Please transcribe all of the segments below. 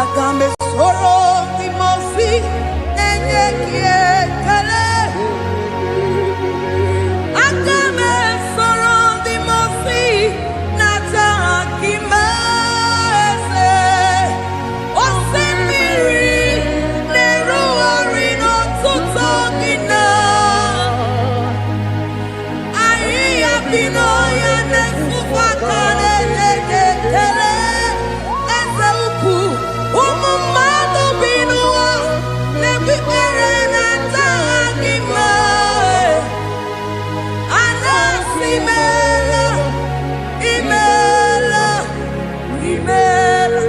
Agame soro timosi enye kiekele. Agame soro timosi nata akimese. Osemiri neru orino tutogina. Ayi abino ya nesufakane nekele. Eze uku umumado binua nebipere nata akima. Anasimela imela imela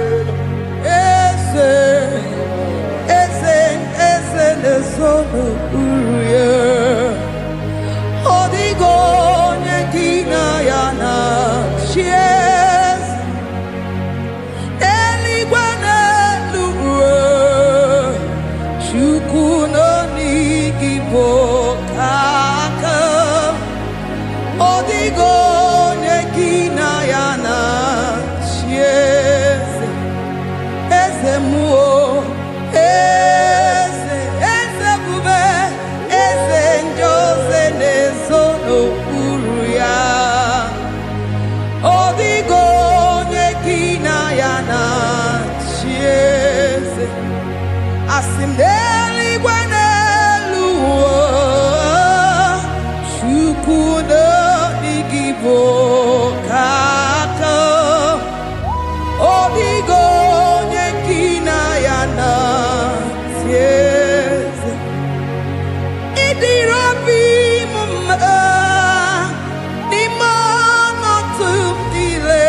eze nesono uruye. Odigo nyekina yana shies eligwane luwe chukuno nigibo kaka. Odigo nyekina yana shies eze muo eze bube eze njoze nezono uruya. Odigo nyekina yana shies asimdeli gwaneluo shukuno igibo kaka. Odigo nyekina yana shies idirobi mumma nimano tumdile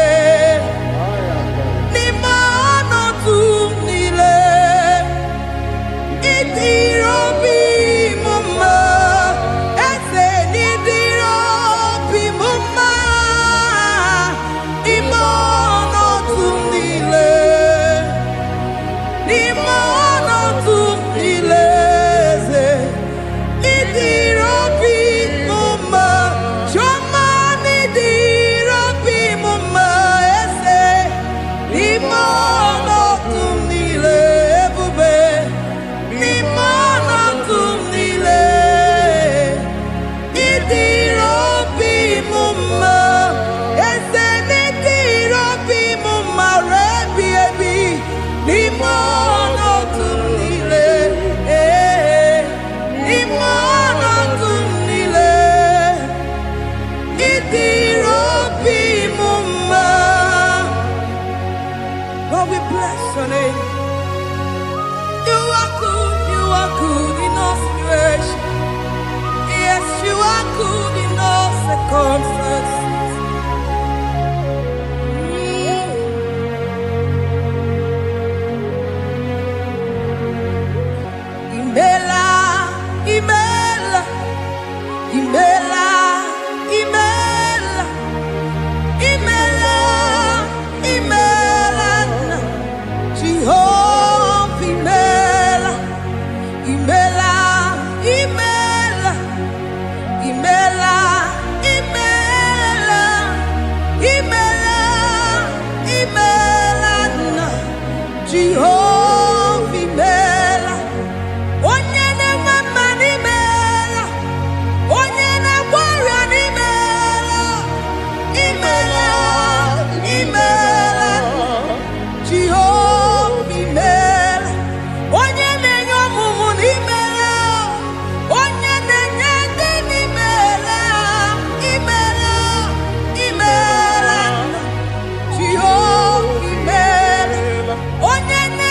nimano tumdile idirobi mumma ese nidirobi mumma nimano tumdile nimano tumdile idirobi mumma choma nidirobi mumma ese nimano tumdile bube nimano tumdile idirobi mumma ese nidirobi mumma rebi ebi nimano tumdile nimano tumdile idirobi mumma. Lord, we bless your name. You are good in all situations. Yes, you are good in all circumstances. Imela, imela, imela, imela, imela, imela, Jehovah, imela, imela, imela, imela, imela, imela, imela, Jehovah, imela. Onyene mama nimela, onyene warrior nimela, imela, imela, Jehovah imela, onyene nyomumu nimela, onyene nyende nimela, imela, imela, Jehovah imela, onyene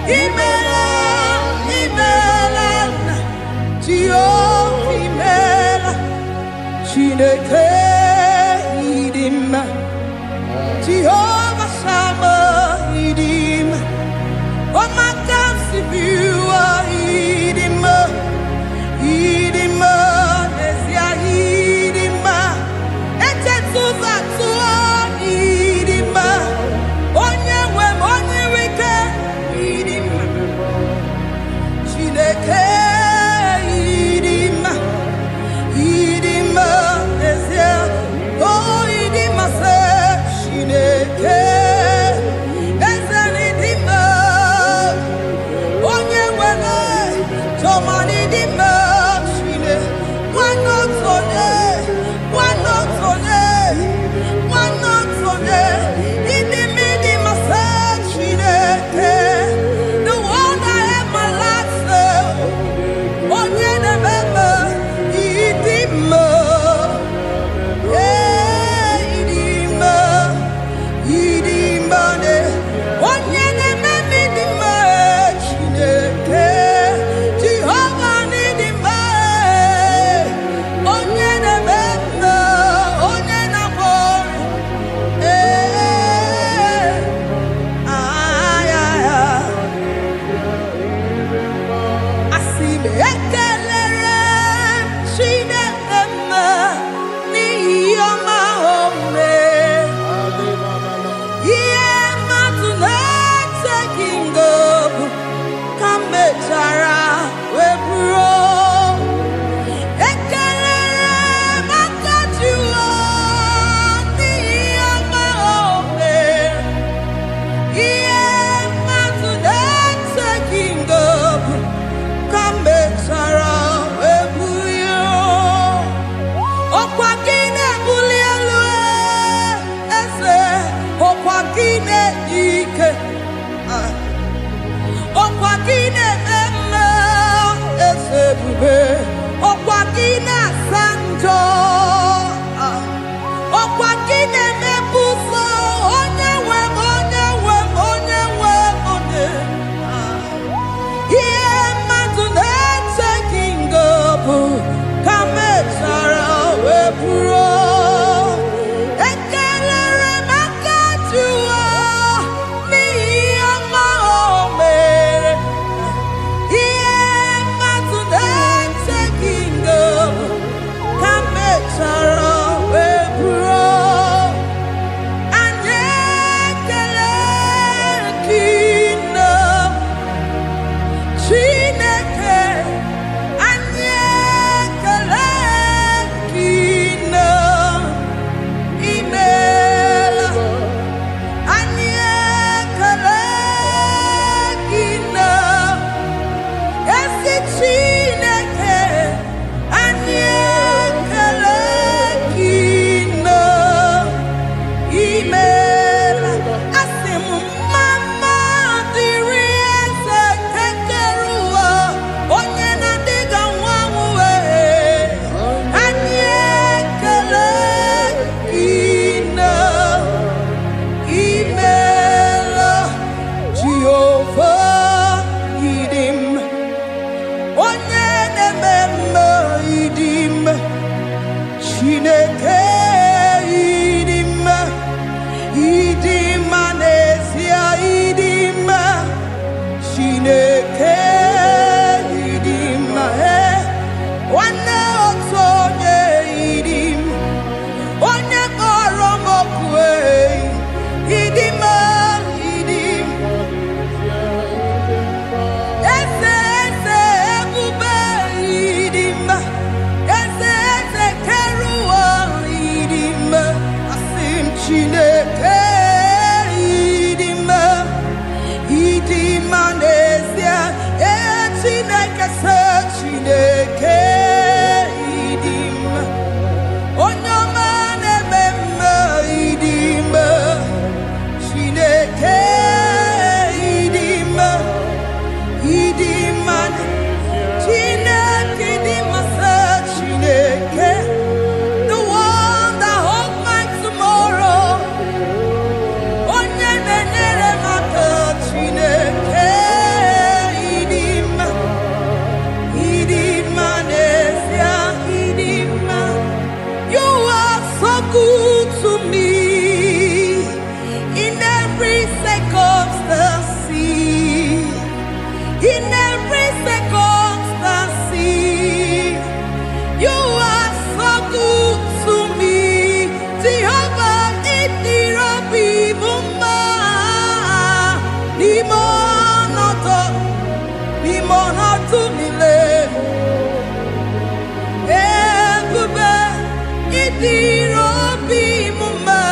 imela, imela, Jehovah imela, Chineke idima, Jehovah Shammah idima, Omakansibua idima, idima, Nesia idima, Etetuza tua idima, Onyewe Onyewike idima, Chineke idima, idima, Nesia, oh idima se Chineke. Chineke idima, idima nesia. in every circumstance. You are so good to me. Jehovah, Itirobi Mumba, Nimonoto, Nimonoto Mile, Ebube, Itirobi Mumba,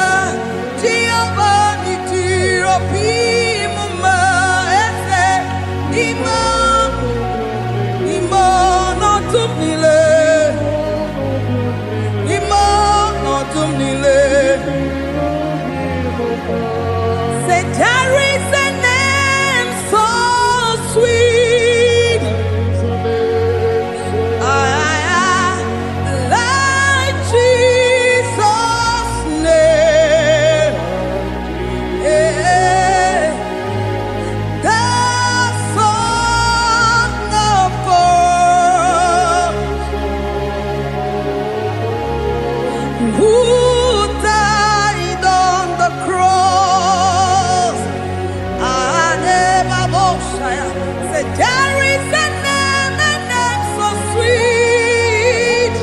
Jehovah, Itirobi Mumba, Ese, Nimonoto Mile. Say there is a name so sweet, like Jesus' name, the Son of God, who there is a name so sweet,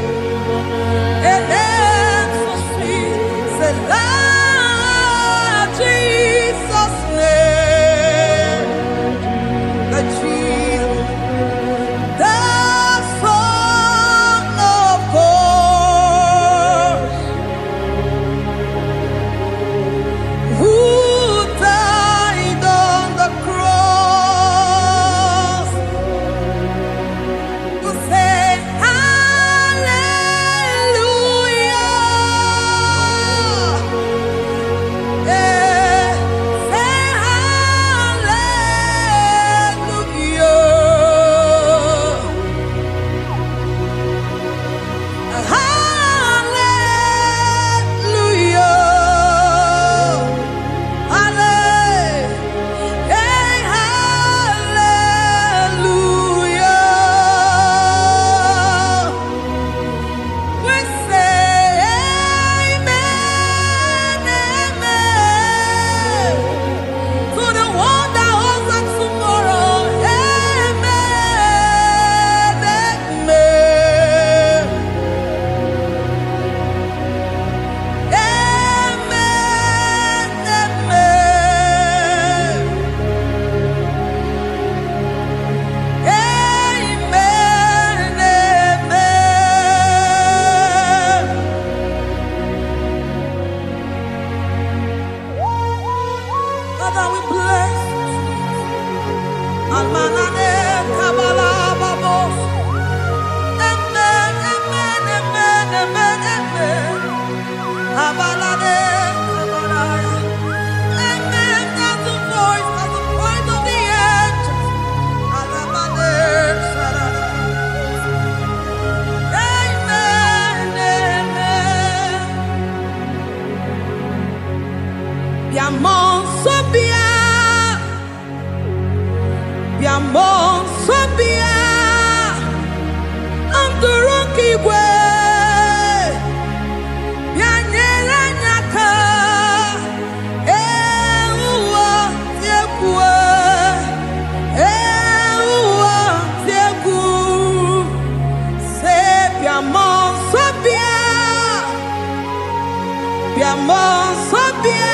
a name so sweet. Say, Lord Jesus' name, the Jesus, the Son of God, who died on the cross. Father, we bless you. Almanane Kabala Babos. Amen, amen, amen, amen, amen. Abalade Kabalaya. Amen, that's the voice of the angels. Alabade Sarada. Amen, amen. Biamon Sobia. Biamon Sobia. Anduruki Gwe. Bianyera Nyaka. Ewa Tiekwe. Ewa Tieku. Se Biamon Sobia. Biamon Sobia.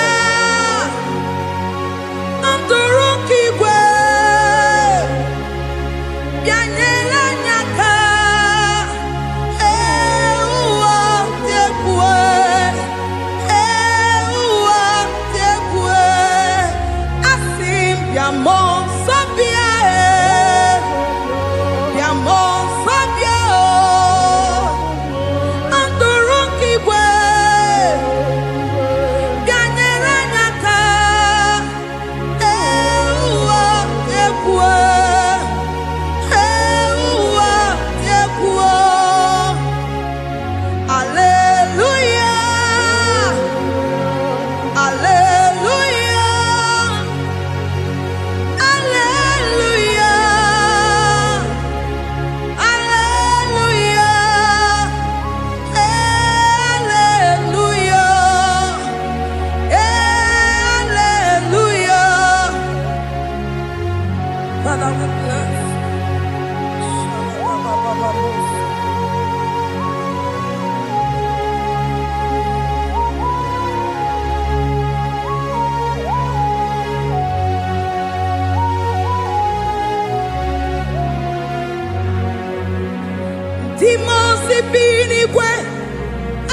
Demons ibinigwe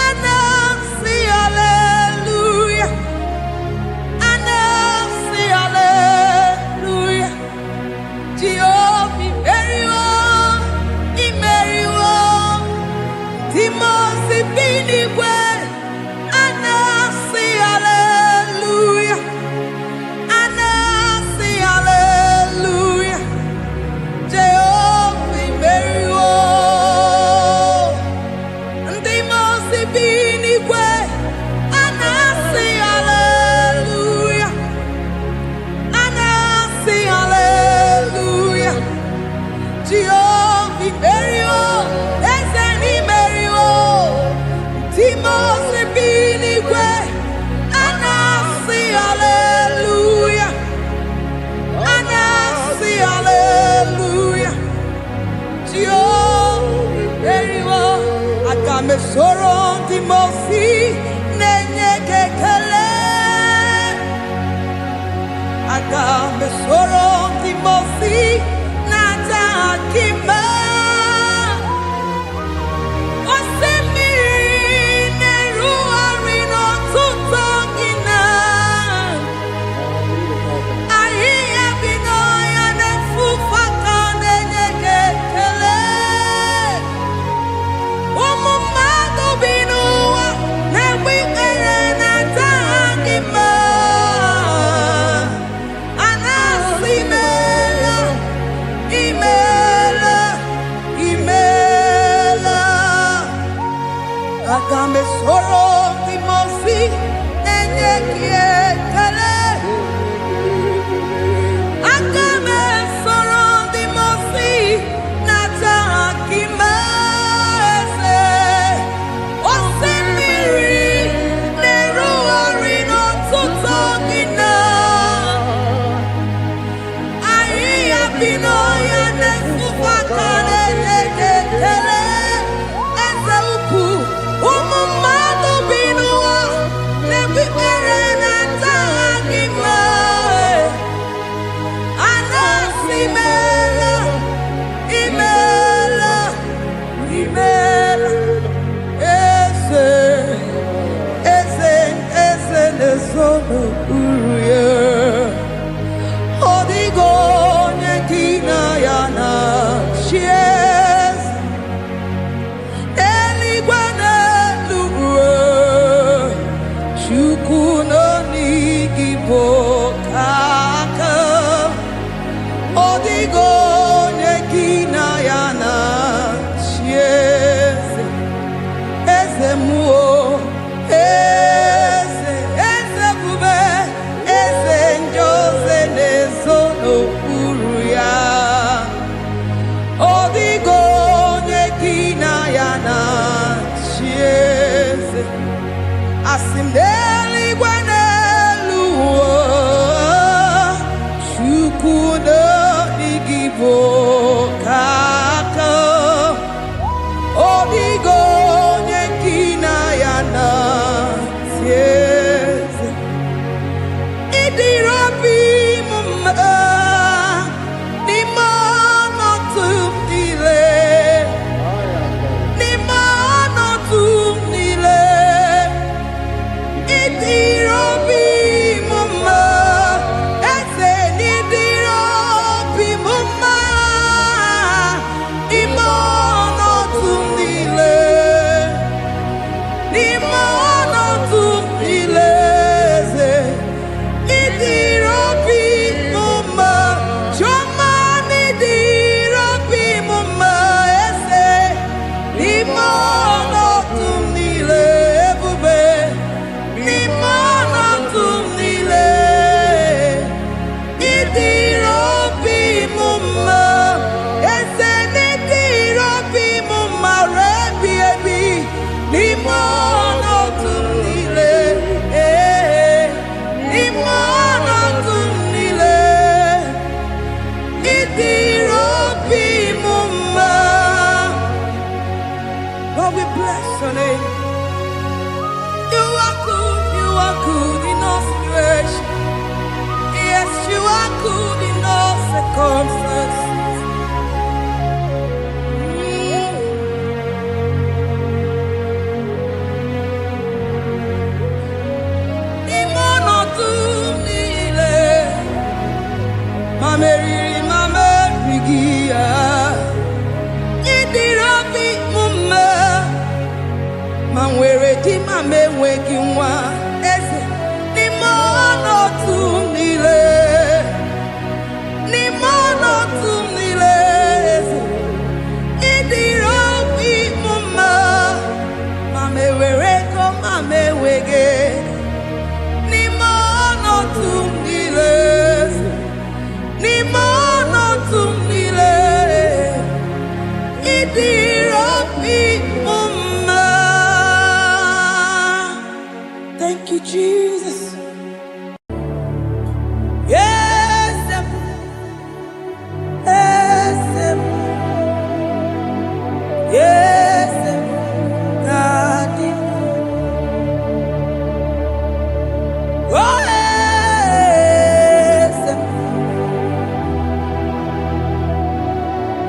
anasi hallelujah, anasi hallelujah. Jehovah imeriwo, demons ibinigwe anasi hallelujah, anasi hallelujah. Jehovah imeriwo. Me soro di mosi nenye kekele, aga me soro di mosi nata akima. Osemiri neru arino tutongina, ahi abino ya nefufaka nenye kekele. Agame soro di mosi nenye kietele, agame soro di mosi nata akimese. Osemiri neru arino tutongina, ahi abino ya nefufaka nenye kietele. Asimdeli gwanelu shukuno igibo kaka odigo nyekina yana sieze idirobi mumma ni mono tumdile ni mono tumdile Lord, we bless your name. You are good in all situations. Yes, you are good in all circumstances. Thank you, Jesus. Yes, yes, God. Oh, yes.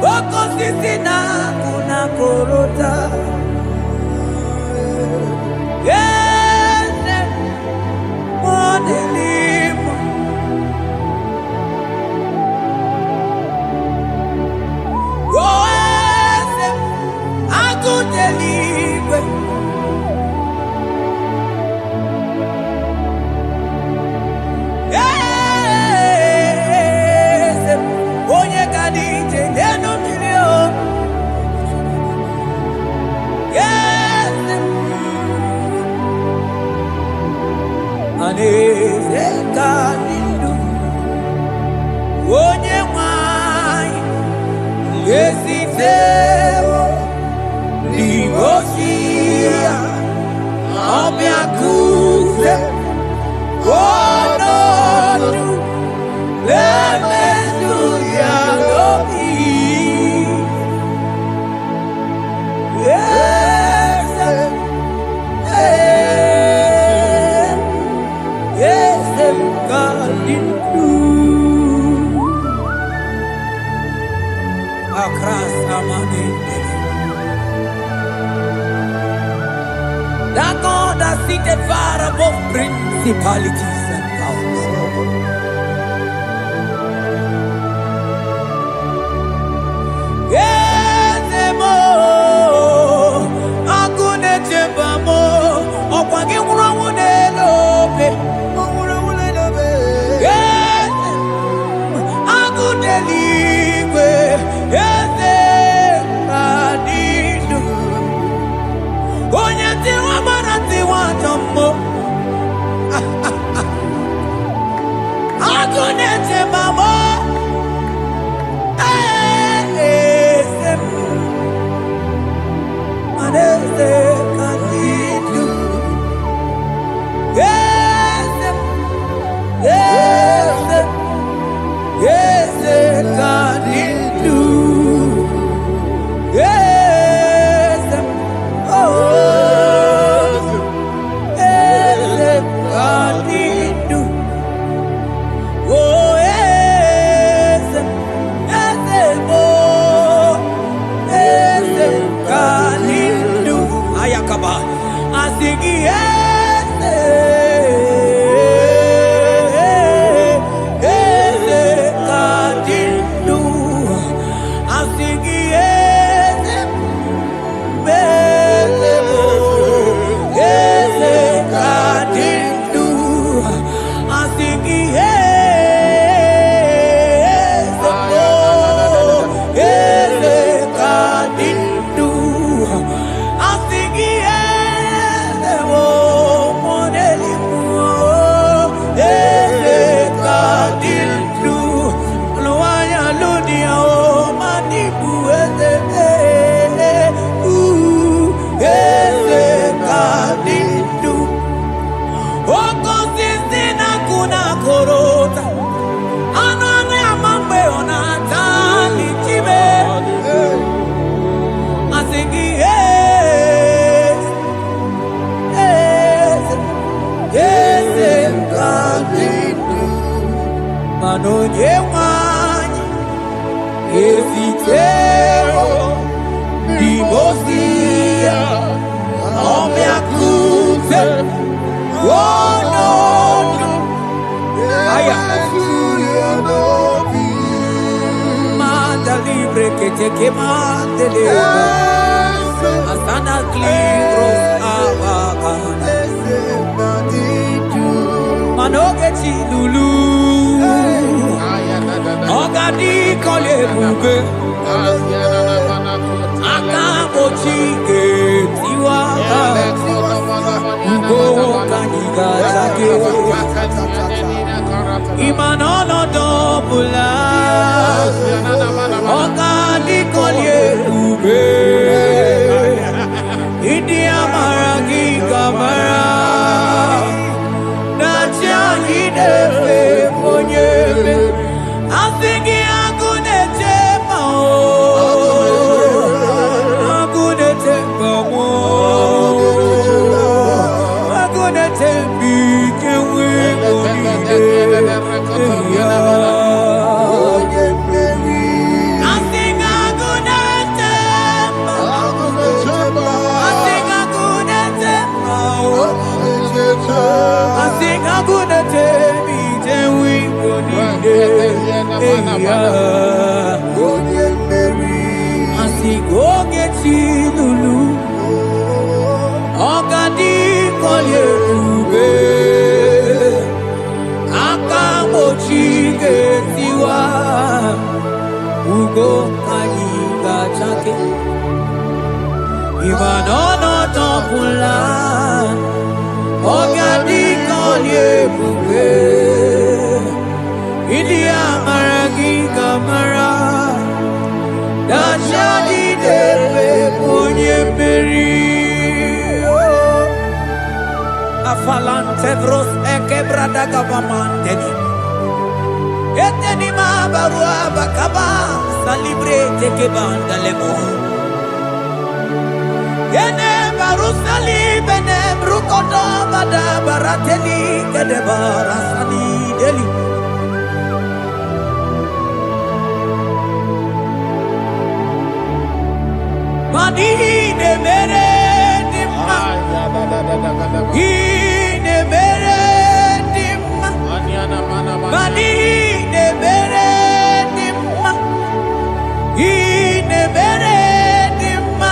Boko sisi na kuna korota. Yes, more deliver. Oh, yes, I could deliver. Yes, oh, you got it. Anezekalidu onye nwanyị esitewo n'igosi ya ọbịa kuze ọnọdụ na-emezu ya n'obi. That God has seated far above principalities and powers. Yes, mo, akune chebamo, okwangi urawune lobe. Yes, akune liwe. Yes. sitero dibosia omiakute wono aya manda libre que te quemante de asana cliros abaga manoge chilulu ogadi kole bube akabo chike tiwa ugo kaniga zake imanono dobula ogadi kole bube idi amaragi kamara nacha hidefe ponyebe asingi agunete mao agunete mao agunete bikewe onide ya asinga agunete mao asinga agunete mao asinga agunete bikewe onide ya asigo geti lulu ogadi kolye ube akamochi getiwa ugo kaniga chake imanono topula ogadi kolye ube idi amaragi kamara dashadi debe ponye beri afalante vros ekebrada gabamanteni eteni mabarua bakaba salibre tekebanda lemo yene barusali bene brukodo bada barateli kedebara sani deli mani ne mere dimma ine mere dimma mani ne mere dimma ine mere dimma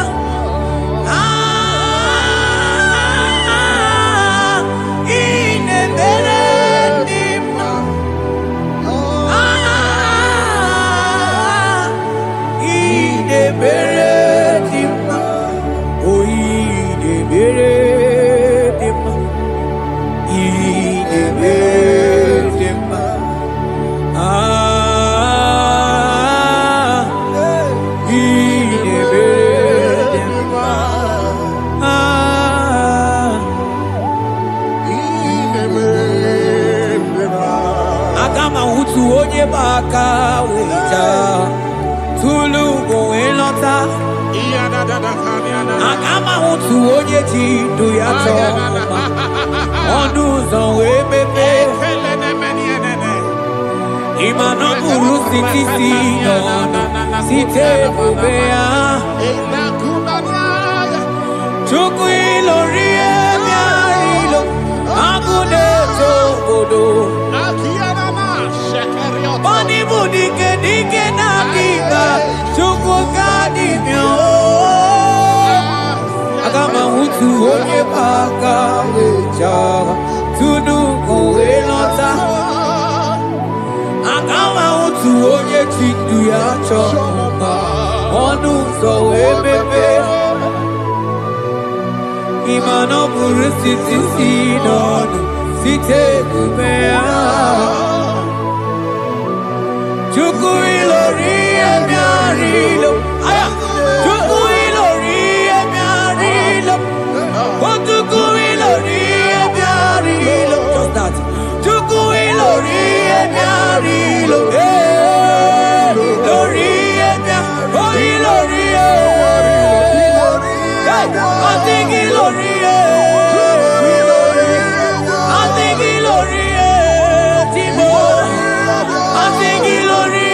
ine mere dimma ine mere Onye baka wita tulu go elota agama utu onye ji du ya choma onu zo we bebe imano buru sitisi no site bubea chuku ilori emiarilo agune togodo Bani budi ke na kiba chuku gadi myo agama utu onye baka wecha tunu ko elota agama utu onye chidu ya choma onu so ebebe imano buru sitisi nonu site kubea chuku ilori emiarilo aya chuku ilori emiarilo chuku ilori emiarilo just that chuku ilori emiarilo ilori emiarilo ilori I think ilori Timo I think ilori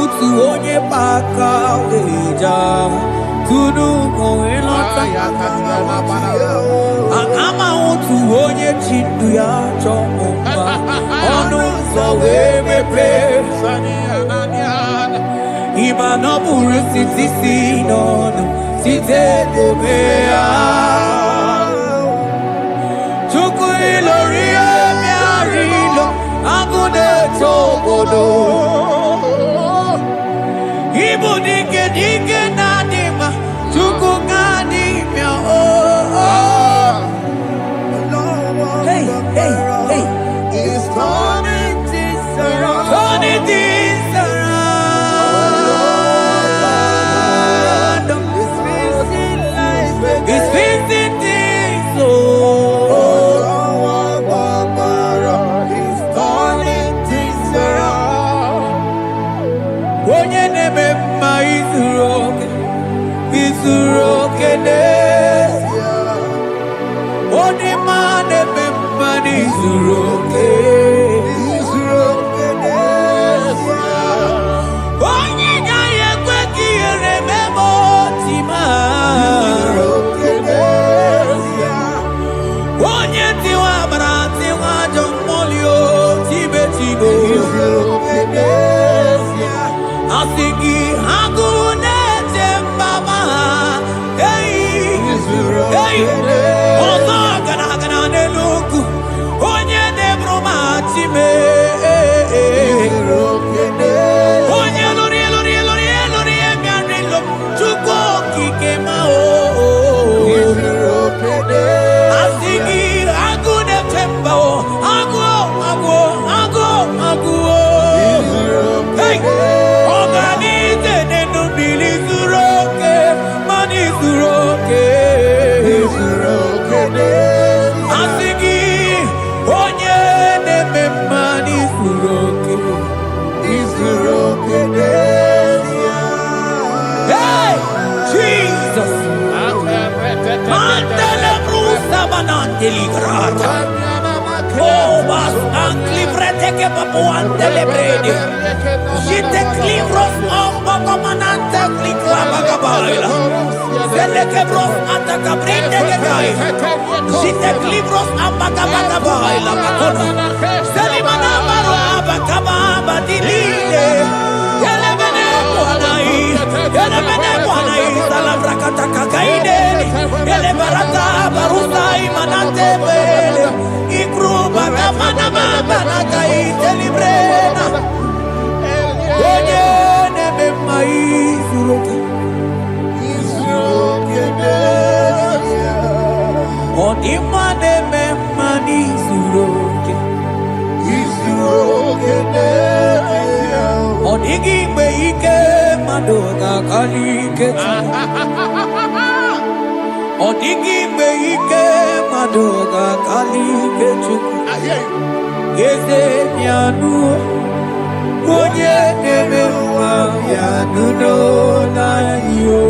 utu onye paka eja kunu koelota akama utu onye chindu ya chomba onu so wemepe ima no buru sitisi nono site gobea chuku ilori emiarilo agune tobodo ibu dike dike nadima chuku ganimia hey hey hey it's turning things around turning things around it's fixing things it's turning things around onye neme mma izuru oke n'ezie onye ma neme mma izuru oke n'ezie onye gaghị ekwe ka ihere meme otima izuru oke n'ezie onye tiwa bara tiwa ajọ mmụọ tibe tibe izuru oke n'ezie asị gị agụ na-eche mbaba hey ọzọ gara n'elu ugwu onye na-eburu ma time onye lụrụ emịarịlụ chukwu okike ma asị gị agụ na-eche mba agụ hey ọganite n'enu mmiri zuru oke mmanụ zuru oke asị gị onye na-eme mmanụ zuru oke hey Jesus mandele brusa banandeli grata oh bas anclivrete che papuante le brede jite clivros ombo comanante cliclava gabaila zelle che bros attacca brinde che gai jite clivros ambagabaga baila macona zeli manabaro abagababa di lile yele bene buanai salavra kataka gaide yele barata barusai manate bele ikruba kamana mabana gaite librena onye neme mai zuroke odima neme mani zuroke odigi mgbe ike mmadụ ga-akali ike odigi mgbe ike mmadụ ga-akali ike Chukwu eze bịanụ onye na-eme mma bịanụ n'anya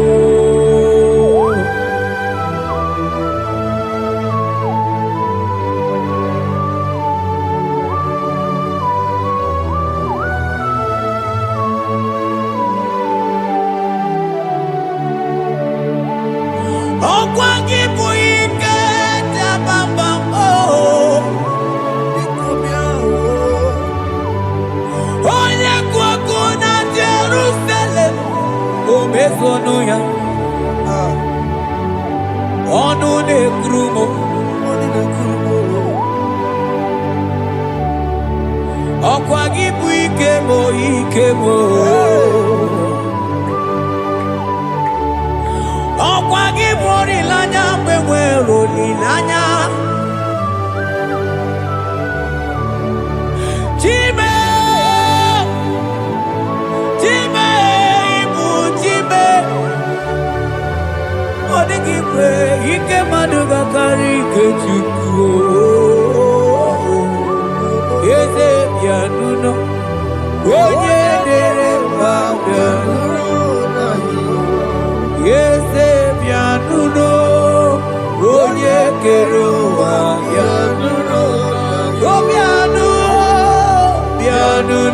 ọkwa gị bụ ike dabambam onye kụ ọkụ na Jerusalem o mezonu ya ọnụ na-ekwuru m ọkwa gị bụ ike m ọkwa gị bụ olileanya mgbe nwere olileanya Chime ibu Chime ọ dịghị mgbe ike mmadụ ga-akarị ike Chukwu eze bịanụ onye dere mma bịanụ eze bịanụ onye kere ụwa bịanụ bịanụ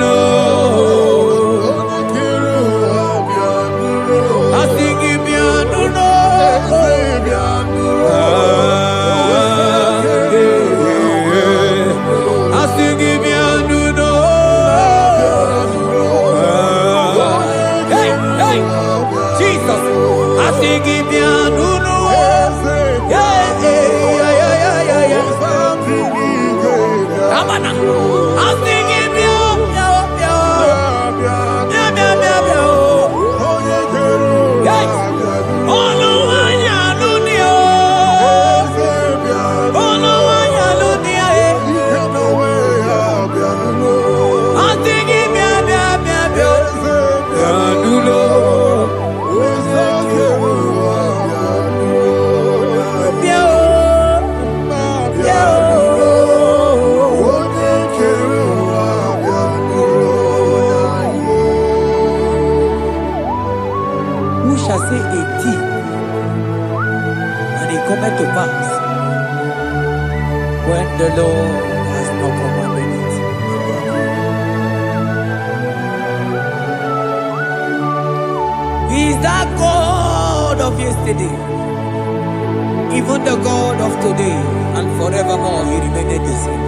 when the Lord has not commanded it. He is that God of yesterday, even the God of today, and forevermore He remained the same.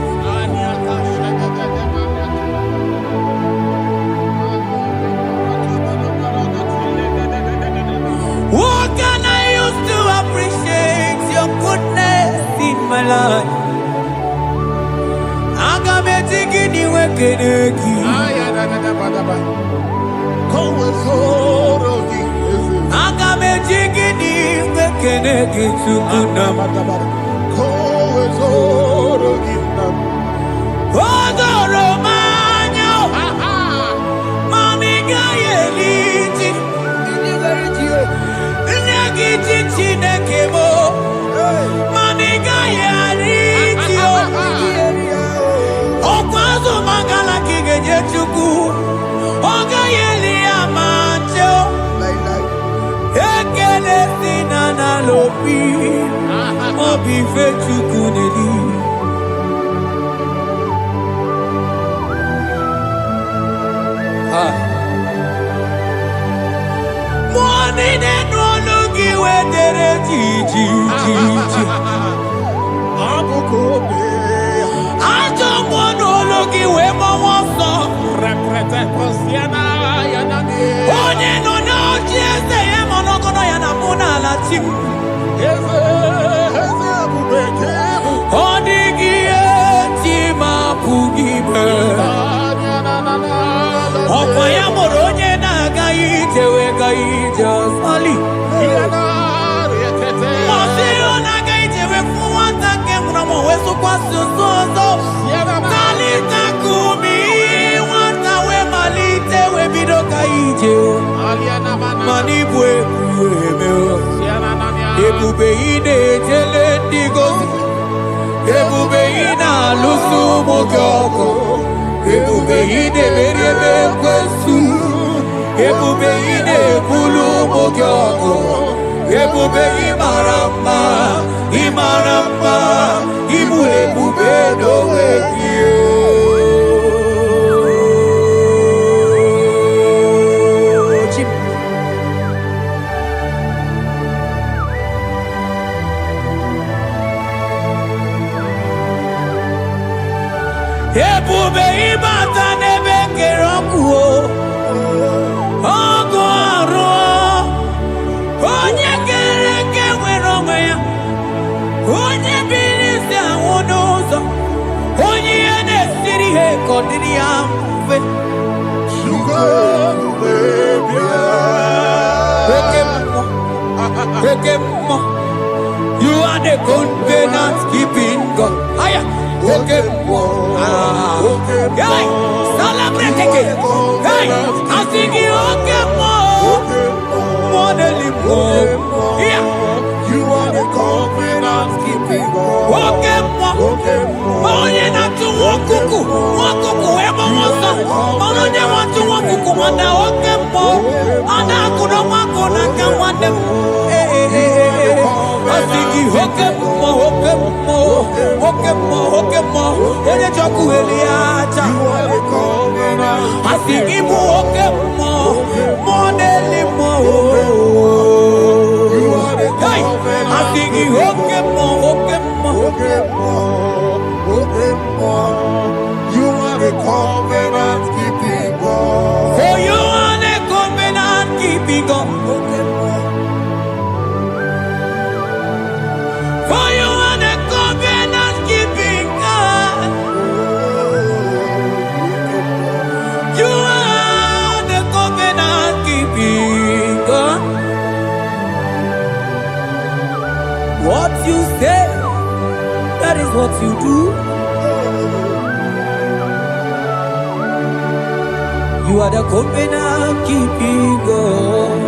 What can I use to appreciate your goodness in my life? You are the covenant keeping God. Celebrate again. I think you more than you are the covenant keeping God. You are the covenant keeping God. For you are the covenant keeping God. For you are the covenant keeping God. You are the covenant keeping God. What you say, that is what you do. You are the covenant keeping God.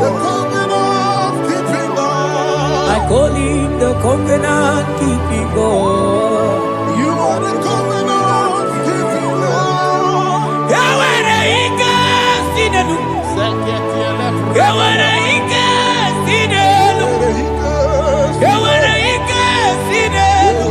The covenant keeping God. I call him the covenant keeping God. You are the covenant keeping God. Yawere ike sinenu. Yawere ike sinenu. Yawere ike sinenu.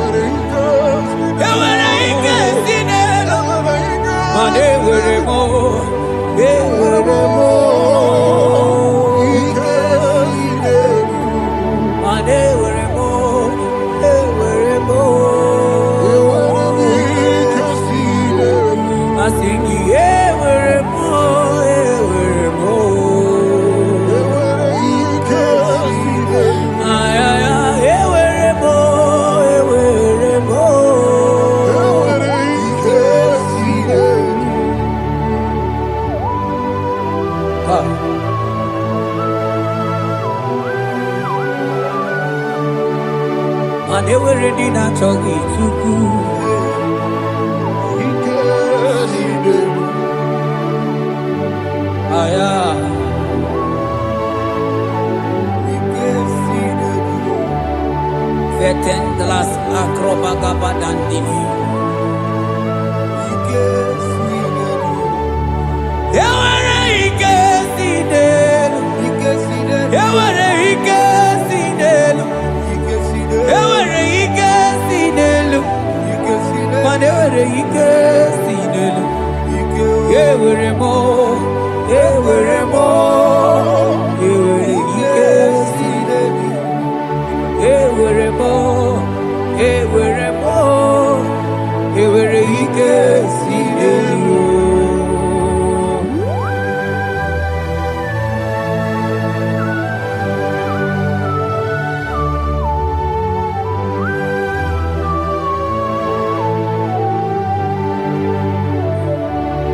they were ready not to get too good. Vetendlas akrobagabadandi.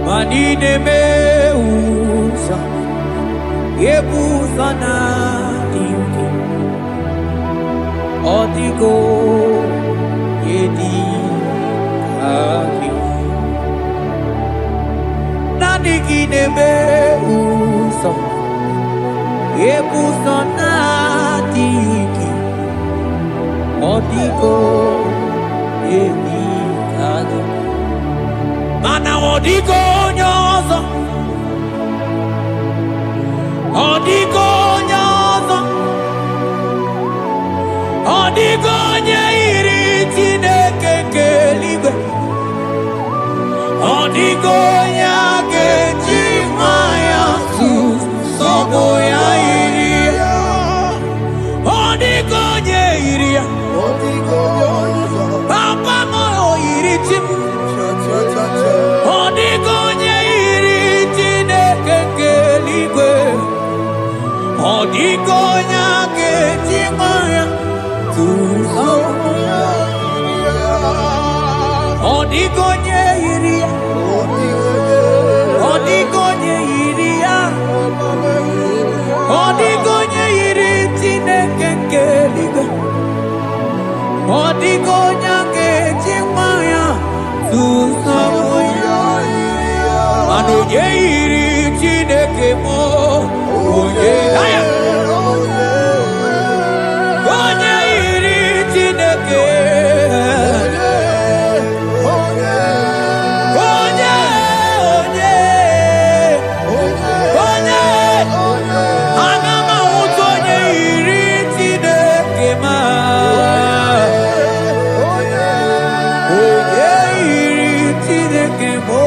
Manine meusa yebusa na inki odigo yedi aki nadigine meusa yebusa na inki odigo yedi aki mana odigo nyozo odigo nyozo odigo nyeiri Chineke keligwe odigo nyake chimaya sobo ya iria odigo nyeiria odigo nyozo papa moyo iri chim odigonye iri Chineke keligwe odigonya kechimaya tuzo odigonye iri odigonye iri Chineke keligwe odigonya kechimaya tuzo Oye iri Chineke mo oye onye iri Chineke onye ana m ahụta onye iri Chineke ma onye iri Chineke mo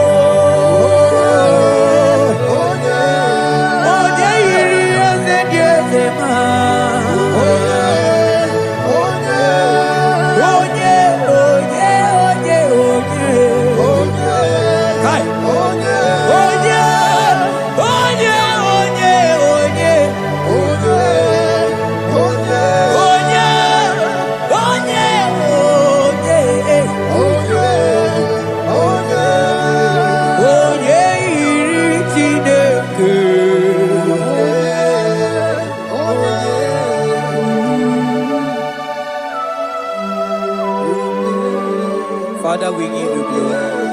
Father, we give you glory.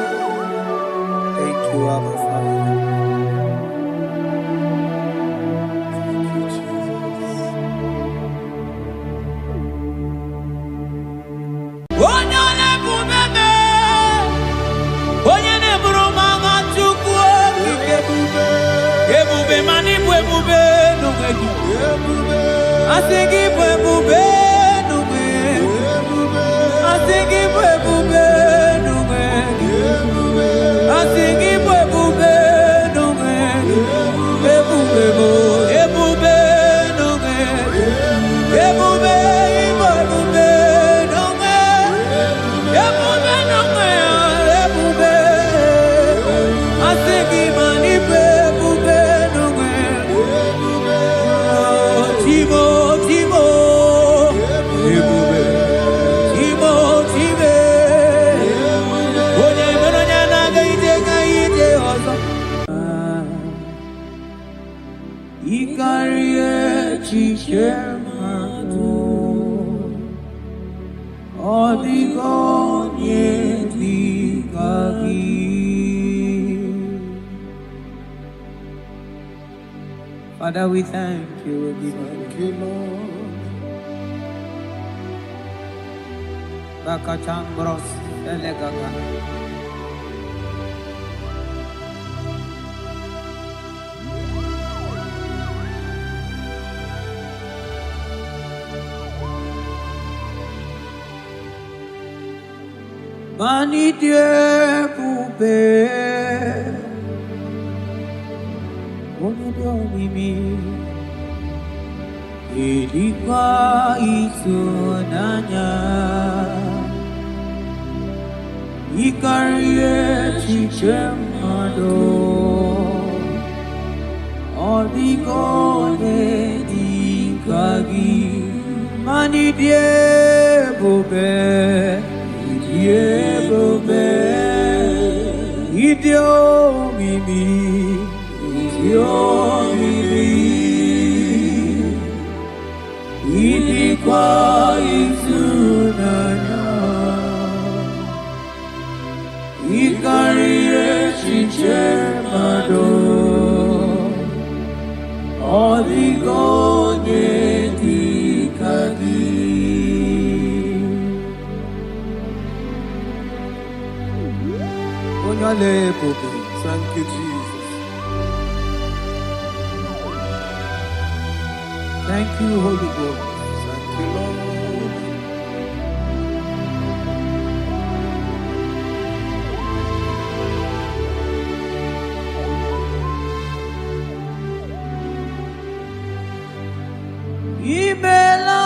Thank you, Abba Father. Thank you, Jesus. Onyole bubebe, onyene bromanga chukwu ebube, ebube mani ebube nugegi, ebube, asigi ebube nugegi, asigi ebube. Timo, Father, we thank you. We thank you, Lord. Bakachambros elegaga. Mani Dieu poupée, on est dormi, et dit quoi isunanya, ikarie chichemado, on dit qu'on est dit kagi, mani Dieu poupée. Idio mimi, idi kwa isunanya, ikarie chichemado, odigonye tikagi. Thank you, Jesus. Thank you, Holy Ghost. Thank you, Lord. Imela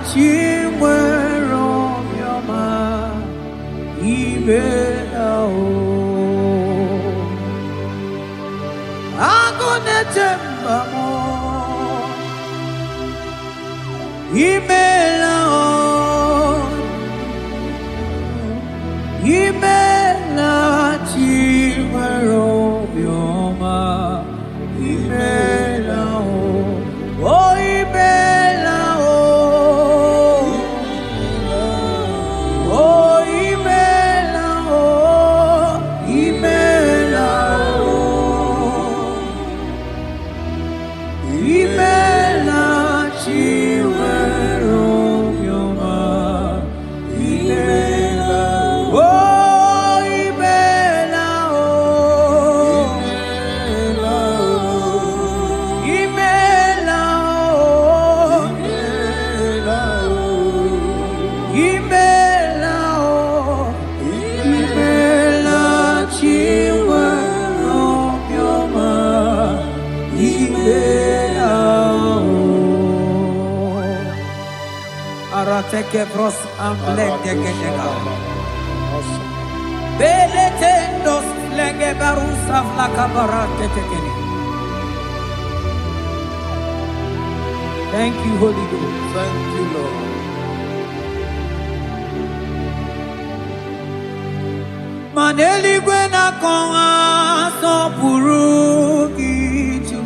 chimwero yoma imela o agone temba mo imela o imela chimwero yoma imela o Take bros amblenge genega. Beletendos lenge barusa flakabarate tekeni. Thank you, Holy Ghost. Thank you, Lord. Maneli gwena konga so puru kichu.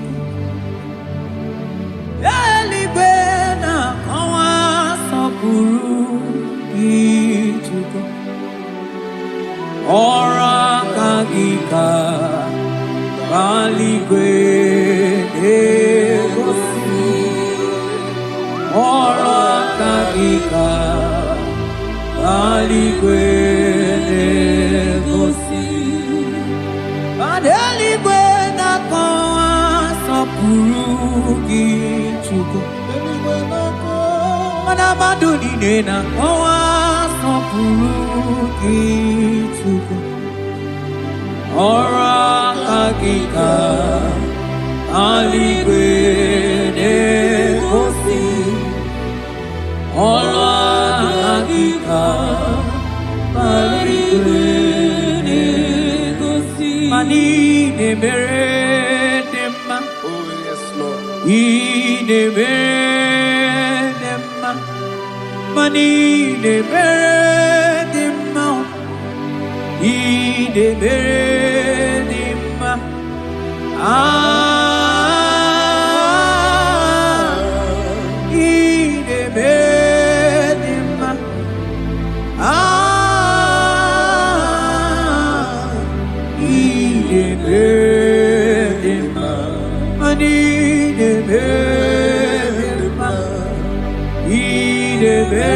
Eli gwena konga puru ichuko ora kagika baligwe degosi ora kagika baligwe degosi badeligwe na kwa sapuru ichuko Manamadu nena owa sopuru kituko ora kagika aligwe negosi ora kagika aligwe negosi mani nemere nema Oh, yes, Lord. nemere mani de bere de mount Ideberedima. Ideberedima. Ideberedima. Ideberedima. Ideberedima.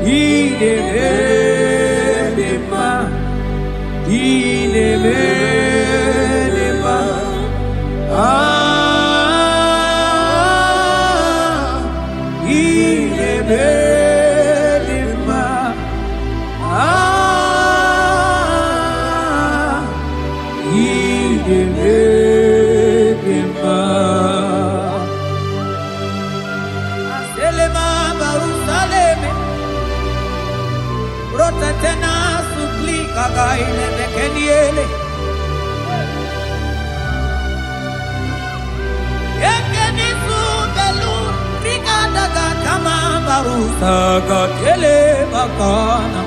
Ideberedima. Ideberedima. Ideberedima. Ideberedima. Aselema Barusaleme. Rotatena suplika gaile bekeniele. Ekeni subelu rikadaga kama barusa gatele bakana.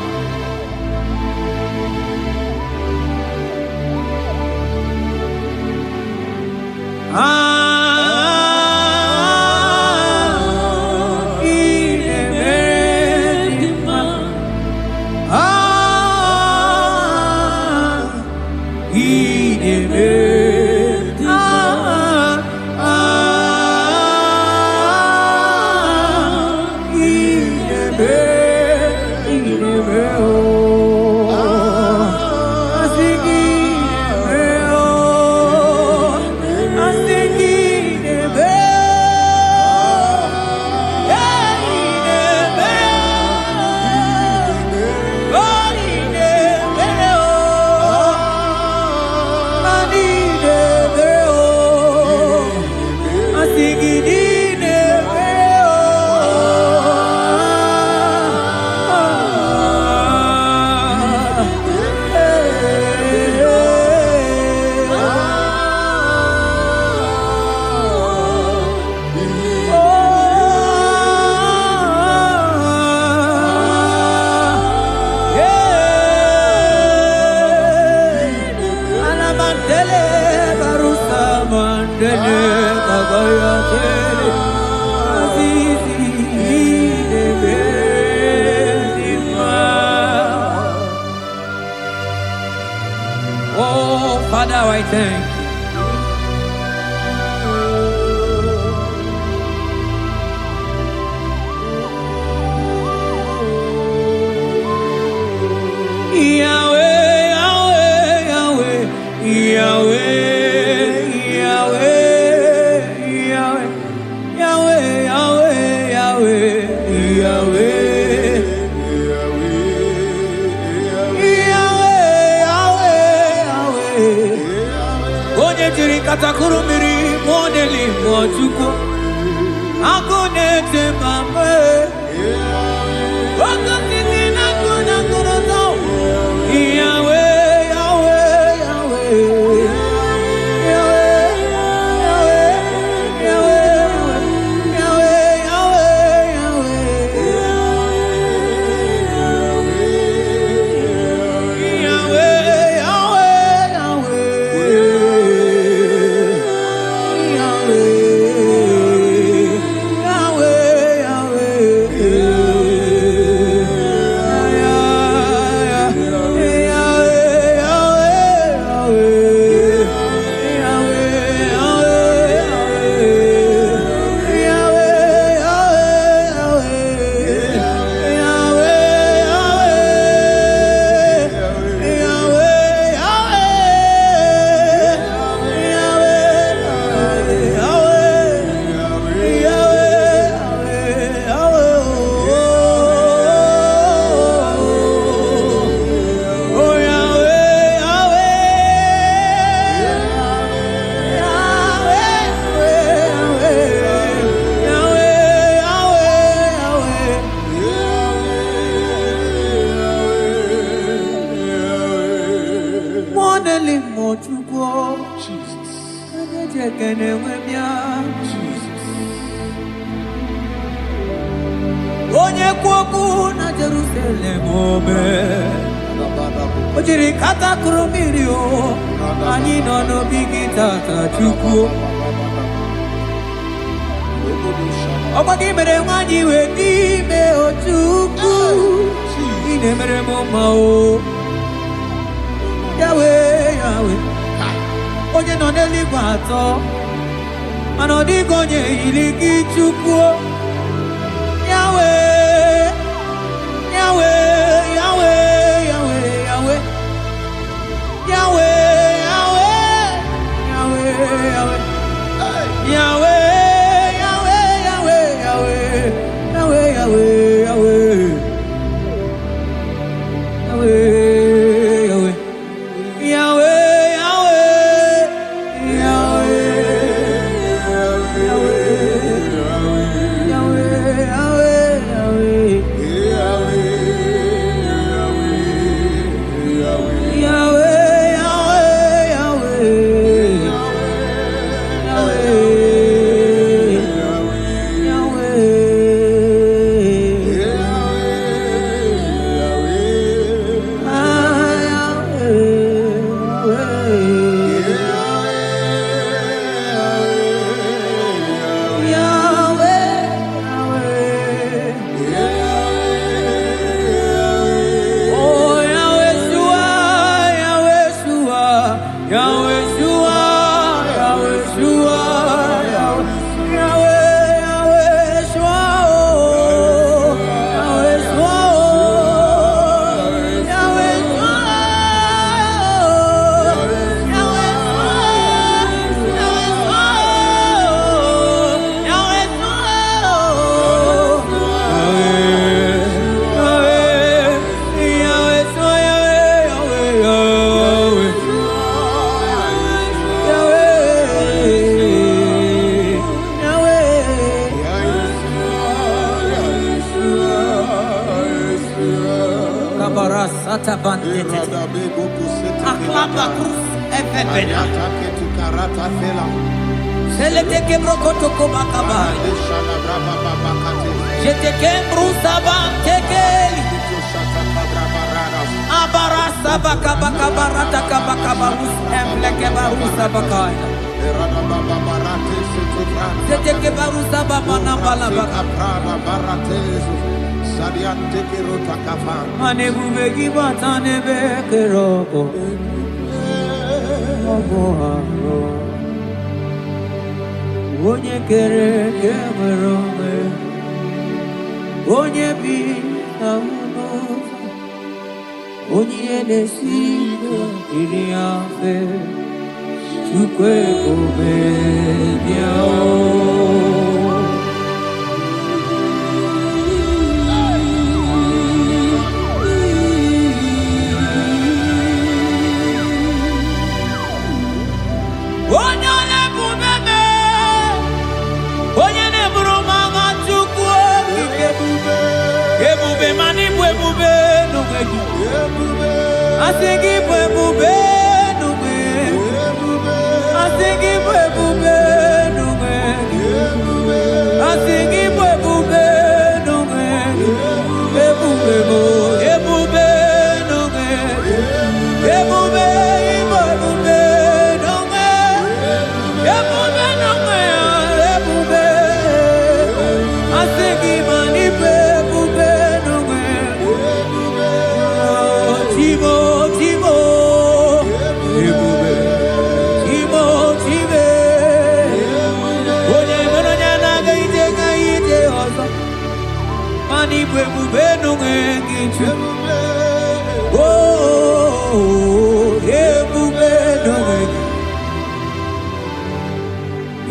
Oh, Father, I thank you. Yahweh, Yahweh, Yahweh, Yahweh. Katakurumiri modeli mojuko akone temame wakati na kuna kurozo Yahweh Yahweh Yahweh Onye kwa na Jerusalem ome Ojiri kata kurumirio, ani nono bigita tachuku. Obagi mere wanyi wedi me ochuku. Ine mere momao. Yahweh, Yahweh. Oje no neli kwato. Anodi konye iliki chuku. Yahweh, Yahweh, Yahweh, Yahweh, Yahweh. Yahweh, Yahweh, Yahweh, Yahweh. Yahweh, Yahweh, Yahweh, Yahweh. Yahweh, Yahweh, Yahweh. Yahweh. Onye kere kemerome, onye bi na unoza, onye nesigo iri afe, chukwe kome diao. I think it will be no way. I think it will be no way. I think it will be no way. It will be no way. It will be no way. It will be no way. It will be no way. It will be. I think it will be no way.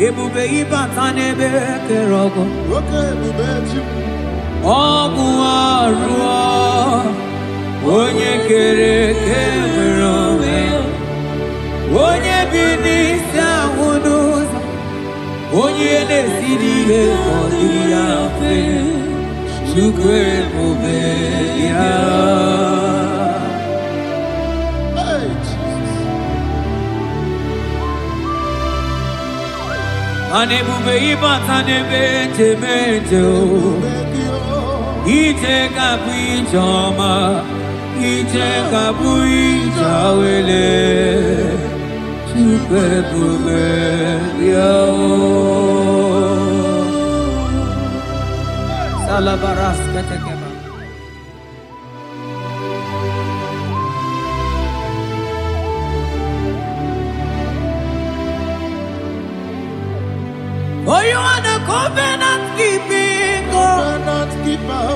Ebube ibatane bekerogo. Ogu arua, onye kere kemerome, onye binisa unuza, onye nesirihe odiriafe, chukwe mubeya. Anebube ibatane bete mejo, ite kapi choma, Ijenga buita wele Chupe bube yao Salabaras ketekeba Oh, you are the covenant keeping God. Covenant keeper.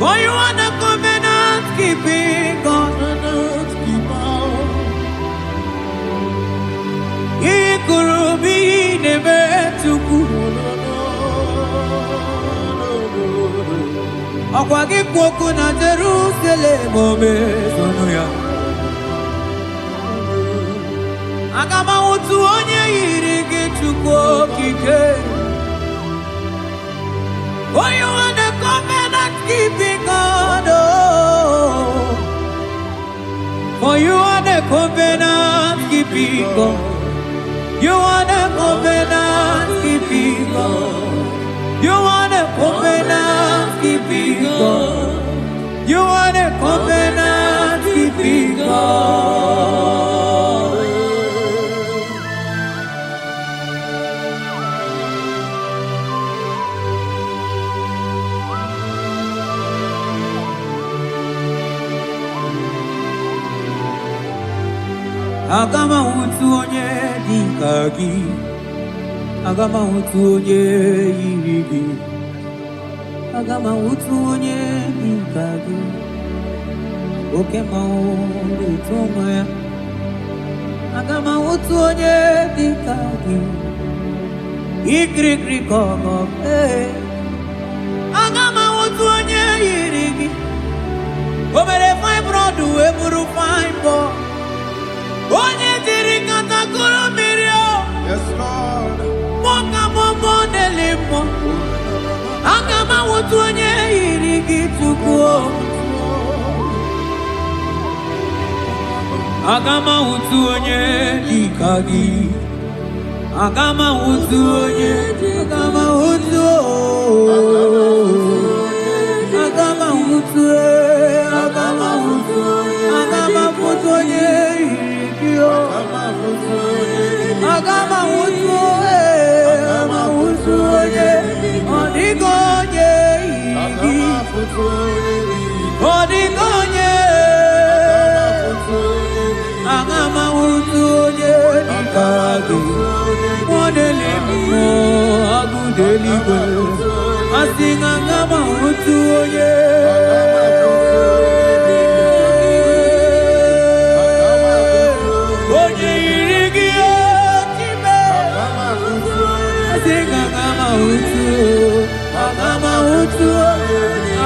For you are the covenant keeping God. Covenant keeper. Ikurubi nebetuku. Akwagi kwoku na Jerusalem obe sonuya. Agama utu onye yiri gị Chukwu okike. Oh, you are the covenant keeping God. Oh, for you are the covenant keeping God. You are the covenant keeping God. You are the covenant keeping God. You are the covenant keeping God. Agama utu onye dika gị Agama utu onye yiri gị Agama utu onye dika gị Oke mmanwụ utu onwe ya Agama utu onye dika gị Ikirikiri kọgọ Agama utu onye yiri gị Obere fine broad eburu fine boy Onye diri katakuru mmiri o Yes, Lord. Moka momo nelimo Agama wutu onye yiri gị Chukwu Agama wutu onye dịka gị Agama wutu onye Agama wutu Agama wutu Agama wutu Agama wutu onye Agama wutu onye Odigo onye igi Odigo onye Agama wutu onye Dikagi Mwadele mmo Agudeli gwe Asinga agama wutu onye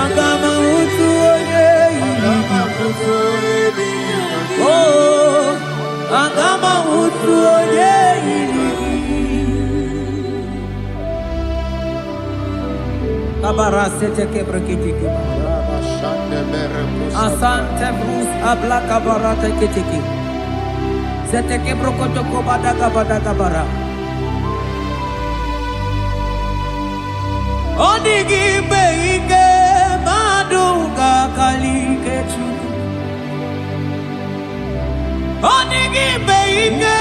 Agama wutu onye Oh, Agama wutu onye Kabara sete kebrekiti kebara Asante brus abla kabara teketiki Sete kebrokoto kobada kabara Odigi beike maduga kalike Chukwu Odigi beike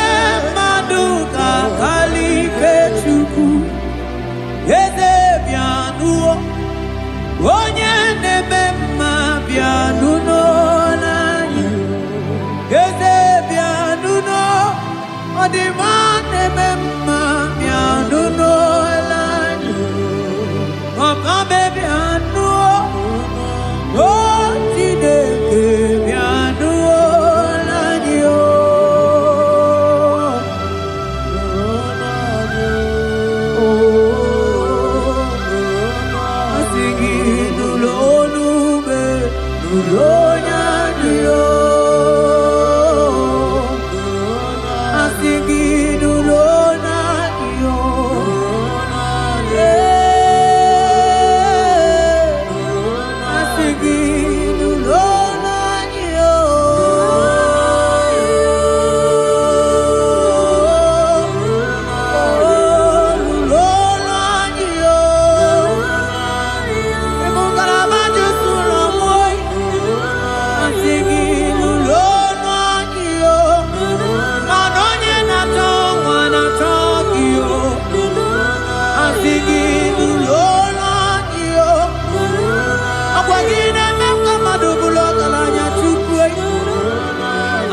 maduga kalike Chukwu Eze bianuo Onye nebe mma bianuno nanyi Eze bianuno Odima nebe mma bianuno nanyi Oka baby anu Oh Chideke bianu lanyo Asingi nulonu be nulonya niyo Asingi nulona niyo Karabaju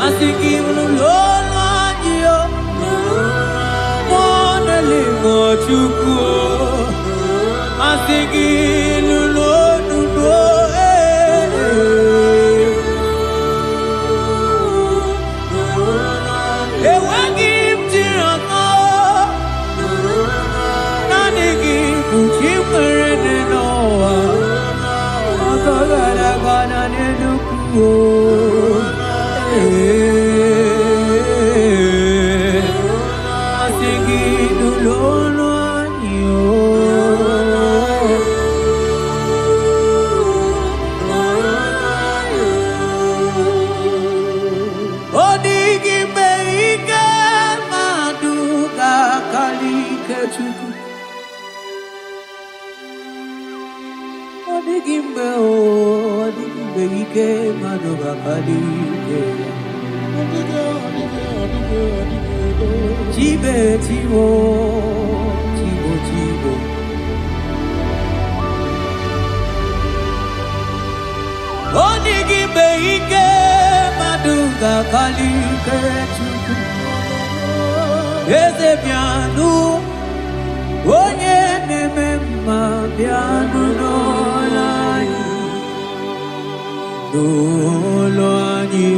Asingi lolo anyo Mona lingo chuku Asingi lolo nuno Ewangi mtirano Nanigi kuchimere noa Akagara gana nenuku Chibe chibo, chibo chibo. Onigi beike maduga kalike chuku. Eze piano, onye nemema piano nolani, nolani.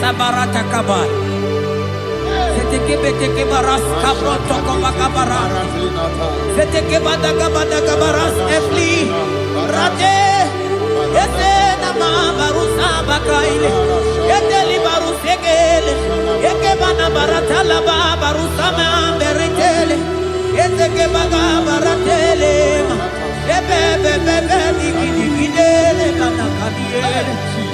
Sabarata kabar. Seteke beteke baras kabro toko bakabaras. Seteke badaka badaka baras efli. Rate. Ese nama barusa bakaile. Yeteli barusegele. Yeke bana barata laba barusa mamberitele. Yeteke baga baratele. Bebe bebe digidele kana kadiele.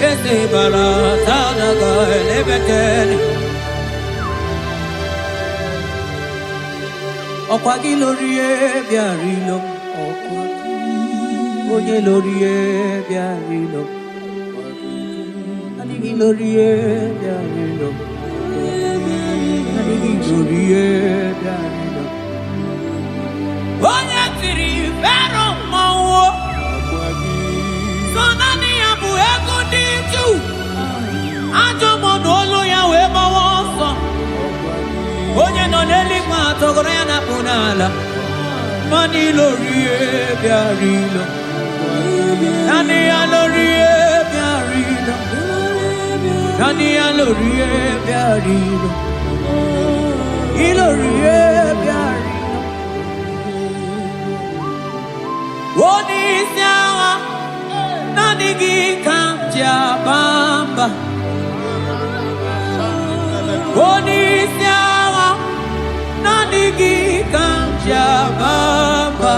Ese barata naga elebetele. Okwagi lori biarilo. Oye lori biarilo. Anigi lori biarilo. Anigi lori biarilo. Oye tiri vero mawo. Sonani abu ego diju. Ajo mono olo ya we mawo. Onye no neli kwa togoro ya na punala. Mani lori biarilo. Nani ya lori biarilo. Nani ya lori biarilo. Ilori biarilo. Oni siawa nani gi kamja bamba. Oni siawa nani gi kamja bamba.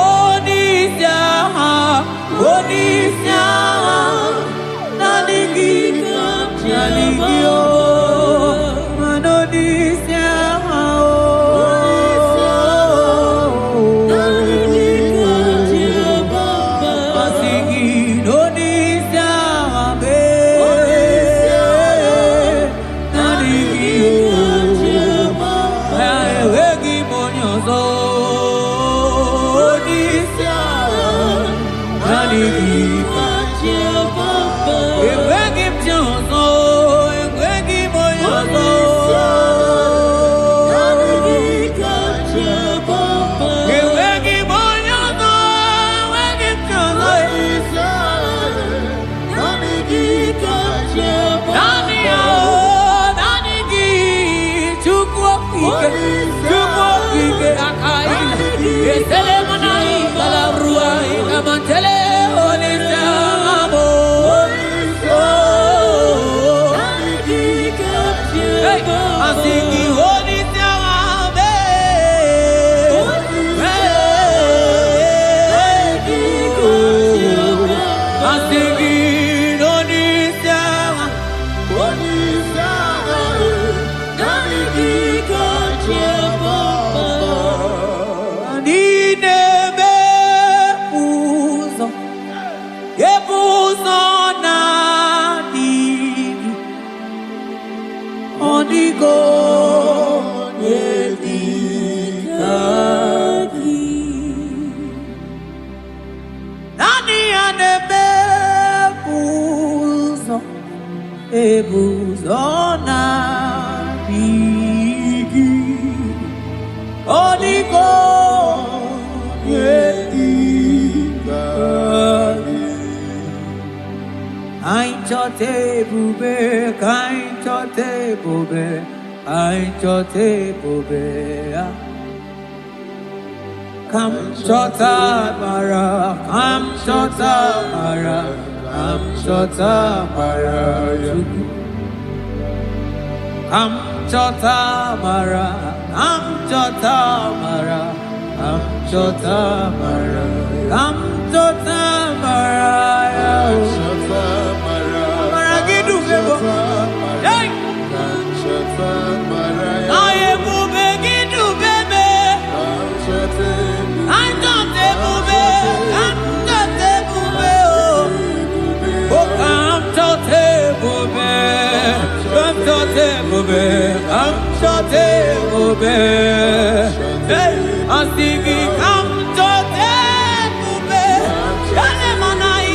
Oni siawa nani gi kamja ligio. Manoni siawa Oh Ebuzona bigi Onigo yediga Ainchote bube kainchote bube ainchote bube Kam chota mara kam chota mara Kam chota mara Kam chota mara Kam chota mara Kam chota mara Kam chota mara Mara gidu bebo Hey Kam chota mara Aye bube gidu bebe Kam chota Kam chota bube Kam chota bube Oh Kam chota bube Kam chota bube Kam chota bube Hey Asigi Kam chota bube Kale manai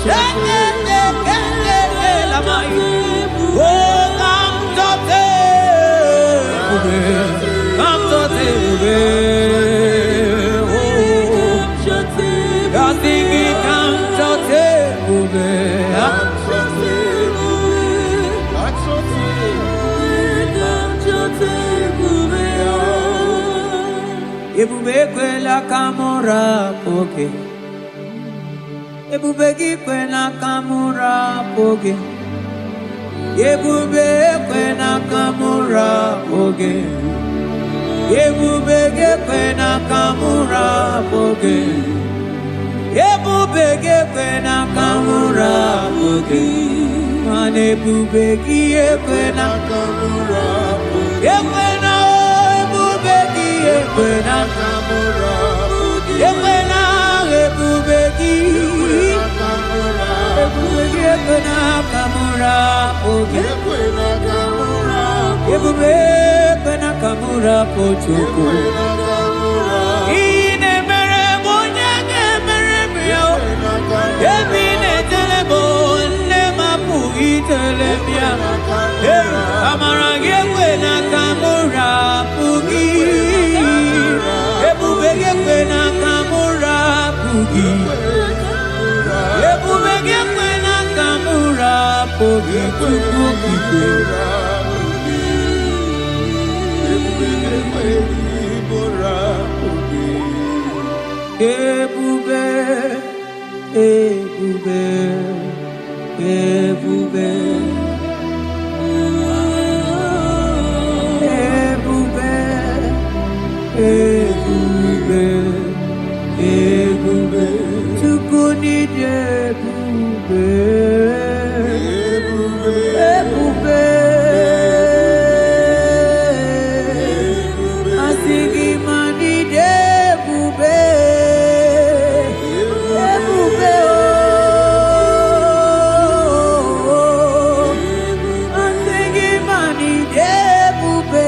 Kale lamai Oh Kam chota bube Kam chota bube Oh Asigi Kam chota bube Ebube kwela kamura poke Ebube kwela kamura poke Ebube kwela kamura poke Ebube kwela kamura poke Ebube kwela kamura poke Mane ebube kwela kamura poke Ekwena kamura, ekwena ebubeki, ekwena kamura, ekwena kamura, ekwena kamura pochoko. Ine mere bonyage mere bio, ebine telebo ne mapu itelebia. Amara ekwena kamura pugi. Ekwena kamura pugi Ebube kwena kamura pugi Tukuki Ebube Ebube Ebube Ebube Ebube Ebube Tukuni Ebube Ebube Asigi mani Ebube Ebube Asigi mani Ebube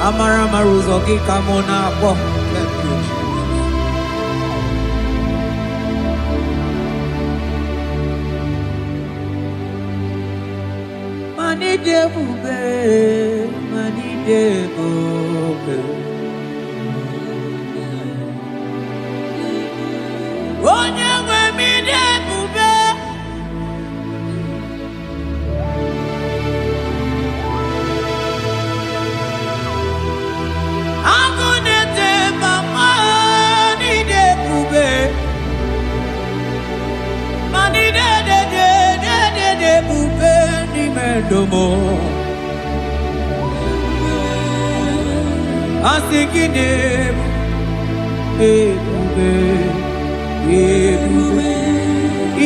Amara maruzoki kamona po. Mani Ebube. ebube. Onye nwe m dị ebube. Agụ na-ete mama dị ebube. Mani de ebube n'ime ndomo. Asị gị ebube, ebube,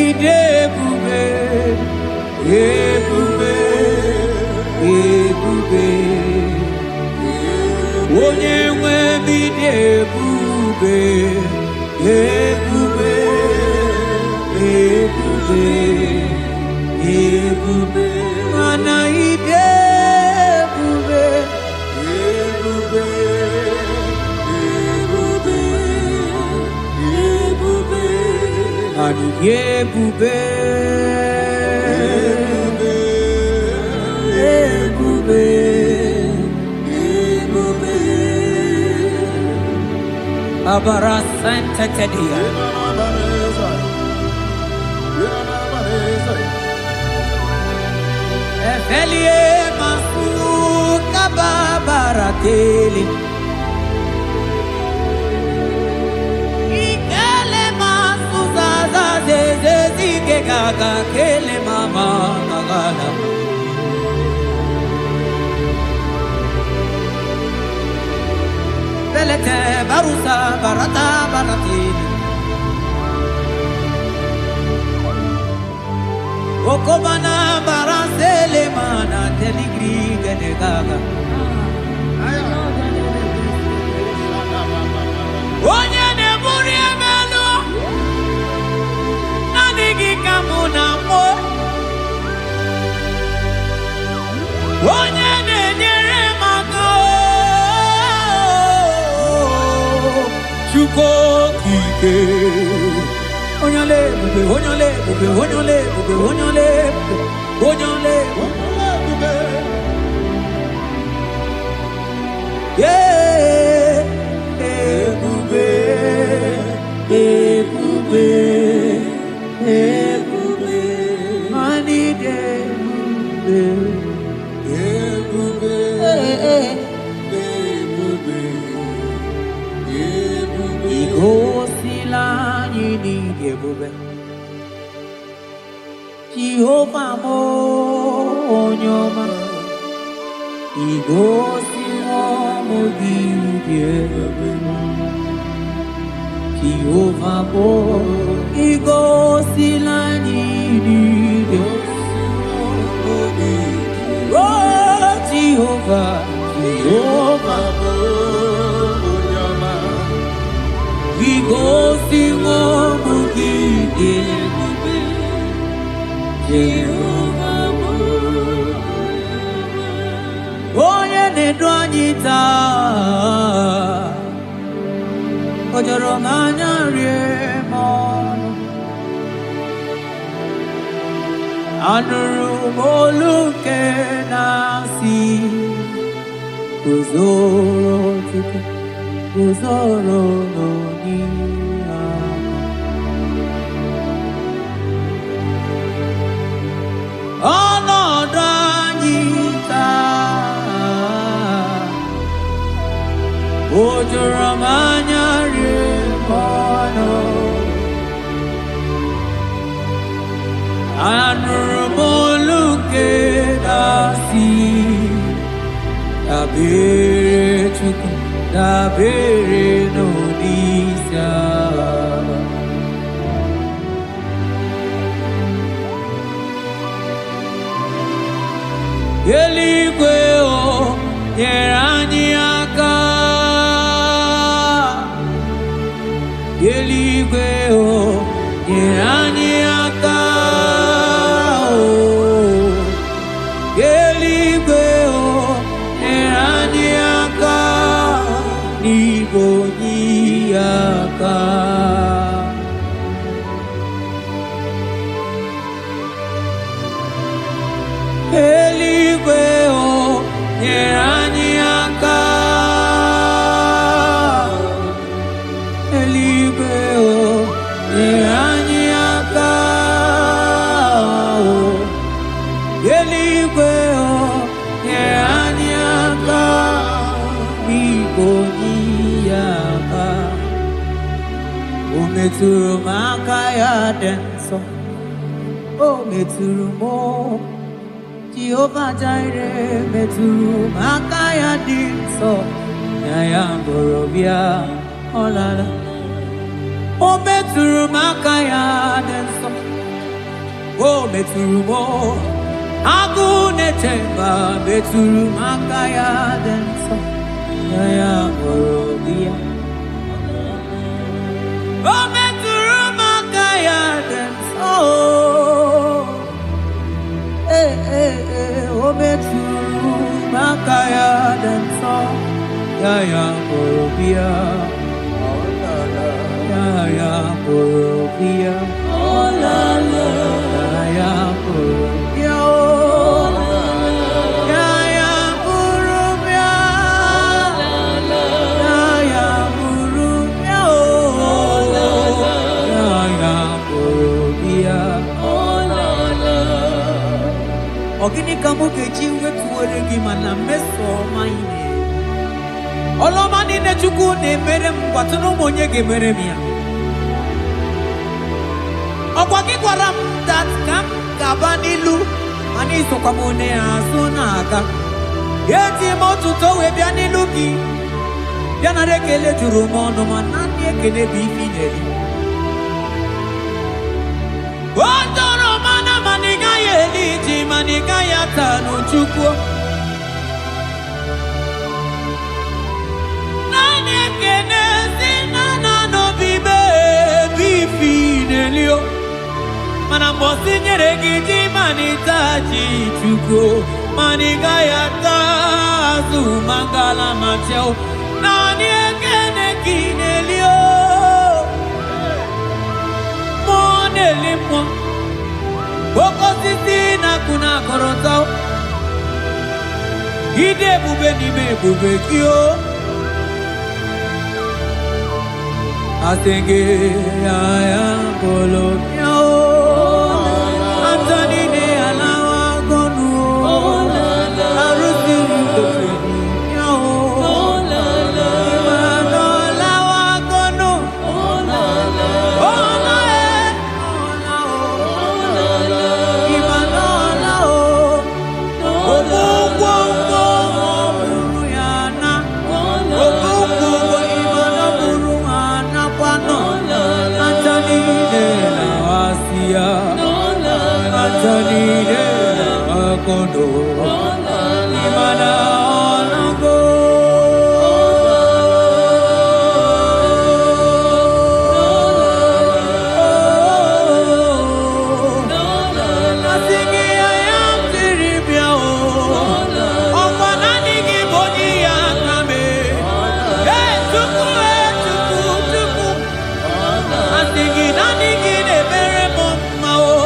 ide ebube, ebube, ebube. Onye nwe m dị ebube, ebube, ebube, ebube. Mana ide ebube, ebube, ebube, ebube. Mana ebube, ebube, ebube. Abara Santa Tedia. Efelie masu kababarateli. Ikele masu zaza zeze zike gaga kele mama gagala. Belete barusa barata barateli. Okobana barasele mana teligri gaga. Onye ne-eburi emelu n'adịghị ka mụ na mbụ. Onye na-enyere m aka Chukwu okike. Onye ole ebube, onye ole ebube, onye ole ebube, onye ole ebube, onye ole ebube. Ebube, ebube, ebube. Mani de ebube, ebube, ebube. Igosila anyị n'ịdị ebube. Jehova mo onye ọma. Igosila mụ gị dị ebube. Jehova mo igosila anyị n'ịdị ebube. Oh Jehova, Jehova mo onye ọma. Igosila mụ gị dị ebube. Jehova mo onye na-edu anyị taa. O jọrọ m anya rie m ọnụ. Anụrụ m olu nke na-asị guzoro Chukwu, guzoro n'onye ahụ. Ọnọdụ anyị taa o juru m anya rie m ọnụ. Anụrụ m olu nke na-asị dabere Chukwu, dabere n'Olise anyị. Eluigwe o nyere anyị aka. Eluigwe o nyere anyị aka. Eluigwe o nyere anyị aka. N'igwe onye aka. Eluigwe o metụrụ m aka ya dị nsọ. O metụrụ m Jehova Jireh metụrụ m aka ya dị nsọ. Ya ya bụrụ bịa ọ lara. O metụrụ m aka ya dị nsọ. O metụrụ m agụ na-eche mba metụrụ m aka ya dị nsọ. Ya ya bụrụ bịa. O metụrụ m aka ya dị nsọ. O metụrụ m aka ya dị nsọ. Ya ya bụrụ bịa. Ya ya bụrụ bịa. Ya ya bụrụ bịa. Ya ya bụrụ bịa. Ya ya bụrụ bịa. Ya ya bụrụ bịa. Ọ gịnị ka mụ ga-eji wetuore gị mana mmeso ọma ị na-eme? Ọlụọma niile Chukwu na-emere m gwatụrụ m onye ga-emere m ya. Ọkwa gị gwara m dat ka m ga-aba n'ilu mana isokwa m onye azụ na-aga. Eji m ọtụtụ wee bịa n'ilu gị, bịa nara ekele juru m ọnụ ma na ndị ekele bụ ife inyere. O doro mana mana ị gaghị eli ji mana ị gaghị ata n'Chukwu. Naanị ekele si na n'obi bebi ife n'elio. Mana mgbe o tinyere gị ji mana ịta ji Chukwu mana ị gaghị ata azụ mangala ma cheo. Naanị ekele gị n'elio. Mmụọ na-eli mmụọ. Oke osisi na-akụ na-akọrọta. Ịdị ebube n'ime ebube gị o. Asị gị ya ya bụrụ bịa o. Atọ niile alawa gọnụ o. Arụsiri ofe bịa o. Ịmanụ alawa gọnụ. Ọla e. Ọla o. Ịmanụ ọla o. Ụgwọ bụrụ ya na. Ụgwọ ịmanụ bụrụ ha nakwanụ. Atọ niile na-asị ya. Atọ niile na-akọnụ. Ịmanụ ọlago. Asị gị ya ya tiri bịa o. Ọkwa naanị gị bụ onye ya aka mee. Chukwu Chukwu. Asị gị naanị gị na-emere m mma o.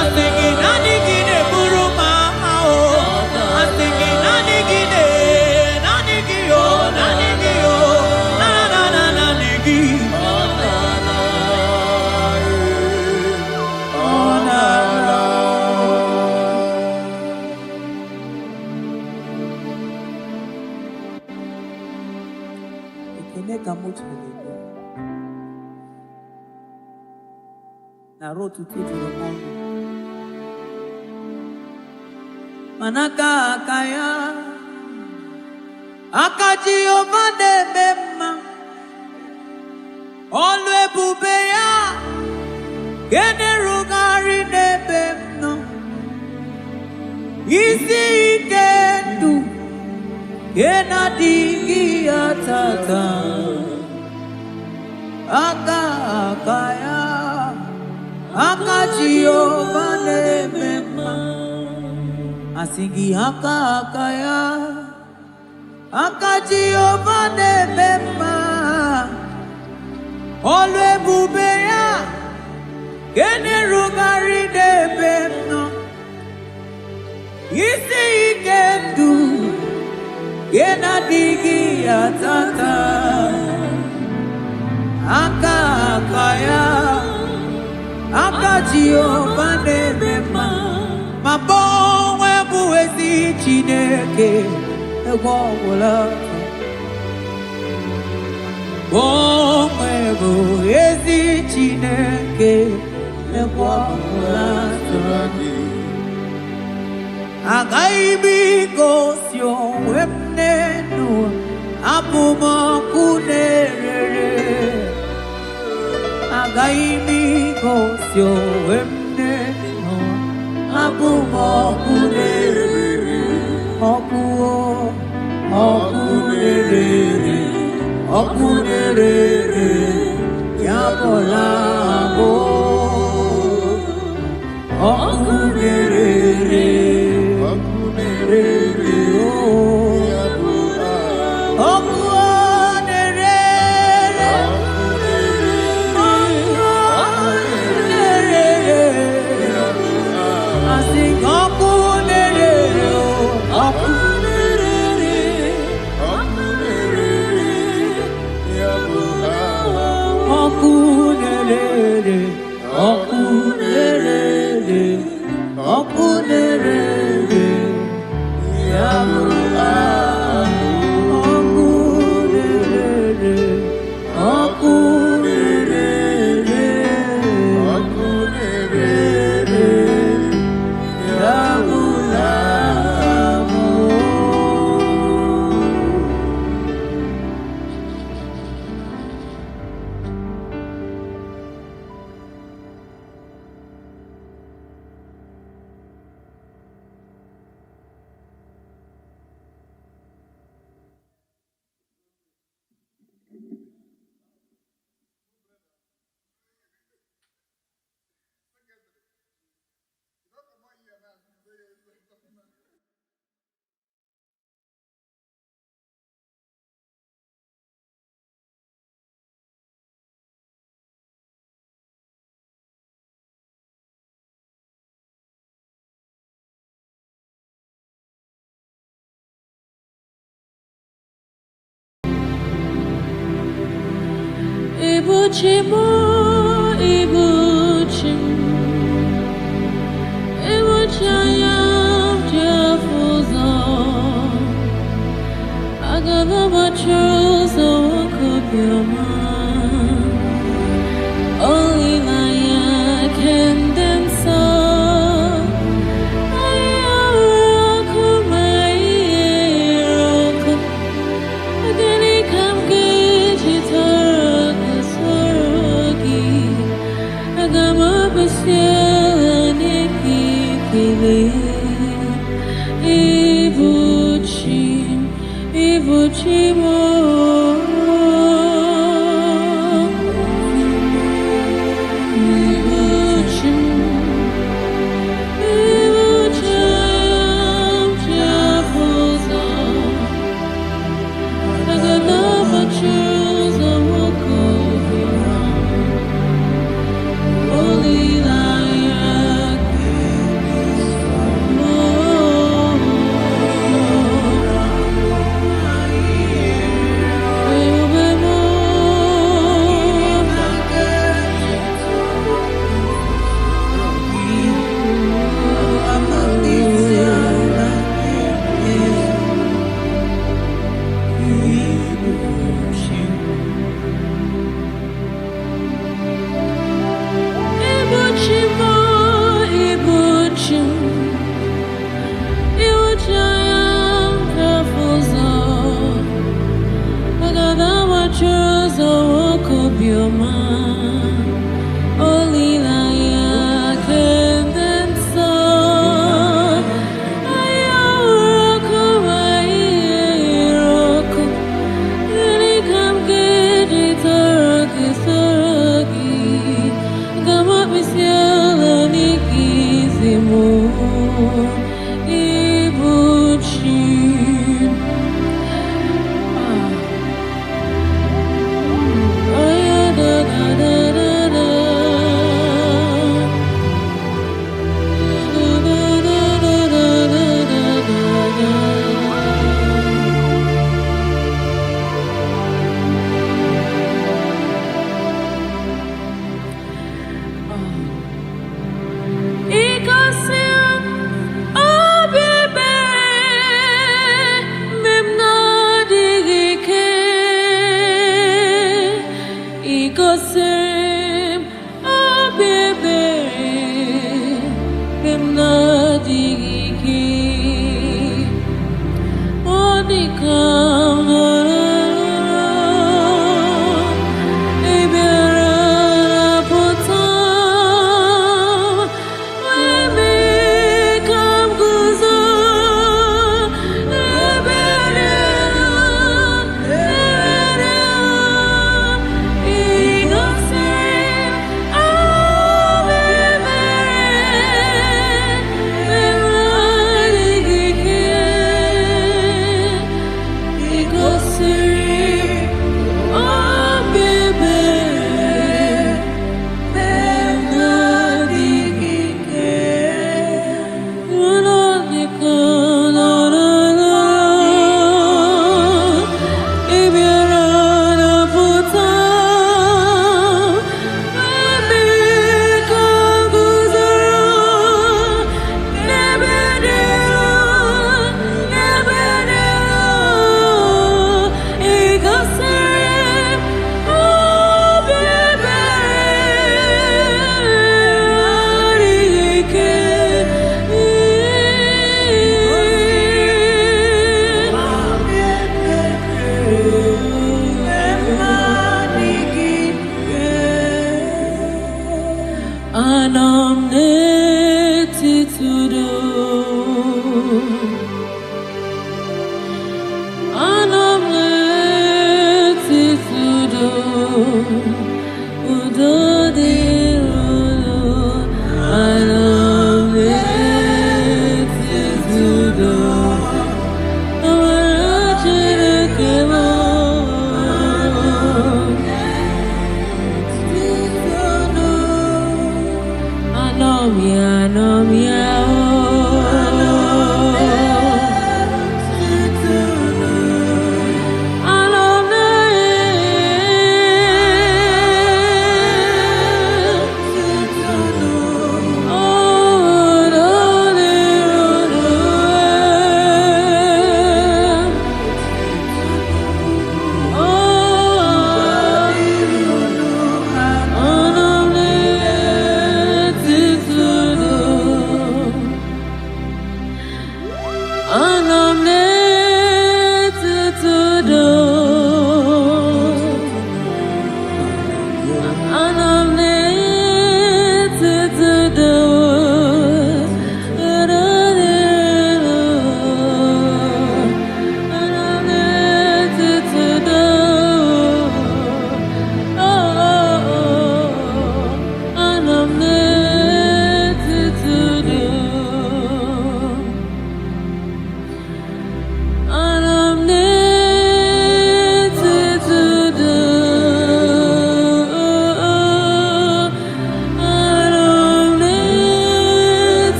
Asị gị naanị gị na-eburu m agha o. Asị gị naanị gị naanị gị o. Naanị gị o. Naanị gị. Ekene ka mụ chere gị. Nara otuto juru m ọnụ. Mana aka ya, aka Jehova na-eme mma. Ọlụ ebube ya ga-erugharị n'ebe m nọ. Isi ike ndụ na-adịghị ya tata. Aka ya, aka Jehova na-eme mma. Asị gị aka ya, aka Jehova na-eme mma. Ọlụ ebube ya ga-erugharị n'ebe m nọ. Isi ike ndụ na-adịghị ya tata. Aka ya, aka Jehova na-eme mma. Ma onwe bụ ezi Chineke egwu ọbụla. Onwe bụ ezi Chineke ekwela tụrụ agaghị m igosi onwe m n'elu abụ m ọkụ na-erere agaghị m igosi onwe m n'elu abụ m ọkụ na-erere ọkụ na-erere ọkụ na-erere ya bụla abụ ọkụ na-erere Ibuchimo, Ibuchim, Ibuchayam Jafuzo, Agavabachuzo Kopyoma, Only Maya can dance on. Ibuchimo, Ibuchim, Ibuchayam Jafuzo, Agavabachuzo Kopyoma, Only Ibuchim,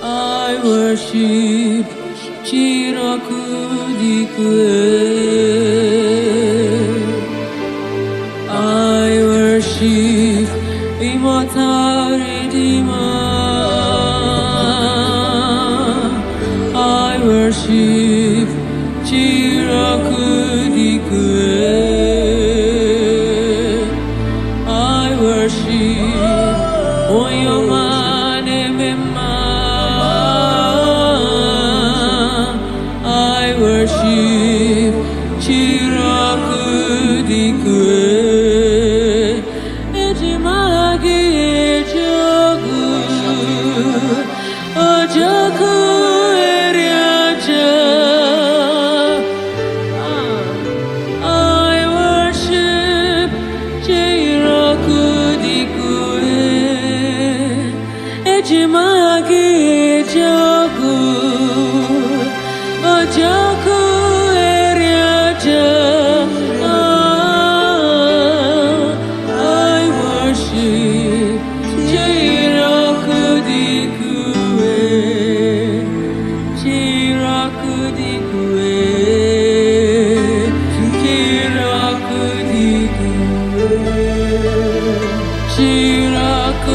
I worship Chirakudikwe. I worship Immortal Redeemer. I worship Chirakudikwe. I worship Oyomane Mema. I worship Chirakudikwe. Ejimagi Ejogu Ojoku Eriaja. I worship Chirakudikwe. Ejimagi Ejogu Ojoku Eriaja. I worship Chirakudikwe. Chirakudikwe. Chirakudikwe. Chirakudikwe.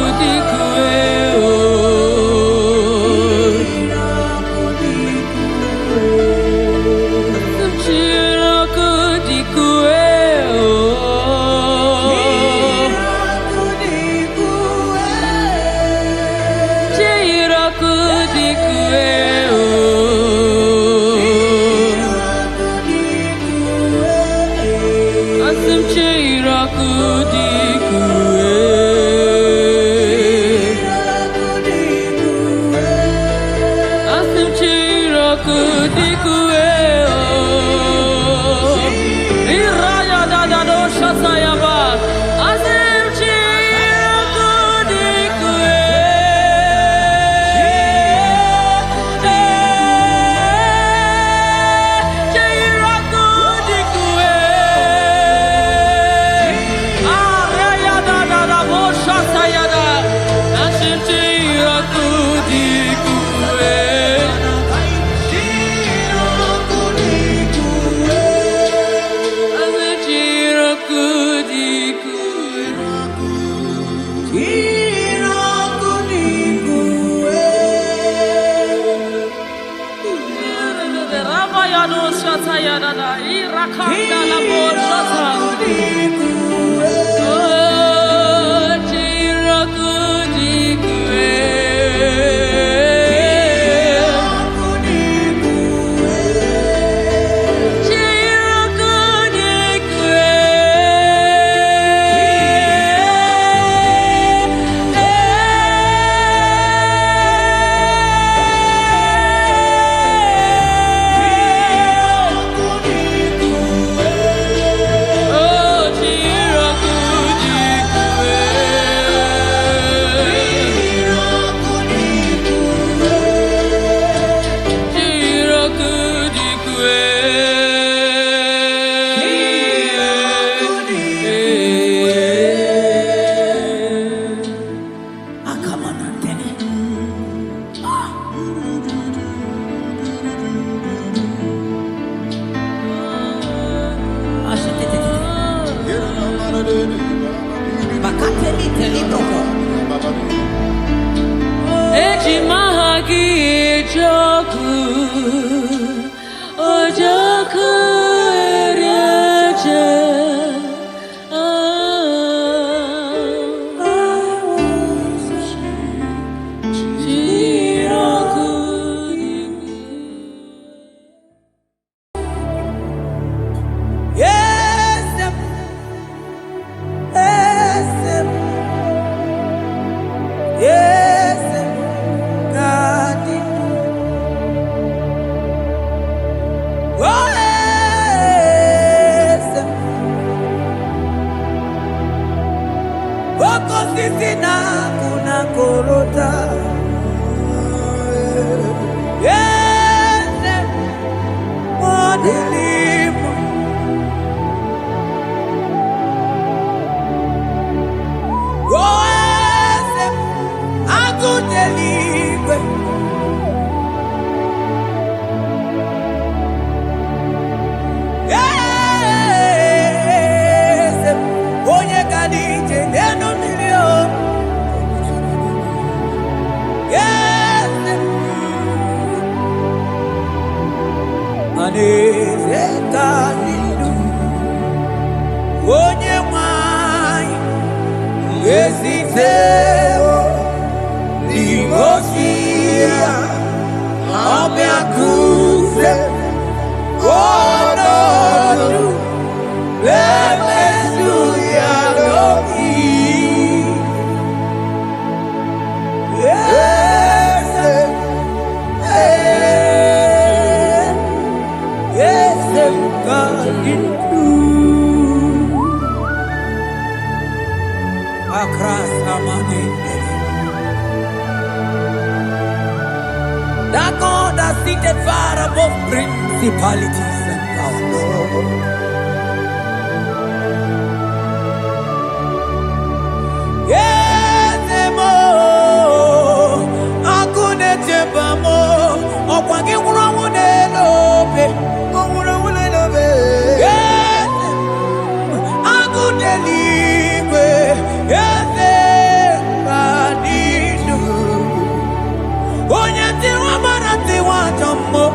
That God that seated far above principalities and powers. Yes, emo, akune chebamo, okwagi wurawune lobe, wurawune lobe. Yes, akune libe, yes, kadishu. Onya tiwa marati wa jammo.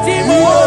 Timo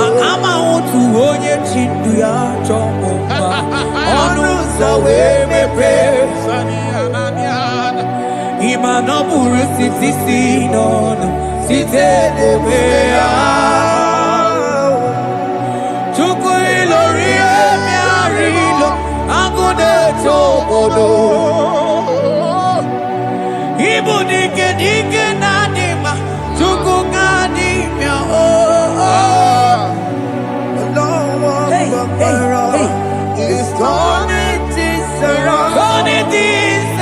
Akama otu onye chindu ya chọmụma ọnụ ụzọ wee mepee ịma na ọ bụrụ site si n'ọnụ site n'ebe ya Chukwu ilori emi arilo agụ na-eche obodo Ibu dike dike na adịma Chukwu ga adịmịa Hey, hey, hey. It's turning things around. Turning things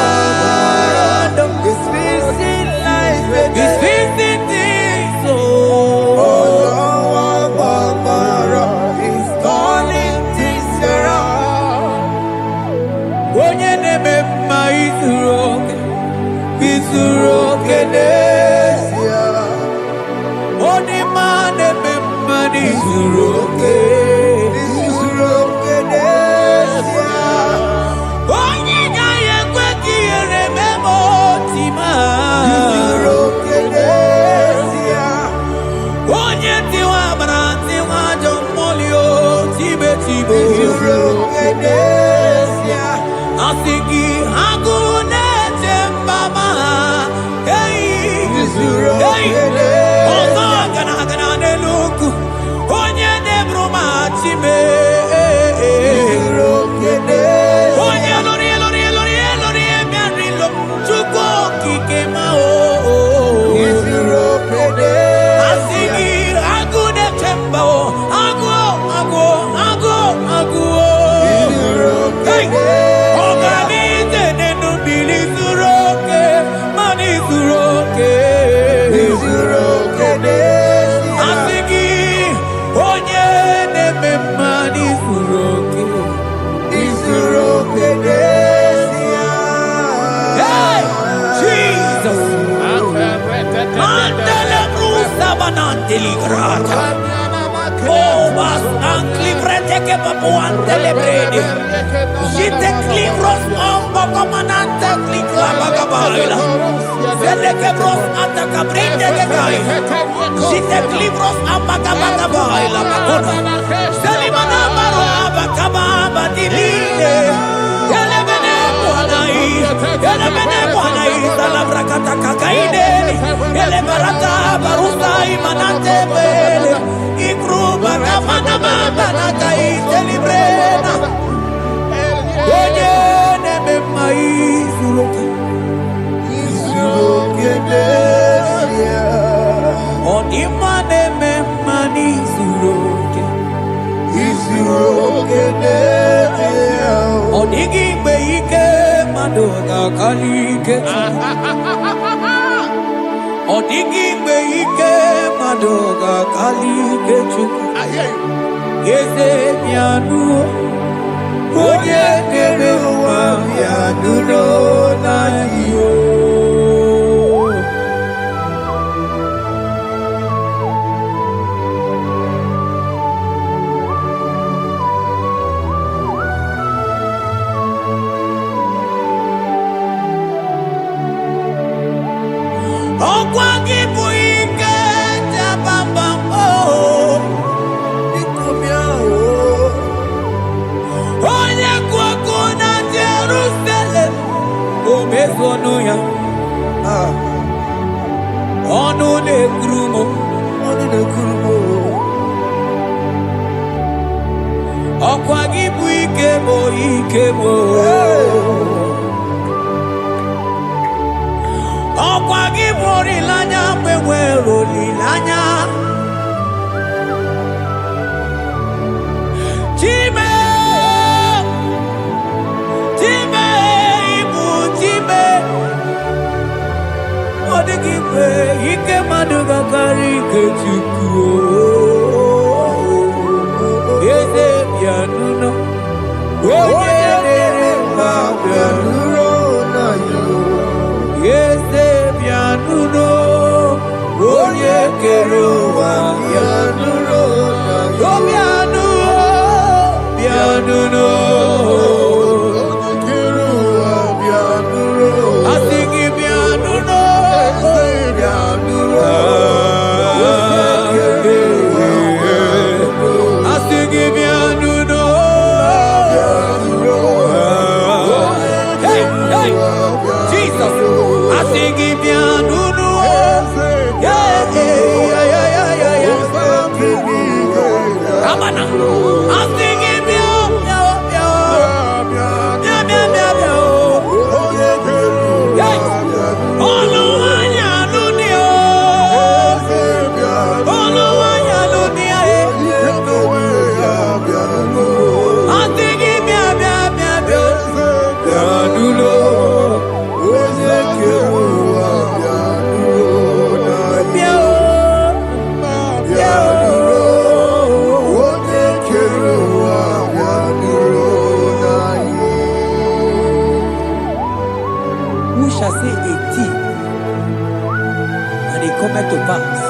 around. It's fixing life again. It's fixing things. It's turning things around. Onye na-eme mma izuru oke. Izuru oke n'ezie. Onye ma na-eme mma n'izuru oke. Izuru oke n'ezie. Onye gaghị ekwe ka ihere mee ma oti ma. Izuru oke n'ezie. Onye tiwa bara tiwa ajọ mmụọ o tibe tibe. Izuru oke n'ezie. Asị gị agụ na-eche mba ma ha. Izuru oke n'ezie. Ọzọ gana gana n'elu ugwu. Onye na-eburu ma chi Izuru oke n'ezie. Onye lori ebiarilo Chukwu okike ma Izuru oke n'ezie. Asị gị agụ na-eche mba agụ Izuru oke n'ezie. Ọganize n'enu bili zuru oke mana izuru oke Izuru oke n'ezie. Asị gị onye na-eme mma n'izuru oke Izuru oke n'ezie. Hey, Jesus Mandele brusa bananteli grata Oh, bas ankli vrete che papuante le bredi Jite klivros ombo comanante klikla bagabaila Zelle che bros anta cabrinde che gai Jite klivros ambaga bagabaila bakona Selimana baro abakababa diline Yele bene buanai Salabra kataka kaideli Yele barata barusa imanate bele Ikruba kamana mabana kai celebrena Onye neme maizuroke Izuru oke n'ezie. Onima neme manizuroke Izuru oke n'ezie. Onigi mgbe ike mmadụ ga-akali ike Onigi mgbe ike mmadụ ga-akali ike Chukwu Eze bịanụ onye kere ụwa bịanụrụ n'anyị o Ọkwa gị bụ ike jabambam Biko bịa Onye kwụ ọkụ na Jerusalem o mezu ọnụ ya ọnụ na-ekwuru m ọnụ na-ekwuru m ọkwa gị bụ ike m ọkwa gị bụ olileanya mgbe nwere olileanya Chime ibu Chime ọ dịghị mgbe ike mmadụ ga-akarị ike Chukwu eze bịanụnụ onye dere mma bịanụrụ eze bịanụnụ onye kere ụwa bịanụrụ bịanụnụ asị gị bịanụnụ Ghana. I'm singing meow, meow, meow. Meow, meow, meow, meow. Yes. Oluwanya lunia. Oluwanya lunia. I'm singing meow, meow, meow, meow. Yadulo. Shall say a thing, and it cometh to pass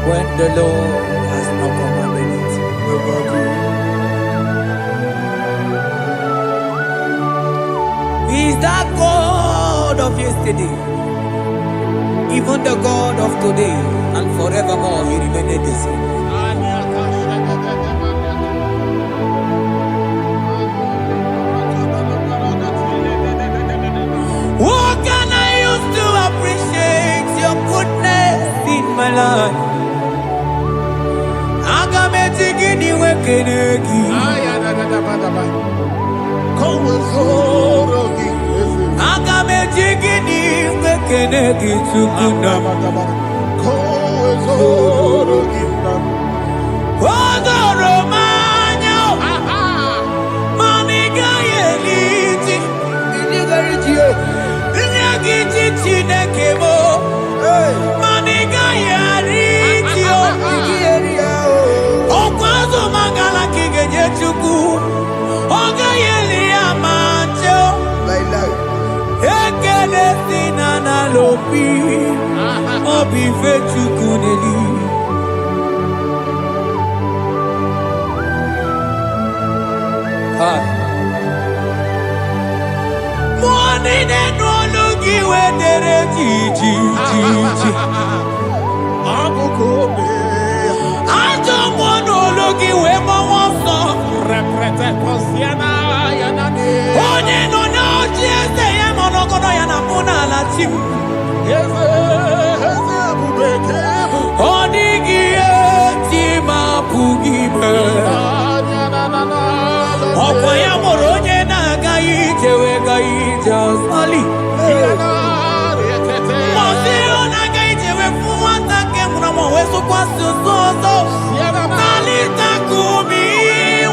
when the Lord has not commanded it. He is that God of yesterday, even the God of today, and forevermore He remained the same. What can I use to appreciate your goodness in my life? Agametigini wekenegi. Agametigini wekenegi tukuna. Odoro manyo. Maniga yeliti. Nyagiti chinekemo. Maniga yaritio. Okwazo mangala kigeje chuku. Oga yeli amacho. Ekele sinana lopi. Obi fechuku neli. Hi. Money they no looky when they're Gigi. I don't want no looky when my wants to represent Posiana. Only no, just say I'm on Ogonoyana Mona Latim. Onigi Tima Pugibe. Okwaya Moroje na gaite we gaite Ali. Mosio na gaite we fuata ke mnamo weso kwa soso. Malita kumi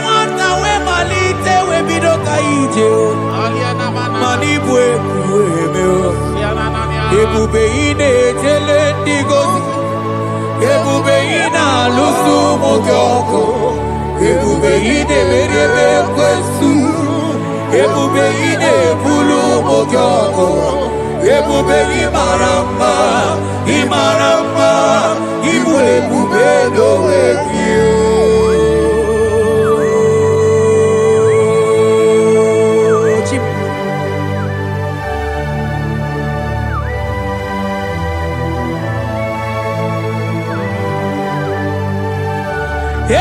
wata we malite we bido gaite. Manibwe kuemeo. Ebube ine tele digozi. Ebube ina lusu mogyoko. Ebube ide berebe kwesu. Ebube ide bulu mogyoko. Ebube imaramba. Imaramba. Ibu ebube do ekio.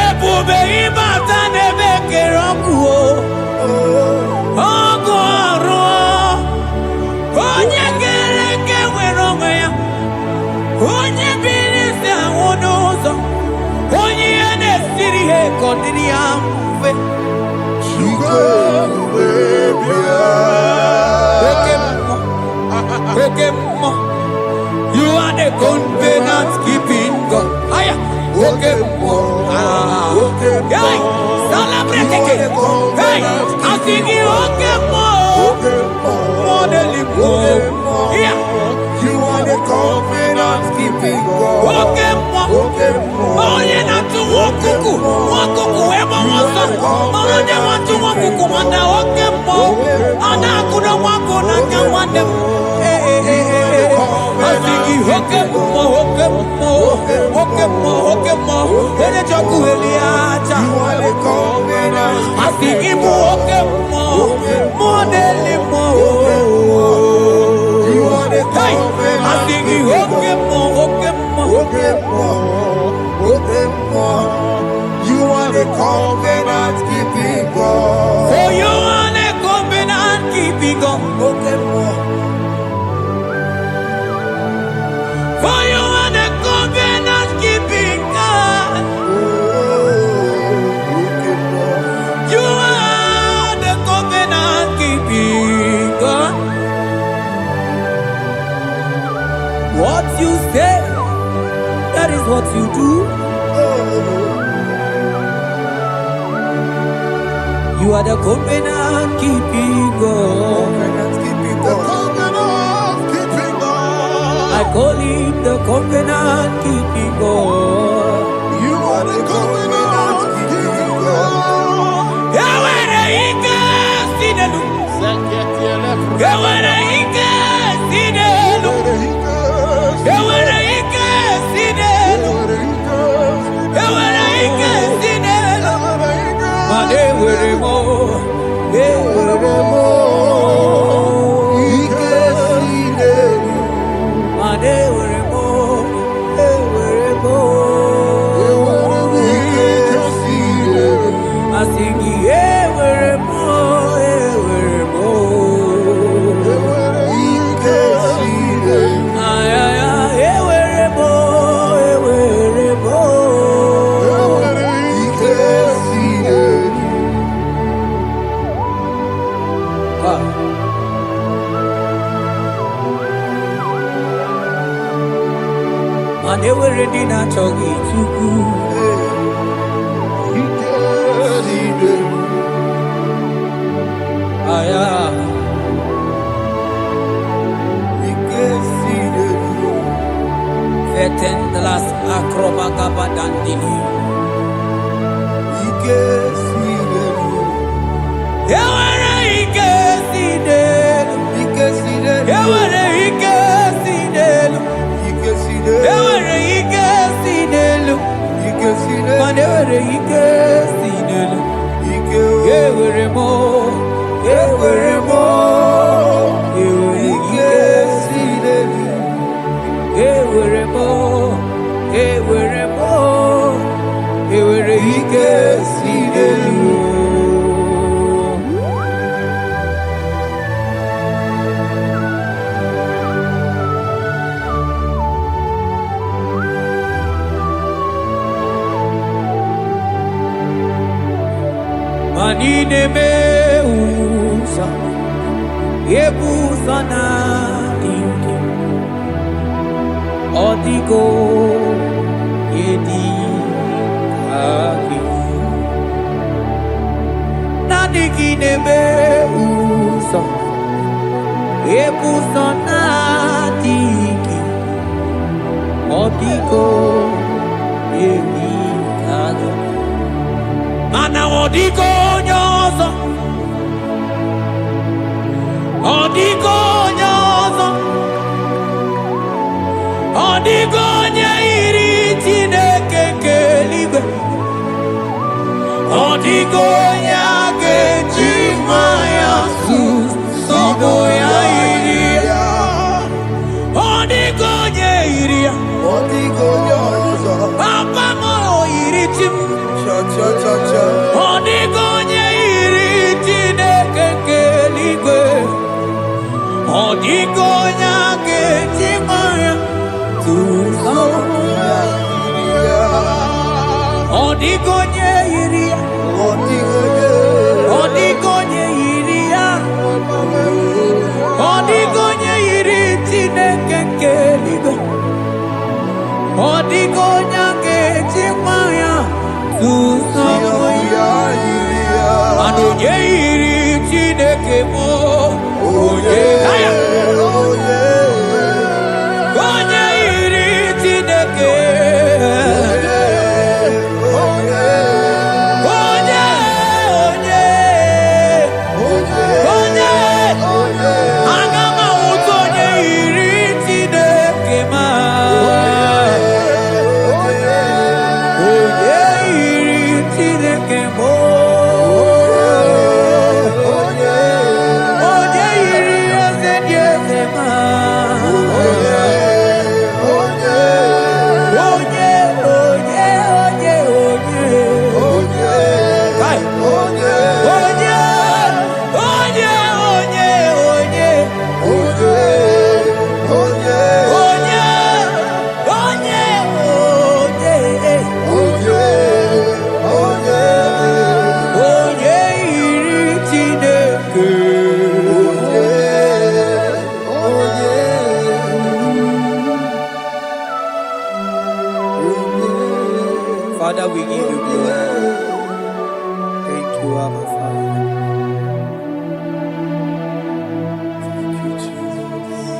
Ebube ibata nebe kerokuo. Ogo aro. Onye kereke weronwe ya. Onye birisi awonozo. Onye ene siri he kondiri amfe. Ekemo. You are the covenant keeping God. Aya. Okemo. Hey, celebrate again. Hey, I'm singing Okemo. Okemo. Yeah. You are the covenant keeping God. Okemo. Oh, you're not to Wakuku. Wakuku, ever was a Mother want to Wakuku, and Okemo. And I couldn't walk on, I can want them. I'm singing Okemo. Eliacha. You are the covenant. I think him Okemo. More than him. You are the covenant. I think he Okemo. You are the covenant keeping God. For you are the covenant keeping God. For you are the covenant keeping God. what you do. You are the covenant keeping God. I call him the covenant keeping God. You are the covenant keeping God. Yahweh Sinelu. Yahweh Sinelu. Yahweh Sinelu. Yahweh Sinelu. Mane weremo. Weremo. Mane weremo. Weremo. Asingi weremo. Weremo. Ay ay ay weremo. Weremo. Mane weredi na chogi chuku. Aya. Fetendlas akrobagaba dandini. Yawara ikesidelu. Yawara ikesidelu. Yawara ikesidelu. Manewara ikesidelu. Yeweremo. Yeweremo. Ikesidelu. Yeweremo. Yeweremo. Yewere ikesidelu. Manine meusa, yebusa na dingi, odigo yedi aki. Nadigine meusa, yebusa na dingi, odigo yedi aki. Mana odigo nyozo, odigo nyozo, odigo nyairi Chineke keligwe, odigo nyake chimaya sobo ya iria, odigo nyairia, papa mo iri chim. Odigonye iri Chineke keligwe, odigonya kechimaya tusoya iria, odigonye iria, odigonye iria, odigonye iri Chineke keligwe, odigonya kechimaya tusoya iria, anonye iri Chineke mo, oye onye iri Chineke, onye aga m ahụta onye iri Chineke ma, Father, we give you glory. Thank you, Abba Father. Thank you, Jesus.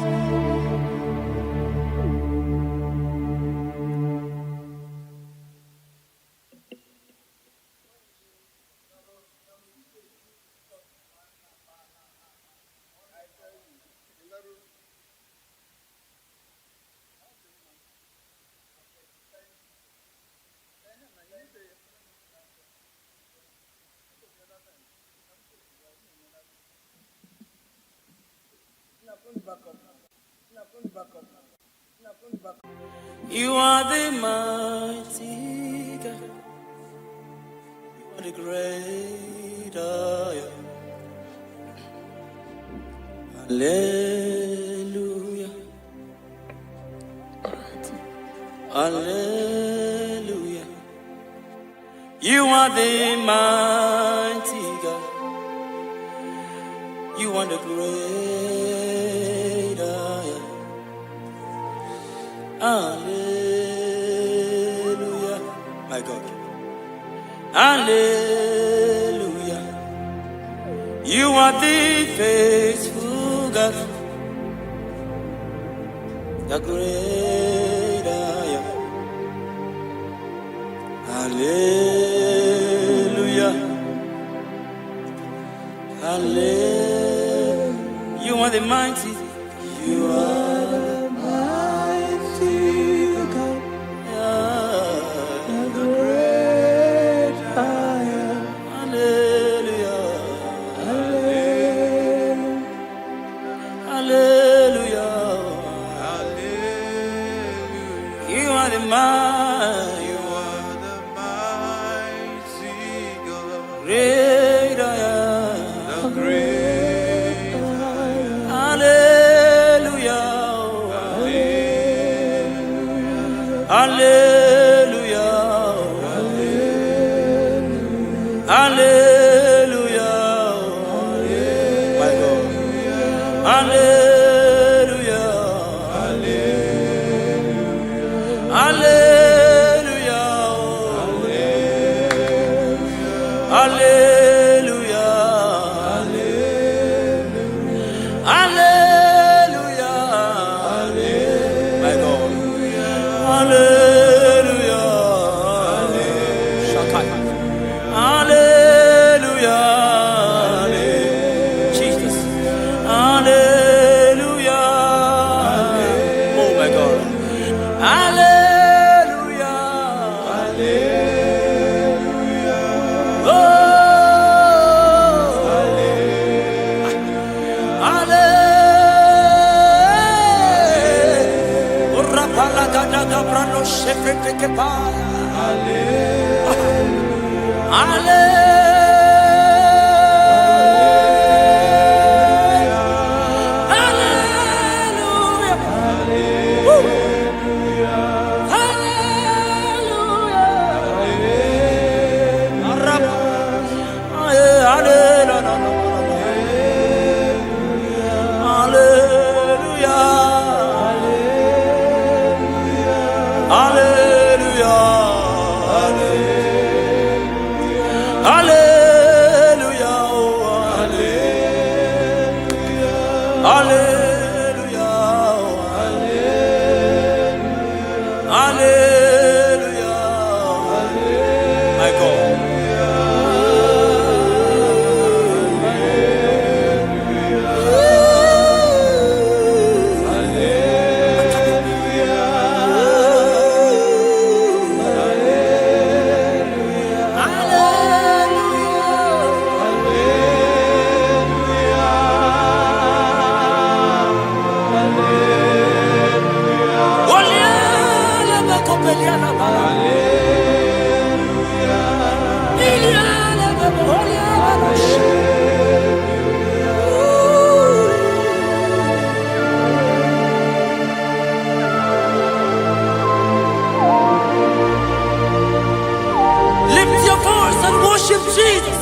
You are the mighty God. You are the great I am. Hallelujah. Hallelujah. You are the mighty God. You are the great I am. Hallelujah. My God. Hallelujah. You are the faithful God. The great I am. Hallelujah. Hallelujah. You are the mighty. You are the mighty God. The great I am. Hallelujah. Hallelujah. Hallelujah. You are the mighty. You are the mighty God. Great I am. The great I am. Hallelujah. Hallelujah. Hallelujah. Hallelujah. My God. Hallelujah. Hallelujah. Hallelujah. Hallelujah. Hallelujah. My God. Hallelujah. Shakai. Hallelujah. Jesus. Hallelujah. Oh my God. Hallelujah. Hallelujah. Oh. Hallelujah. Rapala gada gabrano shefete kepa. Hallelujah. Hallelujah. My God. Lift your voice and worship Jesus.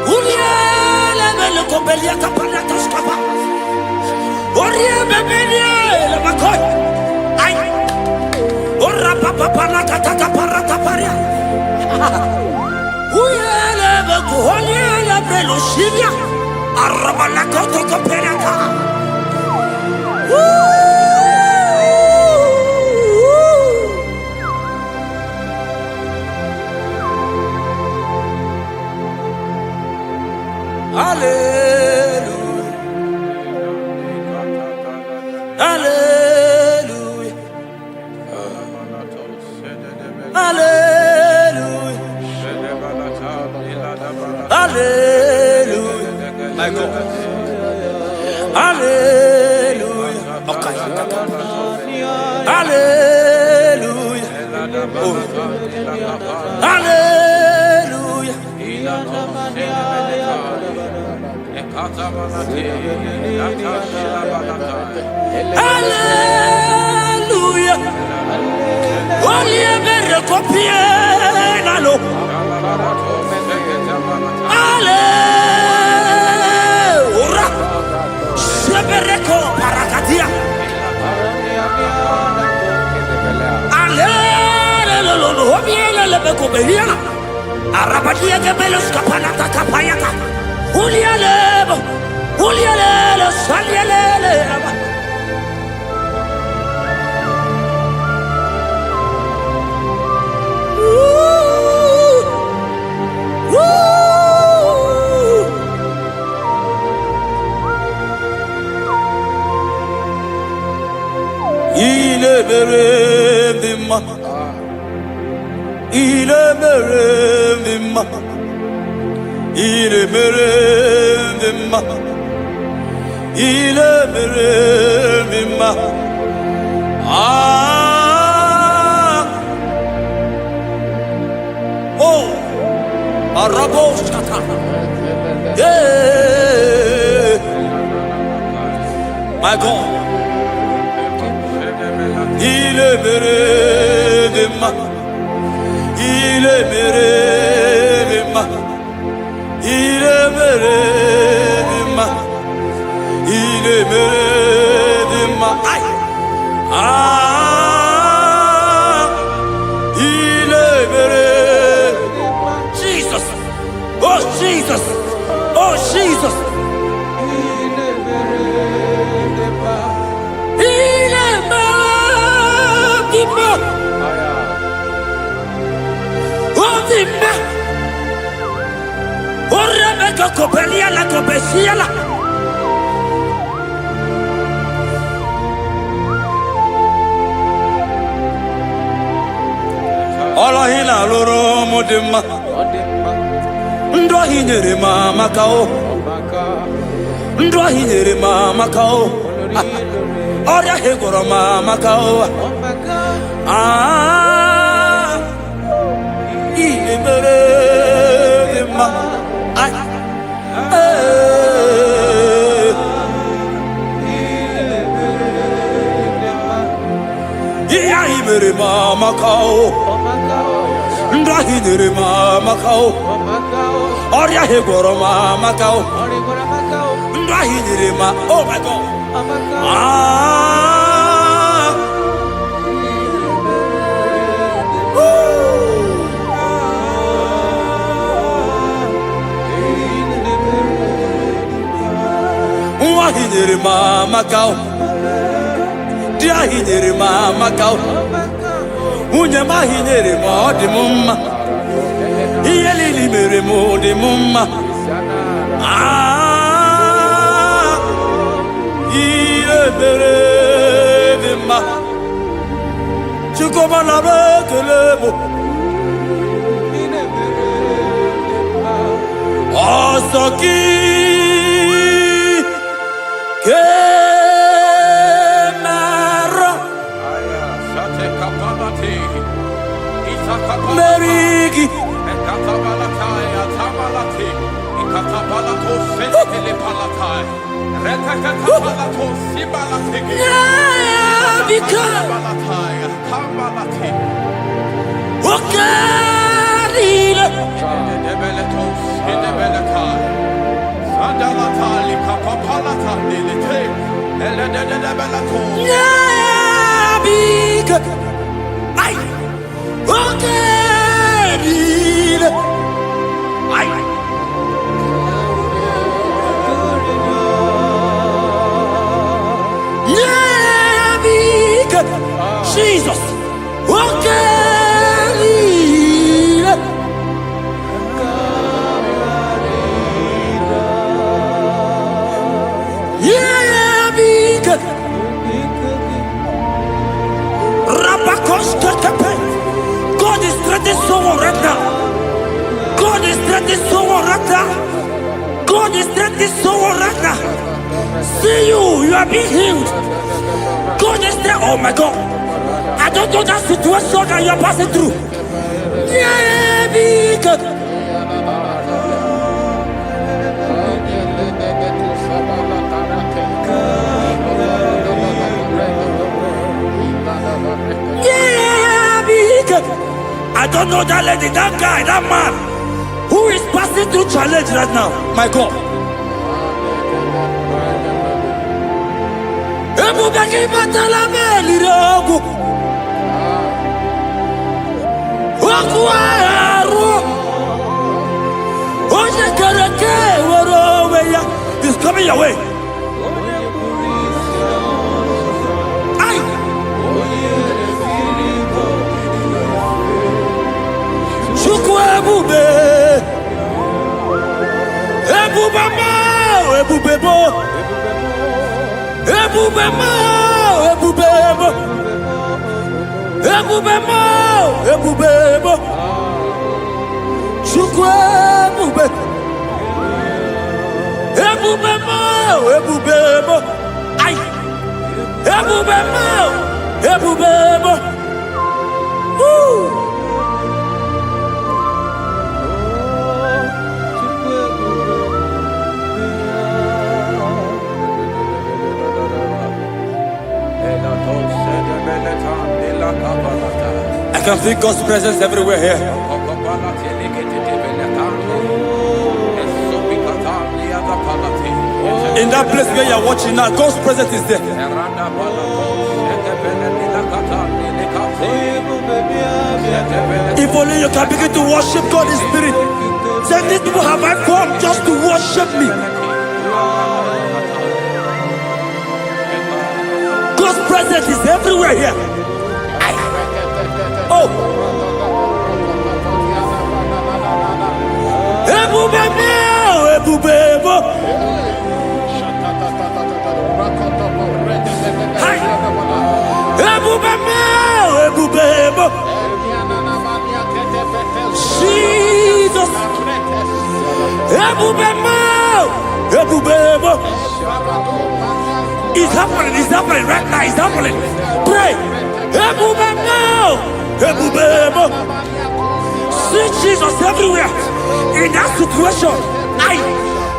Ulia bele kobelia kapana taskapa. Orie bebelie le makoy. Ay. Ora papa pana kata para taparia. Uyele be kolie le belo shivia. Araba la koto koperaka. Hallelujah. Hallelujah. Hallelujah. Hallelujah. My God. Hallelujah. Okay. Hallelujah. Oh. Hallelujah. Hallelujah. Only a better copy. Hallelujah. Sebereko parakatia. Hallelujah. Obiela lebeko behiana. Arabadia gebelos kapanata kapayaka. Ulialebo. Ulialele salialele. Il oh, Araboshata. Yeah, my God. Il est mérédema. Il est mérédema. Il est mérédema. Il est mérédema. Ah, il est mérédema. Jesus. Oh Jesus. Oh Jesus. Il est mérédema. Il est mérédema. Oh Dimba. Oh Rebecca Copelia la Copesiala. Ola hina loro modema. Ndo hinere mama kao. Ndo hinere mama kao. Oria hegoro mama kao. Ah, ile merema. Ay. Iya ibere mama kao. Ndra hinere mama kao. Oria hegoro mama kao. Ndra hinere ma. Oh my God. Ah. Hinere mama kao. Dia hinere mama kao. Unye ma hinere ma de mumma. Iyeli limere mo de mumma. Ah, ile bere de ma. Chukoma la bekelebo. Asaki Kemara Merigi Wakadile Yeah, big. Aye. Okay, big. Aye. Yeah, big. Jesus. Okay, big. Yeah, big. God is threatening someone right now. God is threatening someone right now. God is threatening someone right now. See you are being healed. God is there. Oh my God. I don't know that situation that you are passing through. Yeah, big. Yeah, big. I don't know that lady, that guy, that man who is passing through challenge right now. My God. Ebubeki batalame lirogu. Wakuaru. Oje karake woroweya. He's coming your way. Aye. Ebube, Ebubema, Ebubebo, Ebubema, Ebubebo, Ebubema, Ebubebo, Chukwebube, Ebubema, Ebubebo, Ay, Ebubema, Ebubebo, Woo! I can feel God's presence everywhere here. In that place where you are watching now, God's presence is there. If only you can begin to worship God in spirit. Say, these people have I come just to worship me. God's presence is everywhere here. Oh, Ebubebo, Ebubebo. Hi, Ebubebo, Ebubebo. Jesus, Ebubebo, Ebubebo. It's happening right now. It's happening. Pray, Ebubebo. Ebubebo. See Jesus everywhere in that situation. Aye.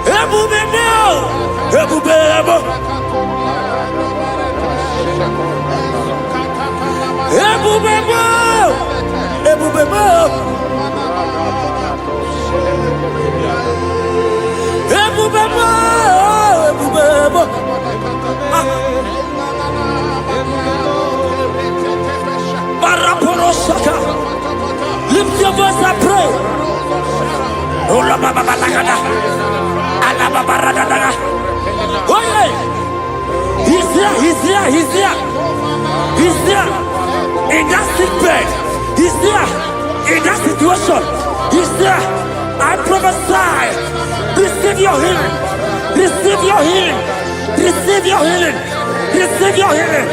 Ebubebo. Ebubebo. Ebubebo. Ebubebo. Ebubebo. Ebubebo. Lift your voice and pray. Oh, yeah. He's there. In that sick bed. He's there. In that situation. He's there. I prophesy. Receive your healing. Receive your healing. Receive your healing. Receive your healing.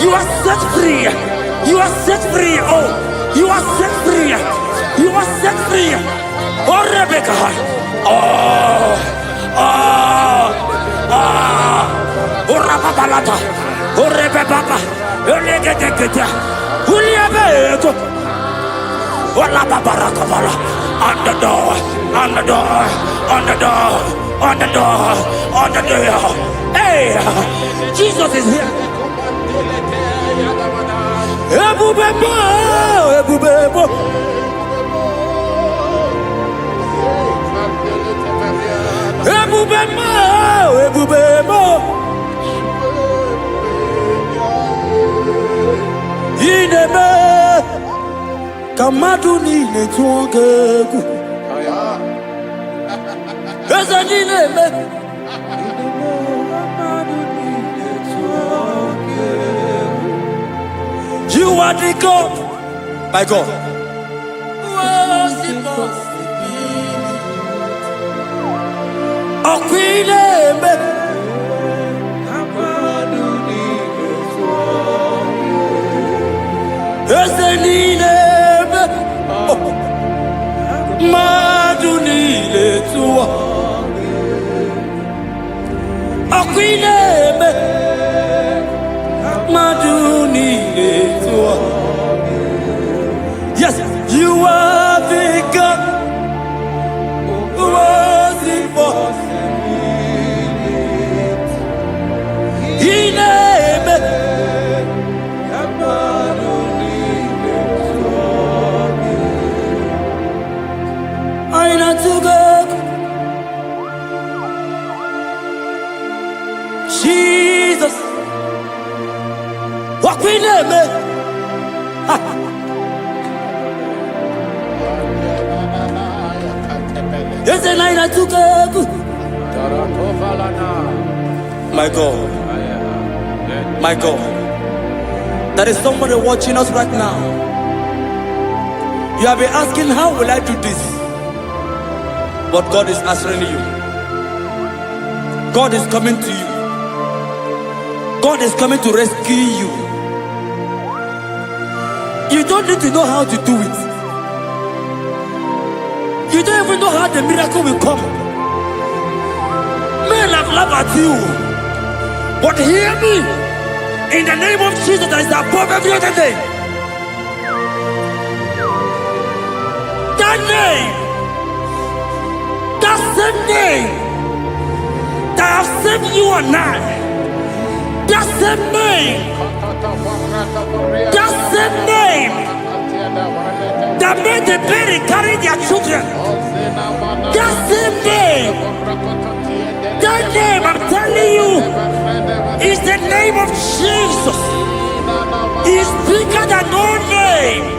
You are set free. You are set free. Oh, you are set free. You are set free. Oh, Rebecca. Oh, Rababalata. Oh, Rebecca. Oh, Legate. Uliabeko. Oh, Lababarakabala. On the door. Hey, Jesus is here. Ebubebo. Ebubebo. Ebubebo. ebubemo ineme kamadu niile tuogegu eze nineme you are the God, my God. Yes, you are the God who was Jesus, walk with me. Yes, and I took my God, my God. There is somebody watching us right now. You have been asking, how will I do this? But God is answering you. God is coming to you. God is coming to rescue you. You don't need to know how to do it. You don't even know how the miracle will come. Men have laughed at you. But hear me. In the name of Jesus that is above every other name. That name. That same name. That have saved you and I. That same name. That same name. That made the baby carry their children. That same name. That name, I'm telling you, is the name of Jesus. He's bigger than all name.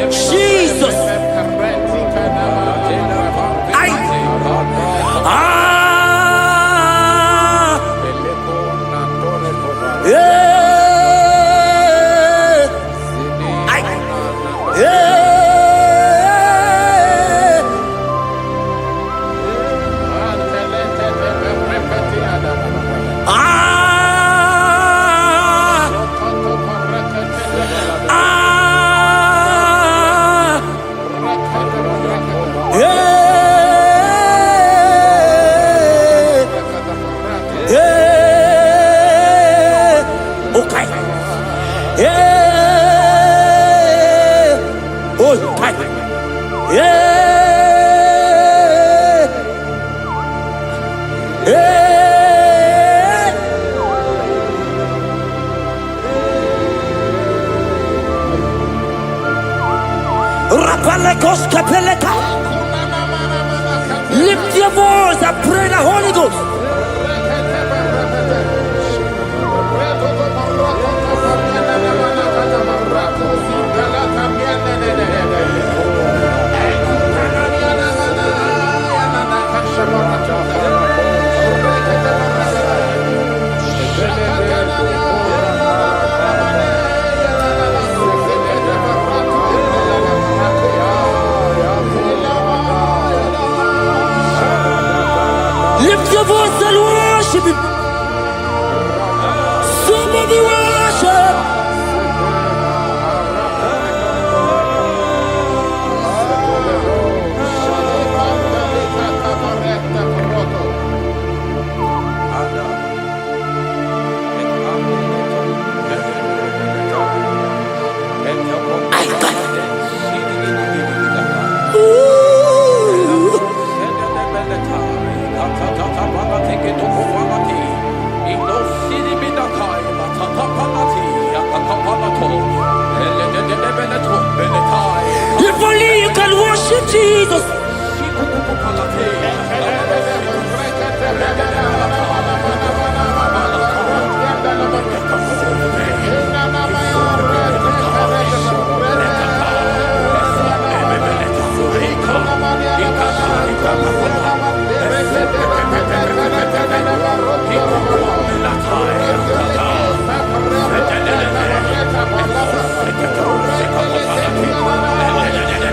Jesus. Lift your voice and pray the Holy Ghost. be worshipped. If only you can worship Jesus.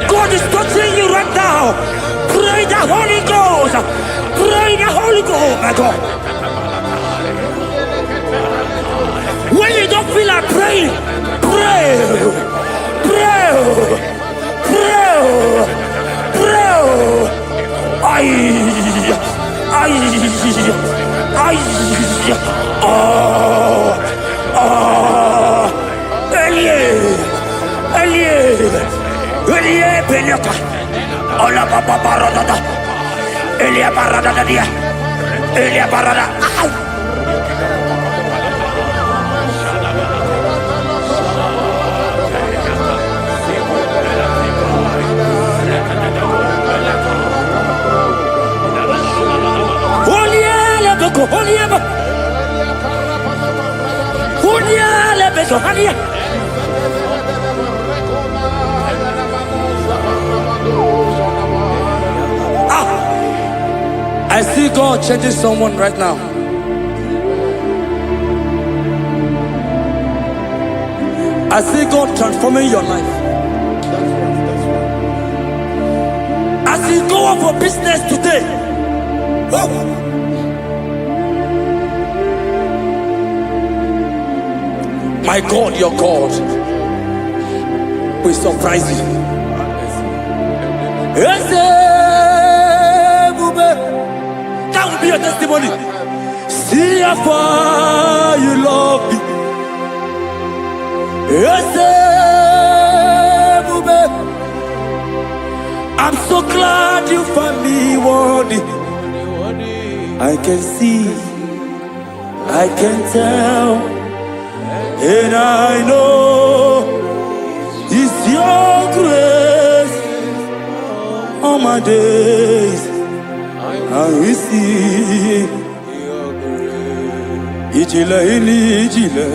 God is touching you right now. Pray the Holy Ghost. Pray the Holy Ghost, my God. When you don't feel like praying, pray. Pray. Pray. Pray. Elie Beneka, Ola Papa Barada, Elia Barada dia, Elia Barada. Oliele beko, oliele, oliele beko, oliele. I see God changing someone right now. I see God transforming your life. As you go up for business today, my God, your God will surprise you. That will be your testimony. See how far you love me. I'm so glad you found me worthy. I can see, I can tell, and I know it's your grace all my days. I will see Ijile ini ijile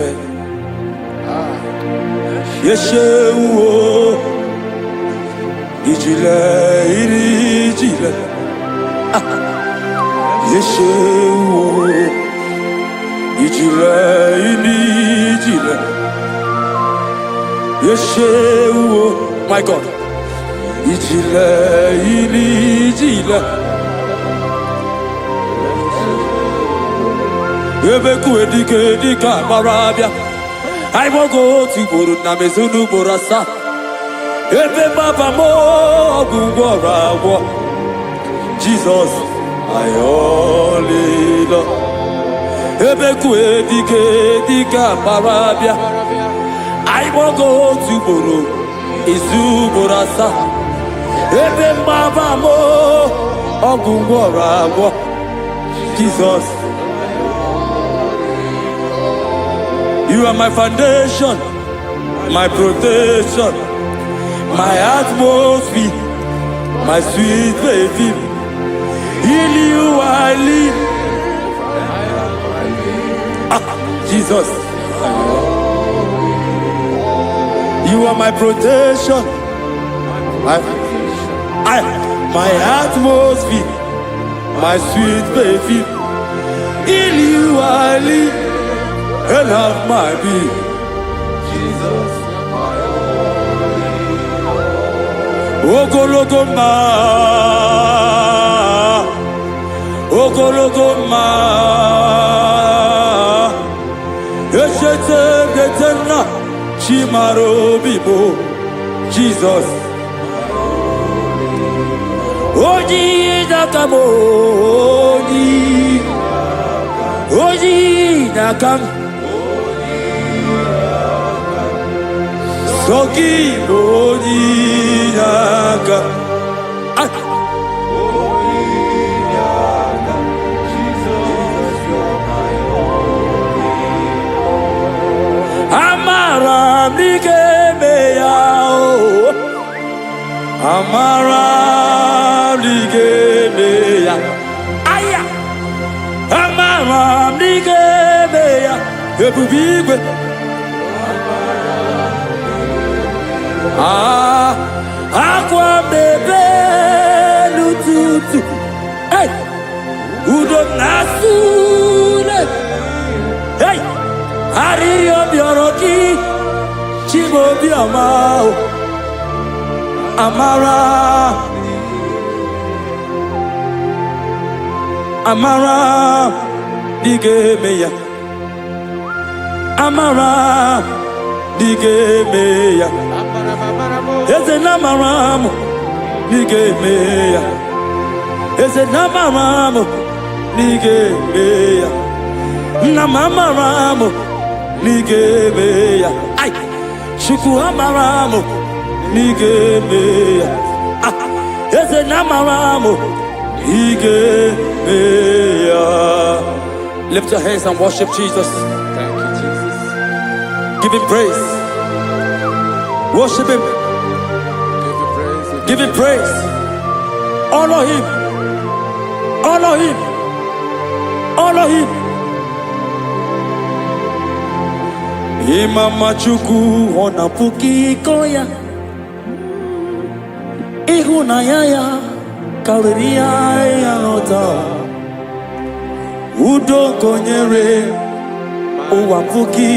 Yeshewo Ijile ini ijile Yeshewo Ijile ini ijile Yeshewo. My God, Ijile ini ijile Ebeku edike dika barabia. I won't go to Guru Namezunu Borasa. Ebe Baba mo gugora wo. Jesus, I only love. Ebeku edike dika barabia. I won't go to Guru Izu Borasa. Ebe Baba mo gugora wo. Jesus. You are my foundation, my protection, my atmosphere, my sweet baby. In you I live. Jesus. You are my protection, my atmosphere, my sweet baby. In you I live. And have my being. Jesus, my only. Ogologoma, Ogologoma, Yeshete Chimaro Bibo, Jesus. Oji Nakamo, Oji Nakam, Soki Oji Nakam. Amara Ligemeya, Amara Ligemeya, Aya, Amara Ligemeya, Ebubigwe, Aqua Bebe Lututu, hey, Udo Nasune, hey. Ariyo bioroki, chibo biamao, Amara, Amara, Ligemeya, Amara, Ligemeya, Ezenamaramu, Ligemeya, Ezenamaramu, Ligemeya, Namamaramu. Nigemeya, ay, Shuku Amaramu, Nigemeya, Eze Namaramu, Nigemeya. Lift your hands and worship Jesus. Thank you, Jesus. Give him praise. Worship him. Give you praise. Give him praise. Honor him. Honor him. Honor him. Imama Chukwu ọnapuki koya, ịhụnanya ya karịrị ya n'ọta, udo konyere ụwa puki,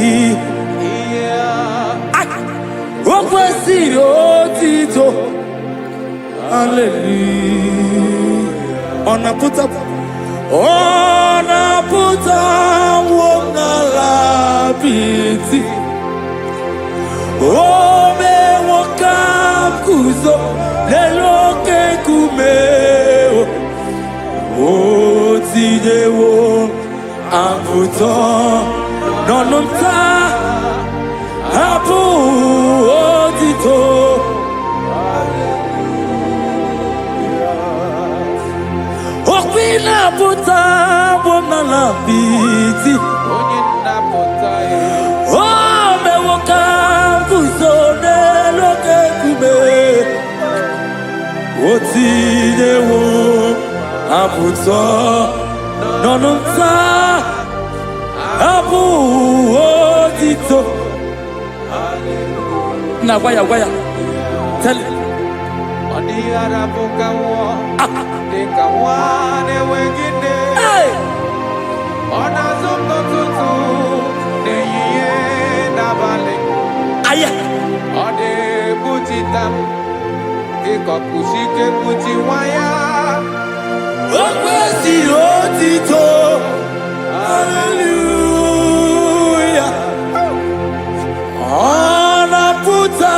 o kwesịrị otito, hallelujah. Ọnaputa wonala biti, ome wokam kuzo leloke kumeo, otidewo amputo nonumta apu otito. Okwina puta wonala biti, ome wokam kuzo leloke kumeo, otidewo amputo nonumta apu otito. Na waya tell it. Hey! Aya! Hallelujah! Anaputa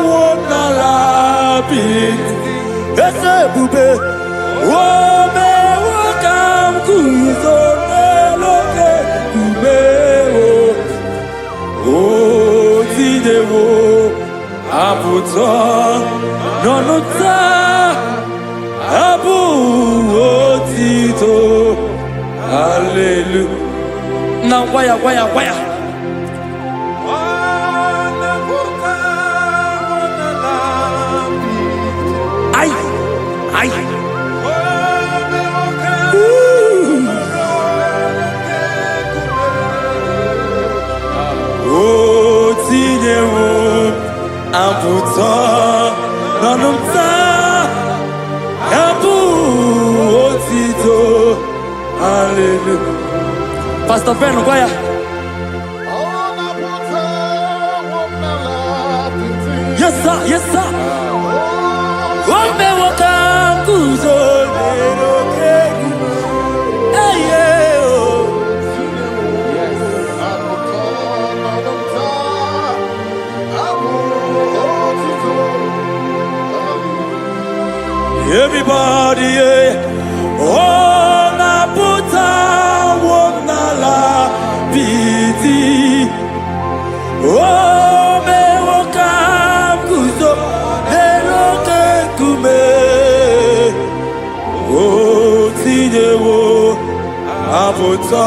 wonala biti, ese bube, ome wakam kuzo neloke kumeo, otidewo aputa nonota abu otito. Hallelujah. Now waya. Ay. Otidewo amputa nonumta abu otito. Hallelujah. Pastor Ben, why? Yes, sir. One may walk on Kuzo. nsọ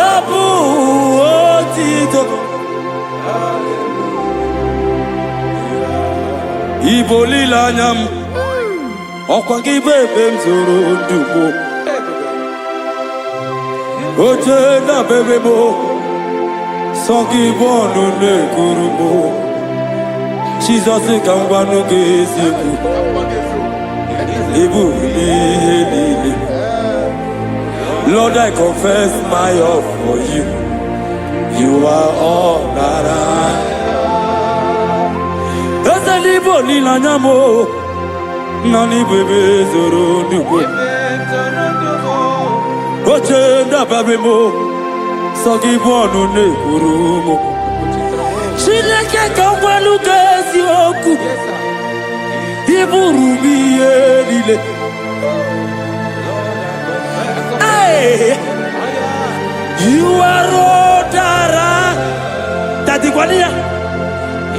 ebu otito ibo olileanya m ọkwa gị bụ ebe m zoro ndụ m oche dabere m sọ gị bụ ọnụ na-ekuru m Jizọs ka m gwa n'oge eziokwu ibu ihe niile Lord, I confess my love for you. You are all that I am. Eze n'ibu olileanya m nọ n'ibebe zoro ndụ m oche ndabere m sọ gị bụ ọnụ na-ekwuru m Chineke ka m gwa n'oge eziokwu iburu m ihe niile You are all that I Daddy Guania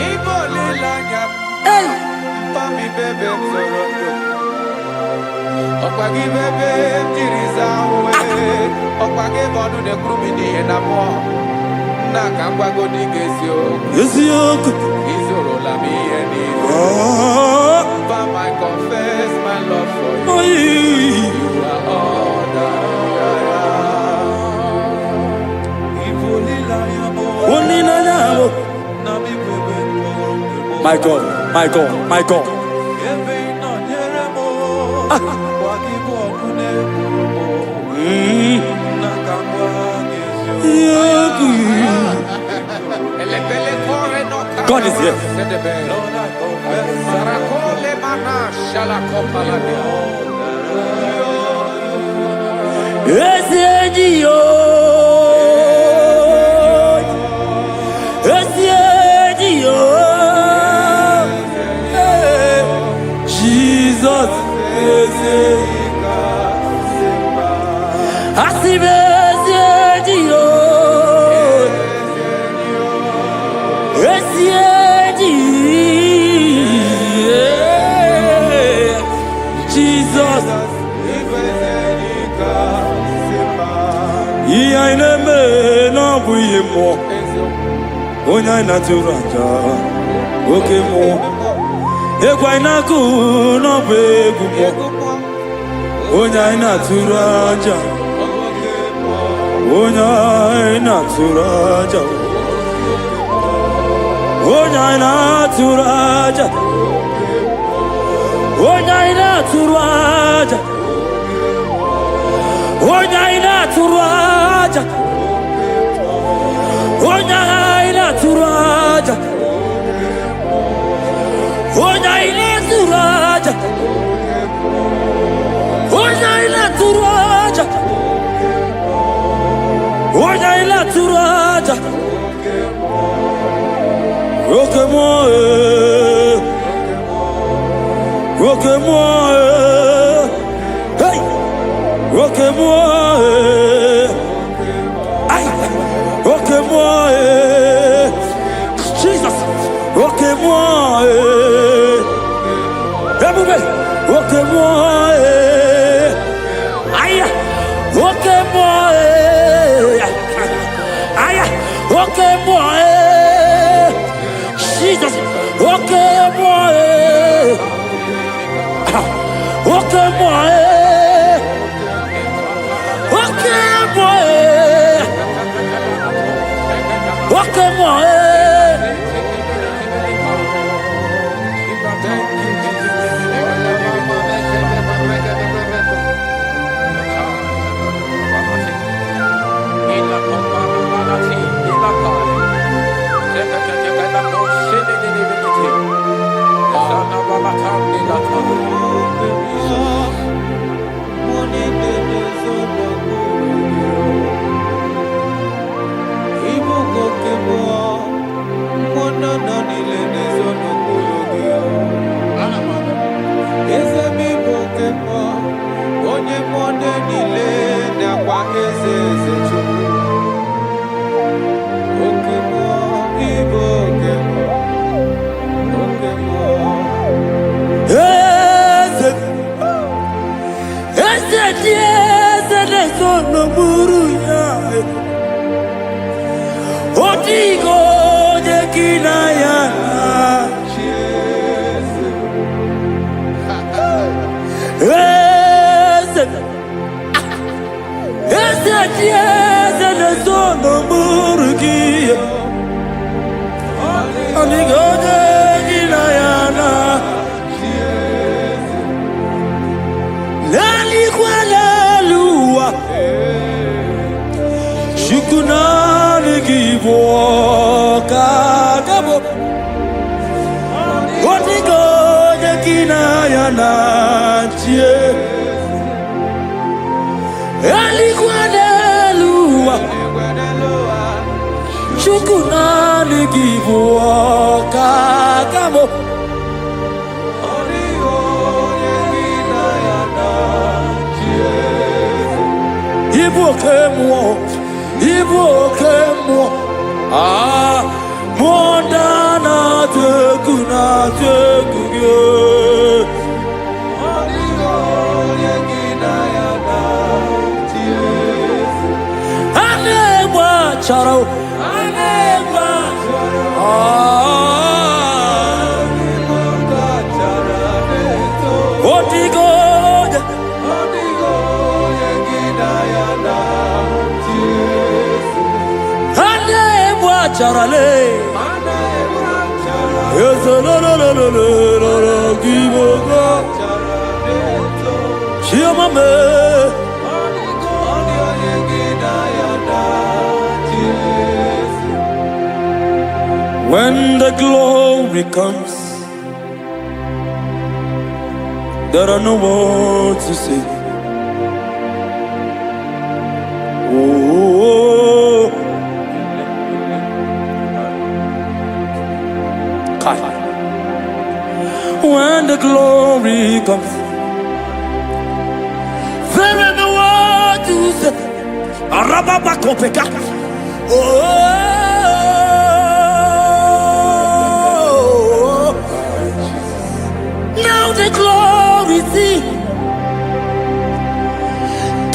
Ibo olileanya Mpami bebe mzorondo Okwa gị bebe mjiri zawe Okwa gị bọnụ nekrumi n'ihe na mọ Nna ka ngwago n'ike eziokwu Izorola m ihe niile Mpa I confess my love for you You are all that I am Ibo olileanya olileanya Nami bebe mzorondo My God, my God, my God God is here. Jesus I never know we more. Onya naturaja, okay more. Ekwaina ku no bebu more. Onya naturaja, onya naturaja, onya naturaja, onya naturaja, onya naturaja. Onyaina turaja, onyaina turaja, onyaina turaja, onyaina turaja. Roque-moi, hey, roque-moi. Roque-moi, Jesus, roque-moi, roque-moi, aïe, roque-moi, aïe, roque-moi, Jesus, roque-moi, roque-moi, roque-moi. Roque-moi, When the glory comes, there are no words to say. Oh, when the glory comes, there are no words to say. Arababakopeka. Oh. Now the glory see.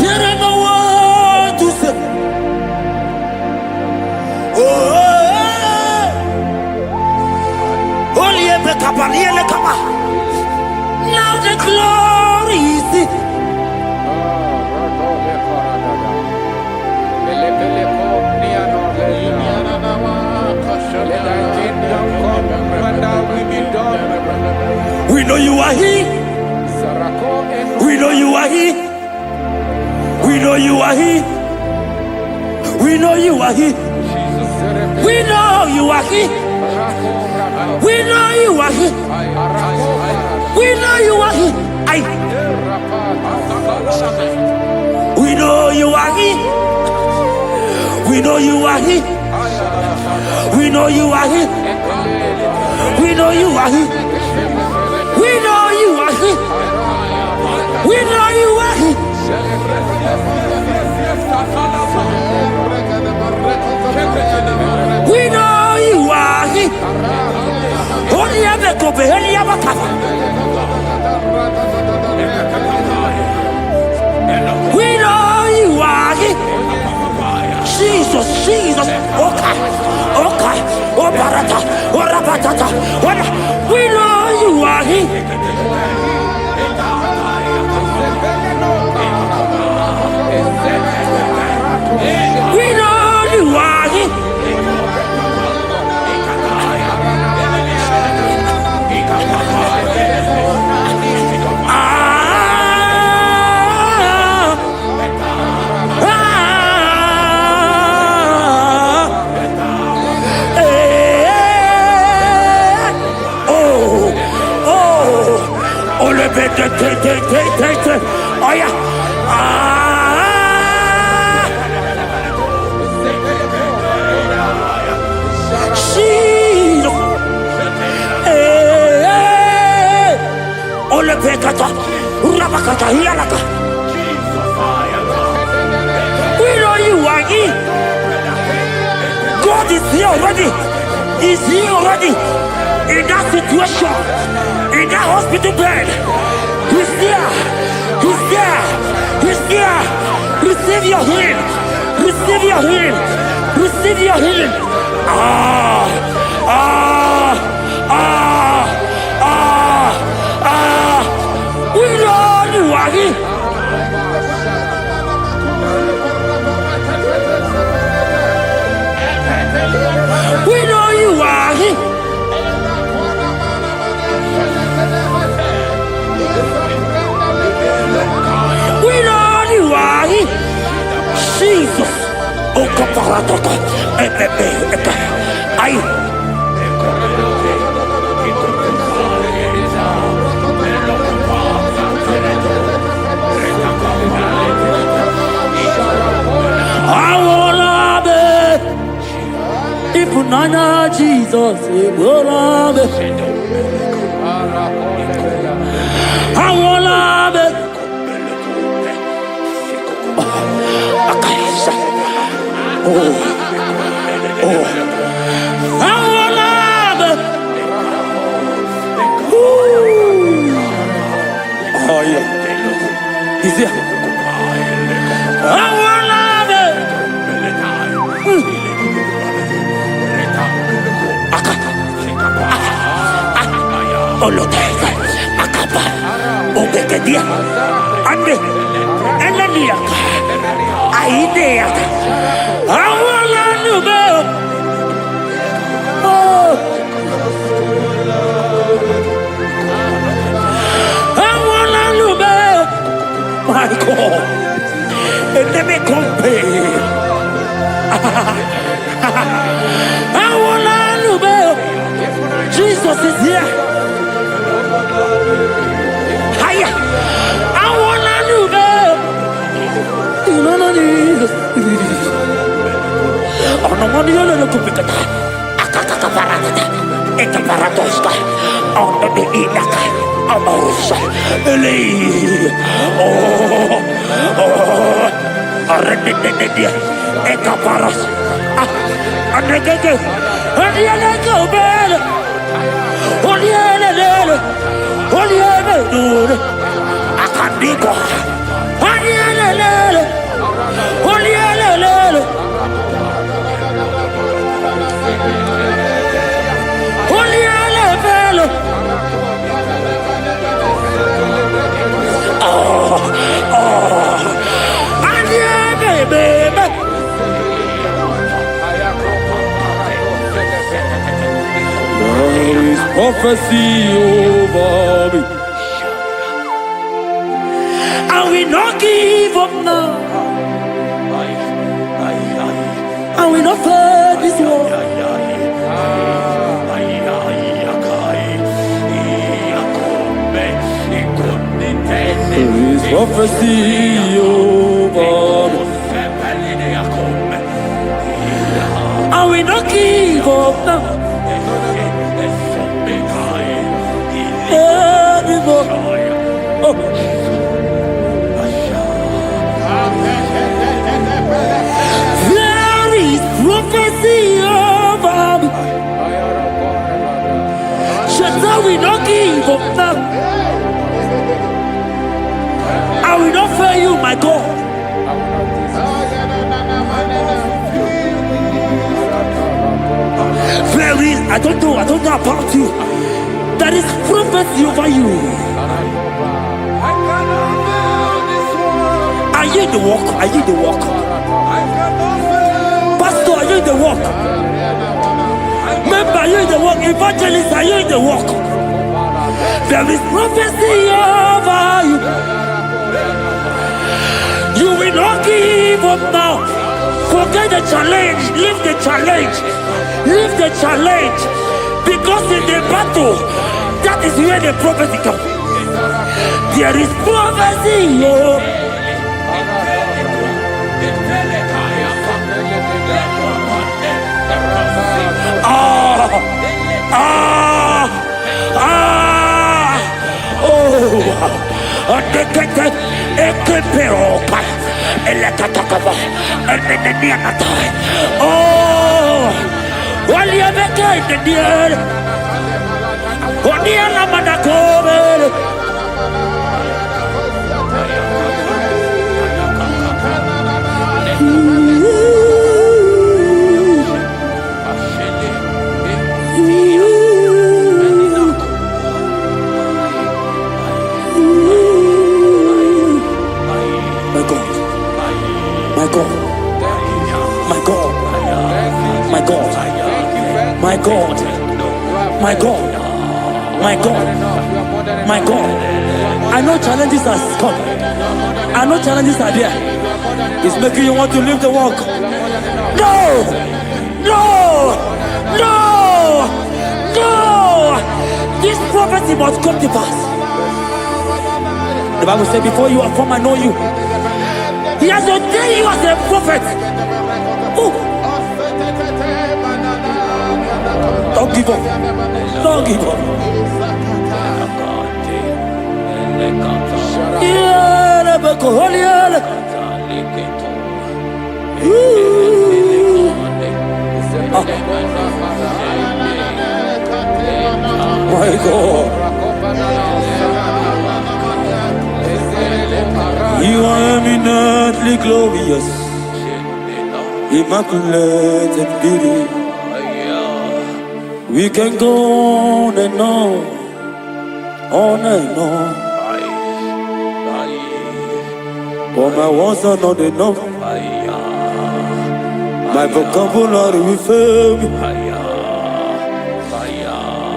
There are no words to say. Now the glory see. We know you are here. We know you are here. We know you are here. We know you are here. We know you are here. We know you are here. We know you are here. We know you are here. We know you are here. We know you are here. We know you are here. We know you are here. We know you are here. We know you are here. Only ever go be only ever cover. We know you are here. Jesus, Jesus, okay, okay, oh barata, oh rabatata, we know you are here. We know you are here. Oh yeah. Ole pekata, urabakata, hialaka. We know you are here. God is here already. He's here already. In that situation, in that hospital bed, He's there. He's there. He's there. Receive your healing. Receive your healing. Receive your healing. We know you are here. you are here. We know you are here. Jesus. Oh, kaparataka. Ay. Nana Jesus, Ibolave. Awolabe. Akaisa. Oh. Awolabe. Oh yeah. He's here. Awolabe. Oloteka, akapa, obekedia, ande, enania, aidea, awala nube, oh, awala nube, my God, and let me compare, awala nube, Jesus is here. Hiya! I wanna do that. You know what it is. Oh no, money on the computer. Akaka parata. Eka paratoska. On the inaka. Amorosa. Eli. Oh. Arredededia. Eka paras. Andegege. Andegege bel. Olielele. Olielele, akandiko. Olielele, olielele, olielele. Oh, baby. There is prophecy over me. I will not give up now. I will not fight this war. There is prophecy over me. I will not give up now. There is prophecy over me. Shall we not give up now? I will not fail you, my God. There is, I don't know about you. There is prophecy over you. Are you in the walk? Are you in the walk? Pastor, are you in the walk? Member, are you in the walk? Evangelist, are you in the walk? There is prophecy over you. You will not give up now. Forget the challenge. Leave the challenge. Leave the challenge. Because in the battle, that is where the prophecy comes. There is prophecy. Oh. My My God, my God, my God, my God. I know challenges are come. I know challenges are there. It's making you want to leave the walk. No, no, no, no. This prophecy must come to pass. The Bible says, before you are formed, I know you. He has ordained you as a prophet. Oh. Don't give up. Don't give up. My God. You are eminently glorious, immaculate and beauty. We can go on and on and on. But my words are not enough. My vocabulary will fail me.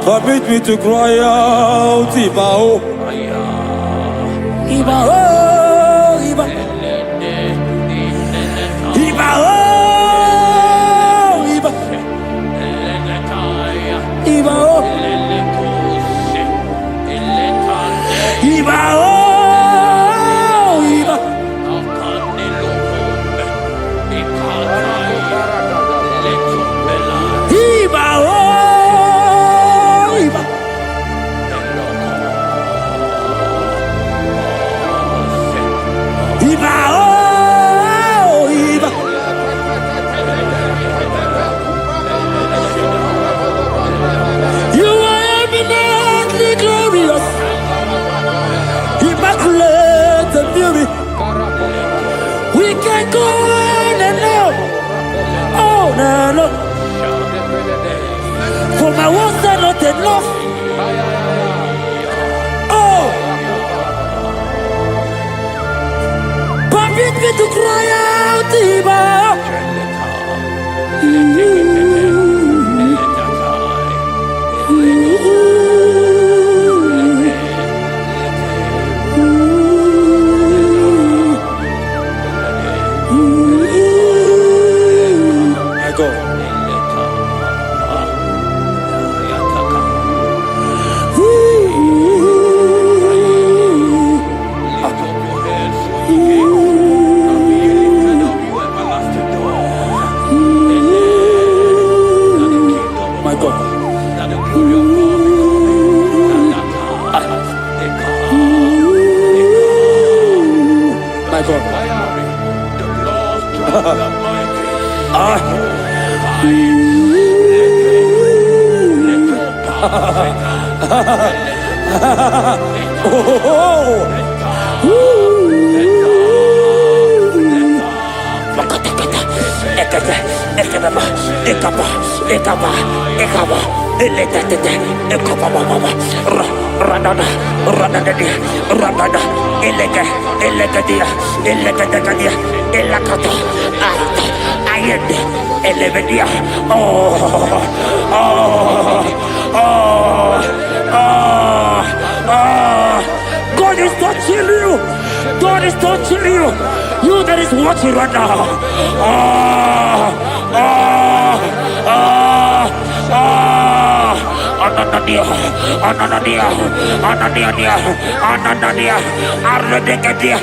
Permit me to cry out, Ibao, Ibao, Ibao, Ibao, Ibao, Ibao, for my words are not enough. Oh, permit me to cry out, Ibao. My God. God is touching you. God is touching you. You that is watching right now. Anania, Arredecadia.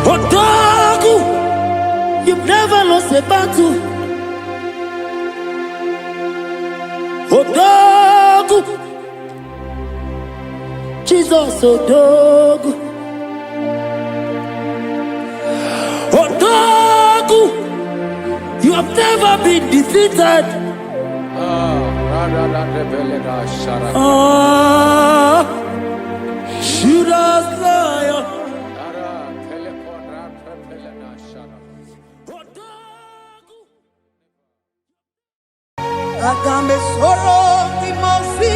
Otaku, you've never lost a battle. Otaku, Jesus, Otaku. Otaku, you have never been defeated. Judas lion. Agambe soro di mosi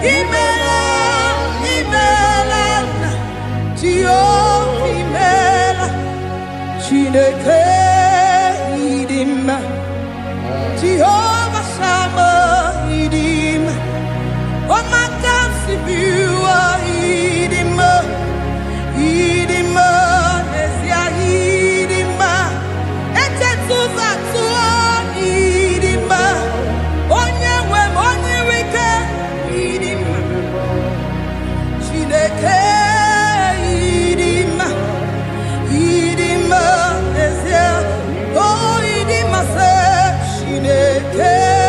Imela, imela, Jehovah imela, Chineke idima, Jehovah Shammah idima, Omakansi biwa idima, idima, Nesia idima, Echetuza tuwa idima, Onyewe onyewike idima, Chineke idima, idima, Nesia, oh idima se Chineke.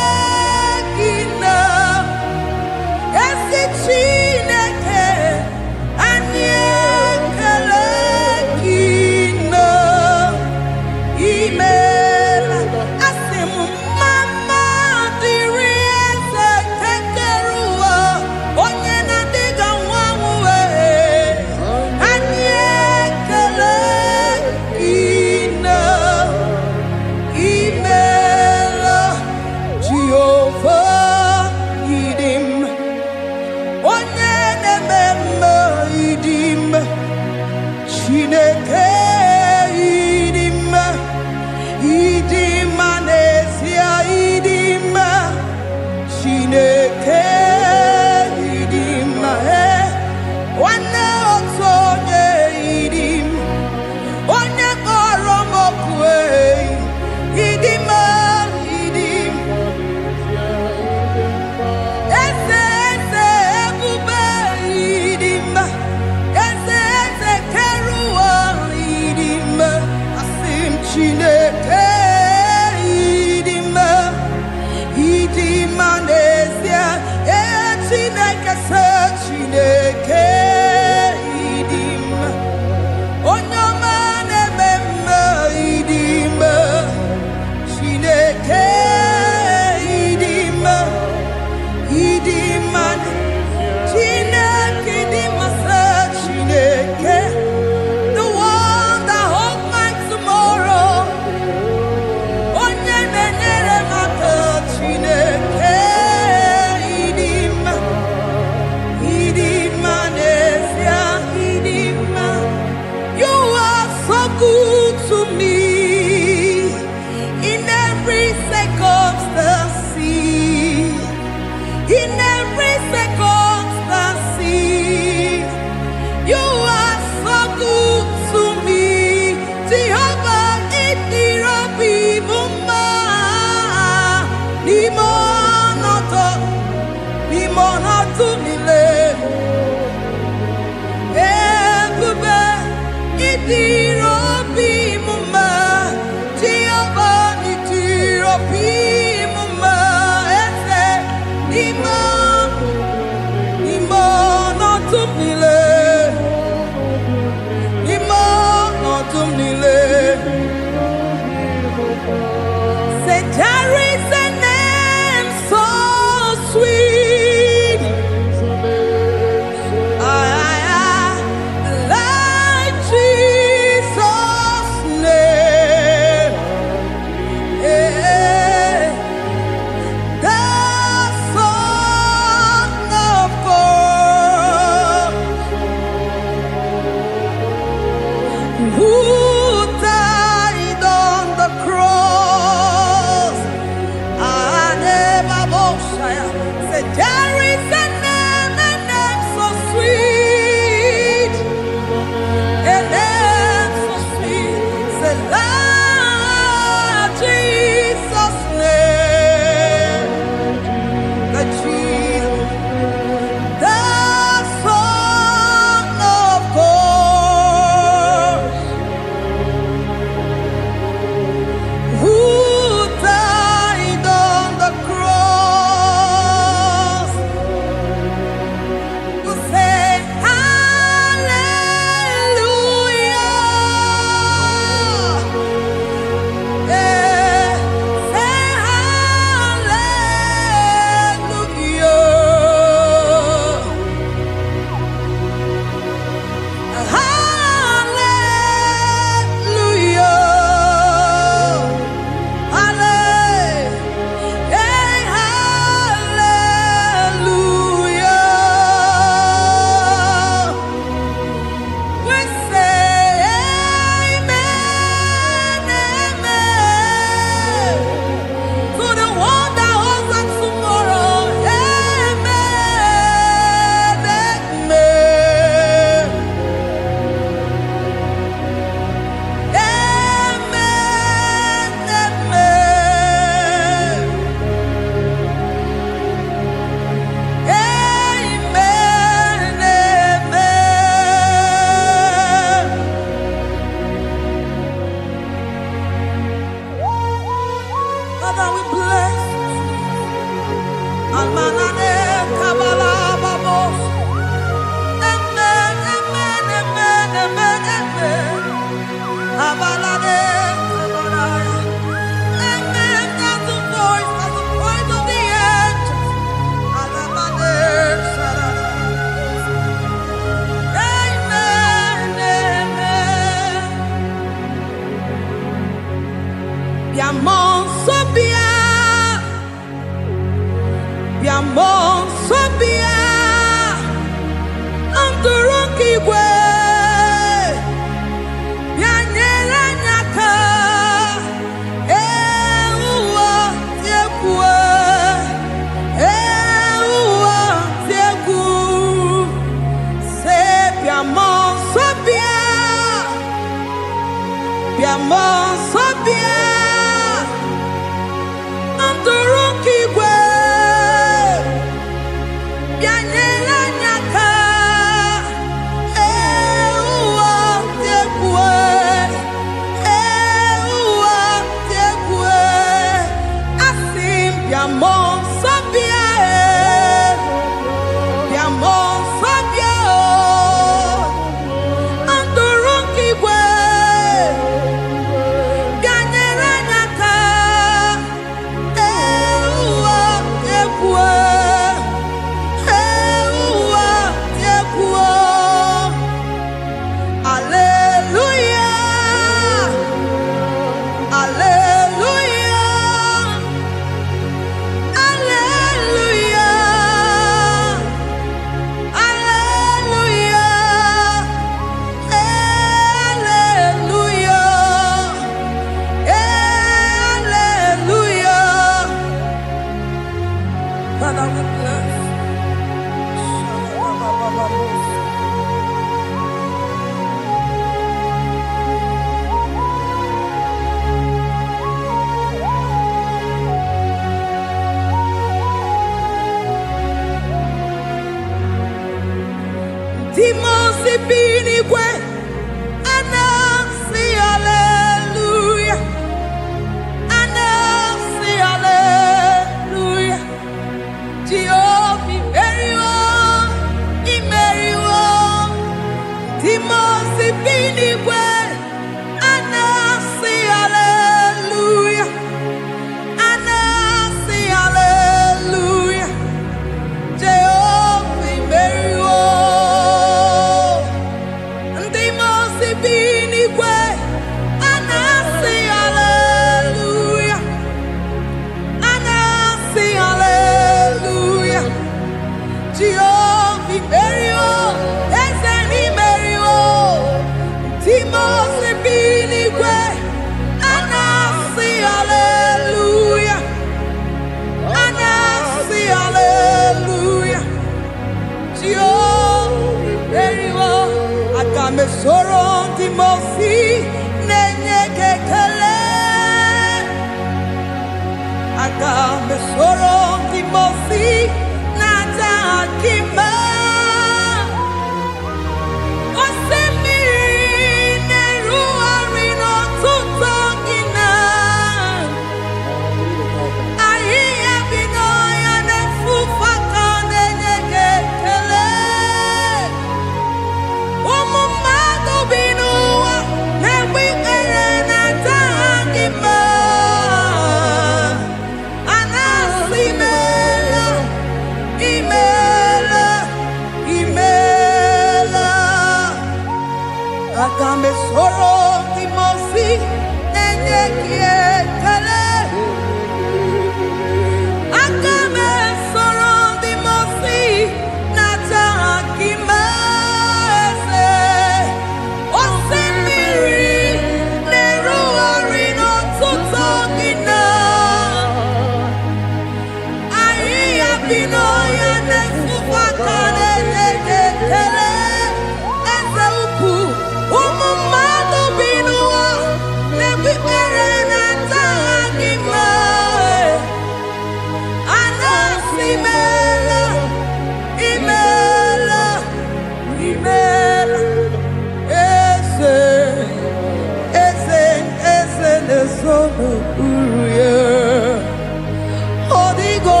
Odigo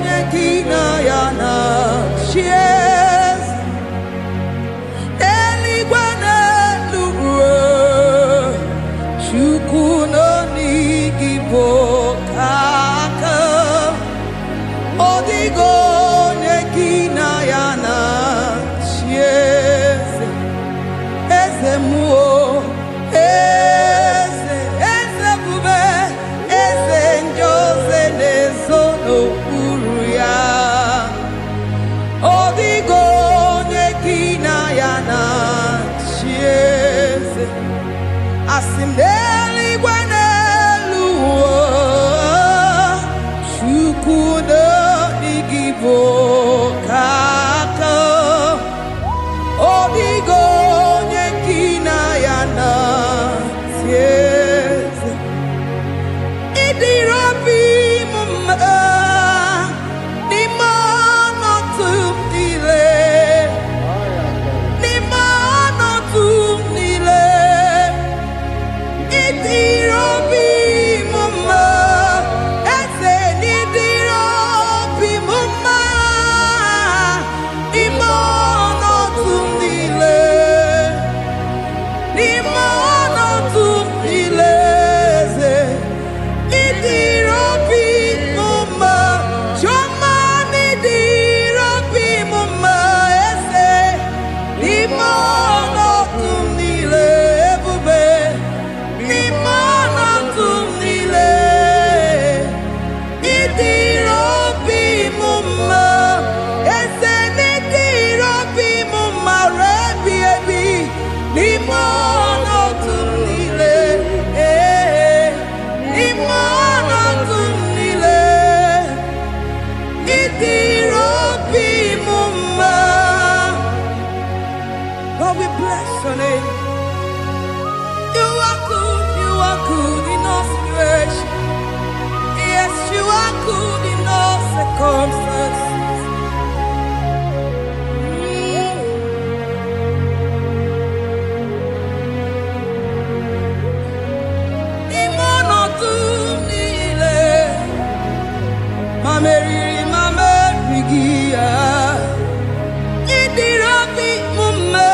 nyeki Odigo nekina yana chieze eze muo eze bube eze njoze nezono uruya Odigo nekina yana chieze asimdeli gwaneluo shukudo igibo kaka Odigo nekina yana tieze idirobi mumma ni mano tumile ni mano tumile idirobi mumma ese nidirobi mumma ni mano tumile ni mano tumile idirobi mumma choma nidirobi mumma ese ni mano tumile bube ni mano tumile idirobi mumma ese nidirobi mumma rebi ebi ni mano tumile ni mano tumile idirobi mumma. Lord, we bless your name. You are good in all situations. Yes, you are good in all circumstances. Ni mano tumile Mameri mamerigia idirobi mumma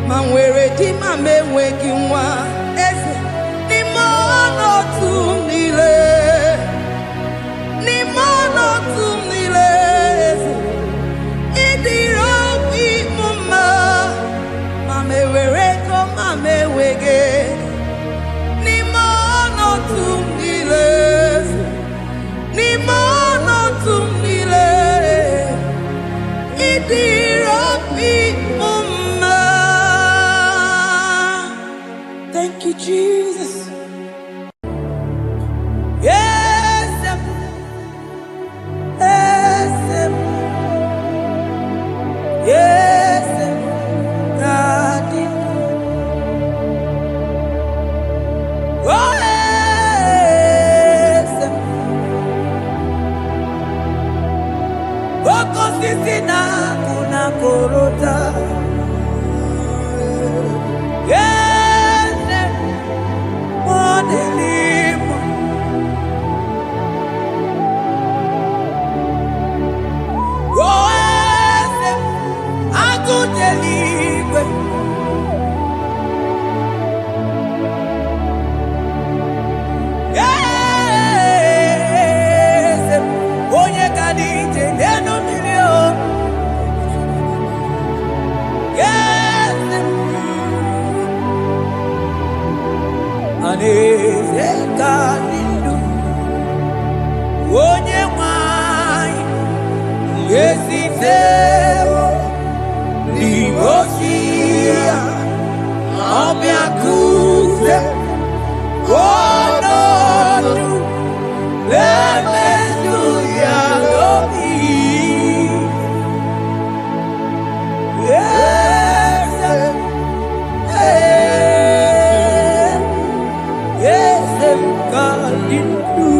manwere di mamewegi nwa eze ni mano tumile eze idirobi mumma mamewere ko mamewege ni mano tumile ni mano tumile idirobi mumma. Thank you, Jesus. Yes, yes, God. Oh, yes. Boko sisi na kuna korota. Yes, modelimo. Oh, yes, akudelime. Yes, onye kadije neno milio. Yes, aneze kadindu onye mwai yesiteo ligosia obia kuze onodu lemesuya lobi yes, yes, kadindu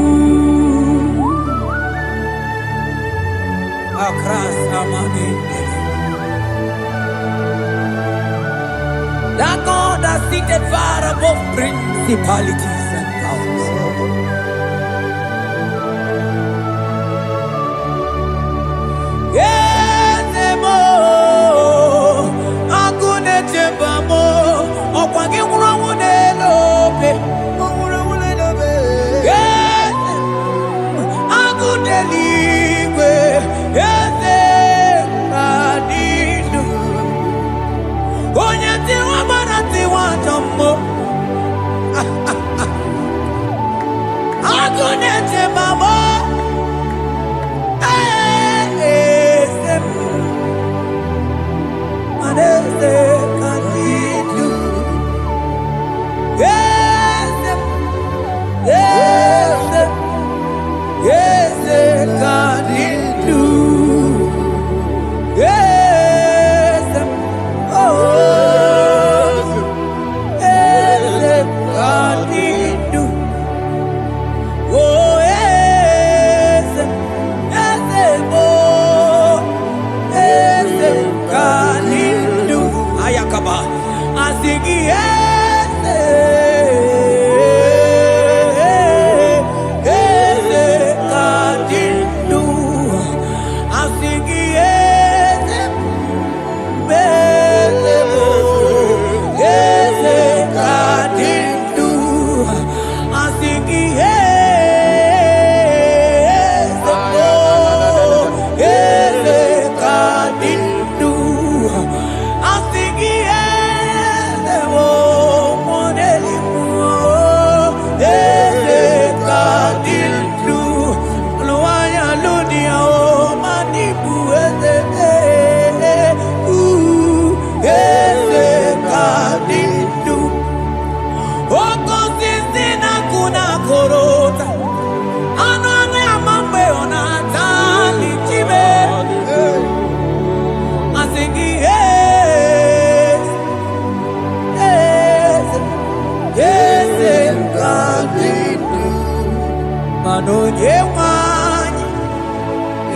akras amani. That God has seated far above principalities and powers. Yes, mo, akune chemba mo, okwangi urawune lope. Yes, akune li.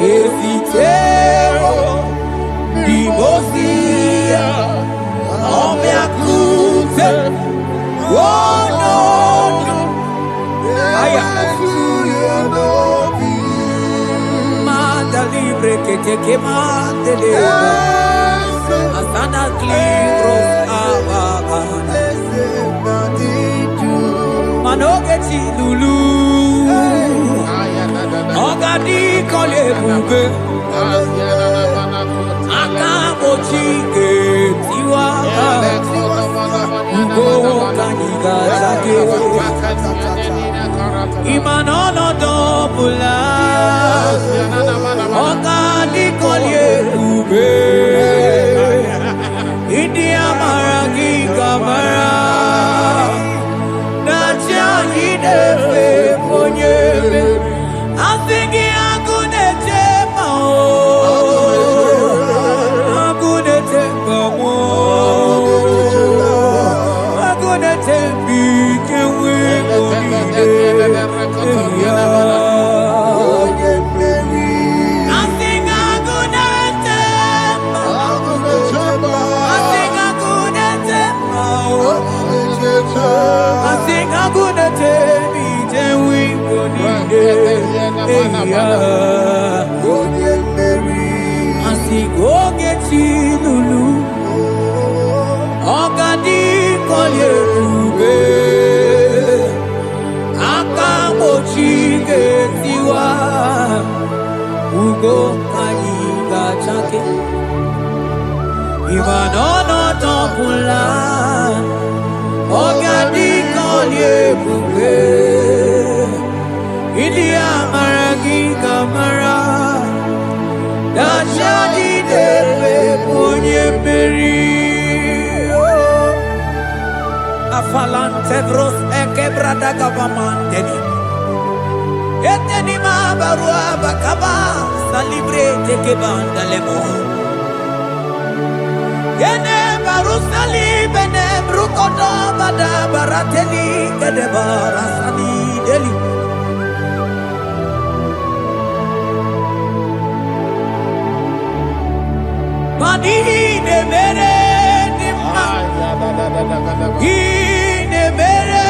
Esitero Dimosia Omeakute Wono Aya Manda libre que te quemante Asana Cliros Abagana Manogeti Lulu Ogadi Kole Bube Akabochige Tiwa Ugo Kaniga Zake Imanono Dobula Ogadi Kole Bube India Maragi Gamara Nacha Hidefe Ponyebe I'm thinking I'm gonna take my own. I'm gonna take my own. I'm gonna take big and we're going to I think I'm gonna take my own. I think I'm gonna take my own. I think I'm gonna take big and we're going to Asigo geti lulu Ogadi kolye ube Akamochi getiwa Ugo kaniga chake Imanono topula Ogadi kolye ube India maragi kamara Dashadi debe ponye meri Afalante vros ekebrada gavamanteni Eteni ma barua bakaba Salibre teke bandalemo Yene baru salibene brukodo bada barateli Kedebara sani deli Ine mere dimma Ine mere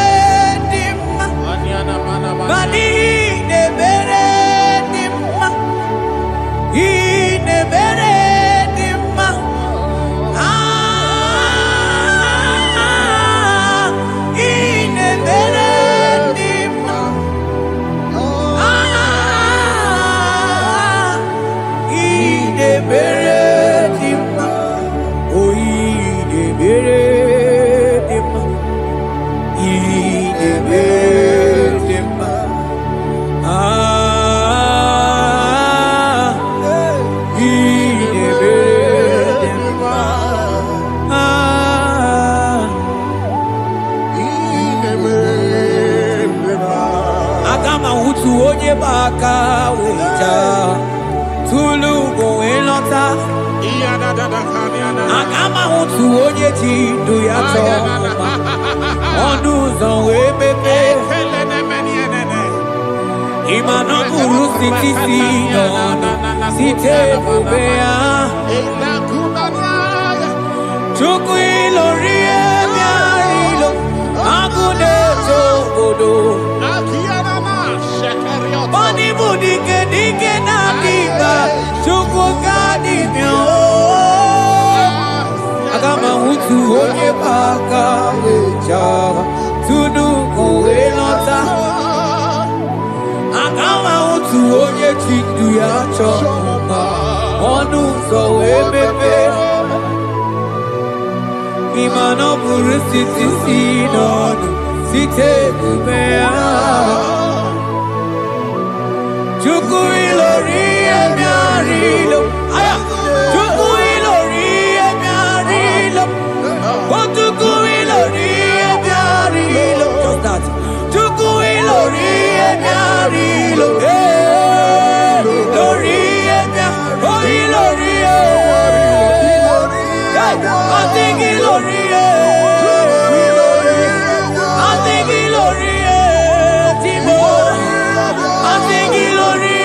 dimma Ine mere dimma Ine mere dimma Ine mere dimma Ine mere Baka wita tulu go elota Agama hutu onye ti do ya to Onu zon we pepe Imano buru siti si no Site bubea Chuku ilori emiarilo Agune to godo Bani budike dike na diba Chuku gadi myo Agama hutu onye baka wecha Tunu kowe nota Agama hutu onye chindu ya choma Onu so we bebe Imano buru siti si nonu Site kumea Chuku ilori emiarilo Aya Chuku ilori emiarilo Chuku ilori emiarilo Just that Chuku ilori emiarilo Ilori emiarilo Oh ilori I think ilori I think ilori Timo I think ilori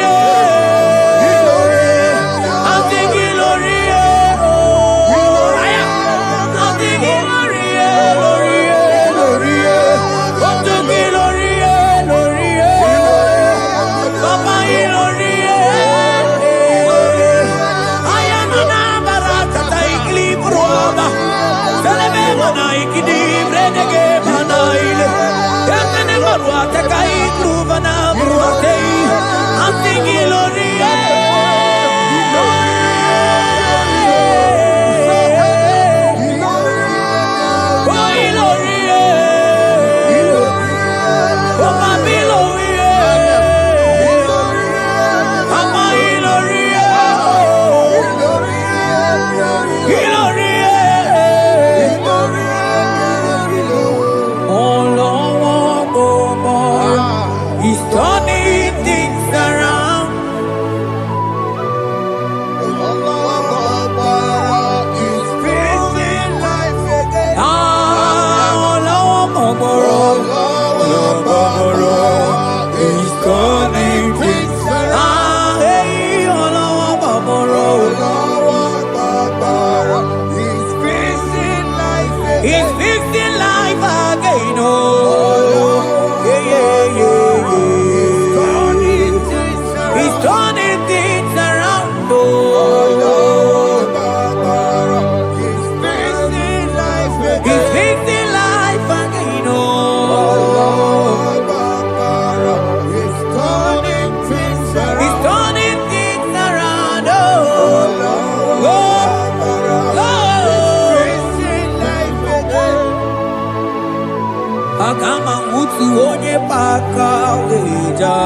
Agama utu onye paka weja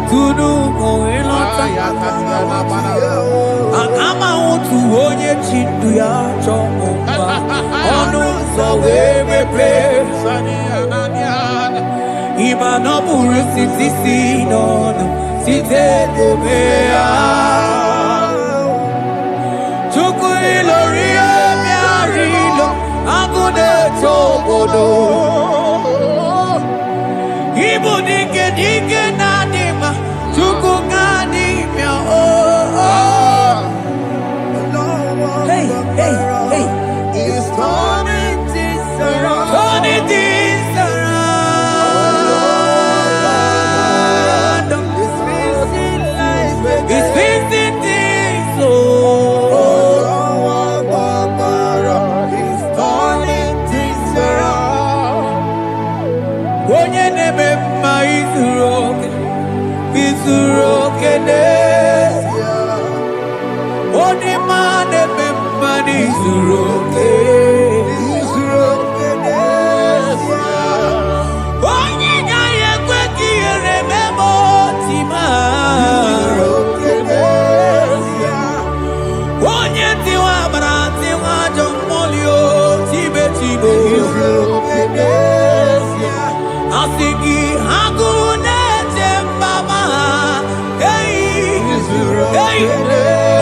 tunu moelota Agama utu onye chindu ya chomba Onu so wemepe Ima no buru siti sinono Site kumea Chuku ilorio miarilo Agune chobodo Ibu dike dike nadima Chuku ngani mia Hey, hey, hey He's turning things around. Turning things around It's fixing things oh He's turning things around. Onye neme mma izuru oke n'ezie Onye ma neme mma n'izuru oke Onye gaghị ekwe ka ihere meme oti ma Onye tiwa bara tiwa ajọ mmụọ tibe tibe Asị gị agụ na-eche mbaba Hey,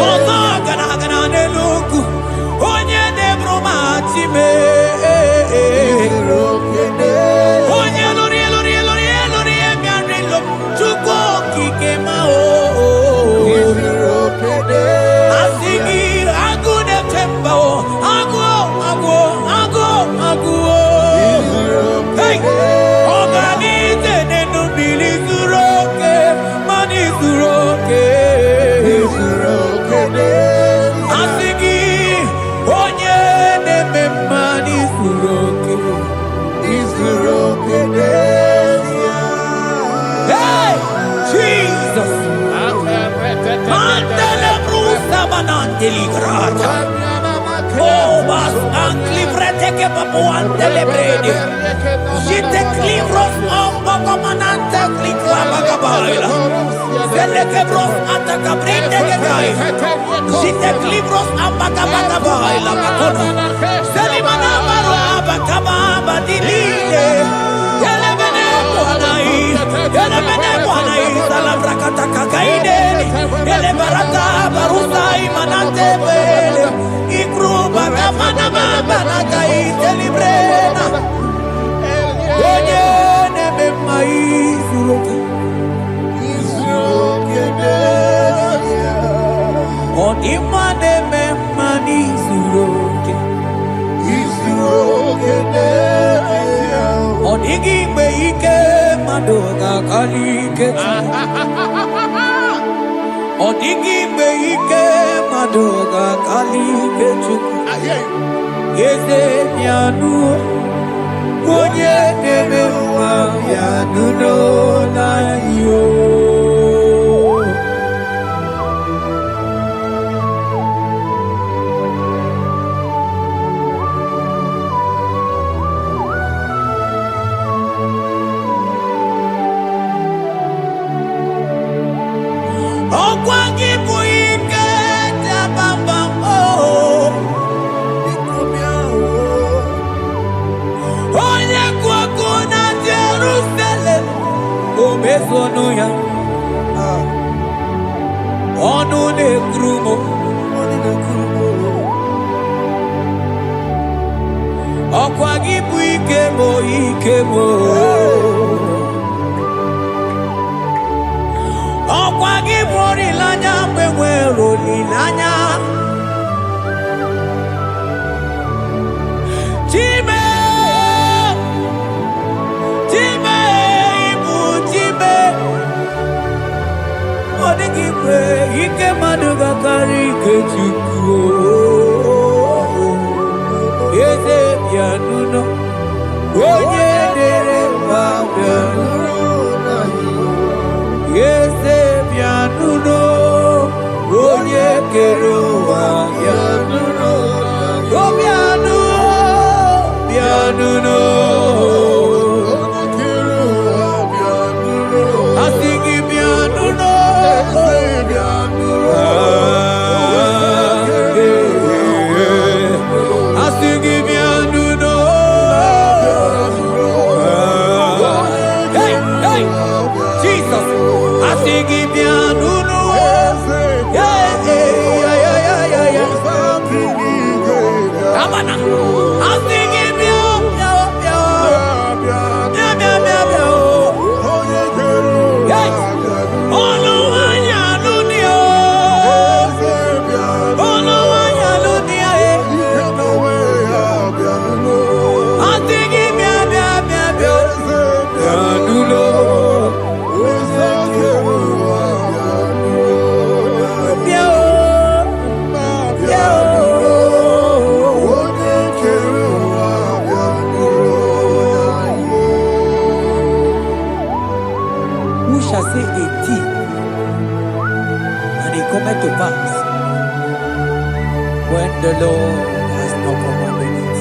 ọzọ gara n'elu ugwu Onye na-eburu ma time Onye lụrụ ebiarịlụ Chukwu okike ma Asị gị agụ na-eche mba Agụ Hey! Organize nenu bili zuru oke, mani zuru oke. Asị gị onye na-eme mani zuru oke. Hey! Jesus! Mandele brusa banandeli grata. Oh, mas anclivrete che papuante le brede. Jite clivros ombo manante clicla bagabaila. Zelle che bros attacca brinde che gai. Jite clivros ambagabagabaila makono. Zeli manabaro abakababa di lile. Yele bene buonai. Salavra kataka gaideli. Yele barata barusai manante bele. Ikruba kamana mabana kai celebrena Onye neme maizuroke Onima neme manizuroke Onigi mbe ike madoga kalike Onigi mbe ike madoga kalike chukwu Eze mianu Onye neme mma mianu no na yo Okwa gị bụ ike dabambam Onye kwọkụ na Jerusalem O mezonu ya Ọnụ na-ekuru m Ọkwa gị bụ ike m Ọkwa gị bụ olileanya mgbe nwere olileanya Chime ibu chime Ọ dịghị mgbe ike mmadụ ga-akarị ike Chukwu Eze bịanụnọ Onye dere mma bịanụnọ Eze bịanụnọ Onye kere ụwa bịanụnọ Bịanụnọ cometh to pass when the Lord has not commanded it.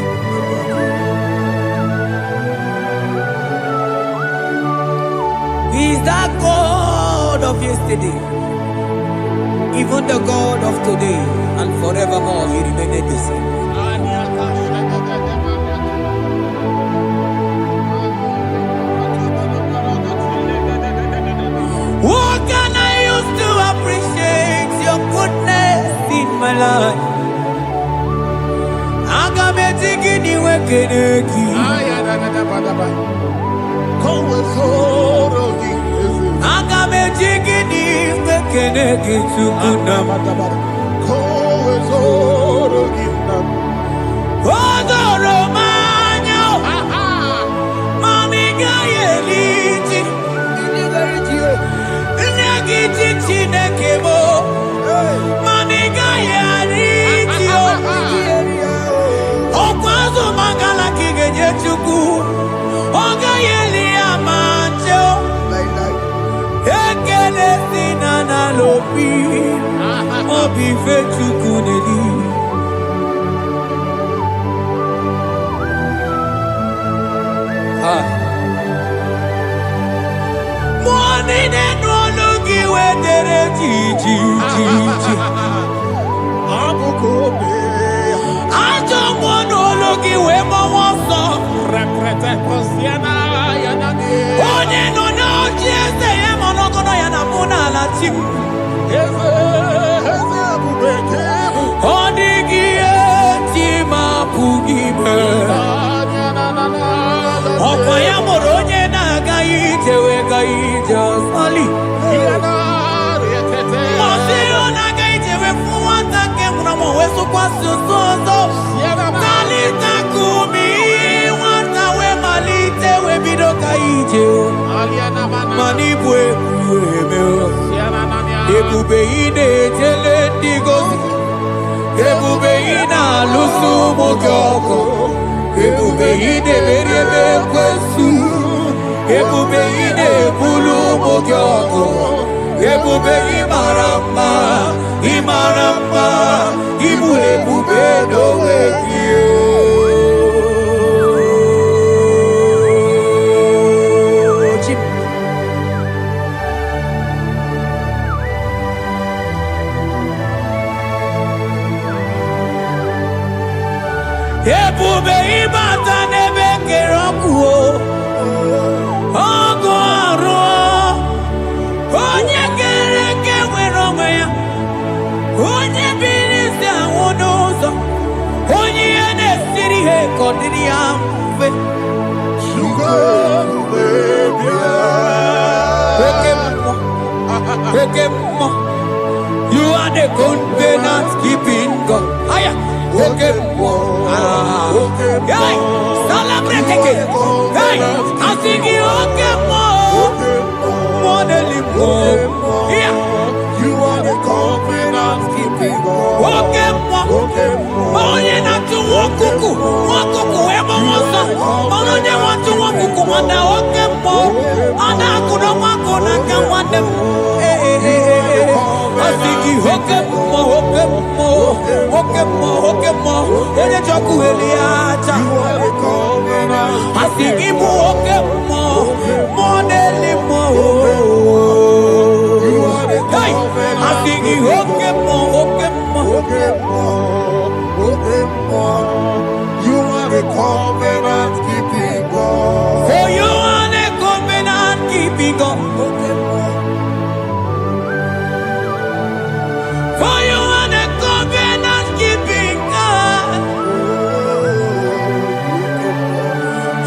He is that God of yesterday, even the God of today, and forevermore He remained the same. What can I use to appreciate your goodness in my life? Agametigini wekeneki. Agametigini wekeneki tukuna. Odoro manyo. Mamiga yeliti. Nagiti chinekebo. Mamiga yeliti. Okwazo mangala kigenye chuku. Oga yeli amacho. Ekele sinana lopi. Obi fe chuku neli. Money no looky where there ji. I don't want to look away my water. Only no just the Yamonokono Yanamuna Latim. Onigi Tima Pugime. Opayamoronya Nagaite Wegaita Sali. Maseo Nagaite Wefuata Kemramo Wesu Kwasu Sozo. Talita Kumi Wata We Malite We Bidokaite. Manibwe Kuemeo. Ebubeine Telendigos. Ebubeina Lusu Mokoko. Ebubeine Berebe Kwesu. Ebubeine Bulu Mokoko. Ebubei Maramba. Imaramba. Ibu ebube no wekio. Ebube ibata nebe kerokuo. Ogo aro. Onye kereke weronwe ya. Onye birisi awonozo. Onye ene siri he kodiri amfe. Ekemo. You are the covenant keeping God. Aya. Ekemo. Hey, celebrate again. Hey, I sing you Ekemo. Modeling. Yeah. You are the covenant keeping God. Okemo. Onye na tu wokuku. Wokuku emo mosa. Onye wa tu wokuku manda okemo. Ana kuno makona kamwande. Asiki okemo. Ene joku eliacha. Asiki bu okemo. Modeli mo. Hey, asiki okemo. You are the covenant keeping God. For you are the covenant keeping God. For you are the covenant keeping God.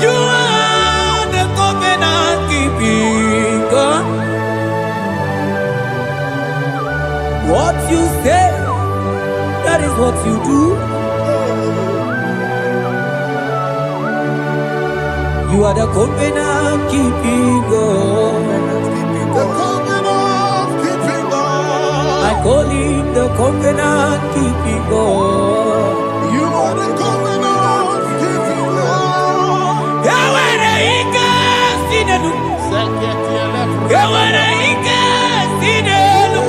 You are the covenant keeping God. What you say, that is what you do. You are the covenant keeping God. The covenant keeping God. I call him the covenant keeping God. You are the covenant keeping God. Yawere ike sinenu. Yawere ike sinenu.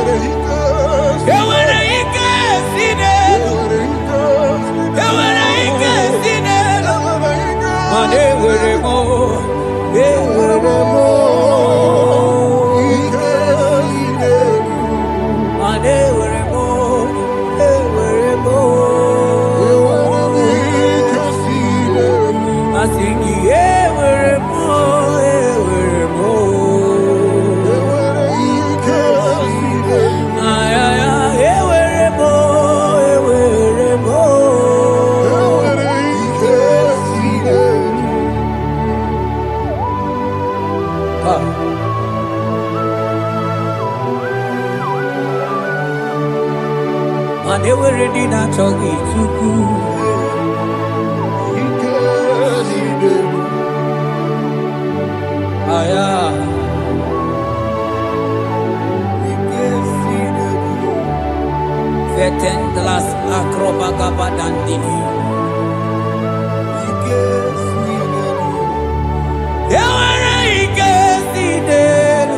mana enwere ndị na-achọghị Chukwu. Aya Vetendlas akrobagabadandini Ewere ike si n'elu,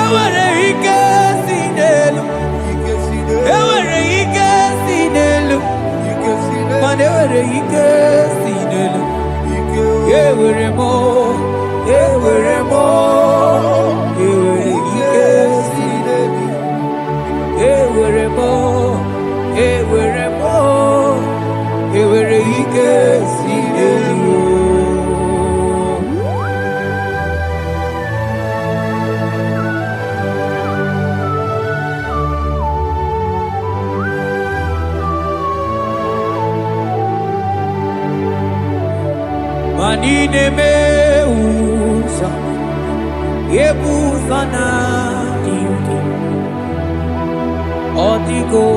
ewere ike si n'elu, ewere ike si n'elu, mana ewere ike si n'elu. Ewere mo, ewere mo, ewere ike si n'elu. Ewere mo, ewere mo, ewere ike si n'elu. Manine meusa, yebusa na dingi, otigo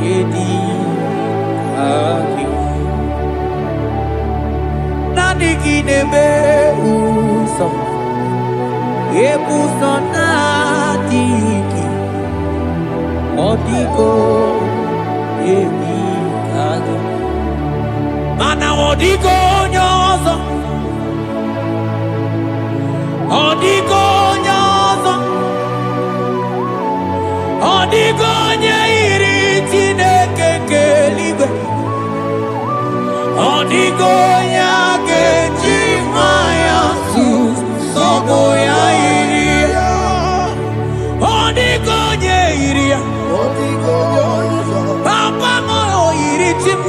yedi aki. Nadigine meusa, yebusa na dingi, otigo yedi aki. Mana odigo nyozo, odigo nyozo, odigo nyeiri Chineke keligwe, odigo nyake chimaya sobo ya iria, odigo nyeiria, papa mo iri chim.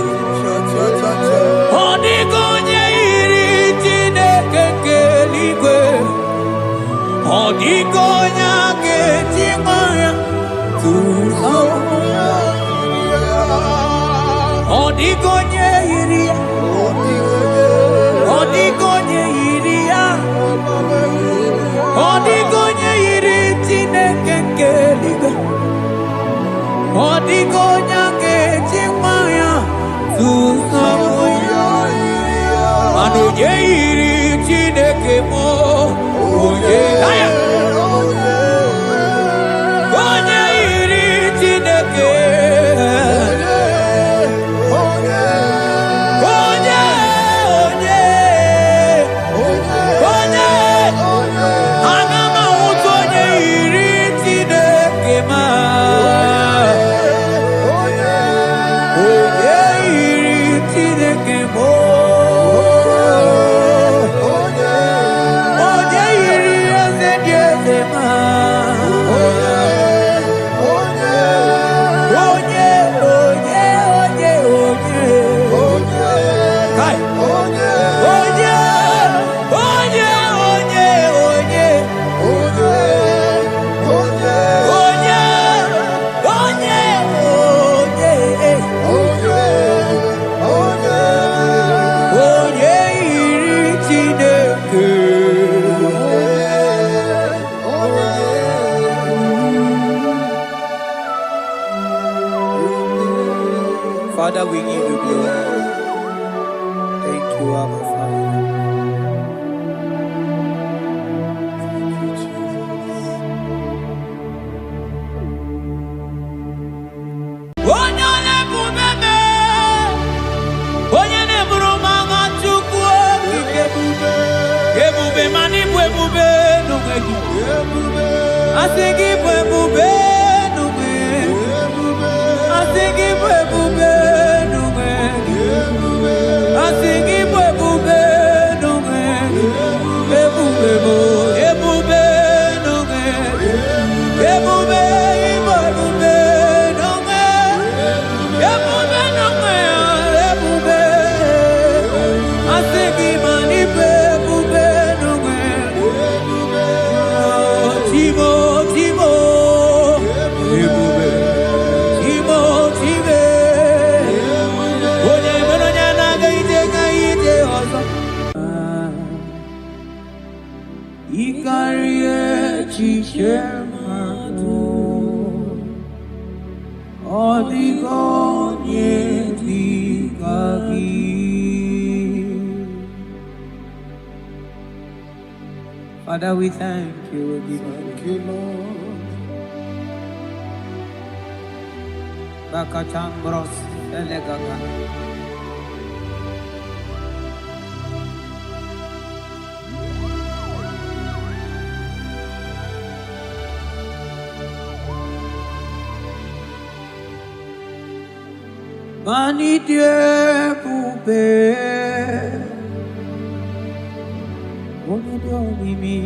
Odigonye iri Chineke keligwe, odigonya ketimaya tuzo. Odigonye iri, odigonye iri, odigonye iri Chineke keligwe, odigonya ketimaya tuzo. Oye iri Chineke mo, oye onye iri Chineke, onye aga m ahụtụ onye iri Chineke ma, onye iri Chineke mo. Father, we give you glory. Thank you, Abba Father. Thank you, Jesus. Onyole bubebe, onyene burumanga chukwu ebube, ebube mani bu ebube nungegi, asigi bu ebube nungegi, asigi bu ebube. Timo, Father, we thank you. Thank you, Lord. Bakachambros elegaga. Mani Dieu poupée, on dormi,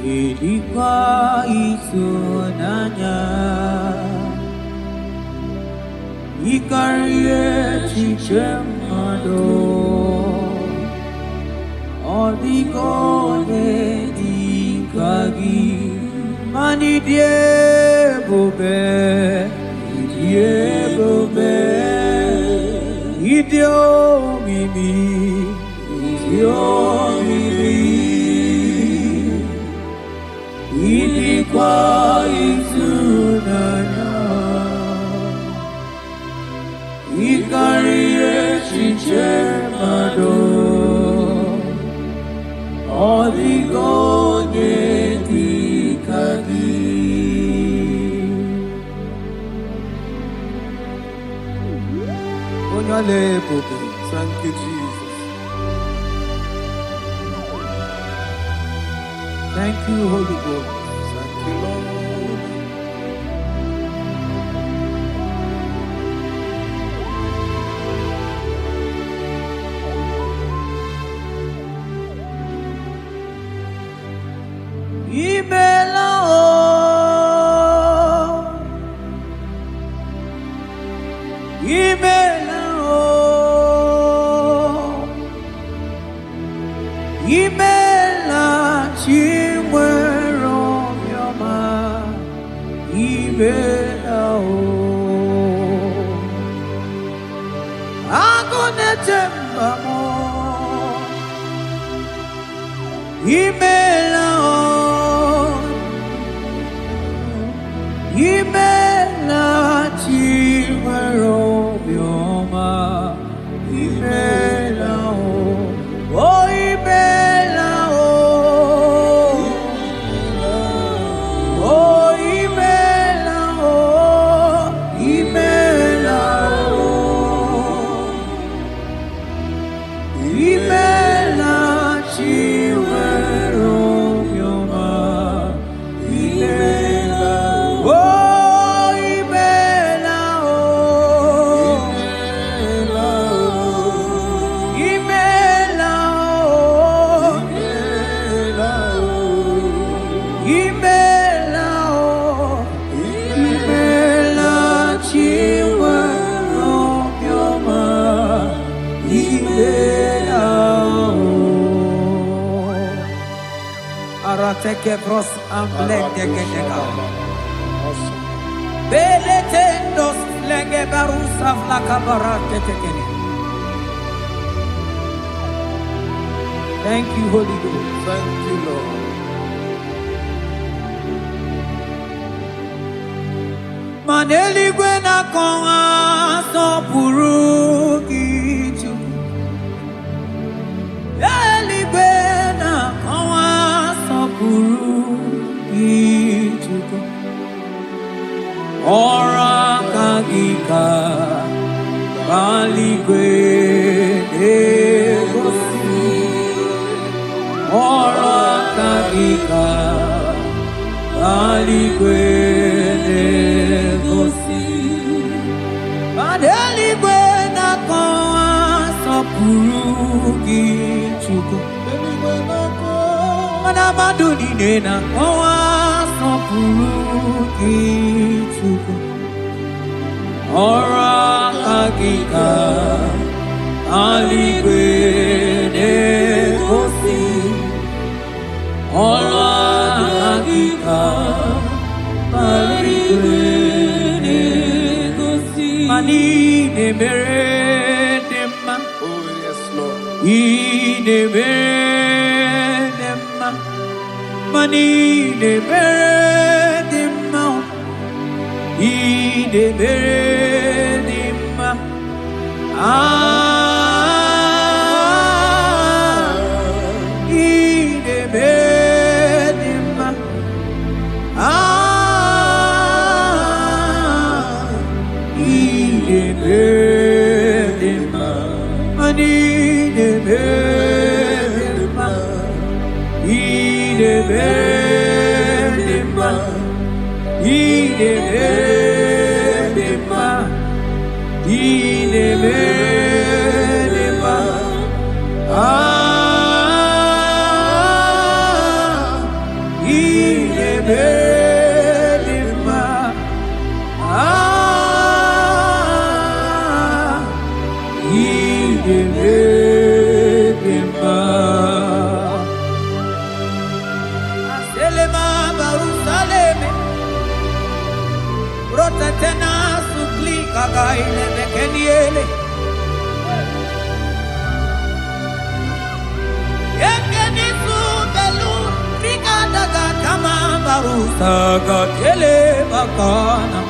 ilikuwa itunanya, ikarie chichemado, odigone dikagi, mani Dieu poupée. Idio mimi, ilikuwa itunanya, ikarie chichemado, odigonye dikagi. Thank you, Jesus. Thank you, Holy Ghost. Thank you, Lord. Imela chimwero myoma, imela o. Agone temba mo, imela o. Imela chimwero myoma, imela o. Oh, imela o. Oh, imela o. Imela o. Imela chiwero myoma. Imela o. Oh, imela o. Imela o. Imela o. Imela chiwero myoma. Imela o. Arateke bros amblende gedega. Beletendos lenge barusa flaka barate tekene. Thank you, Holy Ghost. Thank you, Lord. Maneli gwena konga sopuru kichu. Eli gwena konga sopuru kichu. Ora kagika bali gwene gosi. Ora kagika bali gwene gosi. Badeli gwena konga sopuru kichu. Mana maduni nena konga sopuru kichu. Ora kagika aligwene kosi. Ora kagika aligwene kosi. Mani ne mere dema. Oh, yes, Lord. Ne mere dema. Mani ne mere dema. Ideberedima. Ideberedima. Ideberedima. Ideberedima. Ideberedima. Ideberedima. Ideberedima. Ideberedima. Ideberedima. Aselema Barusaleme. Rotatena suplika gaile bekeniele. Yekeni subelu rikada gatama barusa gatele bakana.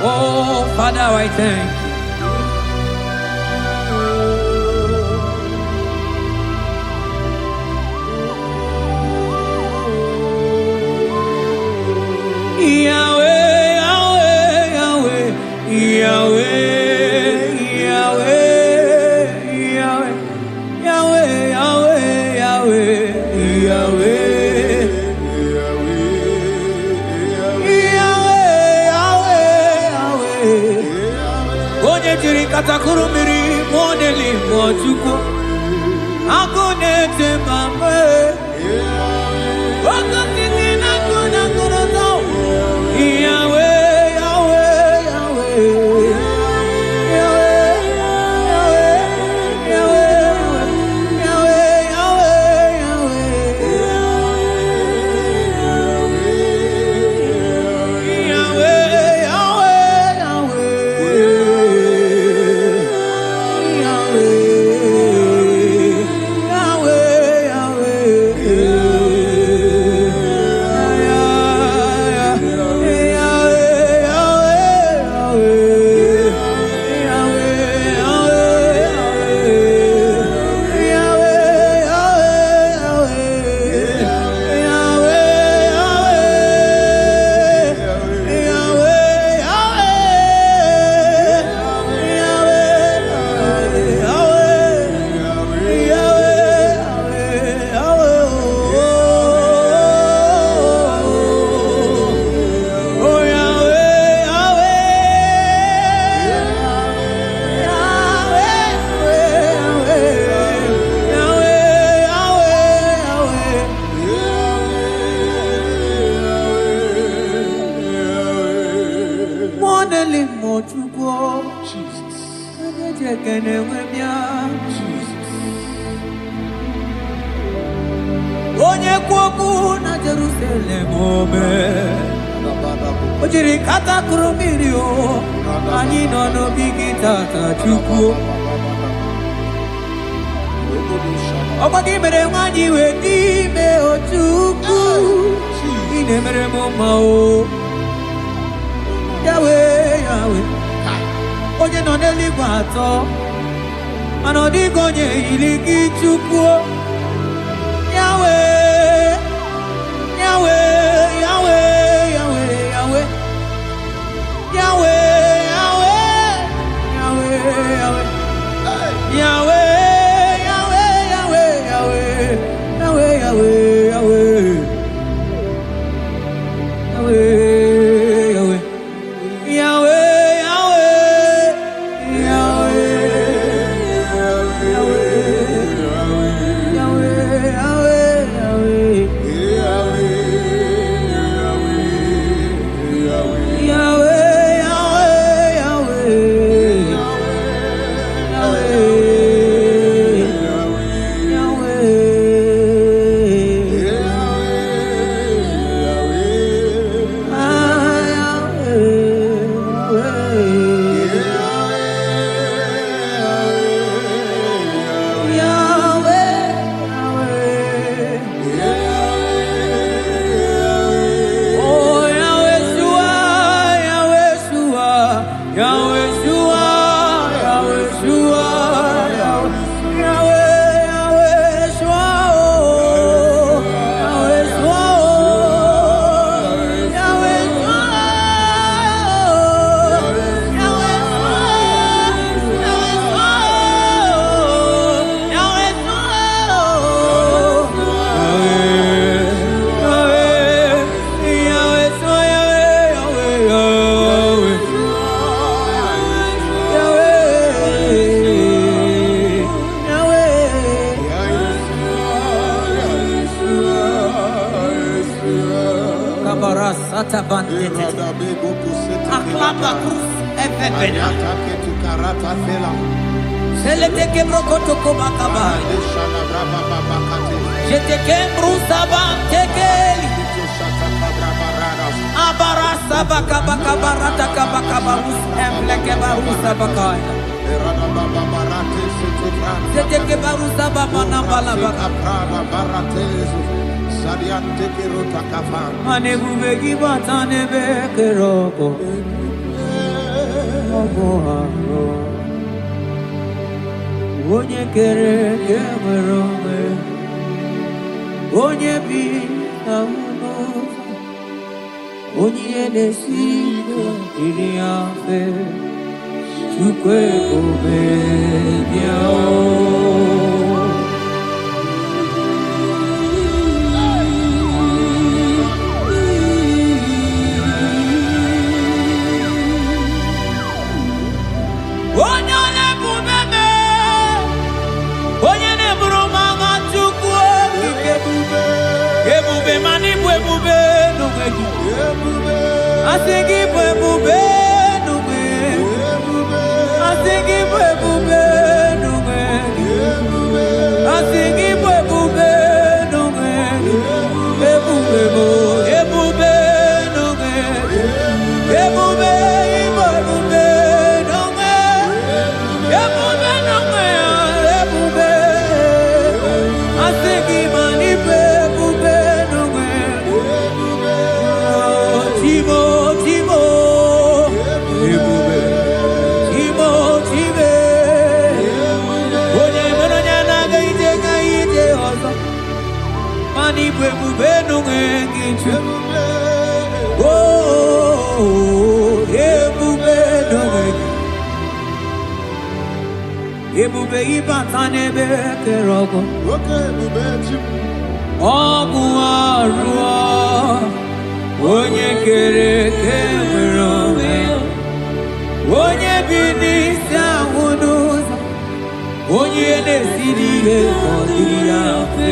Oh, Father, I thank you. Yahweh, Yahweh, Yahweh, Yahweh. Katakurumiri modeli mojuko akone temame wakati tina kuna kurozo Yahweh Yahweh Yahweh Onye kwoku na Jerusalem ome Ujiri kata kurumirio Ani nono bigi tata chuku Obagi mere wanyi we di me o chuku Ine mere moma o Yahweh, Yahweh Onye no n'eluigwe atọ Mana ọ dịghị onye yiri gị Chukwu Yahweh Yahweh Yahweh Yahweh Yahweh Yahweh Yahweh Yahweh Yahweh Yahweh Yahweh Yahweh Yahweh Onye kere ke nwere onwe Onye bi na ụlọ Onye na-esi iri afe Chukwu ebube bịa Ebube mani bu ebube nugegi. Asigi bu ebube nugegi. Asigi bu ebube nugegi. Asigi bu ebube nugegi. Ebube bu ebube nugegi. Ebube ibu ebube nugegi. Ebube nugegi. Ebube. Asigi mani bu Ebube ibata n'ebe kere ọgụ ọgụ arụọ onye kere eke nwere onwe onye bi n'isi ahụ n'ụzọ onye na-esiri ihe ọ dịrị ya mfe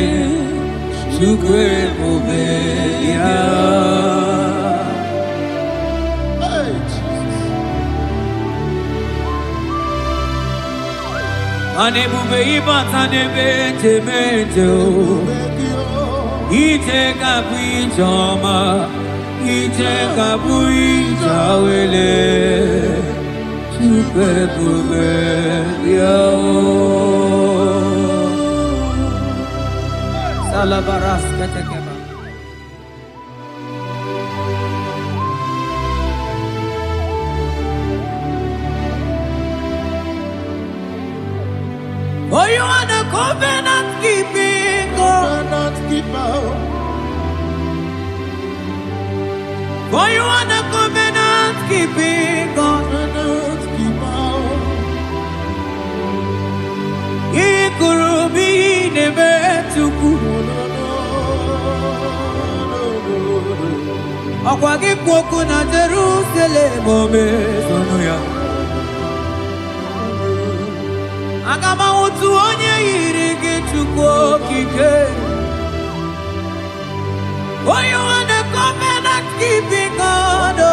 Chukwu ebube ya Ane bube ibata n'ebe njemeje o Ije gabu ije ọma ije kabu ijawele chupe bube yao salabaras ketekeba. Oh, you are the covenant keeping God. Covenant keeper. For you are the covenant keeping God. Covenant keeper. Ikurubi nebe tuku. Akwagi kwoku na Jerusalem ome sonuya. Agama utu onye yiri gị Chukwu okike. For you are the covenant keeping God. Oh.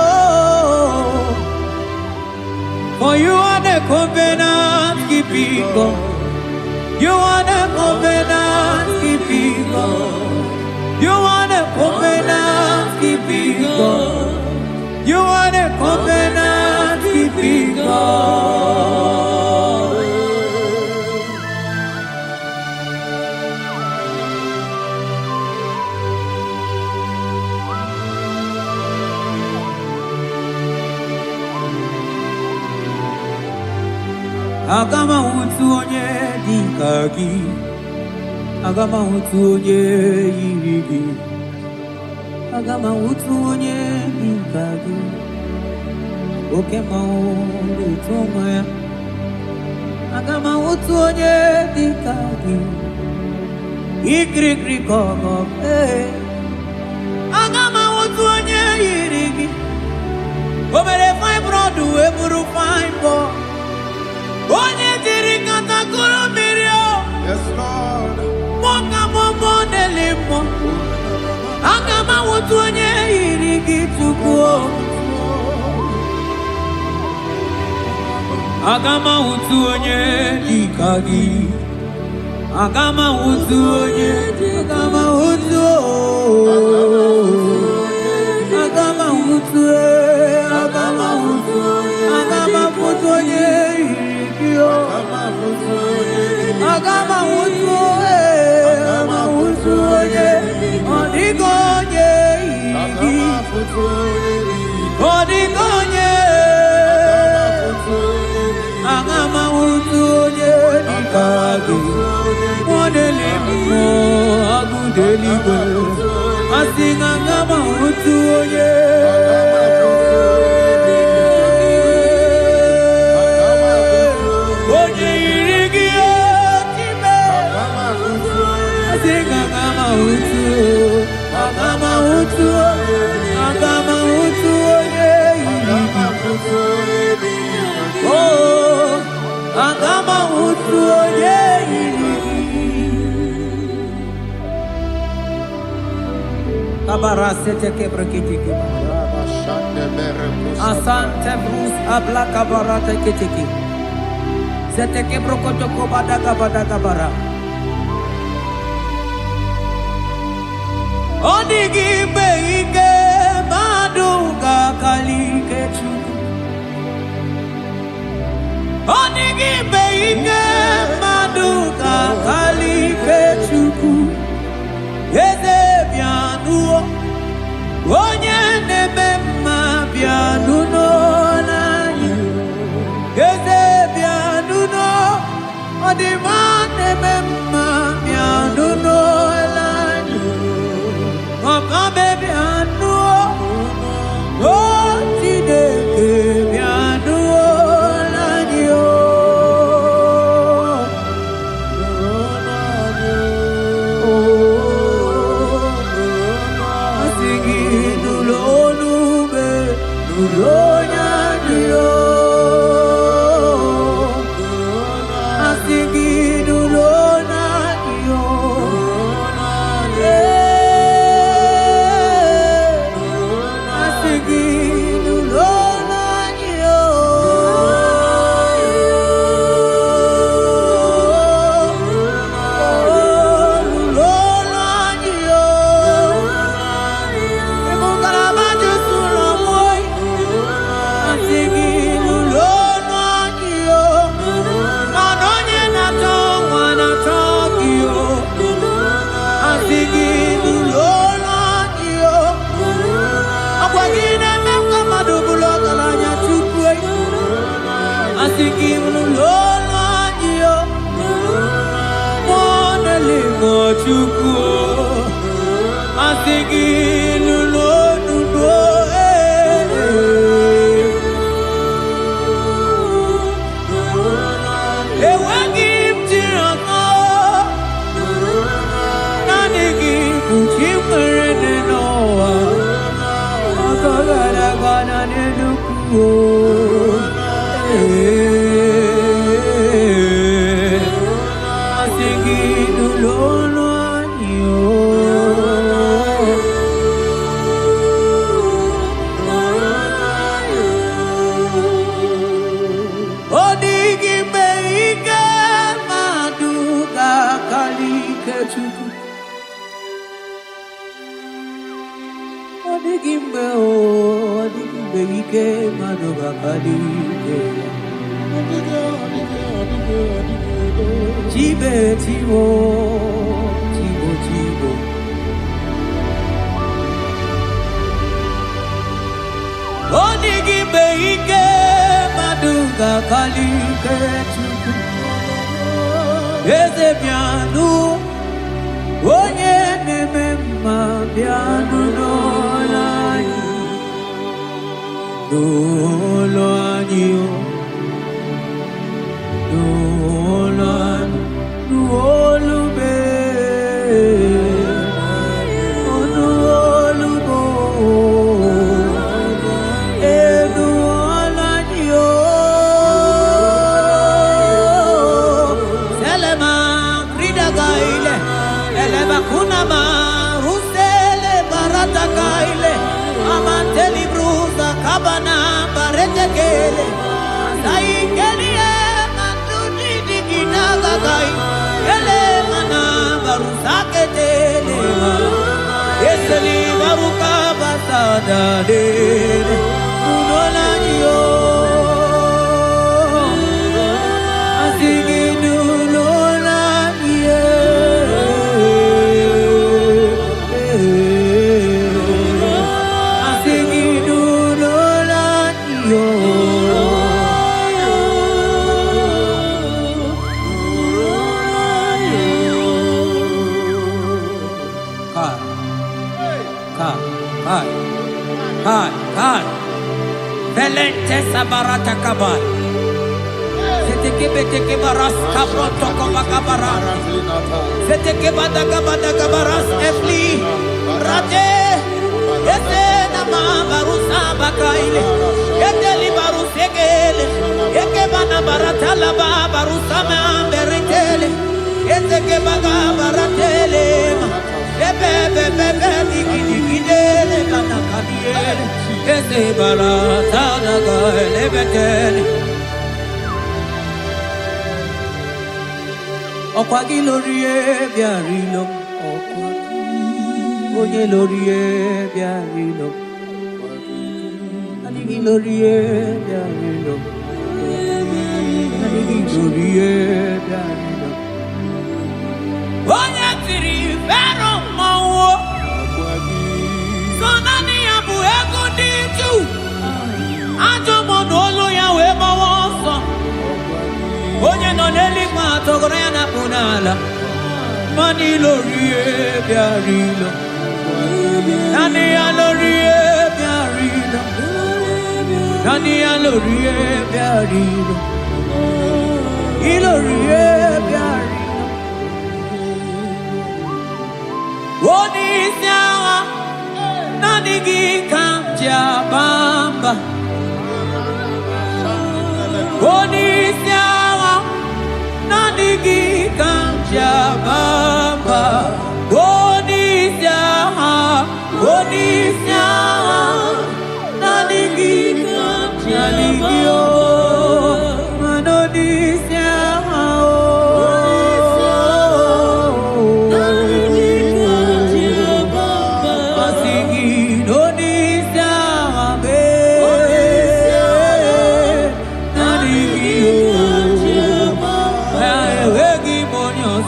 For you are the covenant keeping God. You are the covenant keeping God. You are the covenant keeping God. You are the covenant keeping God. Agama utu onye dika gị. Agama utu onye yiri gị. Agama utu onye dika gị. Oke mmanwụ utu onwe ya. Agama utu onye dika gị. Ikirikiri kọgọ. Agama utu onye yiri gị. O mere fine broad wee bụrụ fine boy. Onye diri katakuru mmiri o. Yes, Lord. Mọka mọmọ n'elimọ. Aga m awụtu onye yiri gị Chukwu o. Aga m awụtu onye dịka gị. Aga m awụtu onye. Aga m awụtu o. Aga m awụtu e. Aga m awụtu. Aga m awụtu onye yiri. Agama utu onye odigo onye igi odigo onye agama utu onye dika gị modeli mo agudeli gwe asi agama utu onye Agama utu onye yiri gị. Oh, agama utu onye yiri gị. Kabara sete kebrekitiki. Asante brus abla kabara tekitiki. Sete kebrokotoko badaka badakabara. Odigi beike maduga kalike Chukwu. Odigi beike maduga kalike Chukwu. Eze bianuo onye neme mma bianuno n'anyị. Eze bianuno ọdịma neme mma bianuno n'anyị. Ọka bebi anụọ, o Chineke bi anụọ n'anyị o. Asị gị nụrụ olu ube, nụrụ onye anyị o. Asị gị nụrụ onye anyị o. Garabajo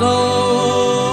Oh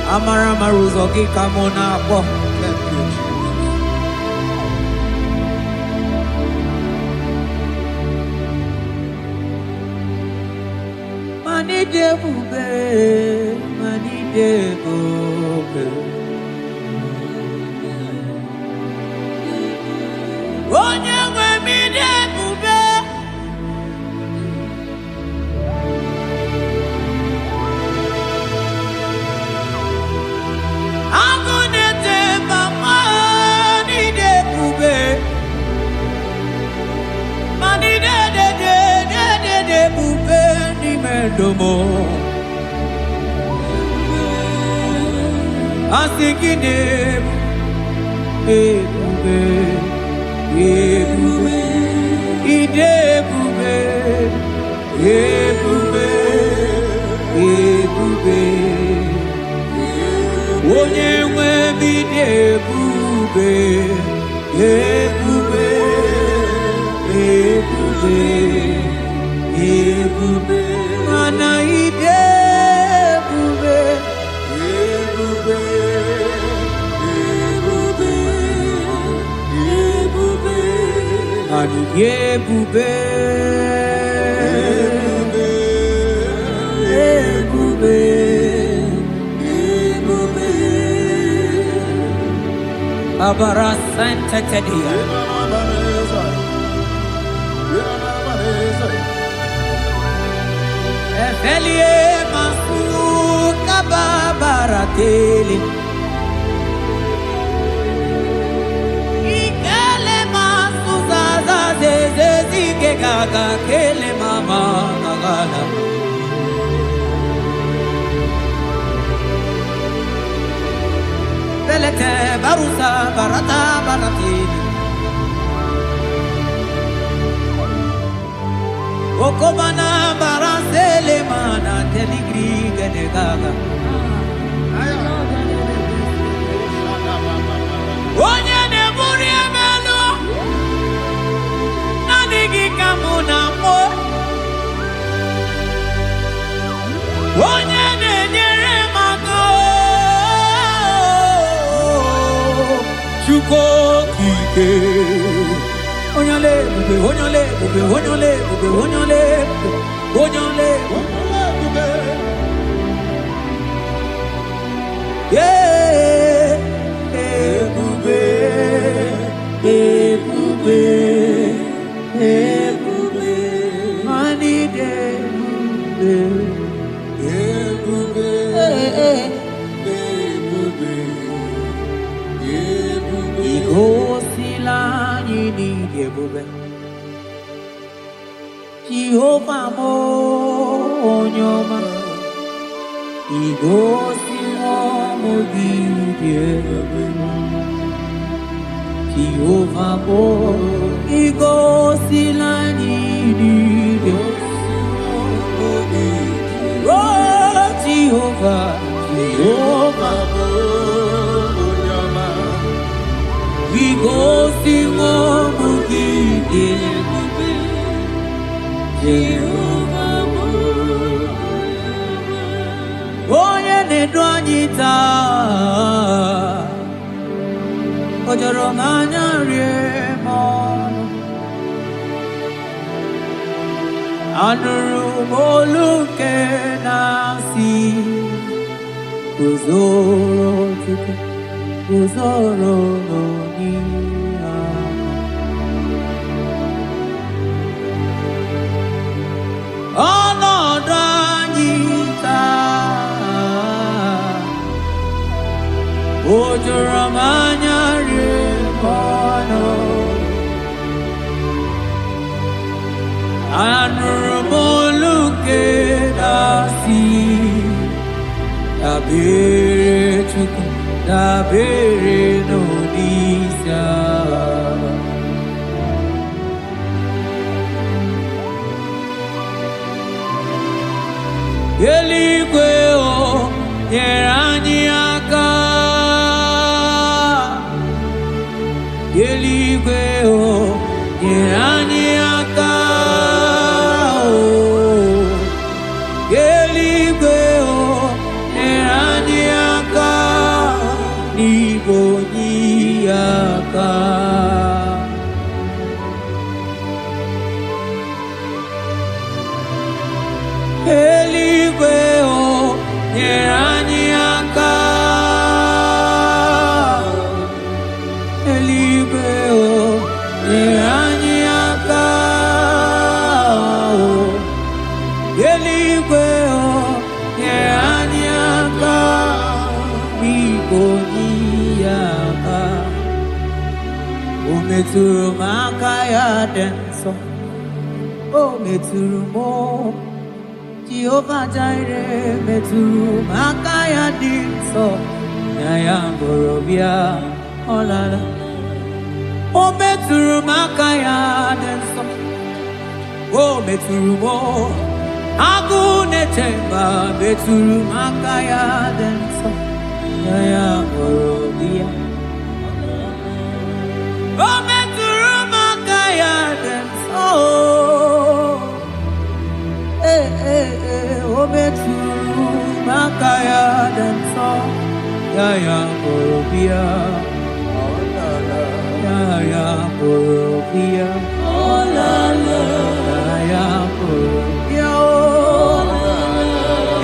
Amara maruzogi kamona po. Abara Santa Tedia Efelie Masu Kababarateli Ikele Masu Zaza Zezige Gaga Kele Mama Gagala Belete Barusa Barata Baratini Okobana Barasele Mana Teligri Gaga Onye ne muri emelo Nanigi Kamuna Mo Onye ne nyere mako Chuko Kike Onyole, onyole, onyole, onyole, onyole, yeah, ebube, ebube, ebube, manide, ebube, ebube, ebube, igosila ni ebube. Jehovah mo onyoma igosi mo gidie Jehovah mo igosi la ni oh Jehovah Jehovah mo onyoma igosi mo gidie Jehovah Onye nedu anyị taa O jọrọ m anya rie m ọnụ Anụrụ m olu nke na-asị Guzoro Chukwu Guzoro n'oniya Ọnọdụ anyị taa O juru m anya rie m ọnụ Anụrụ m olu nke na-asị Dabere Chukwu dabere n'onyeisi agha Eluigwe o nyere anyị aka Eluigwe o nyere anyị aka Eluigwe o nyere anyị aka n'igwe onye aka Eluigwe metụrụ m aka ya dị nsọ. O metụrụ m Jehova Jireh metụrụ m aka ya dị nsọ. Ya ya bụrụ bịa ọ lara. O metụrụ m aka ya dị nsọ. O metụrụ m agụ na-eche mba metụrụ m aka ya dị nsọ. Ya ya bụrụ bịa. O metụrụ m aka ya dị nsọ. O metụrụ m aka ya dị nsọ. Ya ya bụrụ bịa. Ya ya bụrụ bịa. Ya ya bụrụ bịa.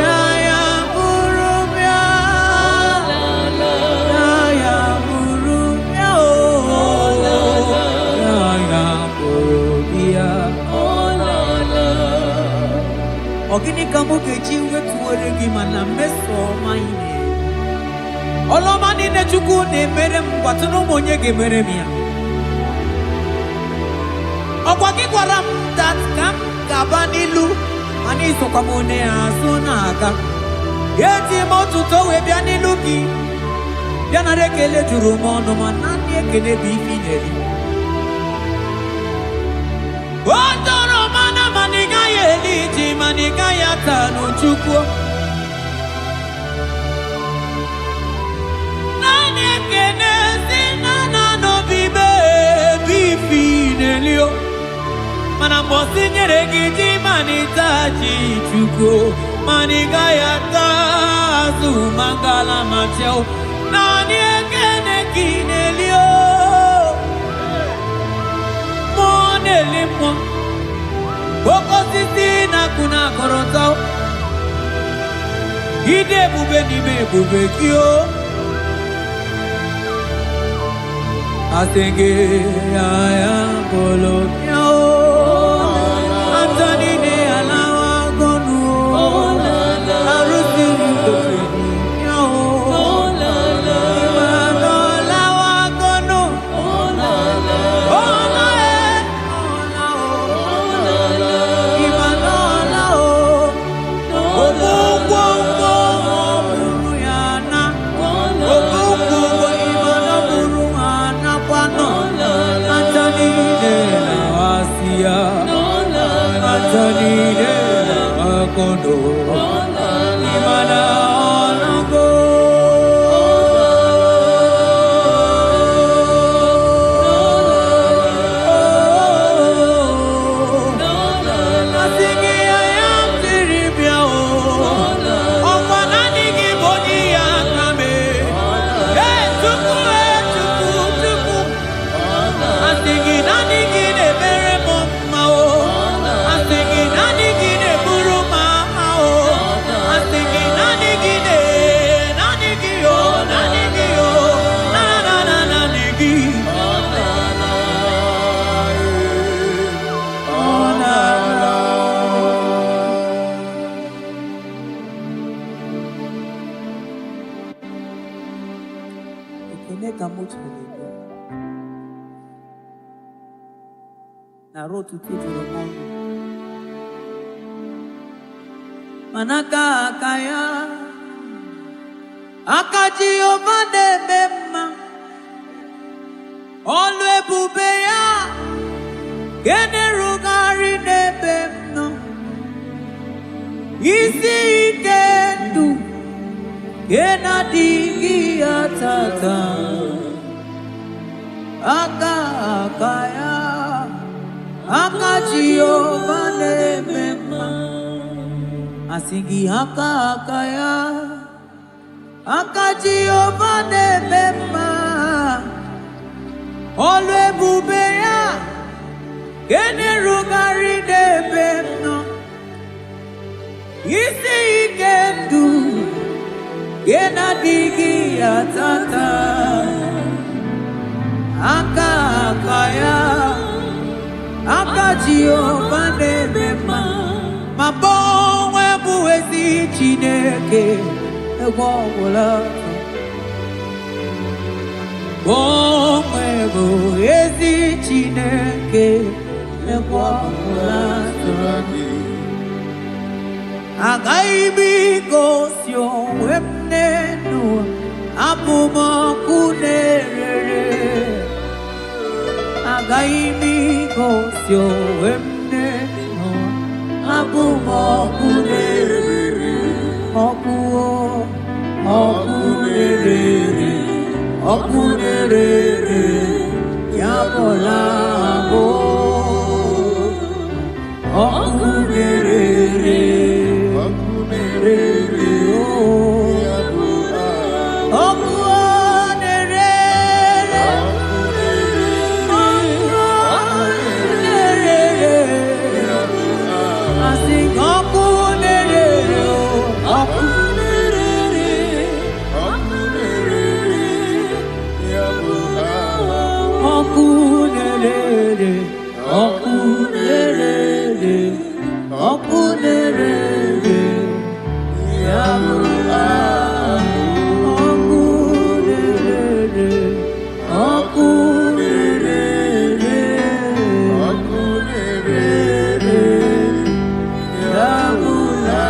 Ya ya bụrụ bịa. Ya ya bụrụ bịa. Ya ya bụrụ bịa. Ọ gịnị ka mụ ga-eji wetuwere gị mana mmeso ọma ị na-eme? Ọlọma niile Chukwu na-emere m gwatụrụ m onye ga-emere m ya. Ọkwa gị gwara m that ka m ga-aba n'ilu mana isokwa m onye azụ na-aga. Eti m otuto wee bịa n'ilu gị bịa nara ekele juru m ọnụ ma naanị ekele bụ ife ị na-eri. O tọrọ mana mana ị gaghị eli ji mana ị gaghị ata n'Chukwu. Naanị ekele si na n'obi mebi ife ị na-eli o. Mana mbọsị nyere gị ji mana ịta ji Chukwu mana ị gaghị ata azụ mangala ma cheo. Naanị ekele gị na-eli o. Mmụọ na-eli mmụọ. Oke osisi na-akụ na-akọrọta o. Ide ebube n'ime ebube gị o. Asị gị ya ya bụrụ bịa o. Antoni ne alawa gọnụ o. Arụsiri ofe bịa o. Ịmanụ alawa gọnụ. Ọla e. Ọla o. Ịmanụ ọla o. Ogwugwo bụrụ ya na. Ogwugwo ịmanụ bụrụ ha nakwanụ. Antoni ne na-asị ya. Antoni ne na-akọnụ. Ịmanụ ọnọgo. Asị gị ya ya m tiri bịa o. Ọkwa naanị gị bụ onye ya aka mee. Chukwu Chukwu. Asị gị naanị gị na-emere m mma o. Asị gị naanị gị na-eburu m agha o. Asị gị naanị gị naanị gị o. Naanị gị o. Naanị gị. Ekene ka mụ chere gị. Nara otuto juru m ọnụ. Mana aka ya aka Jehova na-eme mma. Ọlụ ebube ya ga na-erugharị n'ebe m nọ. Isi ike ndụ ga na-adịghị ya tata. Aka ya aka Jehova na-eme mma. Asị gị aka ya aka Jehova na-eme mma. Ọlụ ebube ya ga na-erugharị n'ebe m nọ. Isi ike ndụ ga na-adịghị ya tata. Aka ya aka Jehova na-eme mma. Ma onwe bụ ezi Chineke egwu ọbụla. Omwebo ezi Chineke ekwapụla tụrani. Agaghị m igosi onwe m n'elu abụ m ọkụ na-erere. Agaghị m igosi onwe m n'elu abụ m ọkụ na-erere. Ọkụ na-erere. Ọkụ na-erere ya bụla abụ. Ọkụ na-erere. Ọkụ na-erere ya bụla. Ọkụ na-erere. Ọkụ na-erere ya bụla. Asị ọkụ na-erere. Ọkụ Okunelele, okunelele, okunelele, yamula. Okunelele, okunelele, okunelele, yamula.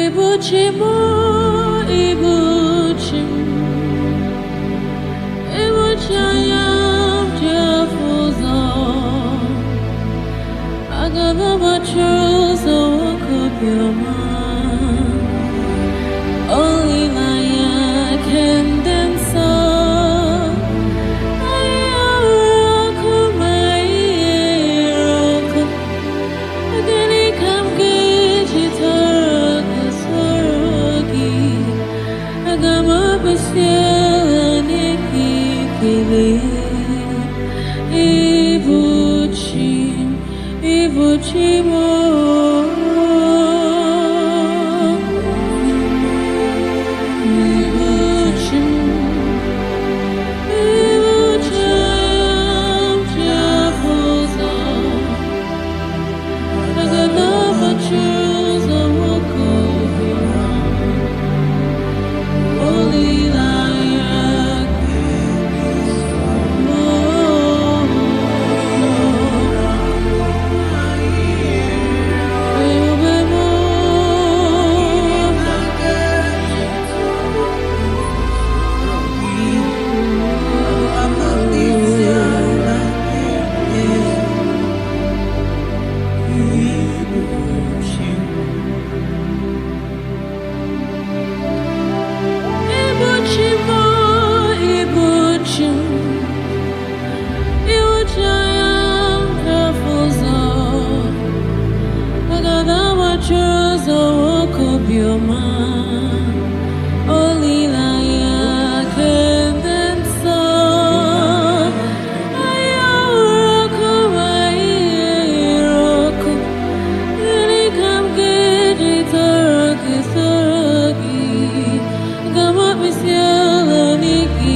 Ibuchimo, Ibuchim, Ibuchayam Jafuzo, Agavabachuzo Kupyama, only Maya can dance.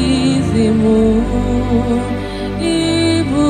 Ibuchimo, Ibuchim,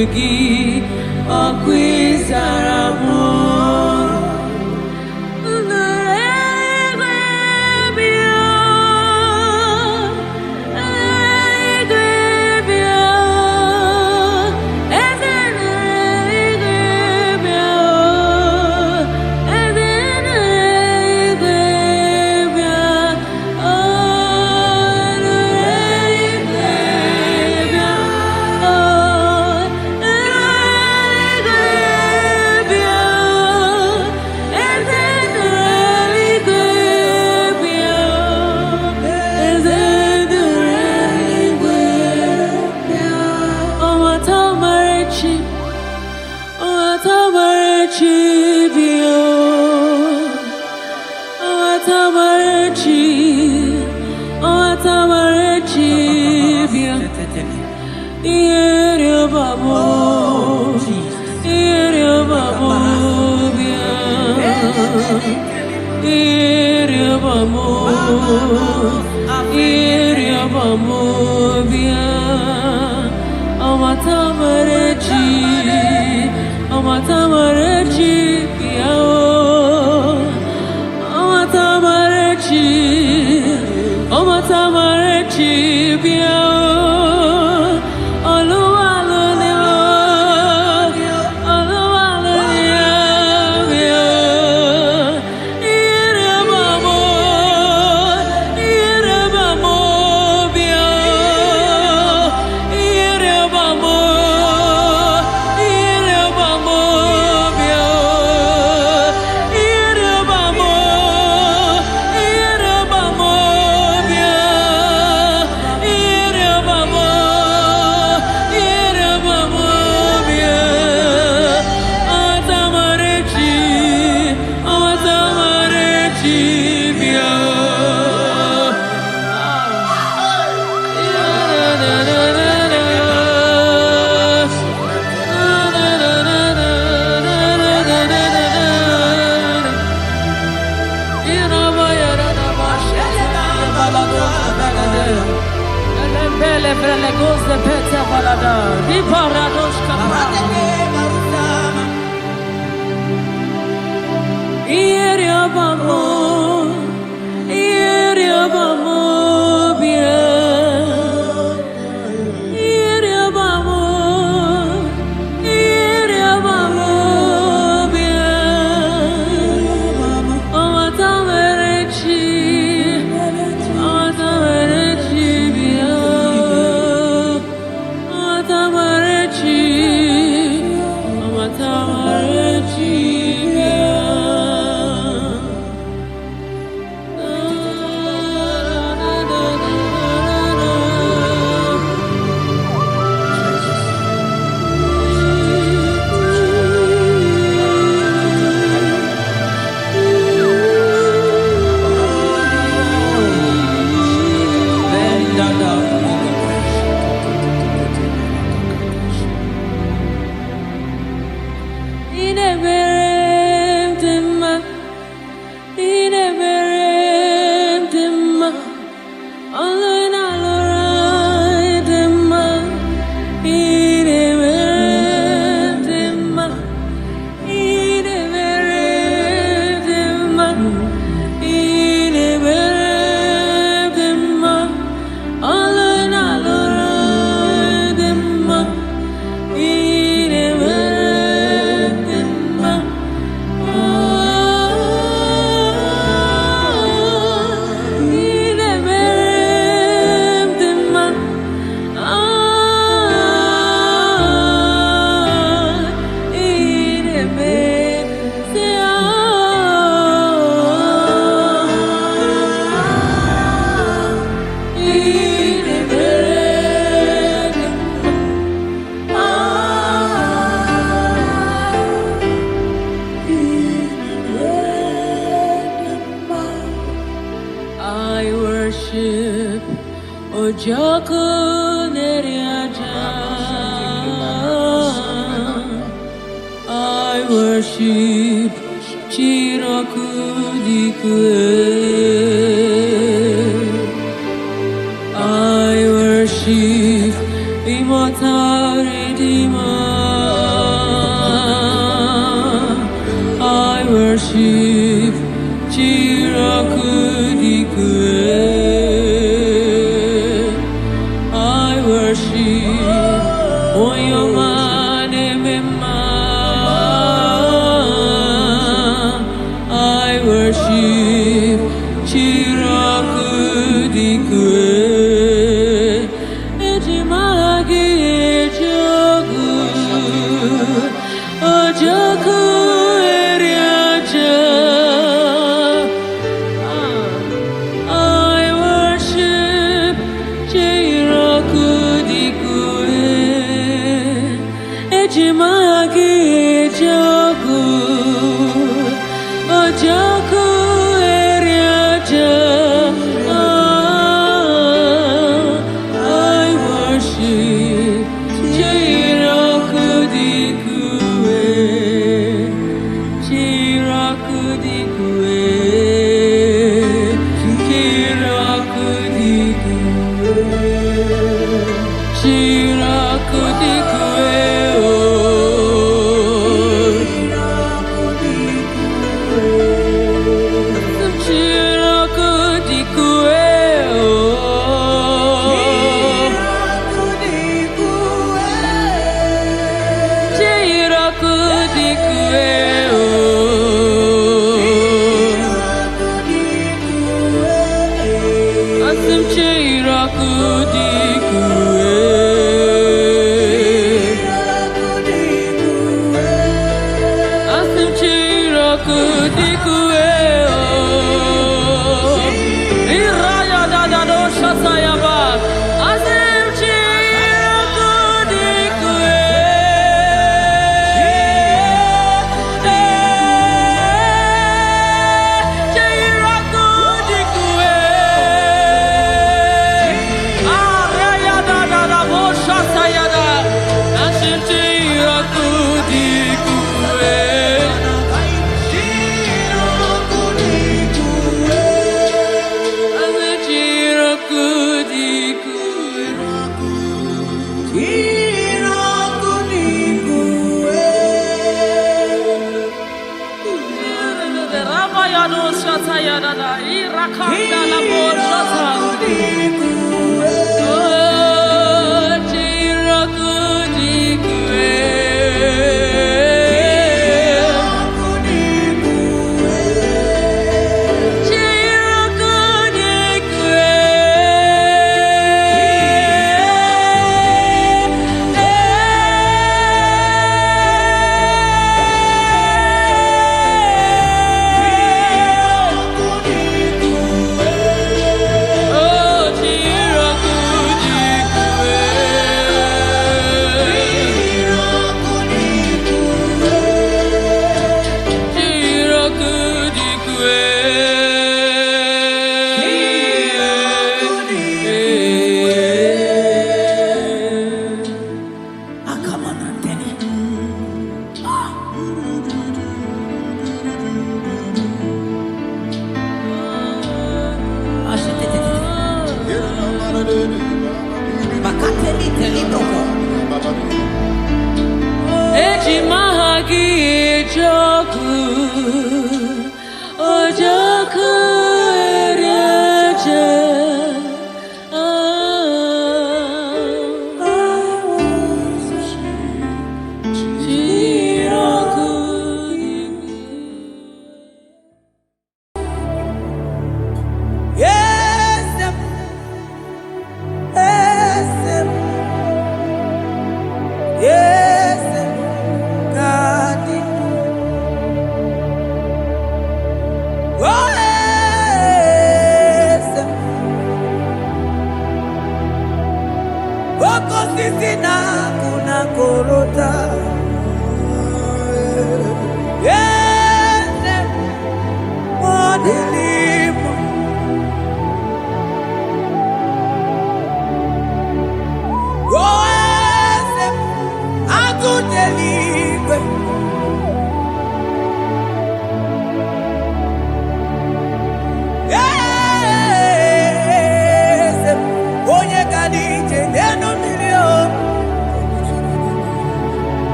Nugi Akwizaramu I worship Chirakudikwe. I worship Immortal Redeemer. worship. Oh, your man, I worship. Chirakudikwe.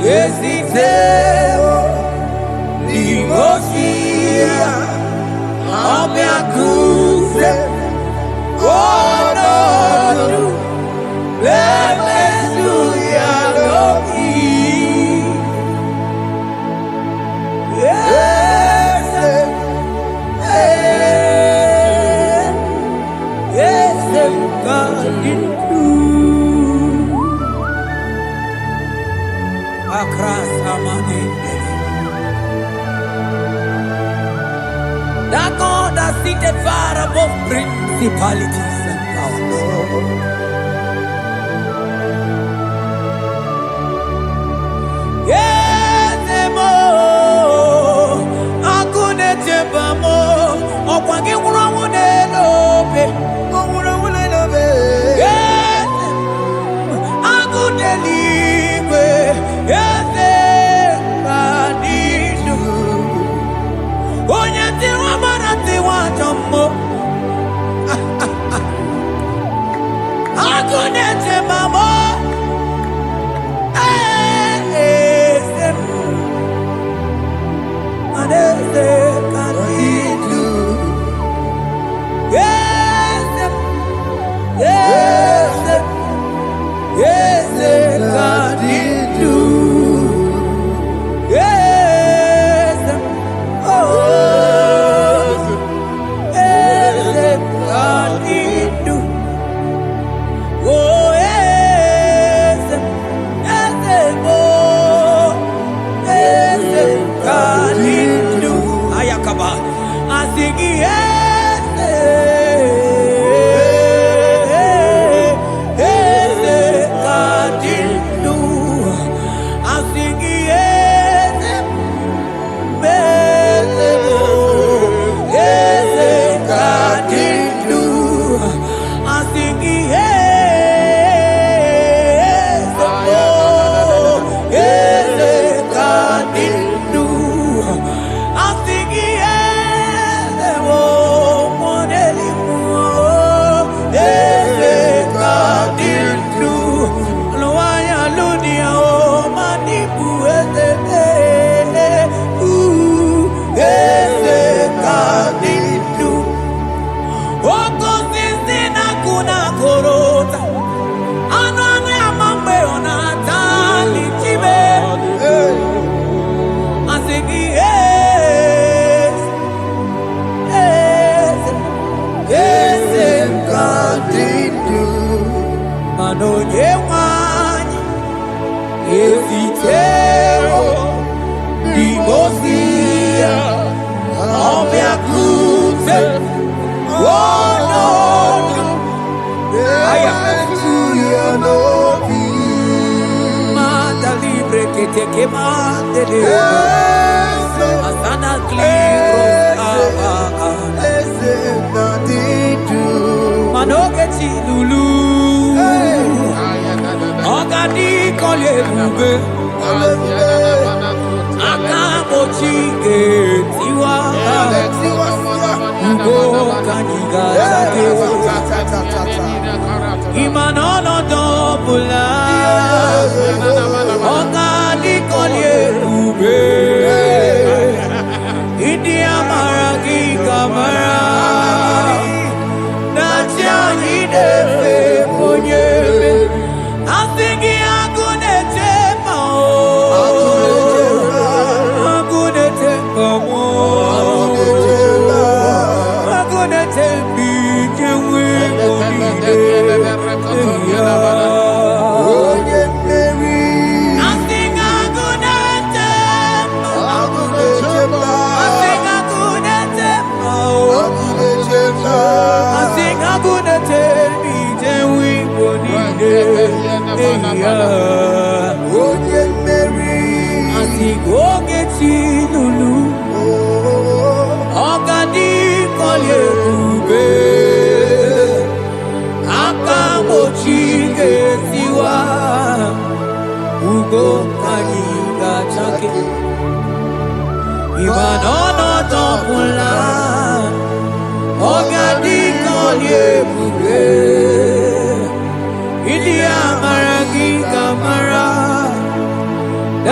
Esiteo Limosia Ameakuse Onodu Lemesuya Loki Yes God in Across Amani. That God that seated far above principalities and powers. Yes, Emo. Akune Chebamo. Okwange Urawune Lobe. Urawune Lobe. Yes. Akune Ligwe. Yes.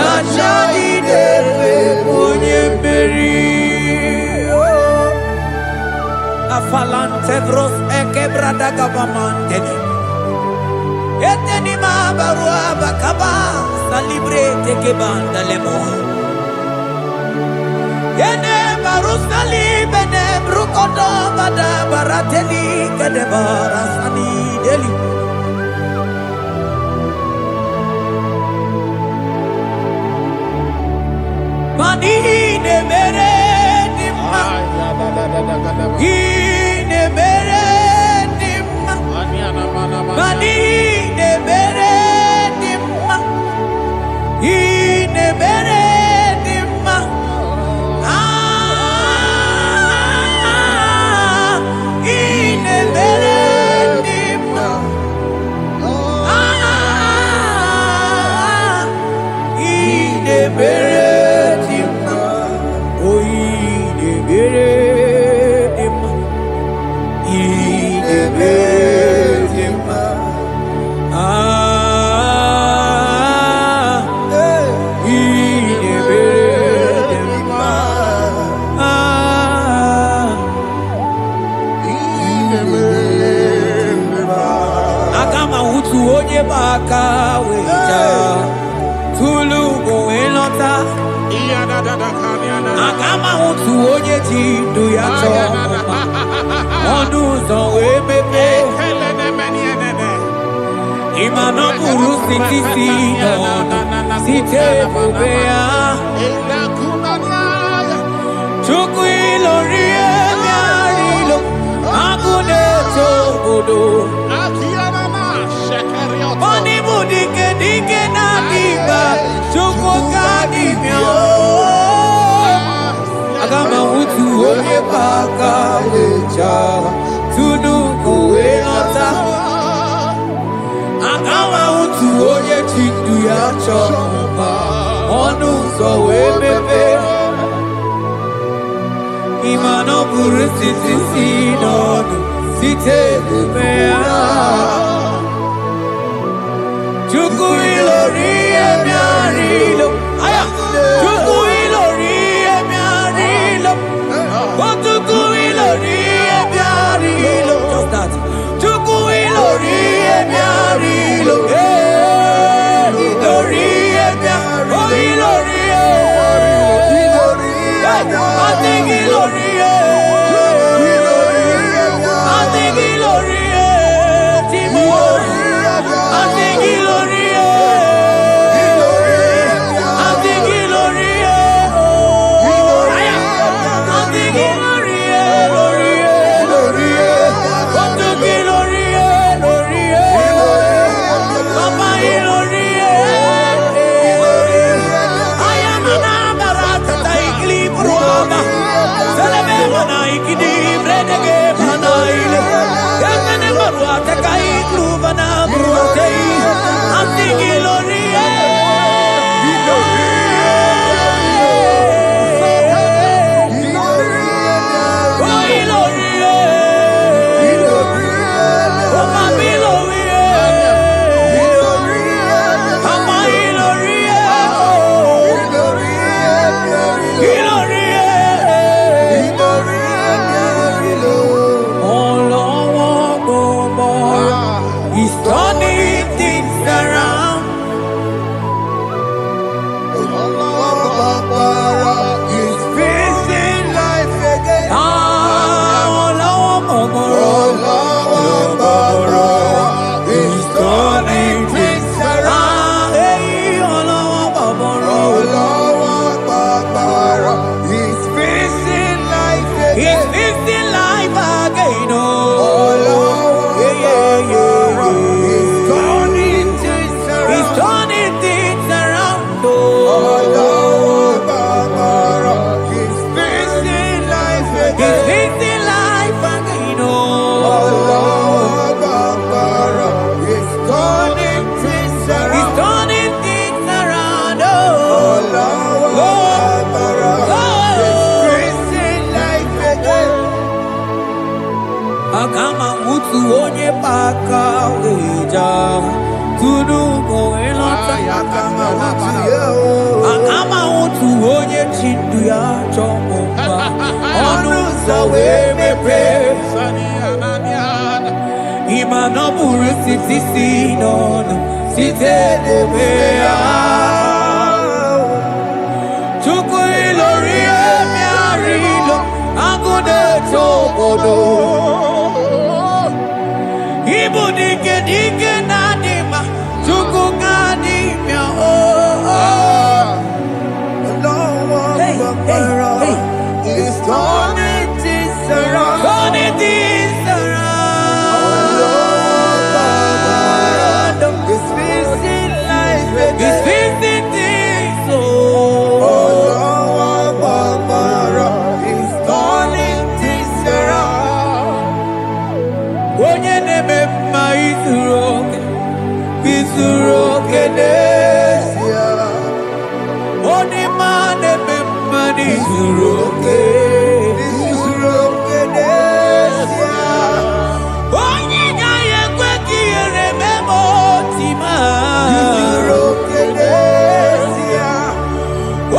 Kachadi dewe Munye meri Afalante bros ekebrada gabamante Eteni ma barua bakaba Salibrete ke banda lemo Yene barusali bene brukodo bada barateli kede barasani deli Mani ne mere dimma ne mere dimma Mani ne mere dimma ne mere dimma ne mere dimma ne mere Agama utu onye ji ndu ya chọọ ọnụ ụzọ wee mepee ịma na ọ bụrụ site si n'ọnụ site ebube ya Chukwu ilori ebiara ilo agụ na-eto obodo Oni bụ dike dike na-adị igba Chukwu ka dibịa Agama utu onye baka weja Tunu kowe nọta Agama utu onye chindu ya chọma Ọnụ ụzọ wee mepe Ịma na ọ bụrụ site si n'ọnụ Site ebube ya Chukwu ilori ebiara ilo Chukwu ilori ebiara ilo Chukwu ilori ebiara ilo Just that Chukwu ilori ebiara ilo Ilori ebiara Oh ilori I think ilori I think ilori I think ilori tunu koelota akama utu onye chindu ya chọmụma ọnụ ụzọ wee mepee ịma na ọ bụrụ site si n'ọnụ site n'ebe ya Chukwu ilori emi arilo agụ na-eto obodo Ibu dike dike na dima Chukwu ka dimya It's turning things around. Turning things around. It's fixing life again. It's fixing things It's turning things around. Onye na-eme mma izuru oke n'ezie Onye ma na-eme mma n'izuru oke Onye gaghị ekwe ka ihere mee ma oti ma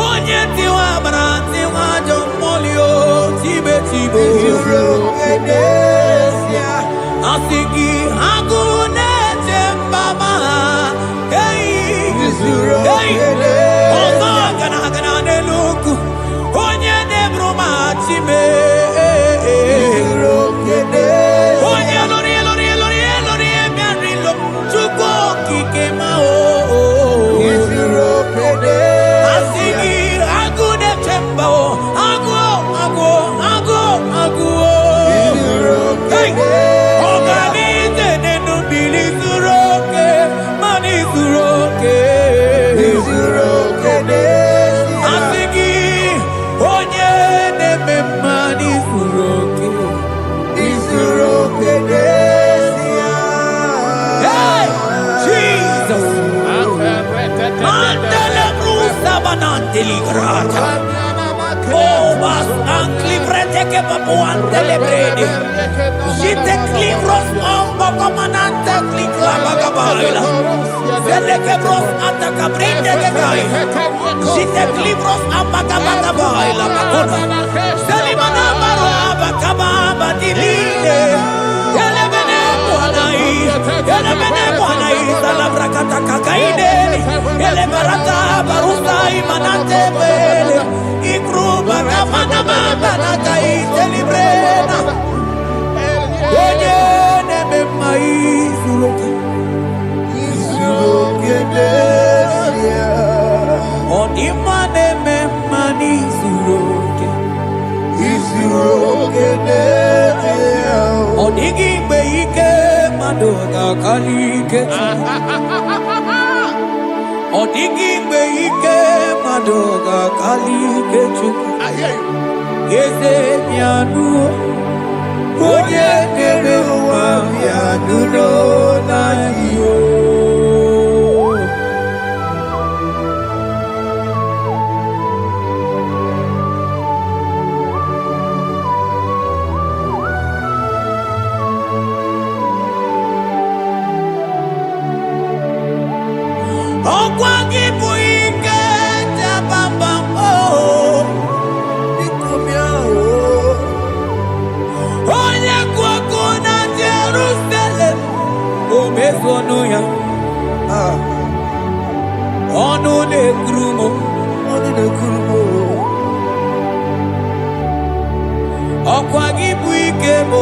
Onye tiwa gbara tiwa ajọ mmụọ o tibe tibe Asị gị agụ na-eche mba ma ọzọ gana n'elu ugwu onye na-eburu ma chime onye lụrụ emerilo Chukwu okike ma asị gị agụ na-eche mba agụ ọganize n'enu mmiri zuru oke mana izuru oke asị gị onye na-eme mma n'izuru oke Hey, Jesus Mandele brusa bananteli grata Obas anclivrete che papuante le brede Jite clivros ombo comanante clicla bagabaila Zelle che bros attacca brinde che gai Jite clivros ambagabagabaila Bakona Selimana baro abagababa di lide Ele bene buonai Salabra kataka kaineni Ele barata barusa imanante bele Ikruba kafana mabana kai celebrena Onye neme maizuroke Onima neme manizuroke Onigi mgbe ike mmadụ ga-akalike Ọ dịghị mgbe ike mmadụ ga-akalike Chukwu Eze bịanụ onye kere ụwa bịanụ n'anya Ọkwa gị bụ ike jabambam onye kwụ ọkụ na Jerusalem o mezonu ya ọnụ na-ekuru m ọkwa gị bụ ike m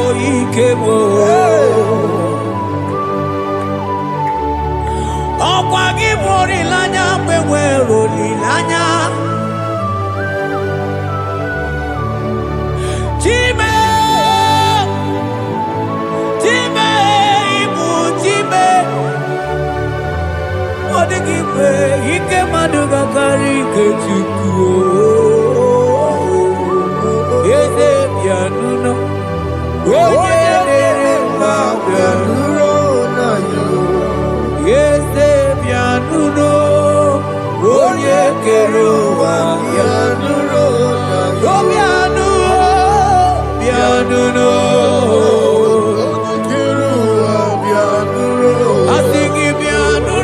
ọkwa gị bụ olileanya mgbe nwere olileanya Chime ịbụ Chime ọ dịghị mgbe ike mmadụ ga-akarị ike Chukwu Eze bịanụ onye na-ere mma bịanụ Eze bịanụ onye kere ụwa bịanụ asị gị bịanụ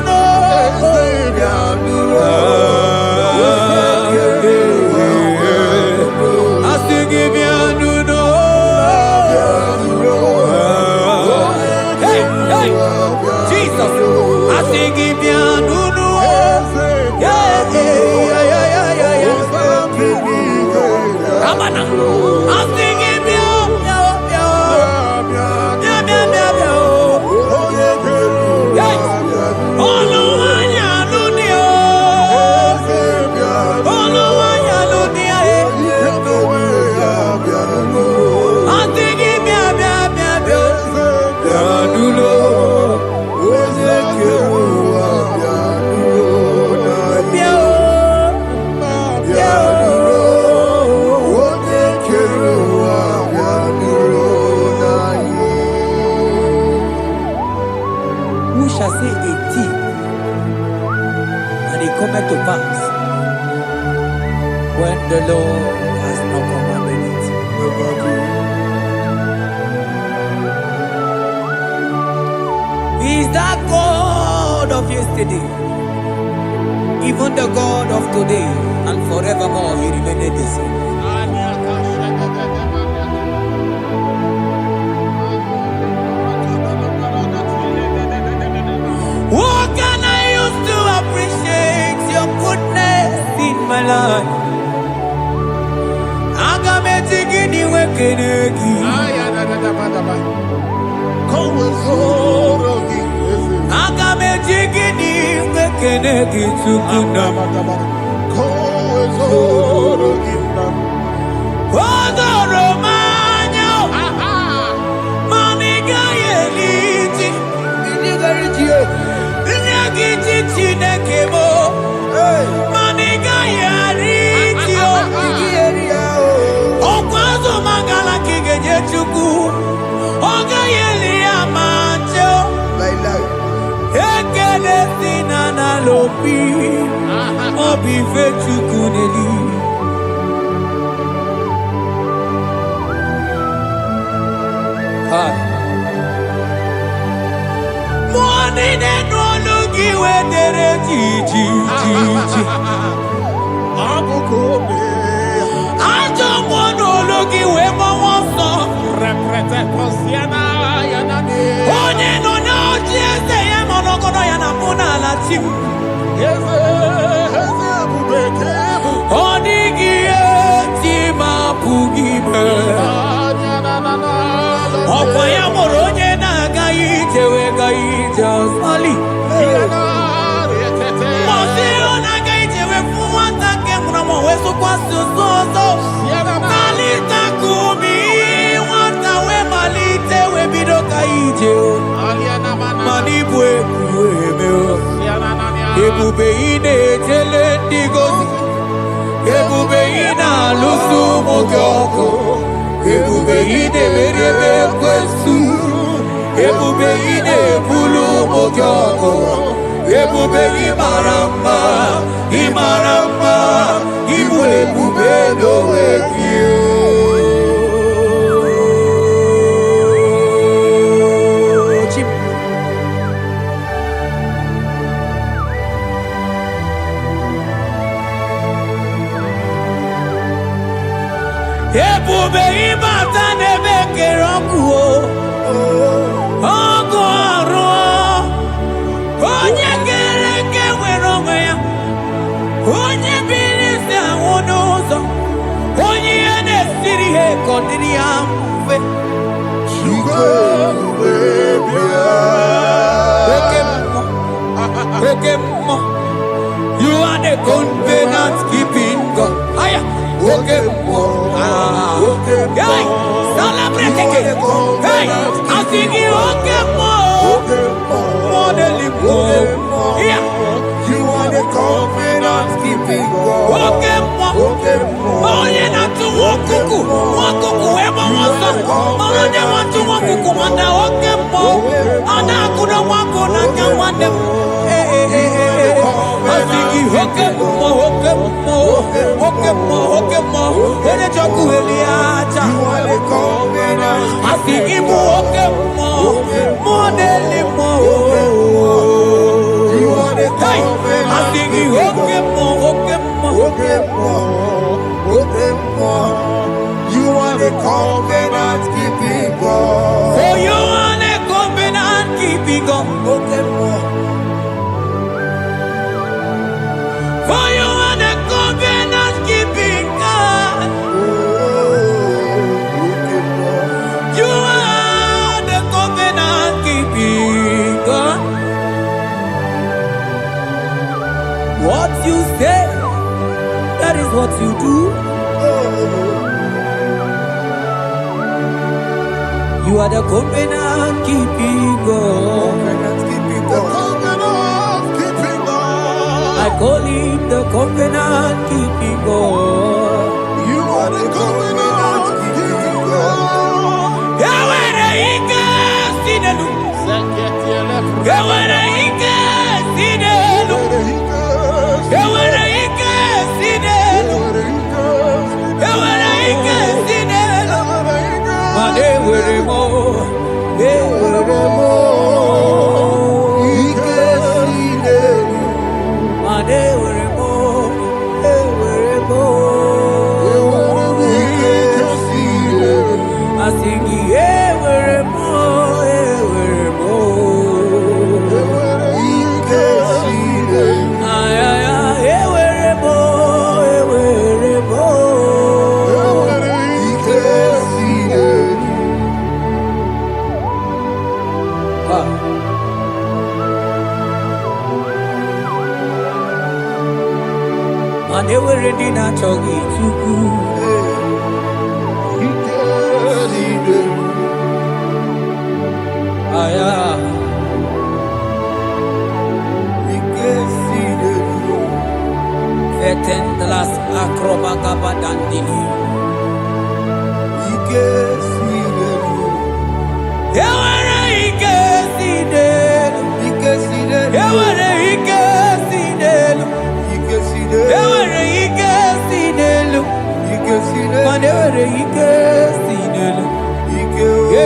when the Lord has not commanded it. He is that God of yesterday, even the God of today, and forevermore He remained the same. What can I use to appreciate your goodness in my life? Agametigini wekenegi. Agametigini wekenegi tukuna. Odoro manyo. Maniga yeliti. Nyagiti chinekemo. Maniga yariti. Okwazo mangala kigenye chuku. Oga yeli amancho. Ekele sinana lopi. Obi fechuku neli. Mwani nenolugi wedere jiji. Ajo monologi we mawanso. Onye no na ojieze ya monogono ya na muna la chim. Onigi eti mapugibe. Okwa ya moronye na gaite we gaite asali. Mosiro na gaite we fuwata ke muna mweso kwa susozo. Malita kumi wata we malite we bido gaite. Manibwe kuwemeo. Ebube ine tele ndigozi. Ebube ina lusu mokyoko. Ebube ine merebe kwesu. Ebube ine bulu mokyoko. Ebube imarama, imarama, ibu ebube dowe kiyo. Ebube ibata nebe kerokuo. Ogo aro. Onye kereke weronwe ya. Onye bilisi awunuzo. Onye ene siri he kondiri ya mfe. Ekemo. You are the covenant keeping God. Aya. Ekemo. Hey, celebrate again. Hey, I sing you Okemo. Modeling. Yeah. You are the covenant keeping God. Okemo. Onye na tu wakuku. Wakuku ema wasa. Onye watu wakuku wanda Okemo. Ana kuna wako na kamande. I sing you Okemo. Okemo. Onye choku eliacha. You are the covenant. I sing you Okemo. Modeling. You are the Hey, covenant. I sing you Okemo. You are the covenant keeping God. For you are the covenant keeping God. For you are the covenant keeping God. You are the covenant keeping God. What you say, that is what you do. You are the covenant keeping God. I call him the covenant keeping God. You are the covenant keeping God. Yawere ike sinelu. Yawere ike sinelu. Yawere ike sinelu. Chogi Tuku. Aya. Vetendlas Akrobagaba Dandini. Ewere ike sidelu. Ewere ike sidelu. Ewere ike sidelu. Ewere ike sidelu.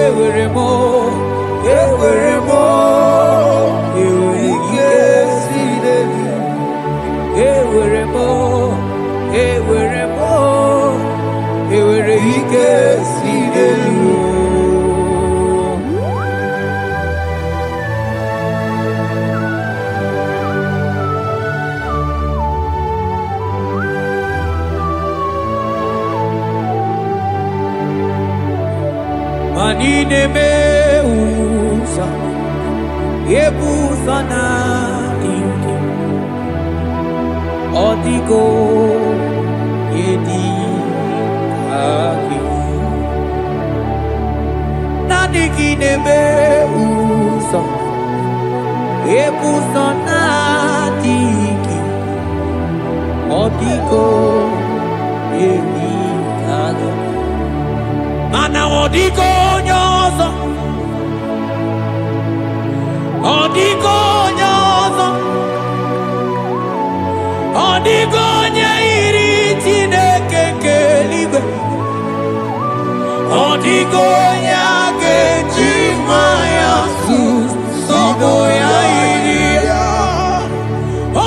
Ewere mo. Ewere mo. Ewere ike sidelu. Ewere mo. Ewere mo. Ewere ike sidelu. Manine me usa, ebusa na inki, odigo yedi aki. Nadigine me usa, ebusa na inki, odigo yedi aki. Mana odigo nyozo, odigo nyozo, odigo nyeiri Chineke keligwe, odigo nyage chimaya susobo ya iria,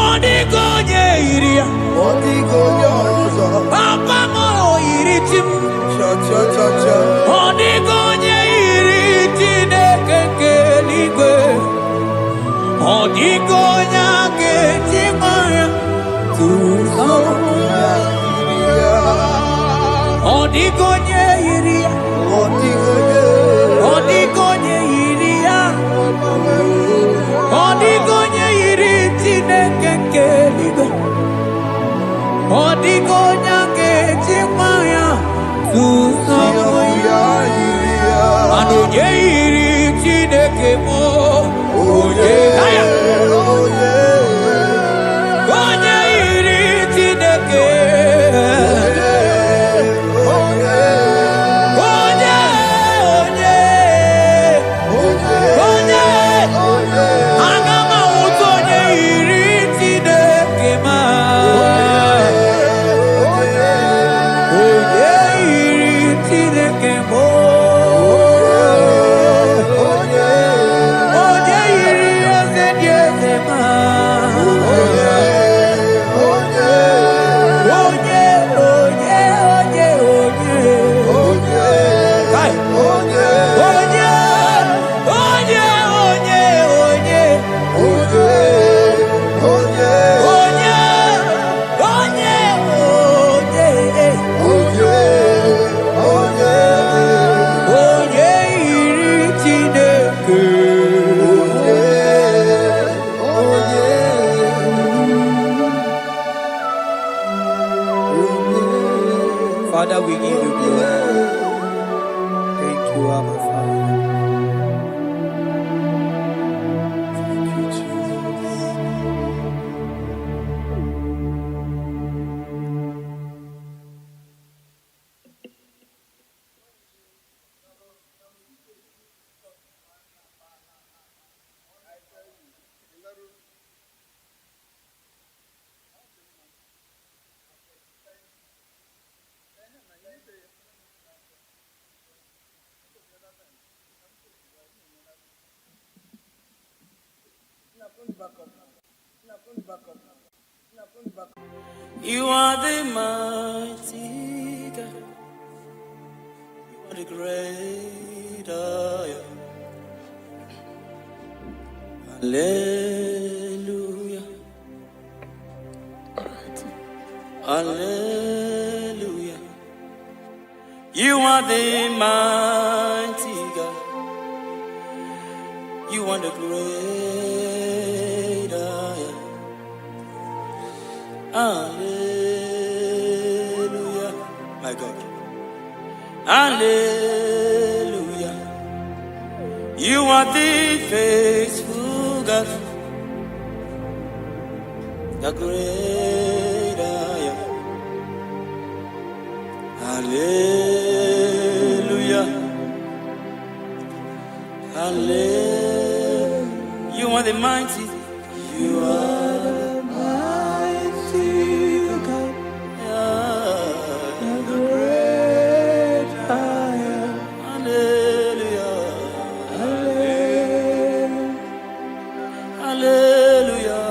odigo nyeiria, Odigo nyozo, papa mo iri chim. Odigonye iri Chineke keligwe, odigonya kechimaya tusobo ya iria, odigonye iria, odigonye iria, odigonye iri Chineke keligwe, odigonya kechimaya tusobo ya iria, anoye iri Chineke mo, oye aya, onye iri Chineke, onye agama ụtọ onye iri Chineke ma. Father, we give you glory. Thank you, Abba Father. Thank you, Jesus. You are the mighty God. You are the great I am. Hallelujah. Hallelujah. You are the mighty God. You are the great I am. Hallelujah. Hallelujah. You are the faithful God, the great I am. Hallelujah. Hallelujah. You are the mighty. You are the mighty God, the great I am. Hallelujah. Hallelujah. Hallelujah.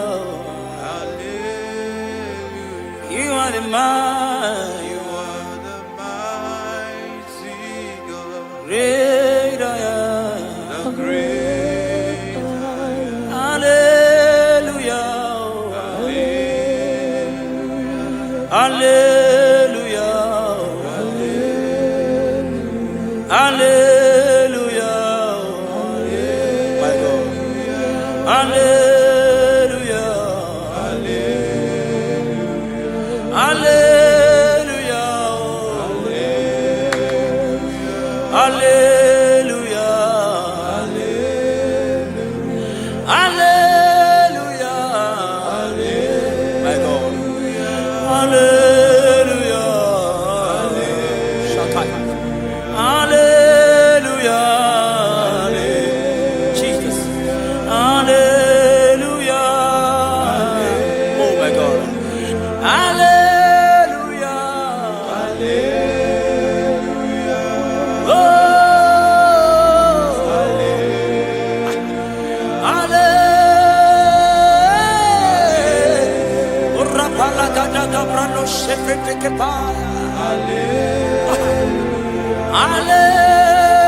You are the mighty. You are the mighty God. Great I am. The great I am. Hallelujah. Hallelujah. Hallelujah. Hallelujah. My God. Hallelujah. Hallelujah. Hallelujah. Hallelujah. Hallelujah. My God. Hallelujah. Shakai. Hallelujah. Jesus. Hallelujah. Oh my God. Hallelujah. Oh. Hallelujah. Rapalagada brano shefete kepaya. Hallelujah.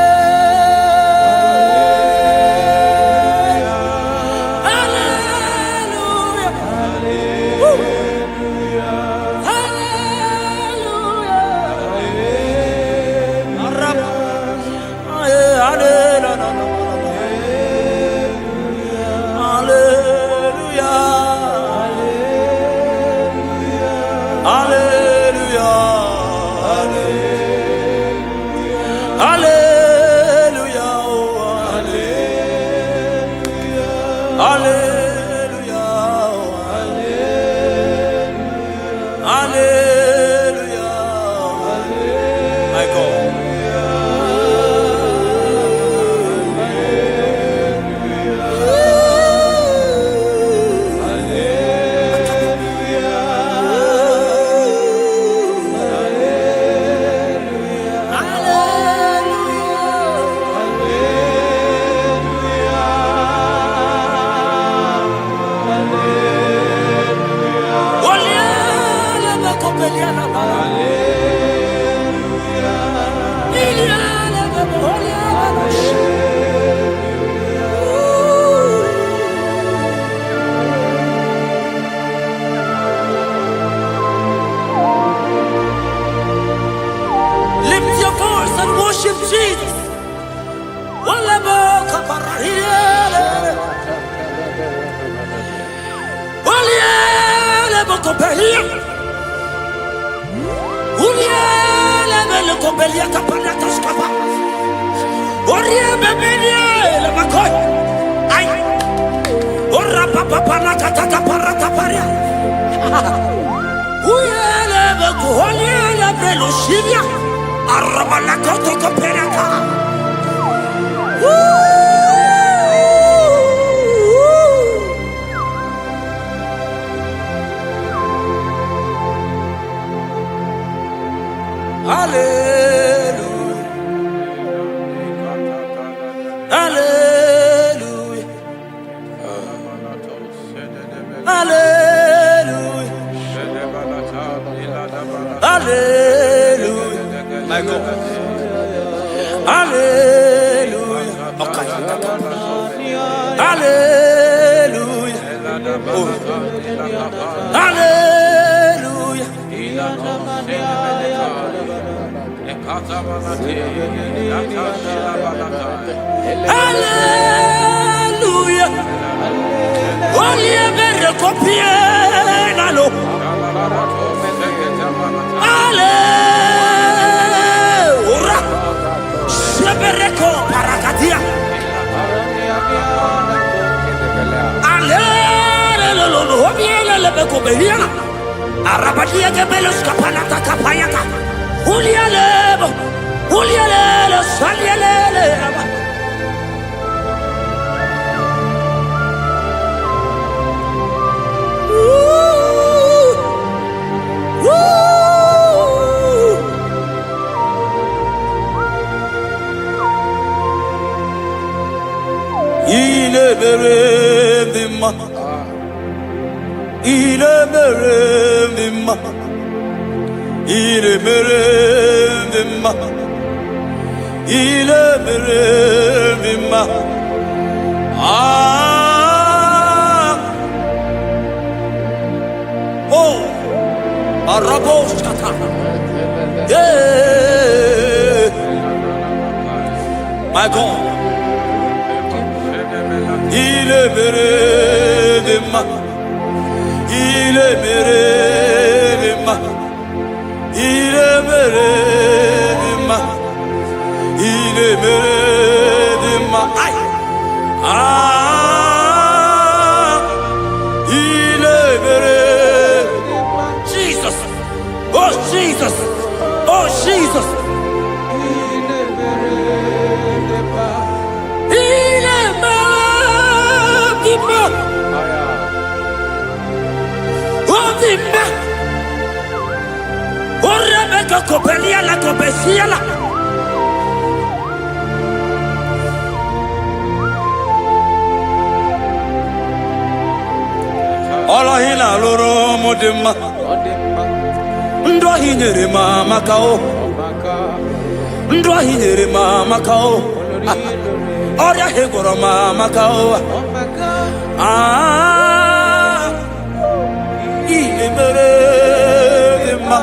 My God. Lift your voice and worship Jesus. Hallelujah. Hallelujah. Hallelujah. Hallelujah. My God. Hallelujah. Okay. Hallelujah. Oh. Hallelujah. Hallelujah. Hallelujah. Salata kapayaka. Ulialebo. Ulialele. Salialele. My God, il est mérédema, il est mérédema, il est mérédema, il est mérédema. Il est mérédema. Jesus, oh Jesus, oh Jesus. Copelia la copecia la Ola hina loro modema Ndo hinere mama kao Ndo hinere mama kao Oria hegoro mama kao Ilemere ma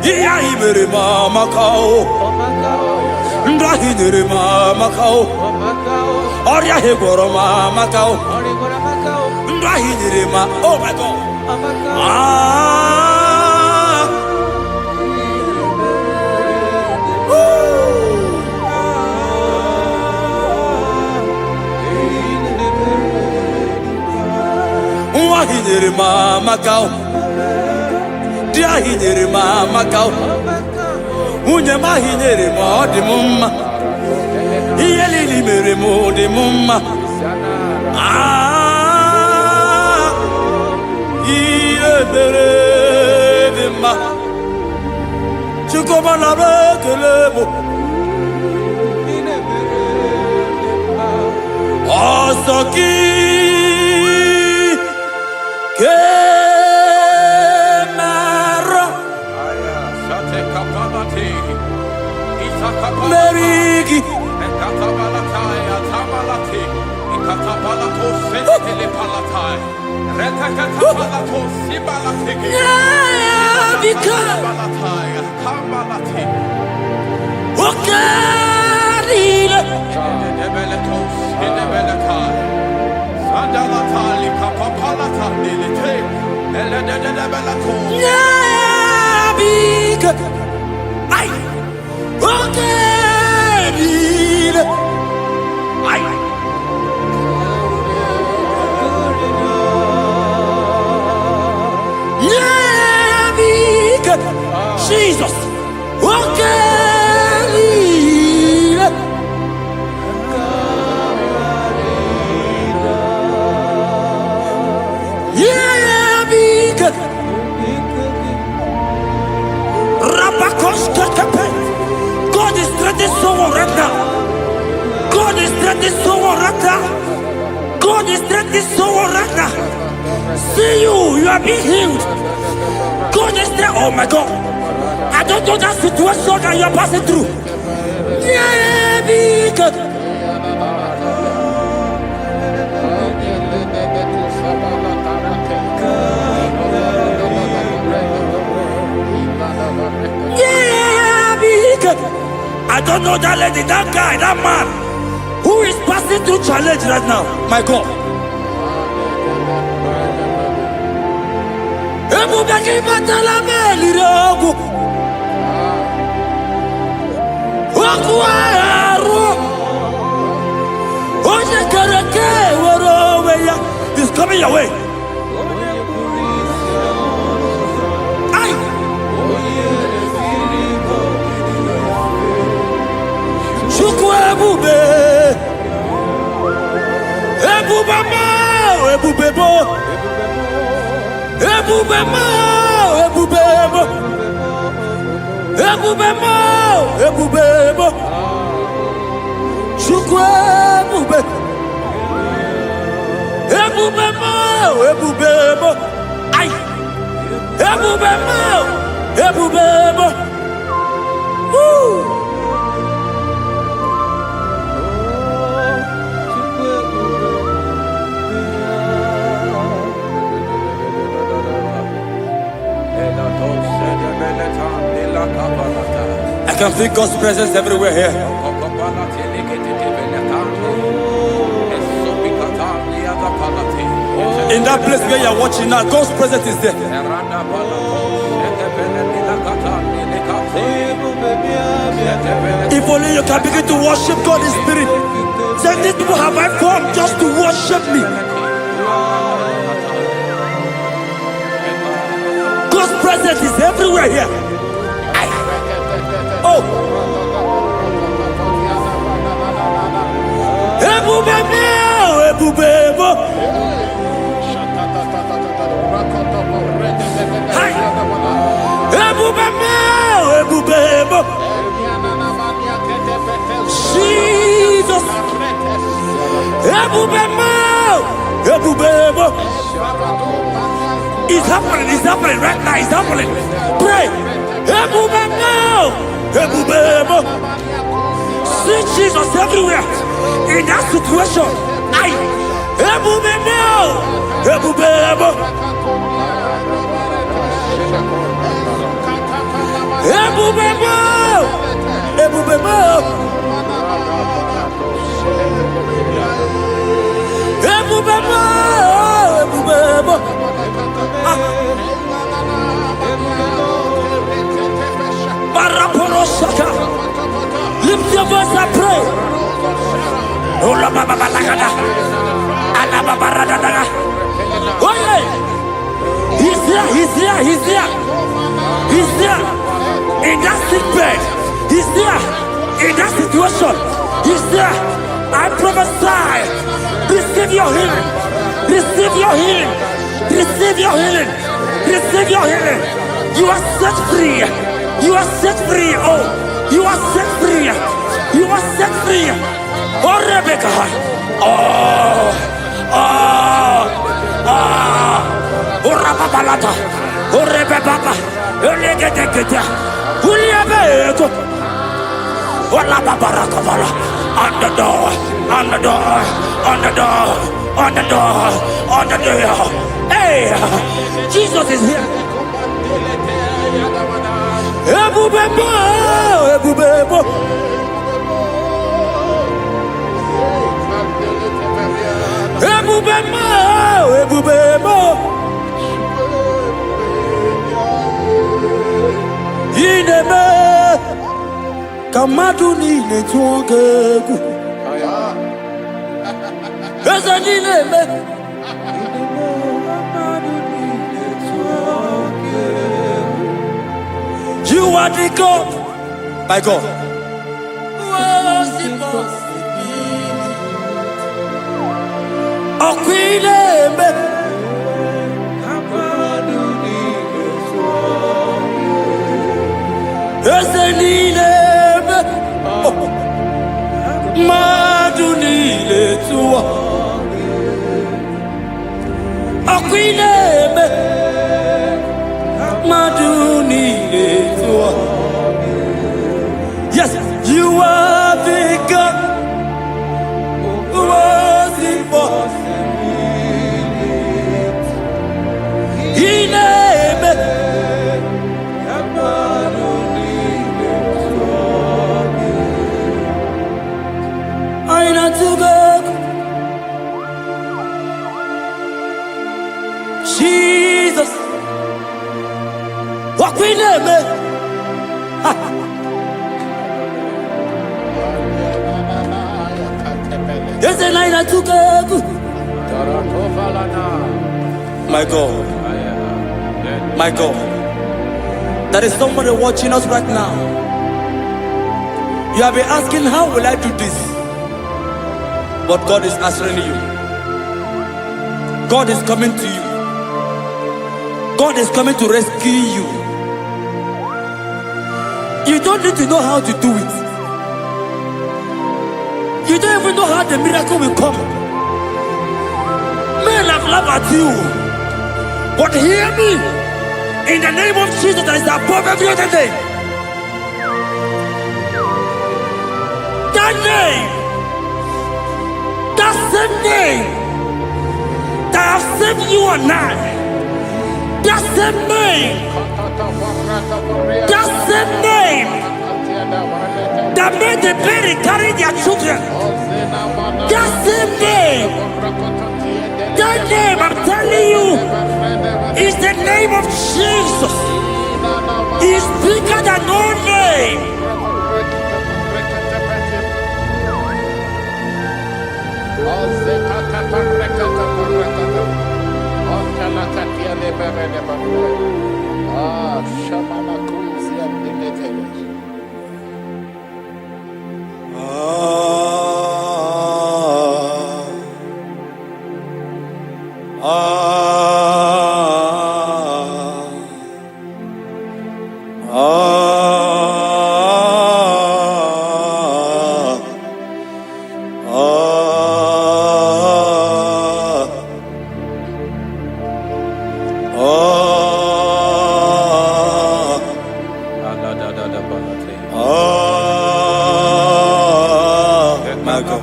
Ilemere mama kao Ndahinere mama kao Oria hegoro mama kao Ndahinere ma oh my God Hinere mama kao dia hinere mama kao unye ma hinere mo de mumma iyeli mere mo de mumma iye mere de ma chukoma la bekelebo Osoki Kemaro Merigi Jesus, God is threatening someone right now. God is threatening someone right now. God is threatening someone right now. See you are being healed. God is there. Oh my God. I don't know that situation that you are passing through. Yeah, because I don't know that lady, that guy, that man who is passing through challenge right now. My God. He's coming your way. Aye. Chukwebube. Ebubama, ebubebo. Ebubema, ebubebo. Ebubema, ebubebo. Chukwebube. Ebubema, ebubebo. Ay. Ebubema, ebubebo. Woo. I can feel God's presence everywhere here. In that place where you are watching now, God's presence is there. If only you can begin to worship God in spirit. Say, these people have I come just to worship me. God's presence is everywhere here. Oh. Ebubebo, ebubebo. Hi. Ebubebo, ebubebo. Jesus. Ebubebo, ebubebo. It's happening right now, it's happening. Pray. Ebubebo, ebubebo. See Jesus everywhere. In that situation, aye. Ebubebo, ebubebo. Ebubebo, ebubebo. Ebubebo, ebubebo. Paraporosaka. Lift your voice and pray. Ola baba balagada. Ala baba radada. Oh yeah. He's here. He's there. In that sick bed. He's there. In that situation. He's there. I prophesy. Receive your healing. Receive your healing. Receive your healing. Receive your healing. You are set free. You are set free. Oh, you are set free. You are set free. Oh, Rebecca. Oh, Rababalata. Oh, Rebecca. Elegete. Uliabeto. Oh, Lababarakabala. On the door. Hey, Jesus is here. Ebubebo, ebubebo. Ebubebo, ebubebo. Ineme, kamadu ni netuongegu. Eza ineme. You are the God, my God. Was impossible. Oh, Queen, Madunile tua. Oh, Queen, Madunile tua. Yes, you are the God who was impossible. Ineme. Aina to God. Jesus. Walk with them. My God. My God. There is somebody watching us right now. You have been asking, how will I do this? But God is answering you. God is coming to you. God is coming to rescue you. You don't need to know how to do it. You don't even know how the miracle will come. Men have laughed at you. But hear me. In the name of Jesus that is above every other name. That name. That same name. That have saved you and I. That same name. That same name. That made the parents carry their children. That same name. That name, I'm telling you, is the name of Jesus. He is bigger than all name. My God.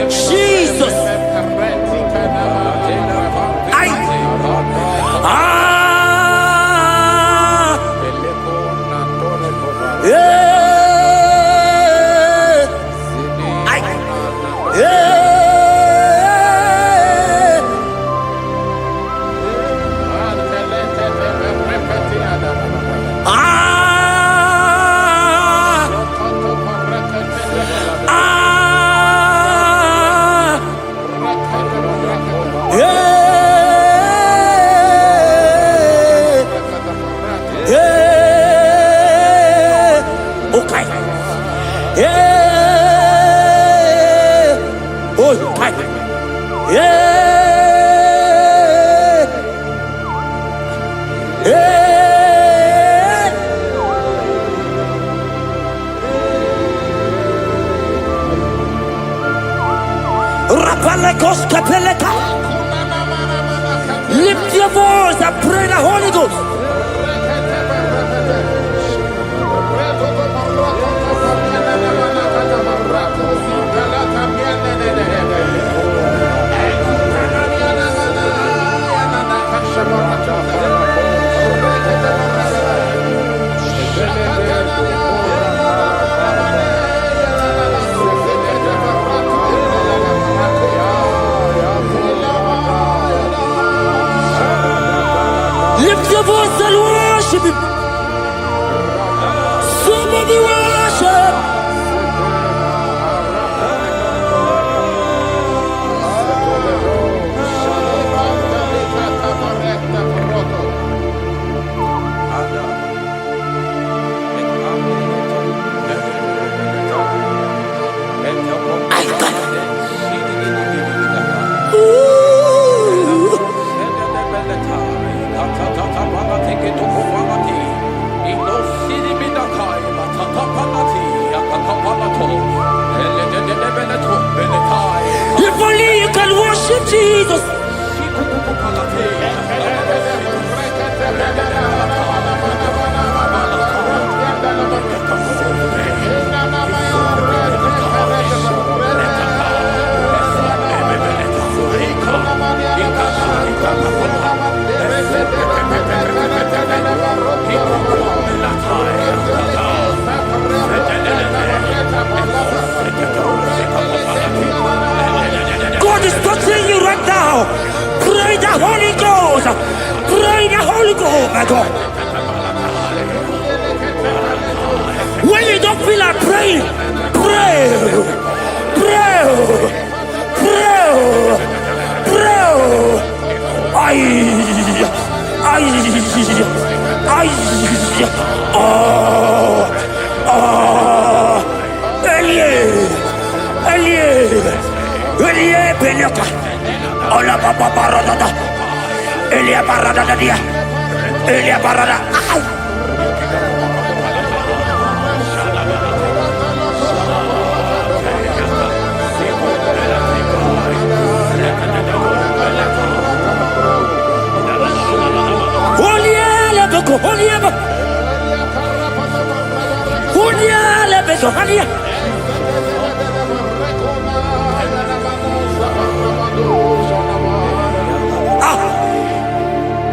Jesus. Lift your voice and pray the Holy Ghost. Lift your voice and worship Him. Somebody worship. Take it to feel like praying, pray, pray, pray, pray. Ay, Elie, Benyoka, Ola Papa Parada, Elia Parada dia, Elia Parada.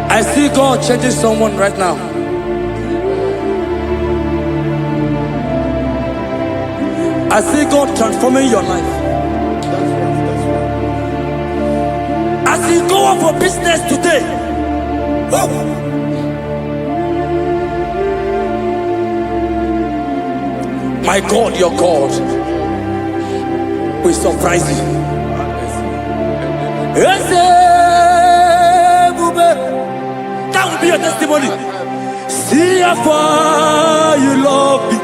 I see God changing someone right now. I see God transforming your life. As you go up for business today, my God, your God will surprise you. That will be your testimony. See how far you love me.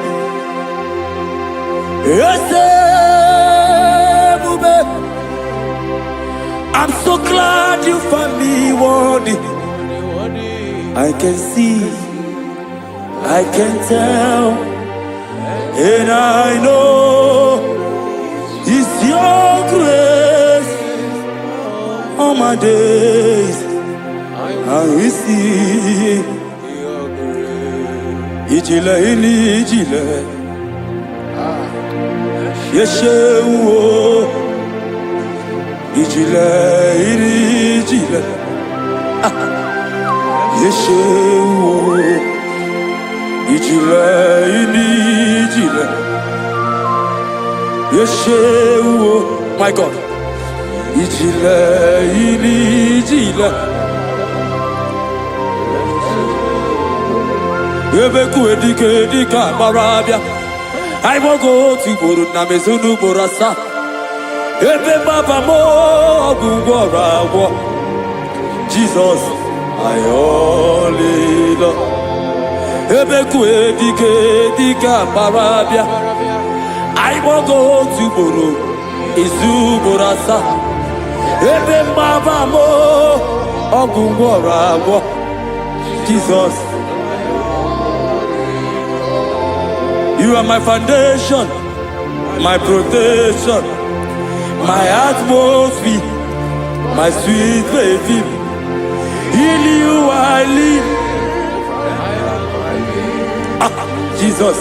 I'm so glad you found me worthy. I can see, I can tell, and I know it's your grace. All my days I will see. Ijile ini ijile, Yeshewo. Ijile ini ijile, Yeshewo. Ijile ini ijile, Yeshewo. My God. Ijile ini ijile. Ebeku edike edika barabia. I will go to Buru Namezunu Borasa. Ebe Baba mo Gugora. Jesus, I only love. Ebeku edike edika barabia. I will go to Buru Izu Borasa. Ebe Baba mo Gugora. Jesus. You are my foundation, my protection, my atmosphere, my sweet baby. In you I live. Jesus.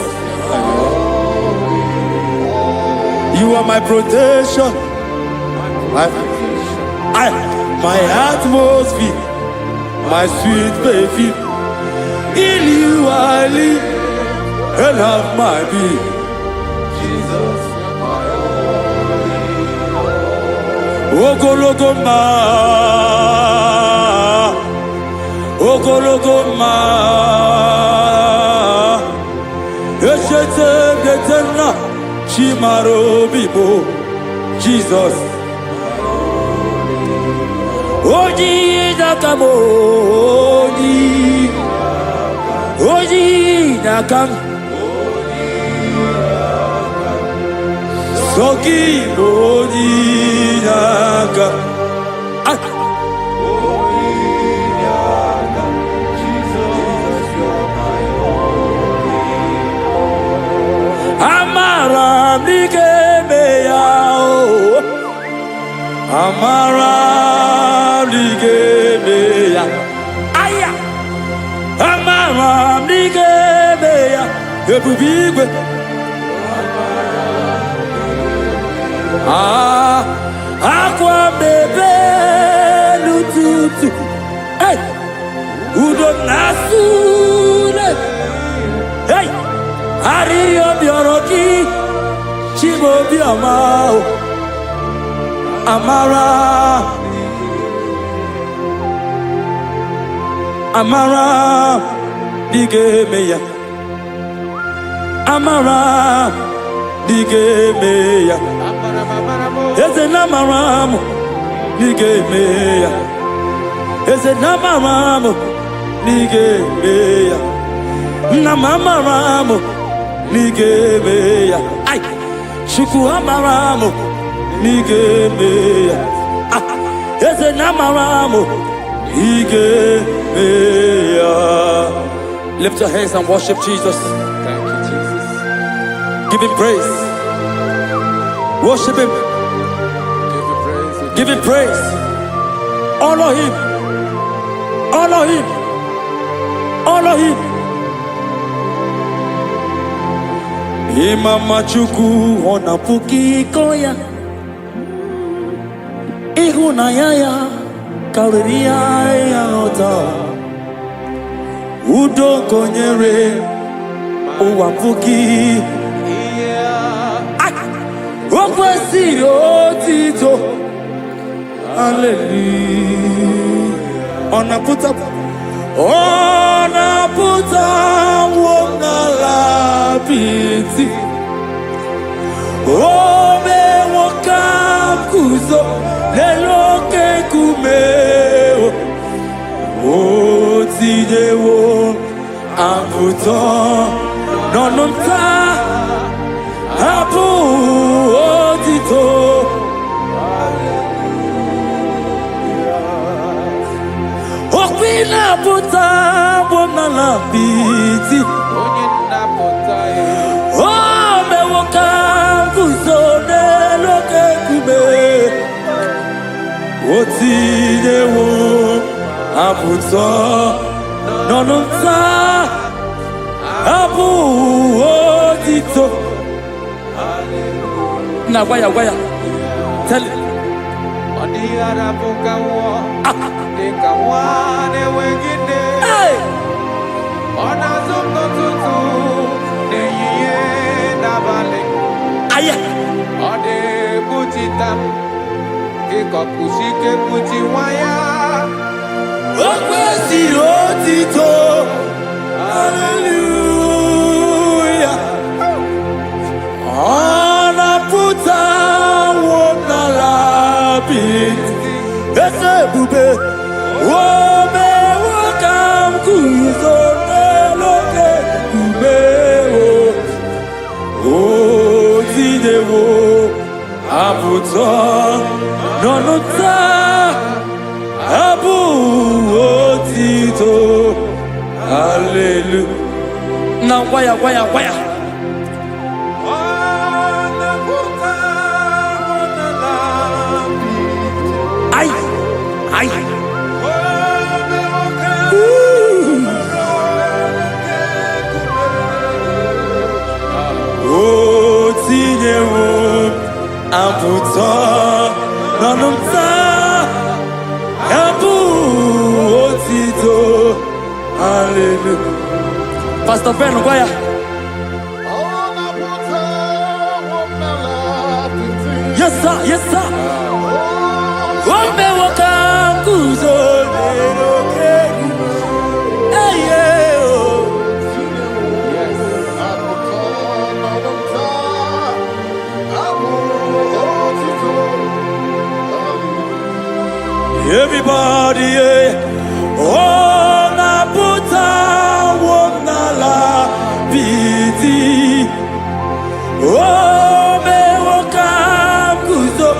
You are my protection, my atmosphere, my sweet baby. In you I live. And have my being. Jesus, my only. Ogologoma, Ogologoma, Eshete Getena, Chimaro Bibo, Jesus. Oji Nakamo, Oji Nakam. Soki Onyinaka, Jesus, you're my only. Amara Nikemeya, Amara Nikemeya, Aya, Amara Nikemeya, Ebubigwe. Aqua bebe lututu, hey, udo nasune, hey, ariyo bioroki, chibo biamao, amara, amara, digemeya, amara n'ige ya eze na amara n'ige ya eze na amara n'ige ya na amara n'ige ya ai Chukwu amara n'ige ya eze na amara n'ige ya. Lift your hands and worship Jesus. Thank you, Jesus. Give him praise. Worship him. Give you praise. Give him praise. Honor him. Honor him. Honor him. Imama Chukwu ona puki koya. Ihunanya ya kariria ya ota. Udo konyere ụwa puki. Okwesịrị otito. Hallelujah. Ọ na-apụta n'ala apịtị. O mewo ka m guzo n'elu oke nkume. O tinyewo apụta n'ọnụ nta. Hapụ otito. Okwi na-apụta n'ala apịtị. O mewo ka m guzo n'elu oke nkume. O tinyewo apụta n'ọnụ nta. Hapụ otito. Na waya. Tell it. Hey! Aya. Okwesịrị otito. Hallelujah. Ọ na-apụta n'ala apịtị. Eze ebube. O mewo ka m guzo n'elu oke nkume. O tinyewo apụta n'ọnụ nta. Hapụ otito. Hallelujah. Na waya. Ay. O tinyewo apụta n'ọnụ nta. Hapụ otito. Hallelujah. Pastor Ben Ogoya. Yes sir. Ombe woka kuzo lero kegu. Hey yeah. Everybody, yeah. Oh, naputa wonala piti. Oh, me wakam kuzo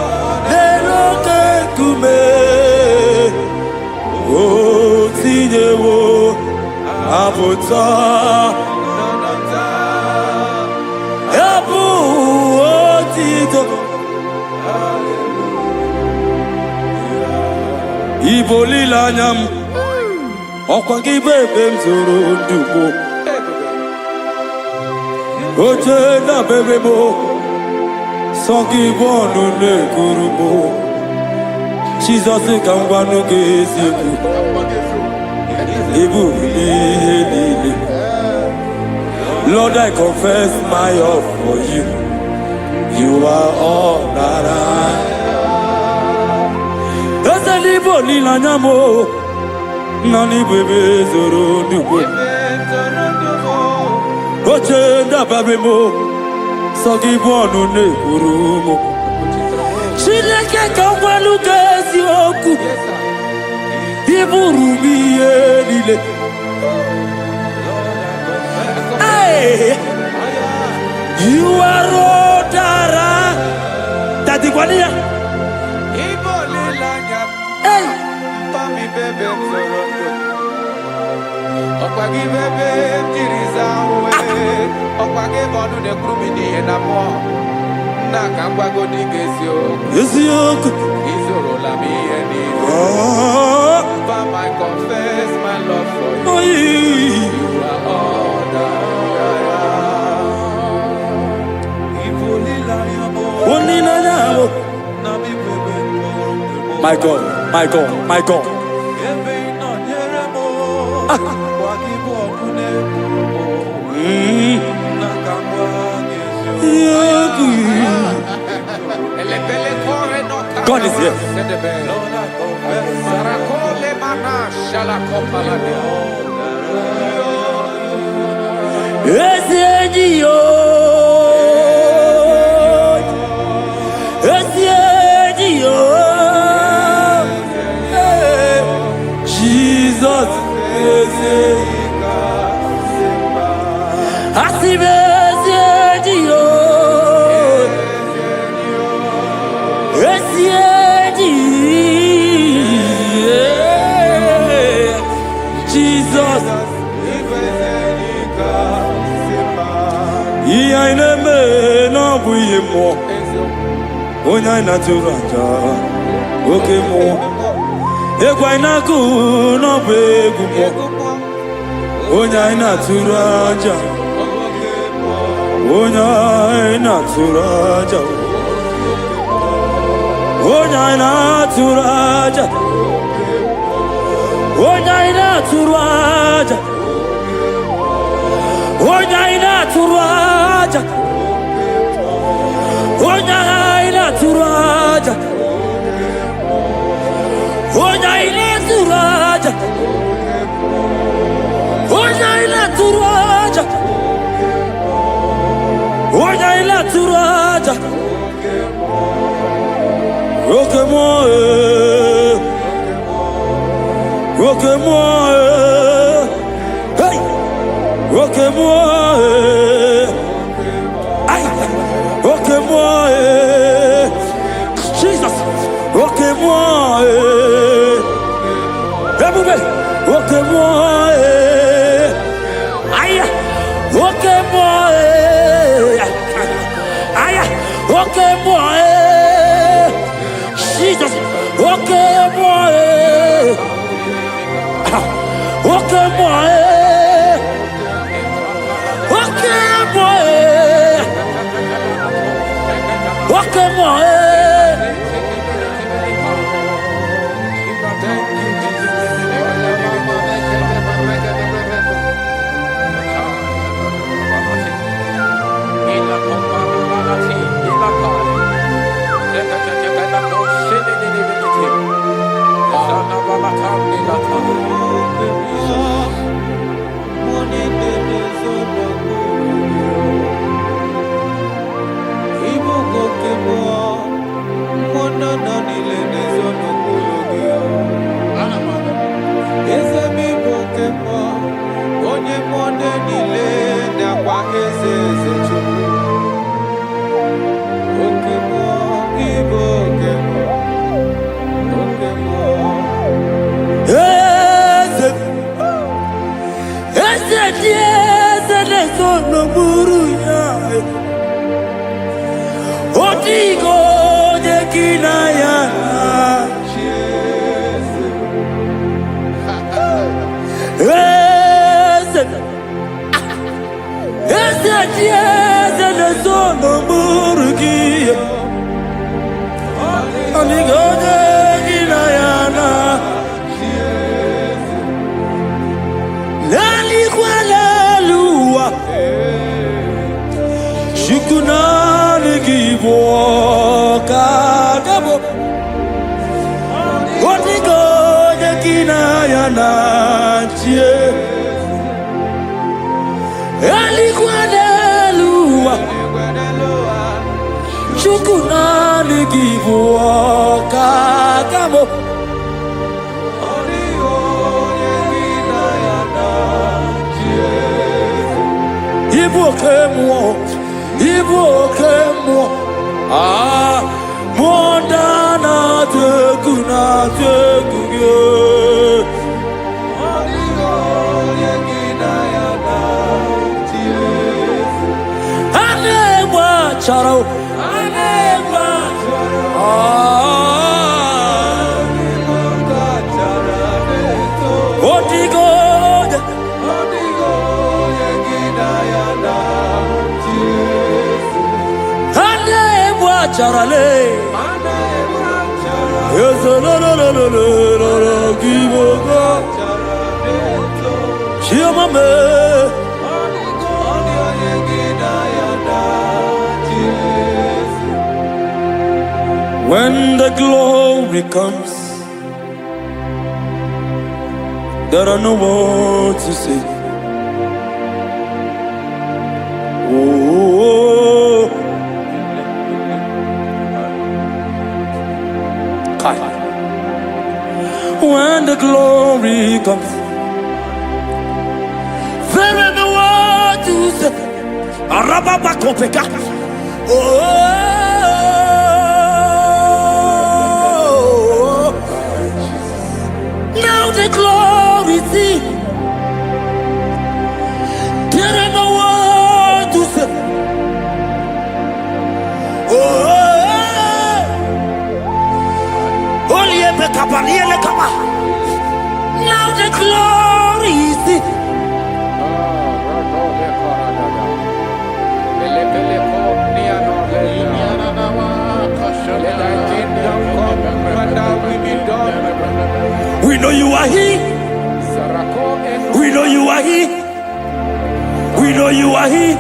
lelo kekume. Oh, tinewo aputa. Apu otito. Ibolila nyam. Ọkwa gị bụ ebe m zoro ndụ. Oche na bebe mo. Sọ gị bụ ọnụ na-ekuru mo. Jizọs ka m gwanụ gị eziokwu. Ị bụ ihe niile. Lord, I confess my love for you. You are all that I. Eze n'ibo n'ilanya mo. Nani bebe zoro ndugbo. Oche nda babemo sogi bonu ne kurumo Chineke ka walu gezi oku Iburu miye nile Hey You are Odara Tati kwania Hey Pami bebe mzorondo Okwagi bebe mjiriza uwe Okwagi bonu ne krumi ni enamo Naka mwago ni Gezioko Izoro la mi eni Pam I confess my love for you Oh You are all that Only now My God, my God, my God God is here. Jesus Onya ina turanja oke mo egwa ina ku no begu mo Onya ina turanja Onya ina turanja Onya ina turanja Onya ina turanja Onya ina turanja Onya ina turaja Onya ina turaja Onya ina turaja Onya ina turaja Roke mo Hey Roke mo Jesus, okay moi, everybody, okay moi, aïe, okay moi, aïe, okay moi, Jesus, okay moi, okay moi, okay moi. Okay, moi. Chukuna ligivuo kakamo. Ibu kemo, ah, mondana teguna teguye. Anegwa charo, anegwa, ah, odigo. Charale, yes, no, give up. Chiamame, when the glory comes, there are no words to say. Oh. When the glory comes, there is no word to say. Arababakopeka. Oh, now the glory see. There is no word to say. Oh. Now the glory is it. We know you are here. We know you are here. We know you are here.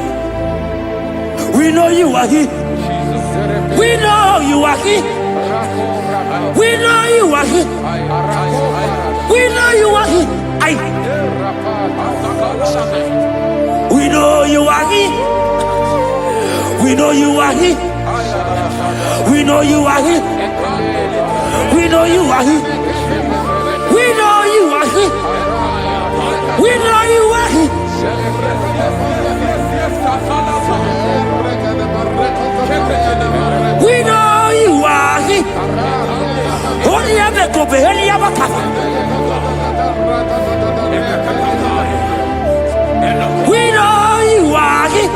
We know you are here. We know you are here. We know you are here. We know you are here. We know you are here. We know you are here. We know you are here. We know you are here. We know you are here. We know you are here. We know you are here. Only ever go be any other cover. We know you are here.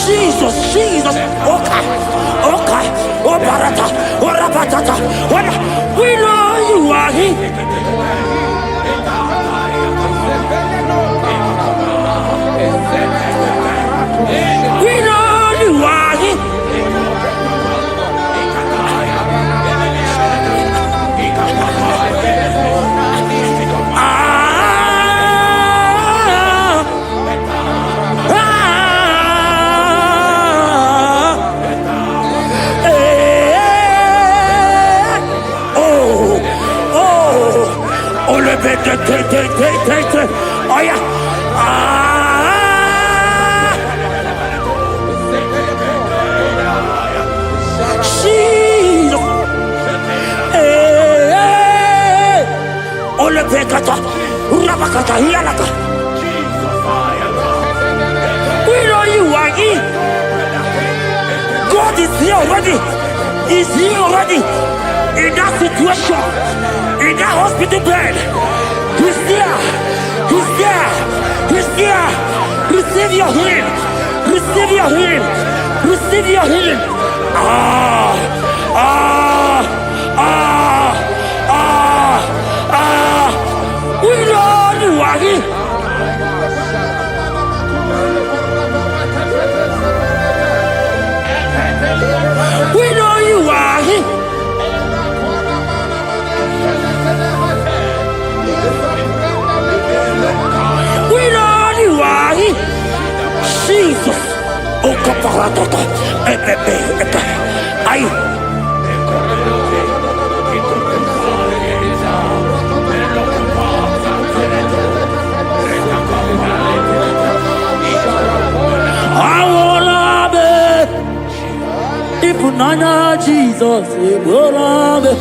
Jesus, Jesus, okay, okay, oh barata, oh rapatata, we know you are here. We know you are here. Oh yeah. Jesus. Ole pekata. Urabakata hialaka. We know you are here. God is here already. He's here already. In that situation, in that hospital bed, He's there. He's there. He's there. Receive your healing. Receive your healing. Receive your healing. We know you are here. We know you are here. We know you are here. Jesus. Oh, kaparatata. Aye. I wanna be Nana Jesus, I will love it.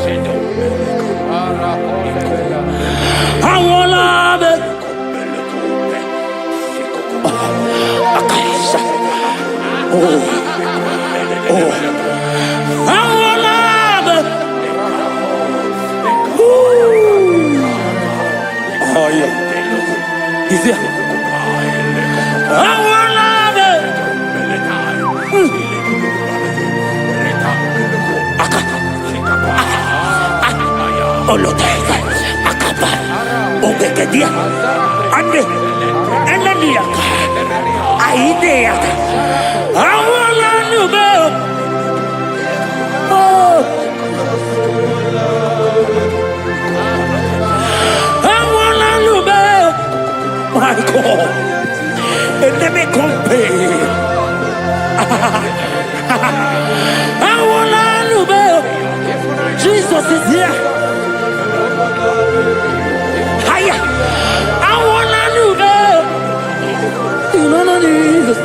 I will love it. Oh yeah, he's here. I will love it. Oloteka, akaba, obekedia, ande, enaniaka, aideaka, awala nube. Oh, awala nube. My God, and let me compare. Awala nube. Jesus is here. Hiya! I wanna move up. You know what it is.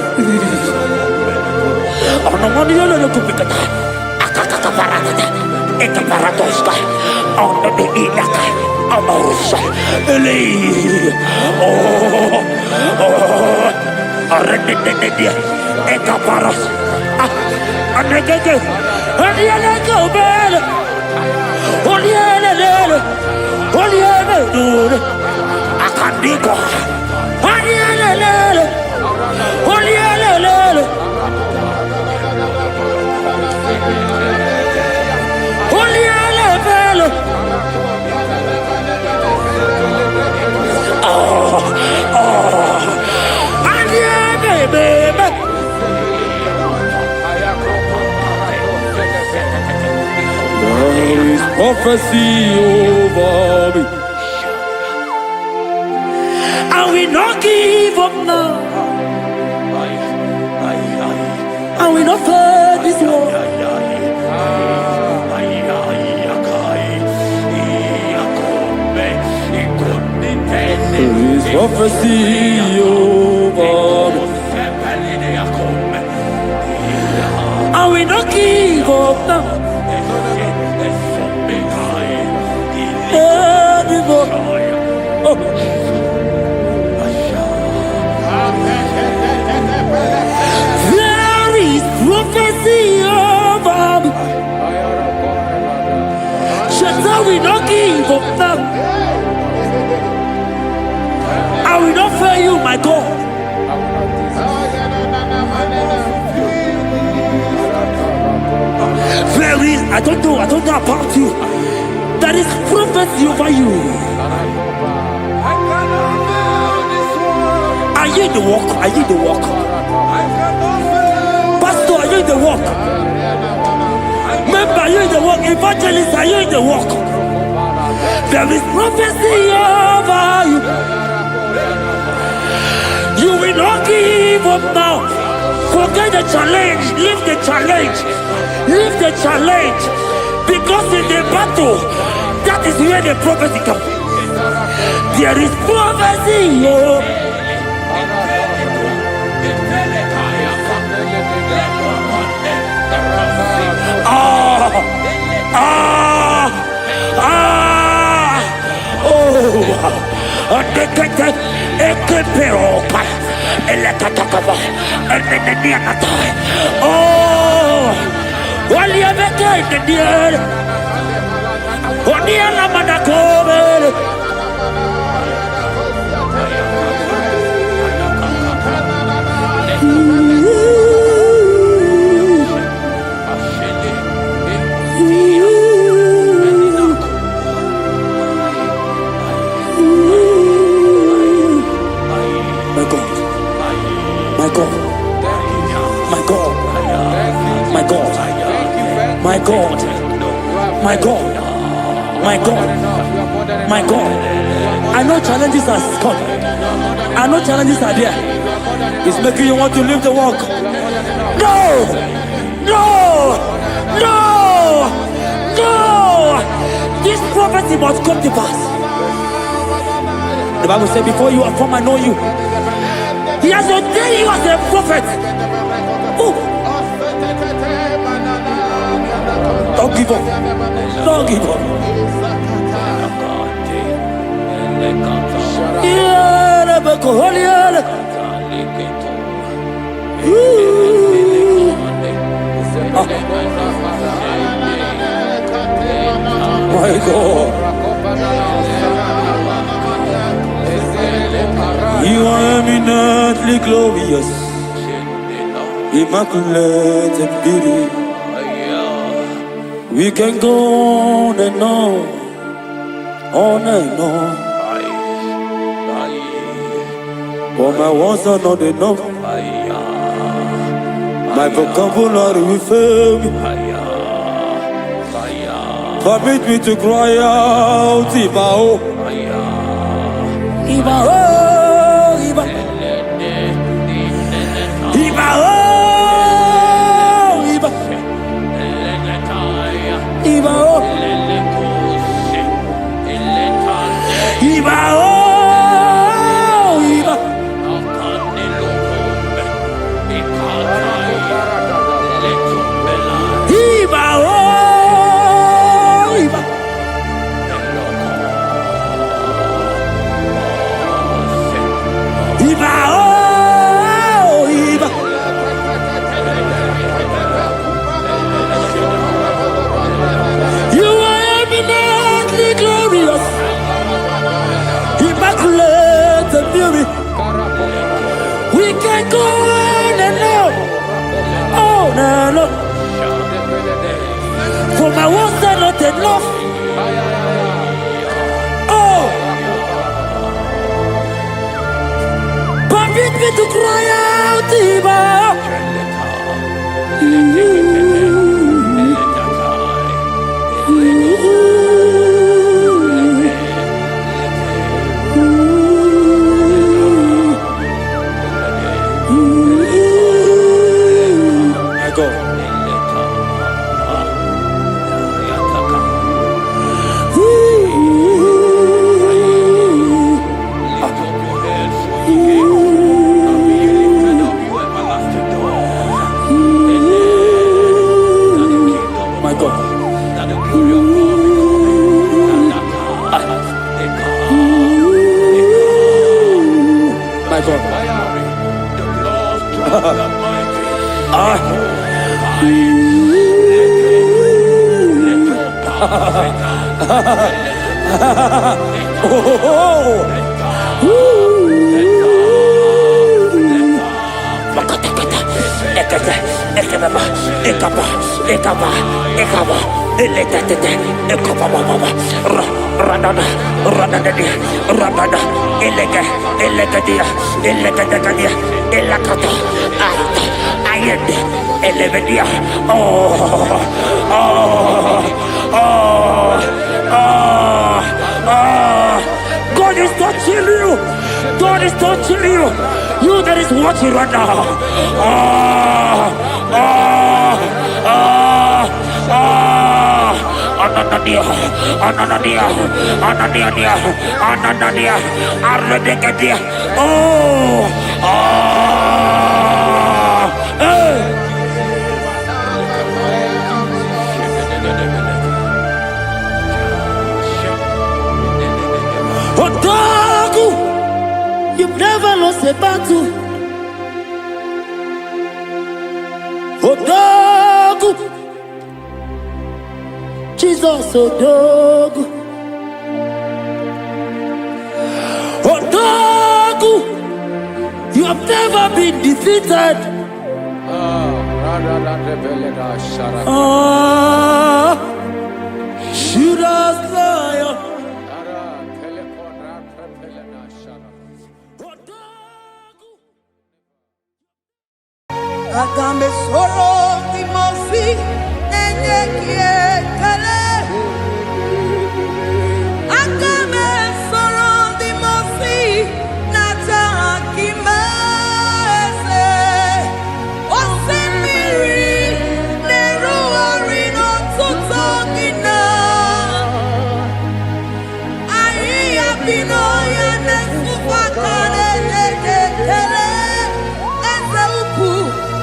Oh no, what do you know to pick up? Akaka parada, eka paradoska. Oh no, the ilaka. Oh no, Eli. Oh, arendete, eka paras. Anegege, anegege, bel. Olielele. Olielele, akandiko. Olielele, olielele, olielele. Olielele. There is prophecy over me. I will not give up now. I will not fear this war. There is prophecy over me. I will not give up now. Oh. There is prophecy over me. Shall we not give up now? I will not fail you, my God. There is, I don't know about you. There is prophecy over you. Are you in the walk? Are you in the walk? Pastor, are you in the walk? Member, are you in the walk? Evangelist, are you in the walk? There is prophecy over you. You will not give up now. Forget the challenge. Leave the challenge. Leave the challenge. Because in the battle, that is where the prophecy comes. There is prophecy. My God, my God, my God, my God. I know challenges are coming. I know challenges are there. It's making you want to leave the walk. No, no, no, no. This prophecy must come to pass. The Bible said, before you are formed, I know you. He has ordained you as a prophet. Oh. Don't give up. Don't give up. Yeah, Rebecca, holy hell. My God. You are eminently glorious, immaculate and beauty. We can go on and on and on. But my words are not enough. My vocabulary will fail me. Permit me to cry out, Ibao. Ibao, Ibao. Ibao, Ibao. Ibao. Ibao. We can go on and on. For my words are not enough. Oh, permit me to cry out, Ibao. God is touching you. God is touching you. You that is watching right now. Ananadia, Arredegadia. Odagu, you've never lost a battle. Odagu, Jesus, Odagu. Odagu, you have never been defeated. Judas Lion. Agambe soro di mofi enye kiekele. Agambe soro di mofi nata akimese. Osemiri neru orino tutogina. Ayi abino ya nesufakane lekele.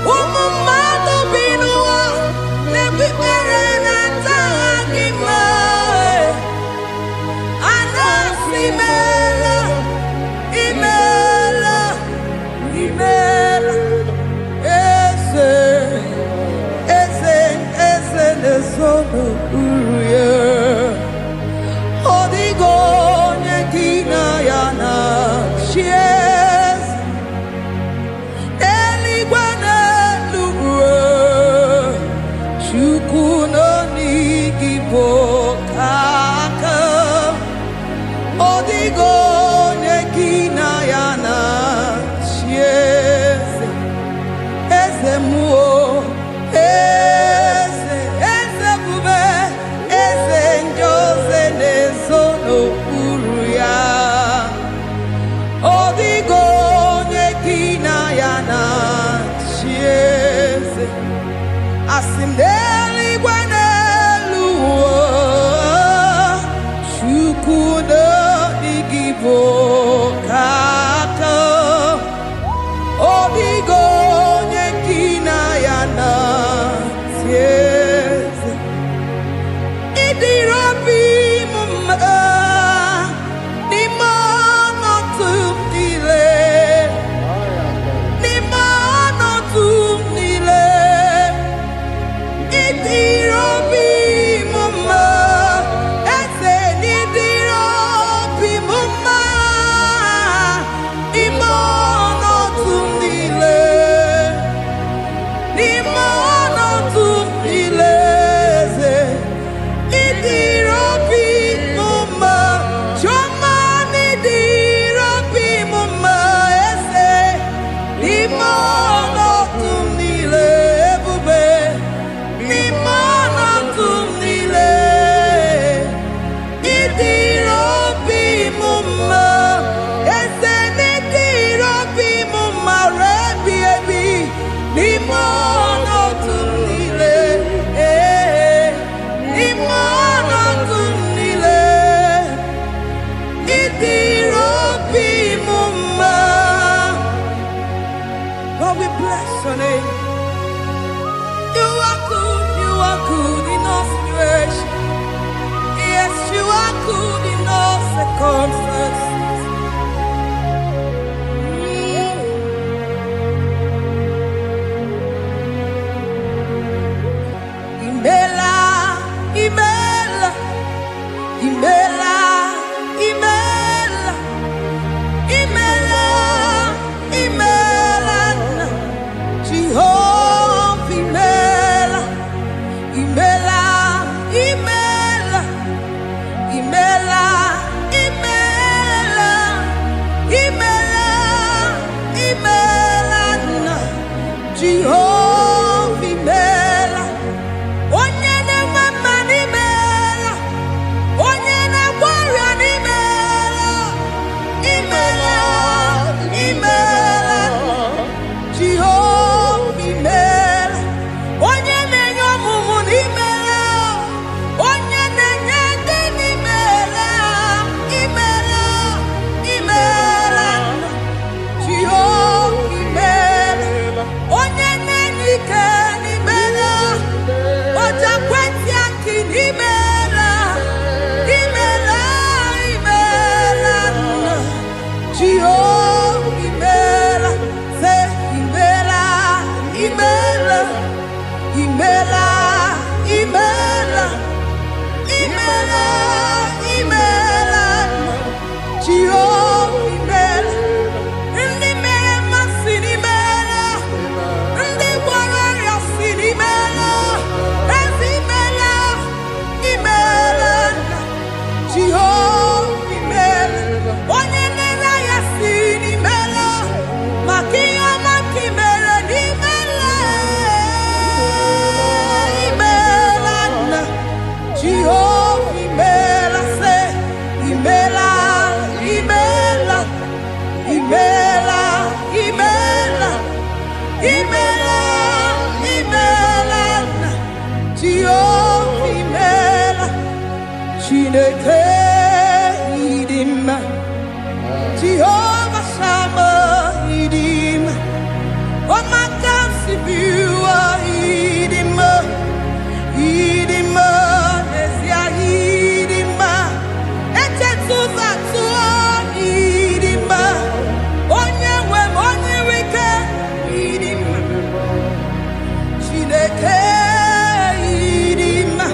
Umumado binua, nebi perena. n'ezono uruye odigo nyekina yana shies eligwana lugwe chukuno nigibo kaka odigo nyekina yana shies ezemuo Asindeli gwanelu shukudo digibo kata odigo nyekina yana tieze idirobi mumma ni mono tumdile ni mono tumdile Idirobi mumma, ese nidirobi mumma, imono tumdile, imono tumdile, idirobi mumma, choma nidirobi mumma, ese imono tumdile, bube. Lord, we bless your name. You are good in all situations. Yes, you are good in all circumstances. Imela, Imela, Imela, Imela, Imela, Imela, Jehovah, Imela, Imela, Imela, Imela, Imela, Imela, Imela, Jehovah, Imela, Onyene mama Imela, Onyene warrior Imela, Imela, Imela, Jehovah, Imela, Onyene nyomumu Imela, Onyene nyende Imela, Imela, Imela, Jehovah, Imela, Onyene nike Imela, Oja kweti aki Imela, Imela, Imela, Jehovah, Imela, say Imela, Imela, Imela, Imela, Imela, Imela, Jehovah, Imela, Ndi mema sini Imela, Ndi warrior sini Imela, Ezi Imela, Imela, Jehovah, Imela, Onyene raya sini Imela, Makia makimela Imela, Imela, Jehovah, Imela, say Imela, Imela, Imela, Imela, Imela, Imela, Jehovah, Imela, Chineke idima, Jehovah Shammah idima, Omakansibua idima, idima, Nesia idima, Echetuza tuo idima, Onyewe Onyewike idima, Chineke idima.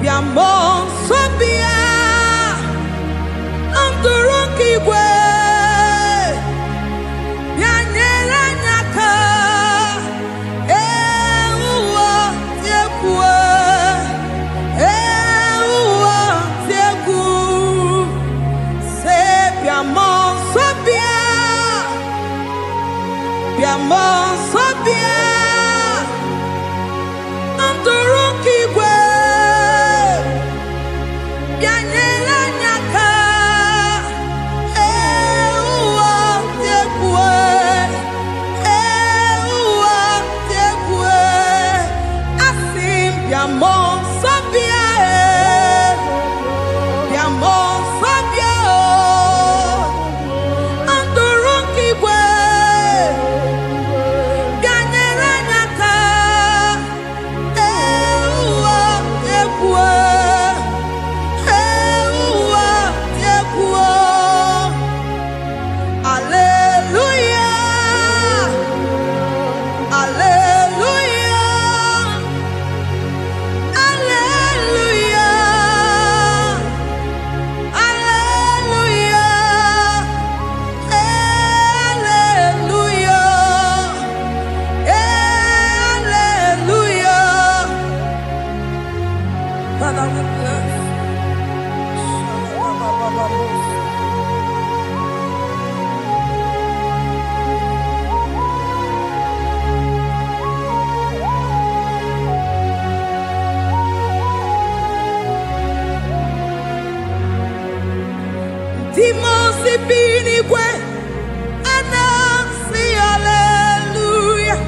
Biamon Sobia Andurukigwe Bianyera Nyaka Ewa Tiekwe Ewa Tieku Se Biamon Sobia Biamon Sobia Andurukigwe Timosi Binigwe, Anasi Hallelujah,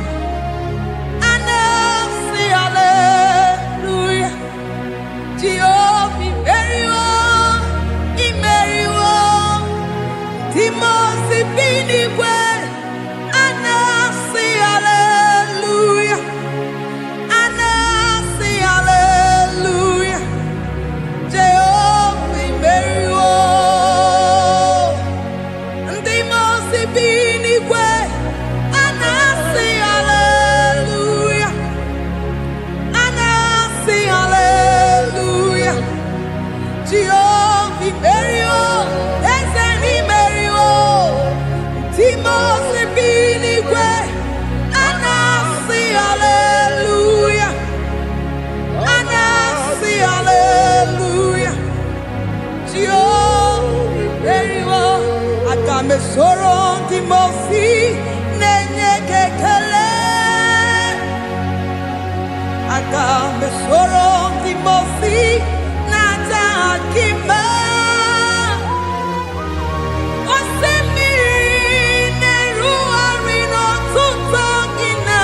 Anasi Hallelujah, Jehovah very well, very well. Timosi Binigwe, Anasi Hallelujah, Anasi Hallelujah, Jehovah very well. Soro Timosi nenye kekele Agame soro Timosi nata akima Osemiri neru arino tutokina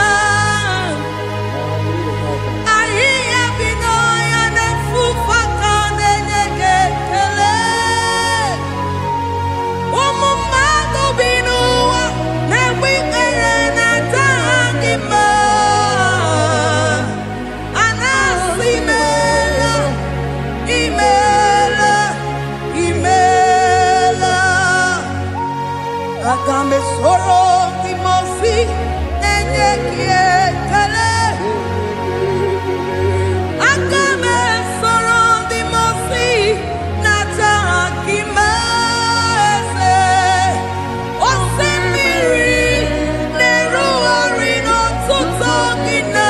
Ahi abino ya nefufaka nenye kekele Agame soro Timosi nenye kiekele Agame soro Timosi nata akima ese Osemiri neru arino tutokina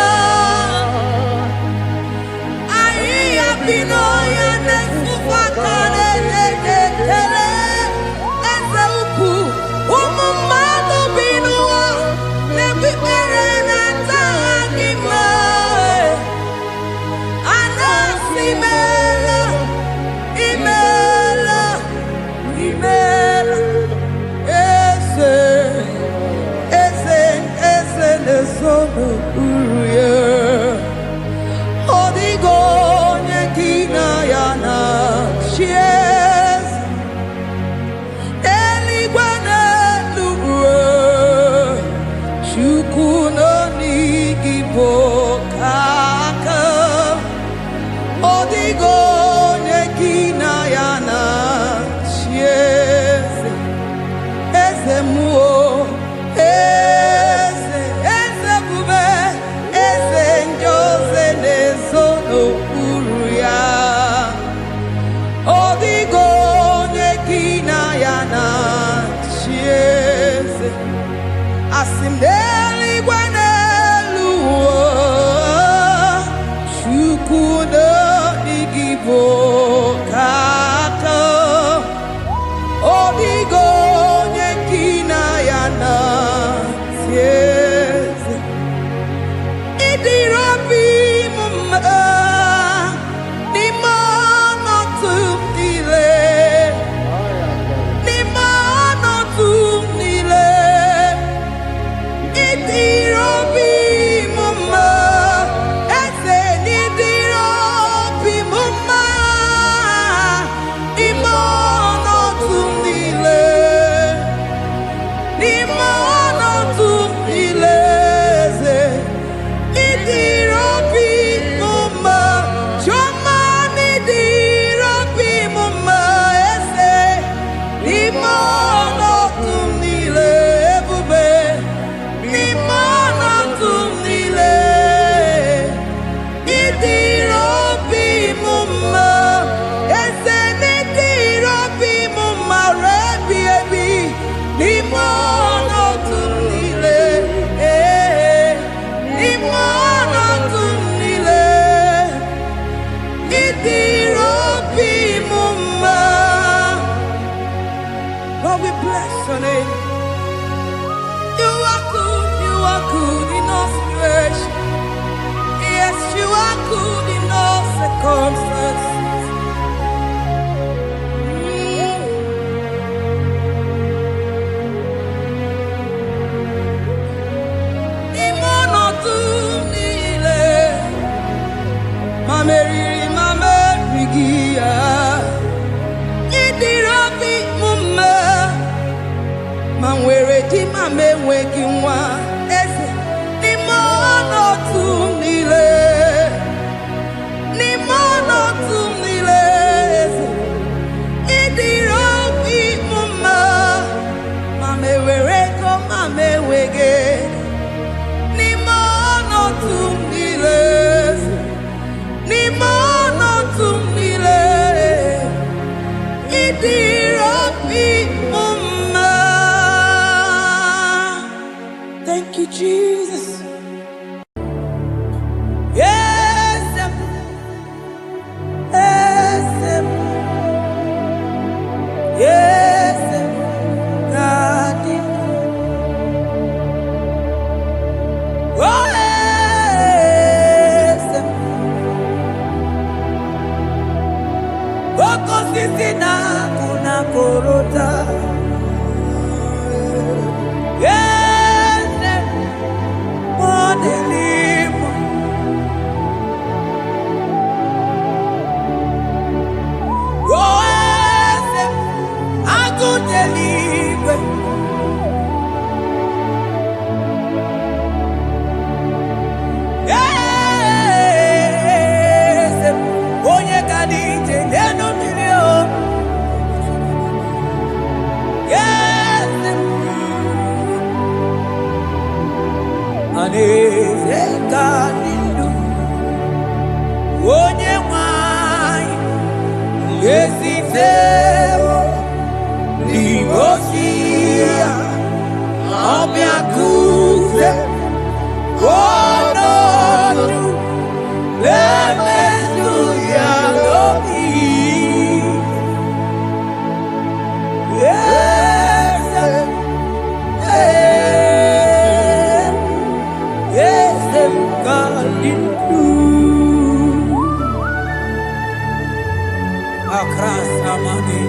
Ahi abino ya nefufaka nenye kekele Eze bube, eze njoze nezo n'okpuru ya. muda digibo kata Odigo nyekina yana sieze Idirabi mumma Ni mana tumdile Ni mana tumdile Idirabi mumma Ese nidirabi mumma Ni mana tumdile Ni mana tumdile Idirabi mumma Choma nidirabi mumma Ese Ni mana tumdile Bube Ni mana tumdile Idirabi mumma Ese nidirabi mumma Rebi ebi Ni mana tumdile Ni mana tumdile Idirabi mumma Lord, we bless your name. You are good in all situations. Yes, you are good in all circumstances. Imono tumile, mamerigia. Idirabi mumma, manwere di mamewegi nwa. Eze, imono tumile, imono tumile. Eze, idirabi mumma, mamewere ko mamewege. Imono tumile, imono tumile. Idirabi mumma. Thank you, Jesus. Yes, yes, yes, God. Oh, yes. Oko sisi na kuna korota. Yes, modelimo. Oh, yes, akudelime. Yes, onye kadije neno milio. Yes, aneze kadilu. Onye mwai yesiteo libosia obiakuze. Oh, no, no. Hallelujah, Lord. Yes, yes, God in you. Across Amani.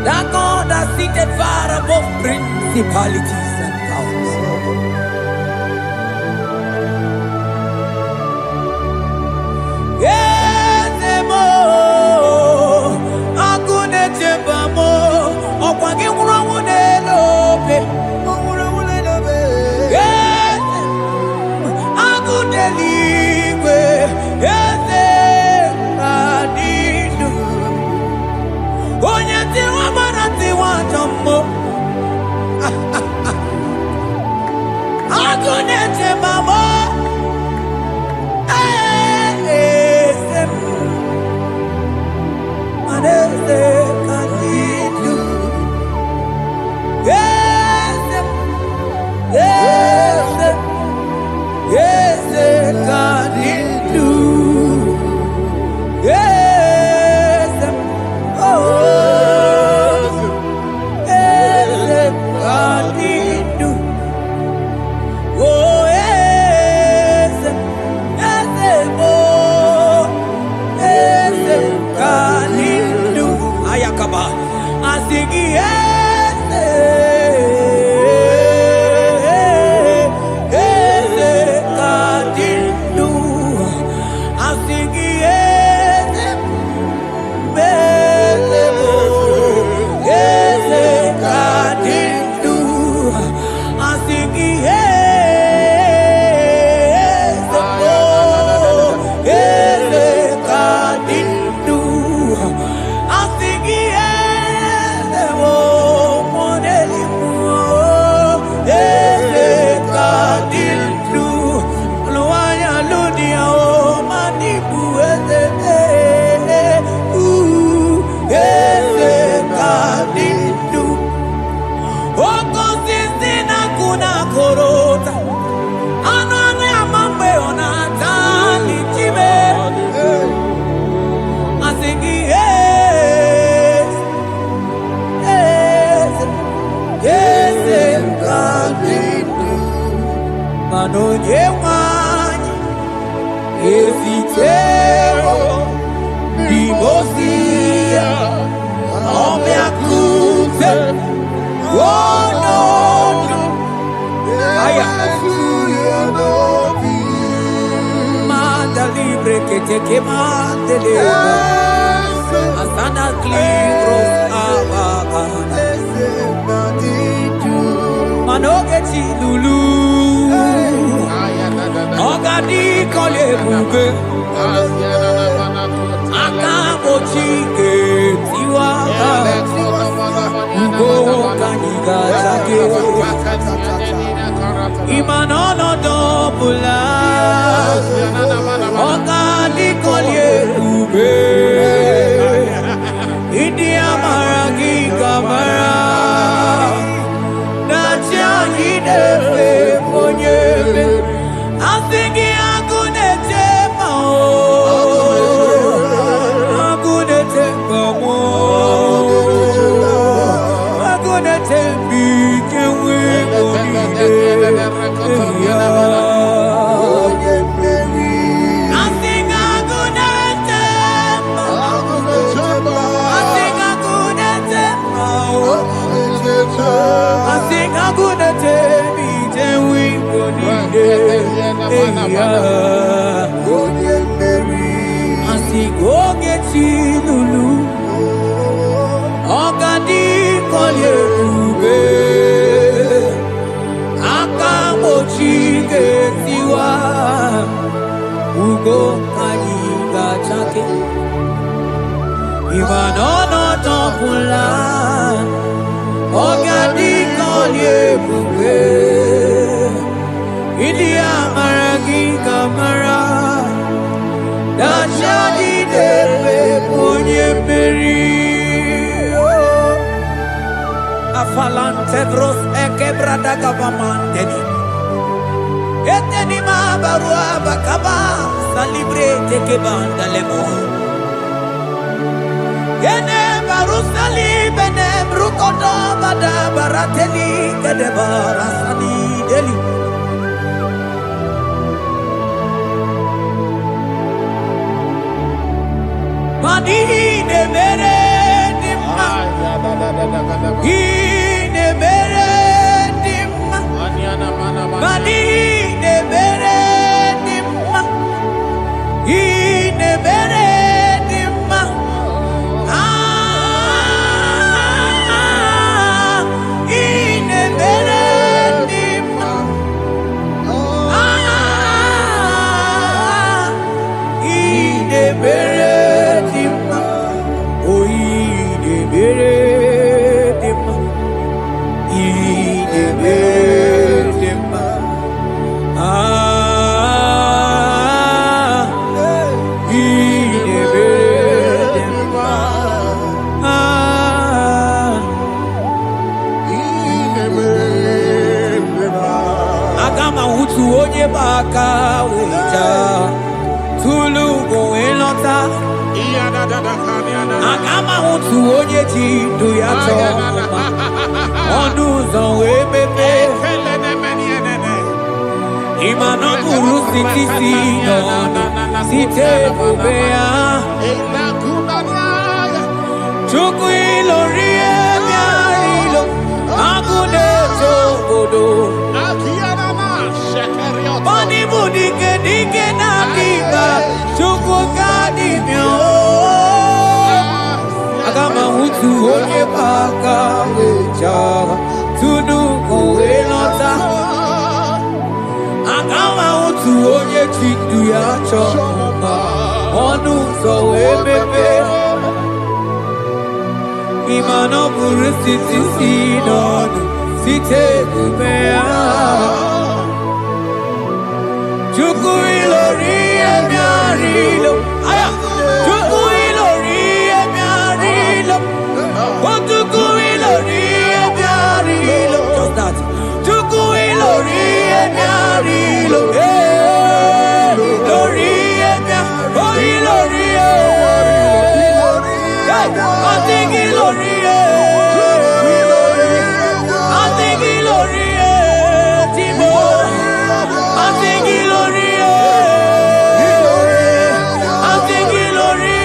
That God that seated far above principalities and powers. Yes, mo, akune chembamo, okwangi urawune lobe, yes, akune liwe, yes, adinu, onyati wa marati wa jammo. utu onye ji ndụ ya chọọ mma ọnụ ụzọ wee mepee ịma na ọ bụrụ site si n'ọnụ site ebube ya Chukwu ilori bịara ilo agụ na-eto obodo Bani bụ dike dike na-adị mba Chukwu ka dị mịa Aga m ahụtụ onye aka wejara tunu kowe lọta Aga m ahụtụ onye ji ndụ ya chọọ mma ọnụ ụzọ wee mepee Ịma na ọ bụrụ site si n'ọnụ site ebube ya Chukwu ilori bịara ilo Chukwu ilori bịara ilo Chukwu ilori bịara ilo Just that Chukwu ilori bịara ilo Ilori bịara Oh ilori I think ilori I think ilori Timo I think ilori I think ilori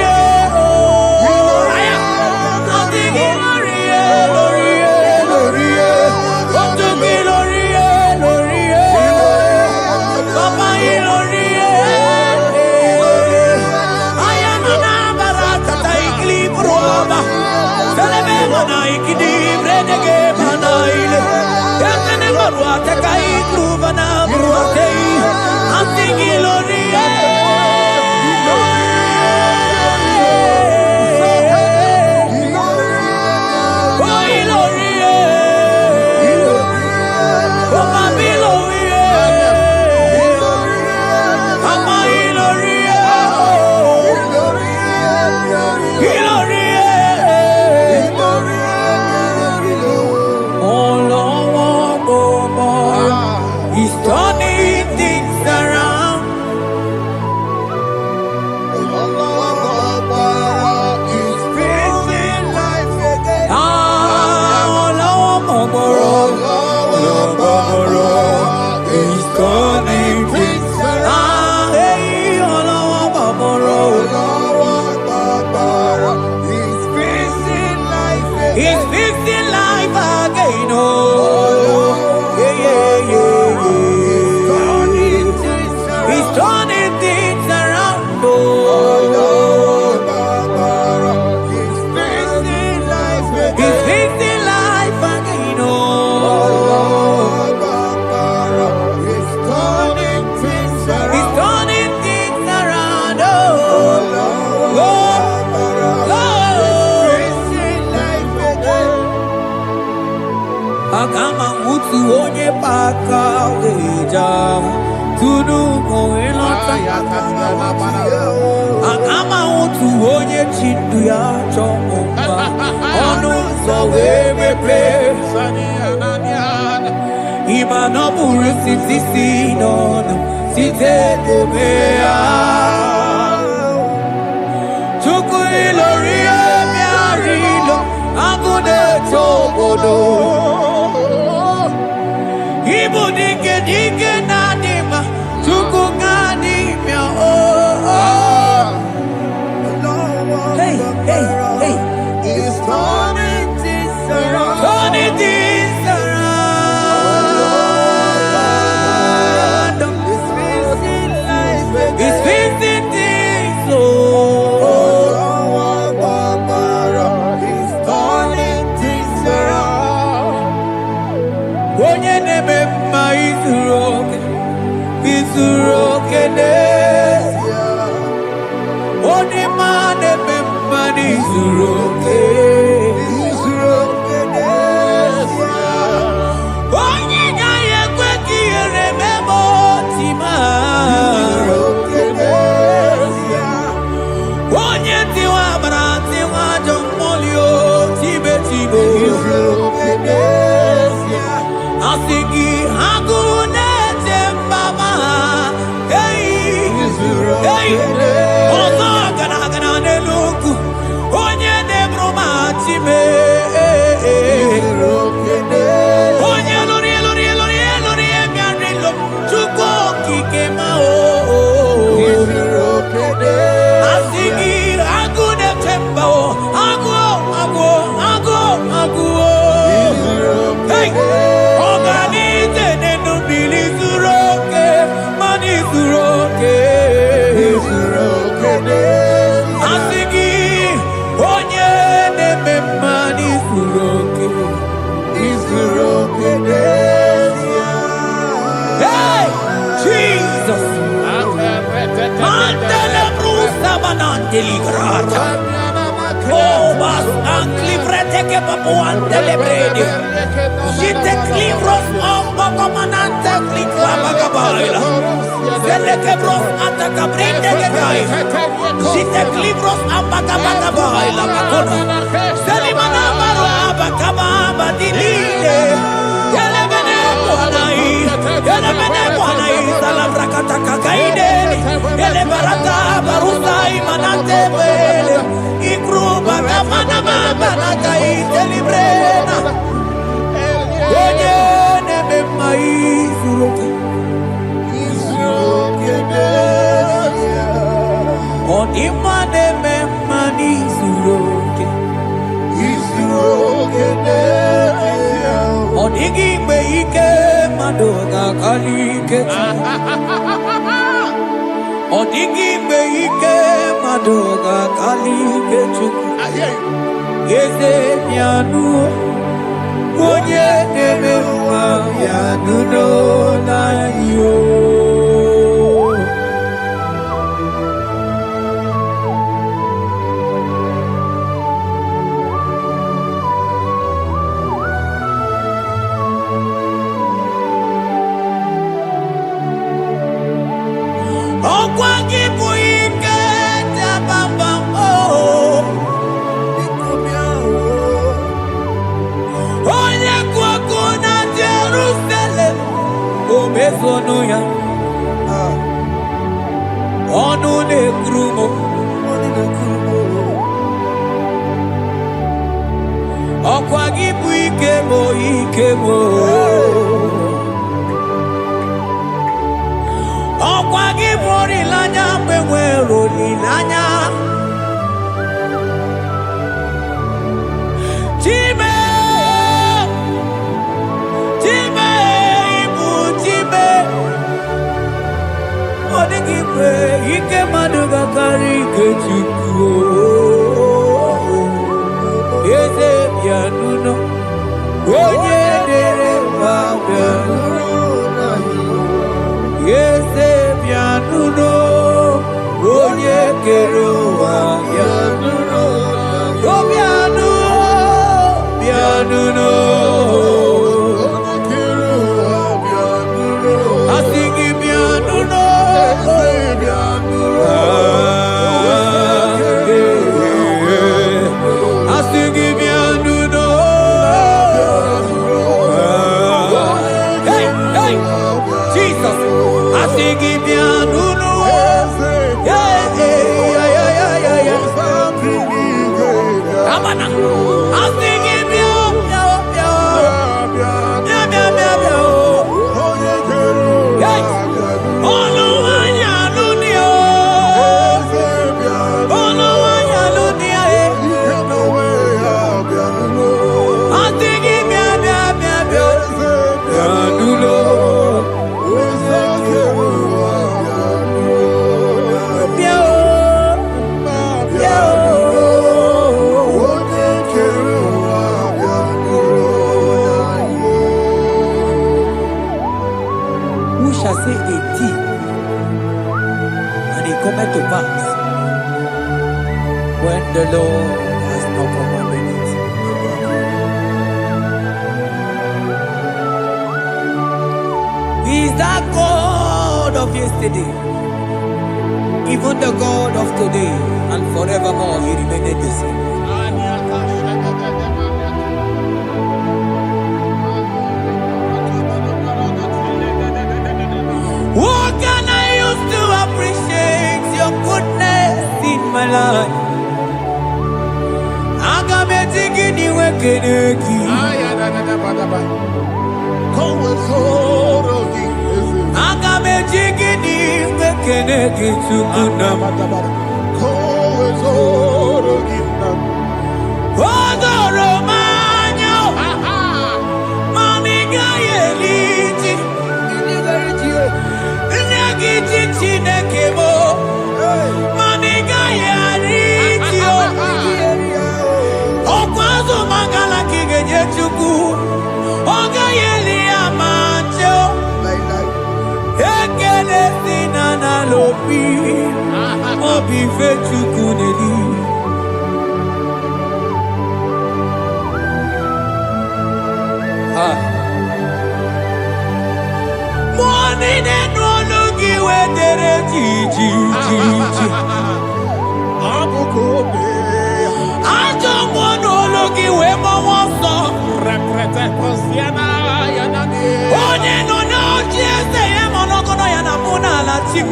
I think ilori ilori What to be ilori Papa ilori I am an abarakata ikli proba Selebe mana ikidi bredege mana ile Yakane marwa tekai kruva na bruatei I'm thinking ilori He's turning things around. He's facing life again. He's turning things around. He's facing life again. He's fixing life again. Oh, yeah, yeah, yeah, yeah. He's turning things around. Oh, He's facing life again. he's fixing life again. Oh, He's turning things around. he's turning things around. Oh, oh, Facing life again. Agama utu onye paka weja tunu kowe lọta Agama utu onye chindu ya chọọ mma ọnụ ụzọ wee mepee Ịma na ọ bụrụ site si n'ọnụ site ebube ya Chukwu ilori bịara ilo agụ na-eto obodo Ibu dike dike na dima Chukwu ka dị mịa Hey, hey, hey He's turning things around. Turning things around He's facing life again. He's fixing things oh He's turning things around. Onye na-eme mma izuru oke n'ezie Onye ma na-eme mma n'izuru oke Onye gaghị ekwe ka ihere meme oti ma Onye tiwa bara tiwa ajọ mmụli o tibe tibo Asị gị agụ na-eche mbaba ọzọ gara n'elu ugwu onye na-eburu m deligrata. Oh, bas anclivrete che papuante le bredi. Jite clivros ombo comandante clicla bagabaila. Zelle che bros attacca brinde che gai. Jite clivros ambagabagabaila macona. Zeli manamaro abagababa di lile. Yele bene buanai, salabrakata kakaideni. Yele barata barusai manante bele. Ikruba kamana mabana kaite librena. Oye nebe maizuroke. Onima nebe manizuroke. Onigi beike madoga kalike. Onigi beike madoga kalike chuku. Yeze mianu onye nebe mianu no na yo. Okwangi buike tabamba oh. Onye kwakuna Jerusalem omezono ya onu nekrumo okwangi buike mo Okwagi mori lanya mwenwero lilanya Time ibu time Odigi kwe ike maduga kari ike chuku Yeze bianuno Onye dere wa bianuno Yeze bianuno Onye kero wa bianuno Oh bianuno Asigi bianuno Asigi bianuno Hey Jesus Asigi bianuno Amana Asigi Who shall say a thing and it cometh to pass when the Lord has not commanded it? He is that God of yesterday, even the God of today, and forevermore He remained the same. What can I use to appreciate your goodness in my life? Agametigini wekeneki. Agametigini wekeneki tukuna. Odoro manyo. Mamiga yeliti. Nyagiti chinekemo. Mamiga yaritio. Okwazo mangala kigenye chuku. Oga yeli amacho. Ekele sinana lopi. be faithful kuneli. Morning and no looky where there ji. I don't want no looky where my one song. Onye no no Jesus I am no gonna yana muna la chim.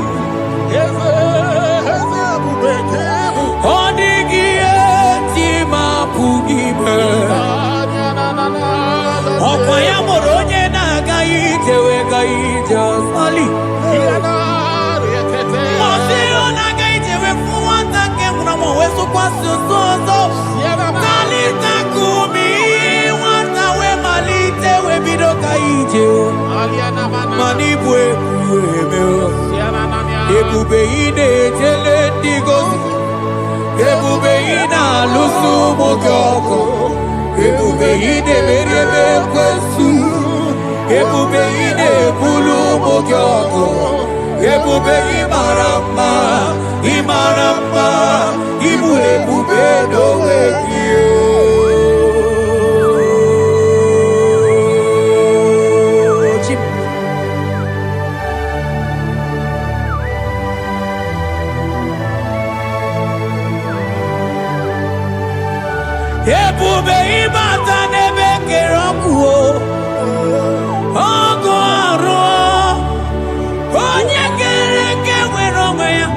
Odigi eti ma pugibe. Opa ya moronye na gaite we gaite sali. Osiro na gaite we fuwanta ke muna mo weso kwa sozo. Kalita kumi wanta we malite we bido gaite. Mani bwe kuwe ebube ine tele digozi. Ebube ina lusu mogyoko. Ebube ine merebe kwesu. Ebube ine bulu mogyoko. Ebube imarama, ibu ebube dowe kiyo. Ebube ibata nebe kerokuo. Ogo aro. Onye kereke werongo ya.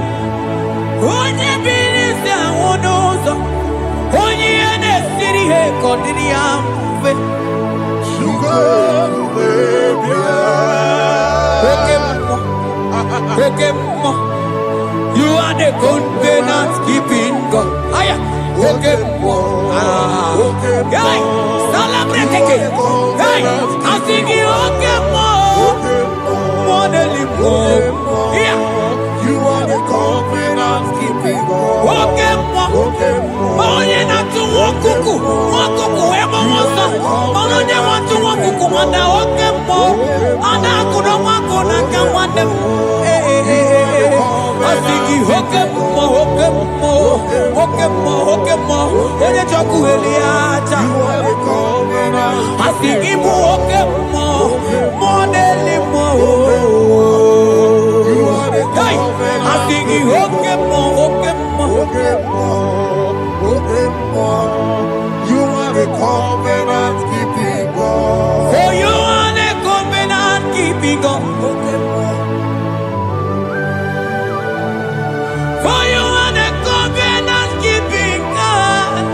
Onye bilisi awonozo. Onye ene siri he kodiri amfe. Ekemo. You are the covenant keeping God. Aya. Ekemo. Hey, celebrate again. Hey, I sing you Okemo. Yeah. You are the covenant keeping God. Okemo. Onye na tu wokuku. Wokuku emo mosa. Onye wa tu wokuku wanda Okemo. Ana kuno wako na kawande. Asiki Okemo. Onye choku eliacha. Asiki bu Okemo. Moneli mo. Hey, asiki Okemo. You are the covenant keeping God. For you are the covenant keeping God. For you are the covenant keeping God.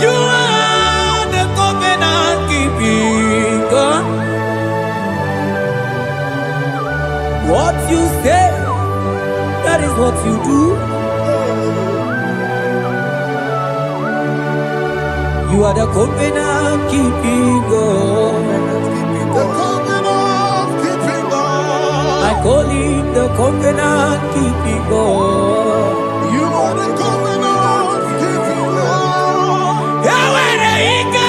You are the covenant keeping God. What you say, that is what you do. You are the covenant keeping God. The covenant keeping God. I call him the covenant keeping God. You are the covenant keeping God. Yawere ike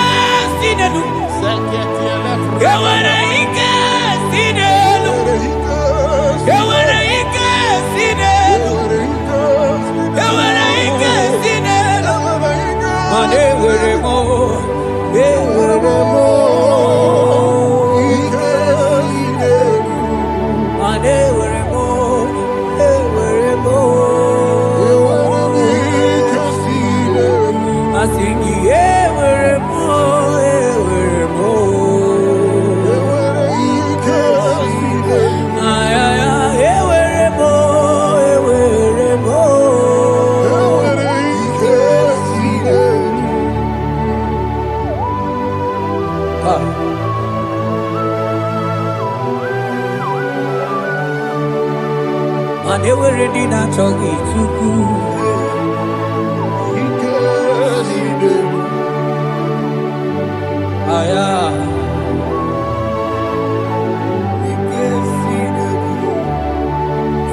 sinelu. Yawere ike sinelu. Yawere ike sinelu. Yawere ike sinelu. Mane were mo. Mane were mo. I sing were mo. And they were ready not to get to go.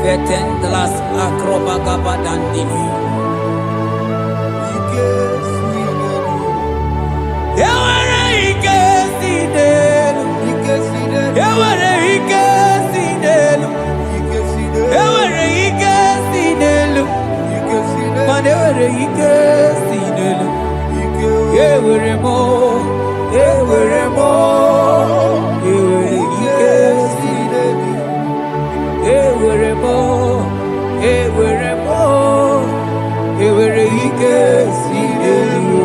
Vetendlas acrobagabadandini. ewere mo ewere ike si n'elu.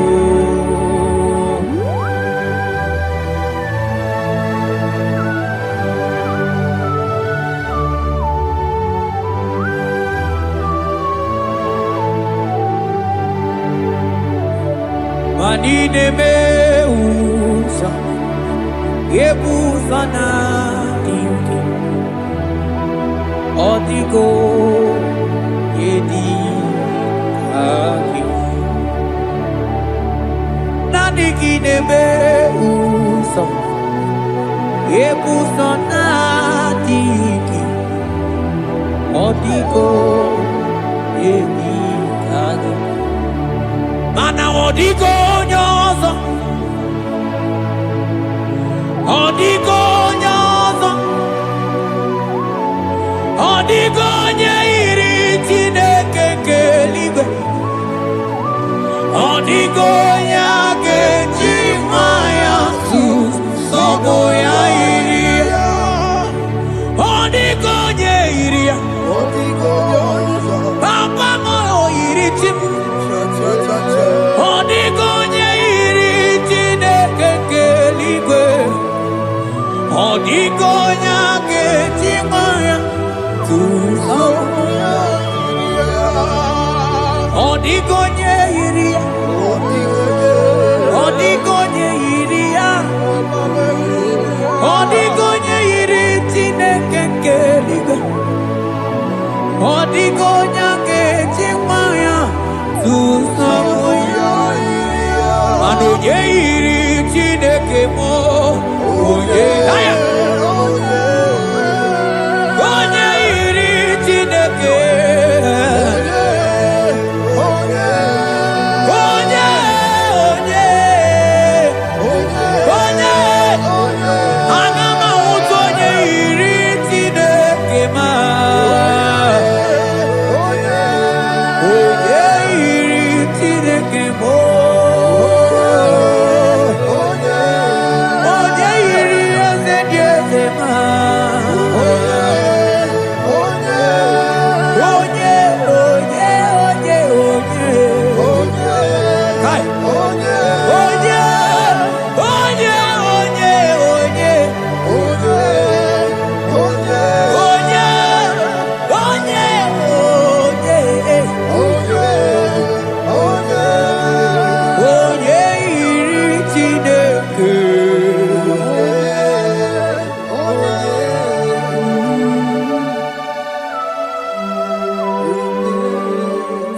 Manine me usa ebusa na dinki odigo yedi aki nadigine me usa ebusa na dinki odigo yedi aki mana odigo nyozo odigo nyozo odigo nyeiri Chineke keligwe odigo nyake chimaya sobo ya iri odigo nyeiri odigo nyozo papa mo iri chim odigonye iri Chineke keligwe odigonya ketimaya tuzo odigonye iri odigonye iri odigonye iri Chineke keligwe odigonya ketimaya tuzo Onye iri Chineke mo onye aya onye iri Chineke onye ana m ahụta onye iri Chineke ma onye iri Chineke mo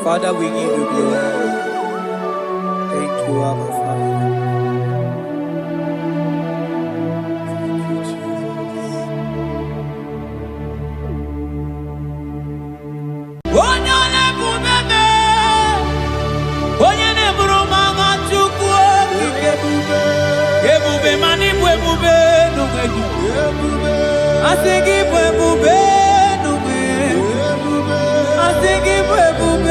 Father, we give you glory. Thank you, Abba Father. Thank you, Jesus. Onyane bubebe, onyane burumanga chukwu ebube, ebube mani ebube nugegi, asigi ebube nugegi, asigi ebube.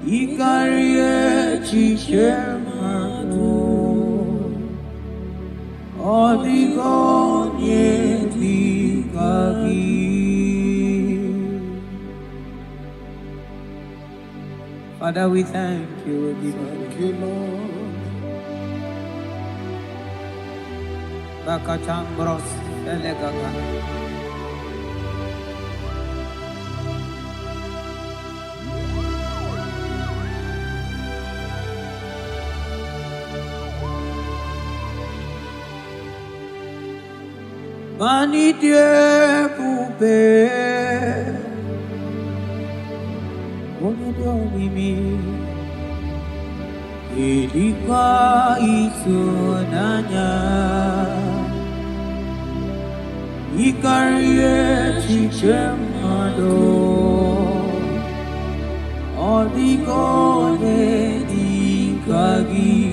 Ikarie chichemadu odigonye tikagi. Father, we thank you. Thank you, Lord. Bakachambros elegagana. Mani die bube, onye do mimi, ilika iso nanya. Ikarie chichemado Odigone dikagi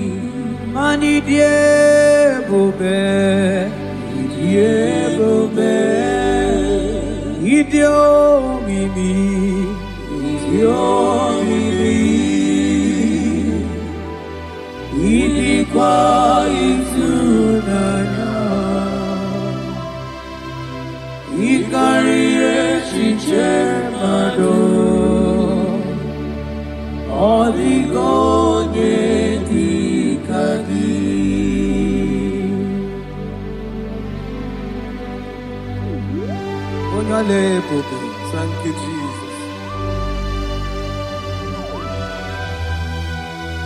Mani diebobe Diebobe Idio mimi Idikwa itunanya Ikarie chichemado Odigone dikagi Thank you, Jesus.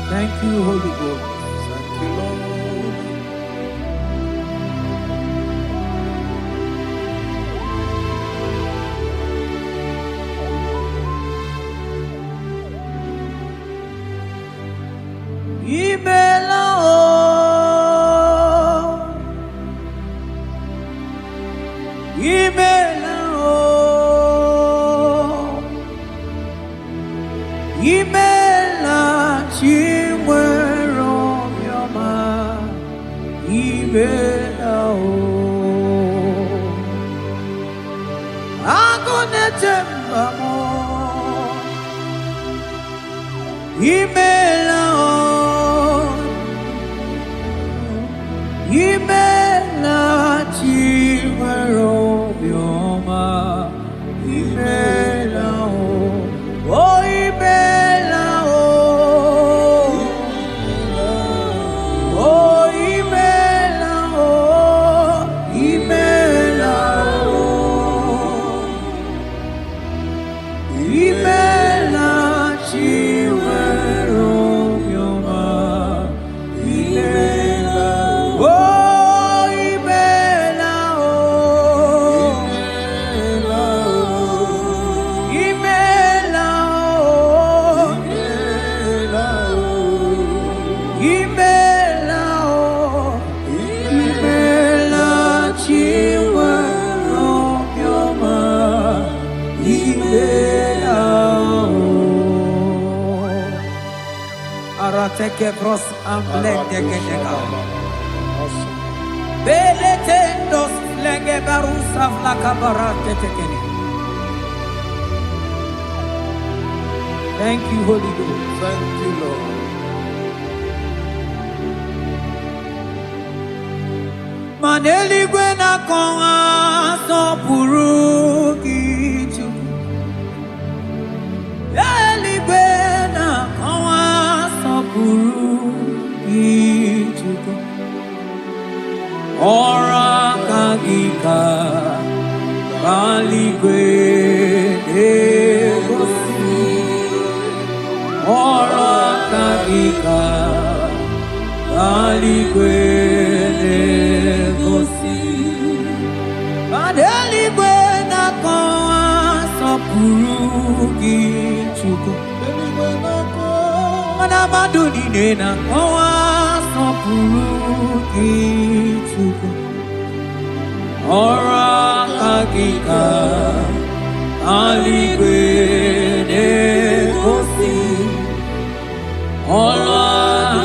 Thank you, Holy Ghost. Thank you, Lord. Imela chimwero yoma Imela Agonete mo Imela Imela chimwero yoma Imela Oh Imela Oh Imela Imela Imela chiwero yoma Imela Oh Imela Imela Imela Imela chiwero yoma Imela Arateke pros amblek deka Beletendos lenge barusa flaka barate tekeni. Thank you, Holy Ghost. Thank you, Lord. Maneli gwena konga sopuru kichu. Eli gwena konga sopuru kichu. Ora kagika kaligwe egosi. Ora kagika kaligwe egosi. Adeligwe na konwa sopuru gichuko. Mana maduni na konwa sopuru gichuko. Ora kagika aligwe egosi. Ora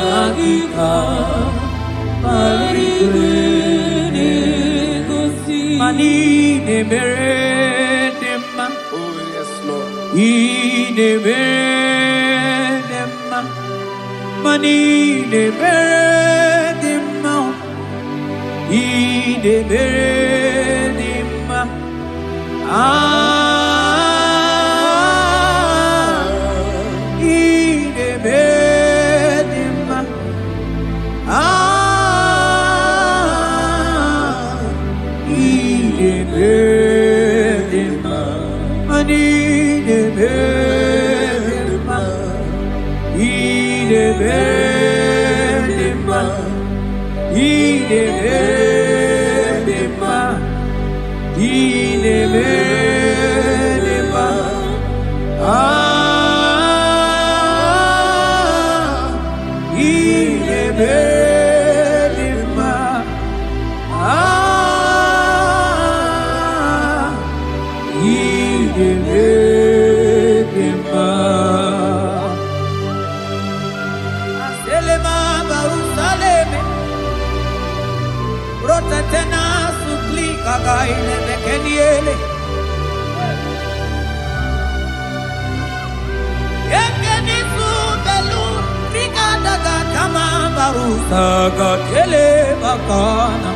kagika aligwe egosi. Mani ne meredema. Oh, yes, Lord. Ne meredema. Mani ne meredema. Ne meredema. Ne meredema. bakaile bekeniele. Yekeni sudelu rikadaga kama barusa gatele bakana.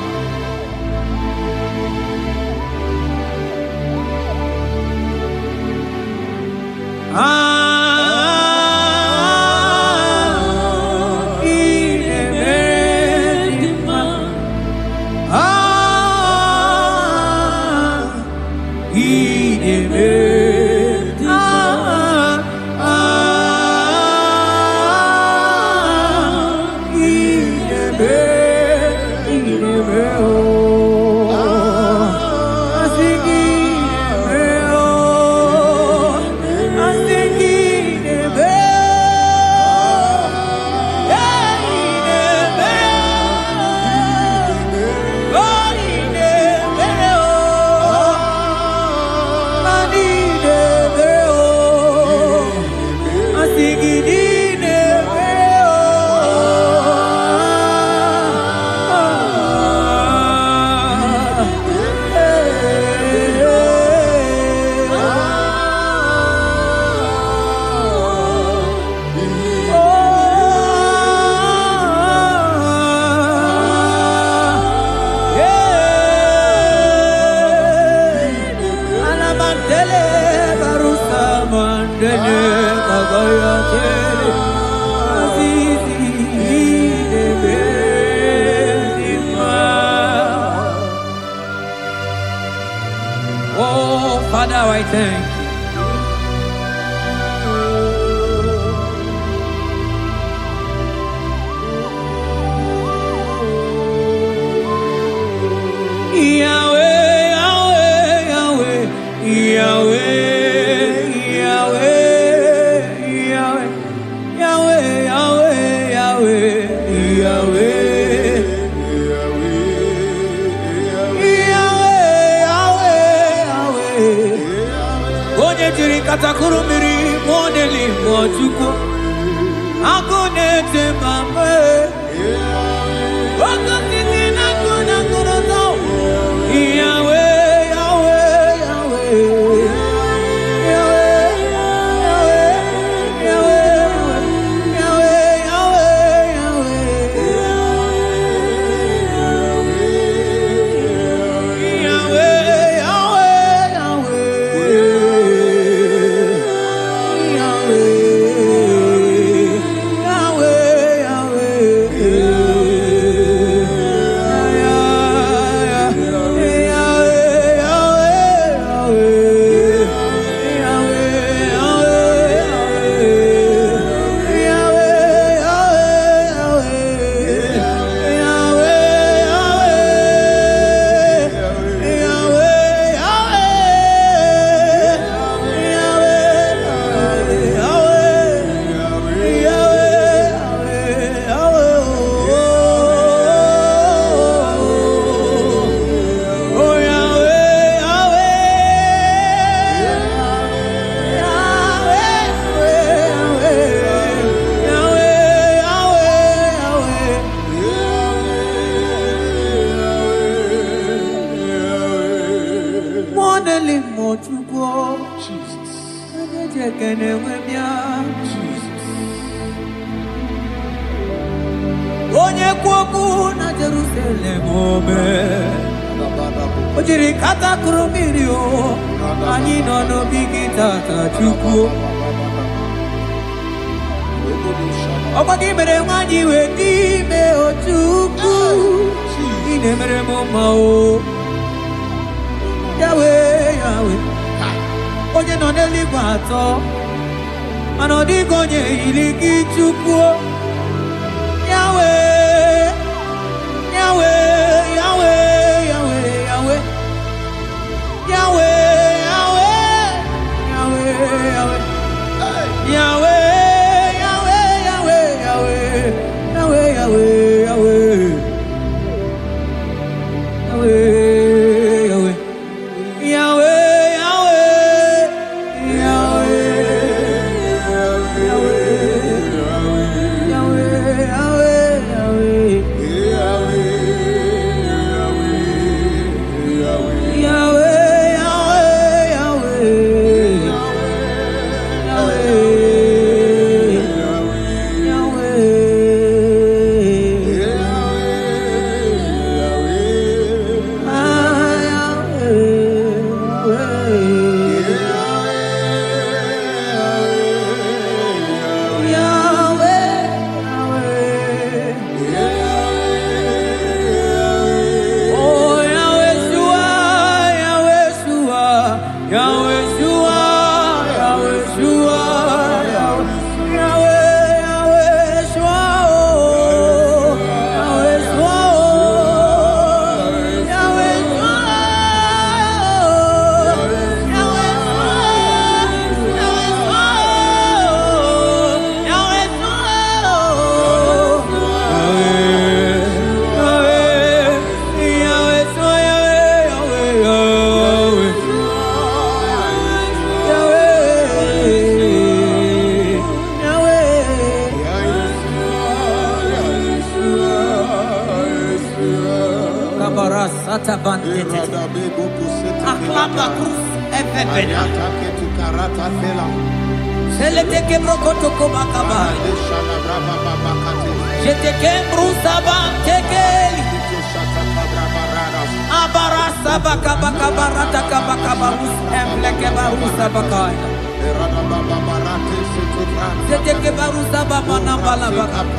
Oh, Father, I thank you. Yahweh, Yahweh, Yahweh, Yahweh. Katakurumiri modeli motuko akonete mame wakati na kuna kuroto Yahweh Yahweh Yahweh Onye kwoku na Jerusalem ome Ojiri kata kurumiri o Anyị nọ n'obi gị tata Chukwu Ọkwa gị mere nwanyị wee n'ime o Chukwu Ị na-emere m mma o Yahweh Yahweh Onye nọ n'eluigwe atọ Mana ọ dịghị onye yiri gị Chukwu Yahweh, Yahweh, Yahweh, Yahweh, Yahweh, Yahweh, Yahweh, Yahweh, Yahweh, Yahweh, Yahweh, Yahweh, Yahweh, Yahweh, Yahweh, Yahweh, Yahweh, Yahweh. Kabarasata bandete. Aklaba krus efebena. Selete kebrokoto kobakaba. Jete kembrusa bantekeli. Abarasa bakabakabarata kabakabarus emlekebarusa bakaya. Jete kebarusa babanambala bakaba.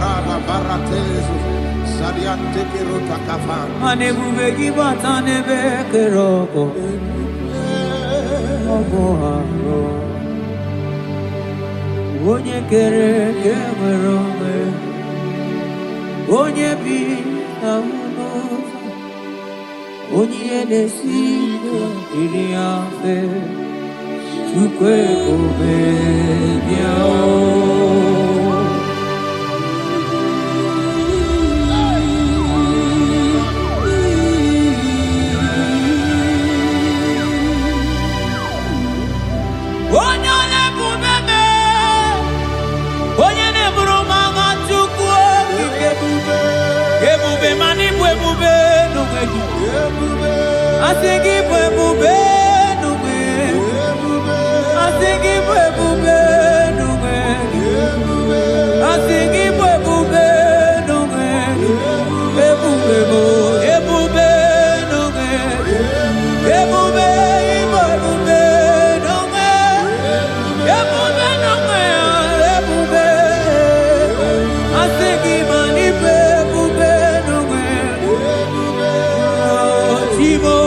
Ane bubegi batane bekeroko. Oboharo. Onye kere kemerome. Onye bi amunosa. Onye nesigo iriafe. Chukwe kobe biao. Asigi bwebube nume, asigi bwebube nume, asigi bwebube nume, ebube bo, ebube nume, ebube ibwebube nume, ebube nume, ebube, asigi mani bwebube nume, Timo.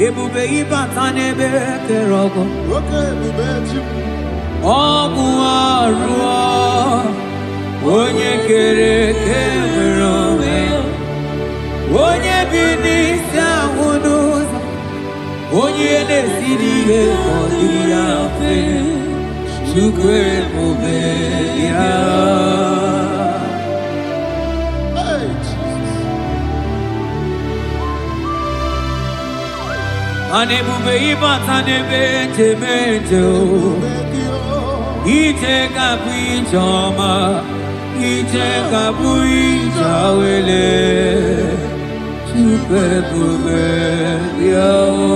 Ebube ibatane bekerogo. Omu arua. Onye kere kemerome. Onye binisi ahunuza. Onye nesiriye kodiyafe. Chukwe ebube ya. Ane bube ibatane bete bete o. Ite kapu ijoma, ite kapu ijawele. Chukwe ebube ya o.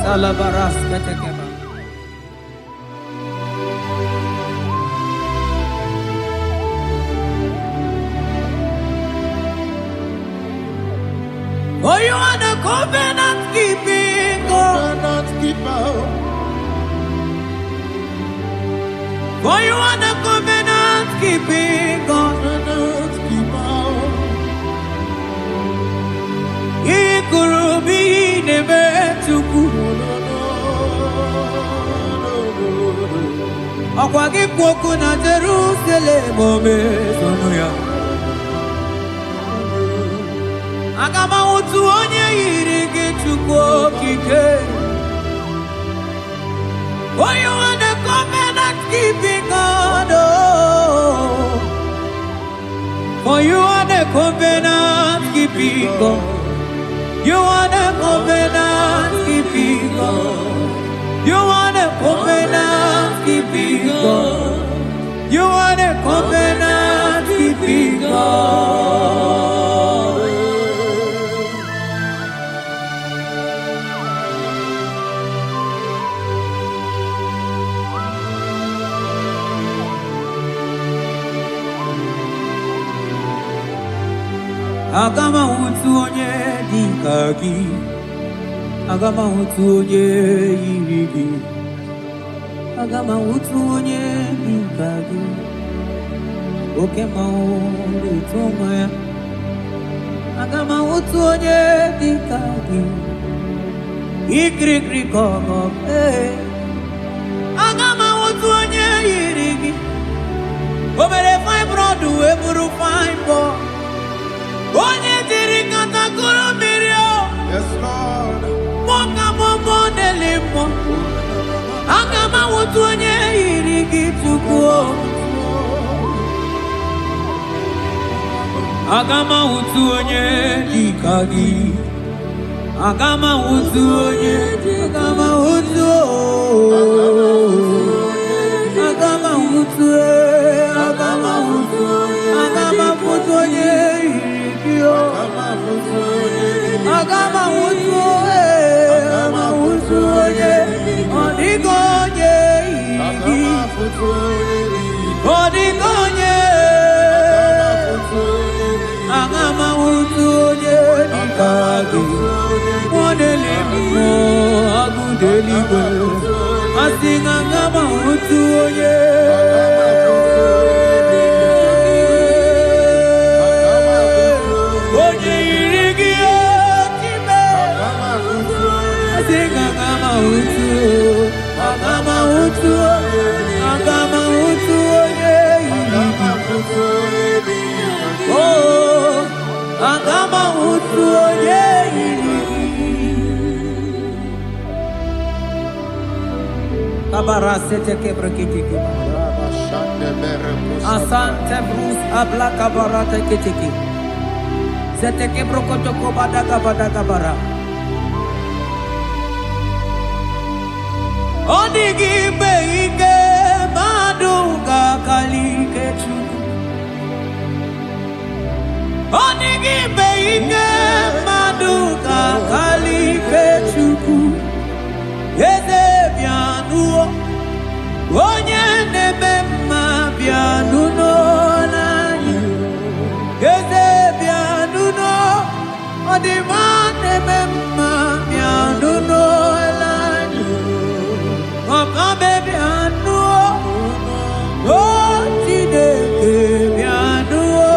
Salabaras ketekeba. Oh, you are the covenant keeping God. Covenant keeper. Oh, you are the covenant keeping God. Covenant keeper. Ikurubi nebetuku. Akwagi kwoku na Jerusalem ome sonuya. Agama utu onye yiri gị Chukwu okike. Oh, you are the covenant keeping God. Oh, for you are the covenant keeping God. You are the covenant keeping God. You are the covenant keeping God. You are the covenant keeping God. Agama utu onye dika gị. Agama utu onye yiri gị. Agama utu onye dika gị. Oke mmanwụ etu onwe ya. Agama utu onye dika gị. Ikirikiri kọkọ. Agama utu onye yiri gị. O mere fine broad wee bụrụ fine boy. Onye diri katakuru mmiri o. Yes, Lord. Moka momo nelimo. Agama utu onye yiri Agama utu onye dikagi. Agama utu onye. Agama utu. Agama utu. Agama utu. Agama utu onye irikio. Agama utu. Agama utu onye. Odigo onye iriki. Odigo onye. Agama utu onye dikagi. Modeli mo agudeli go. Asing agama utu onye. Onye irigio time. Asing agama utu. Agama utu. Agama utu onye irigio. Oh, agama utu onye kabarasete kebrekitiki asante brus abla kabarate kitiki sete kebrokotoko badaga bara odigi beige madunga kalikechu Onigi beige maduka kalikechuku Yeze bianuo Onye nebe ma bianuno nani Yeze bianuno Odima nebe ma bianuno nani Okabe bianuo Otideke bianuo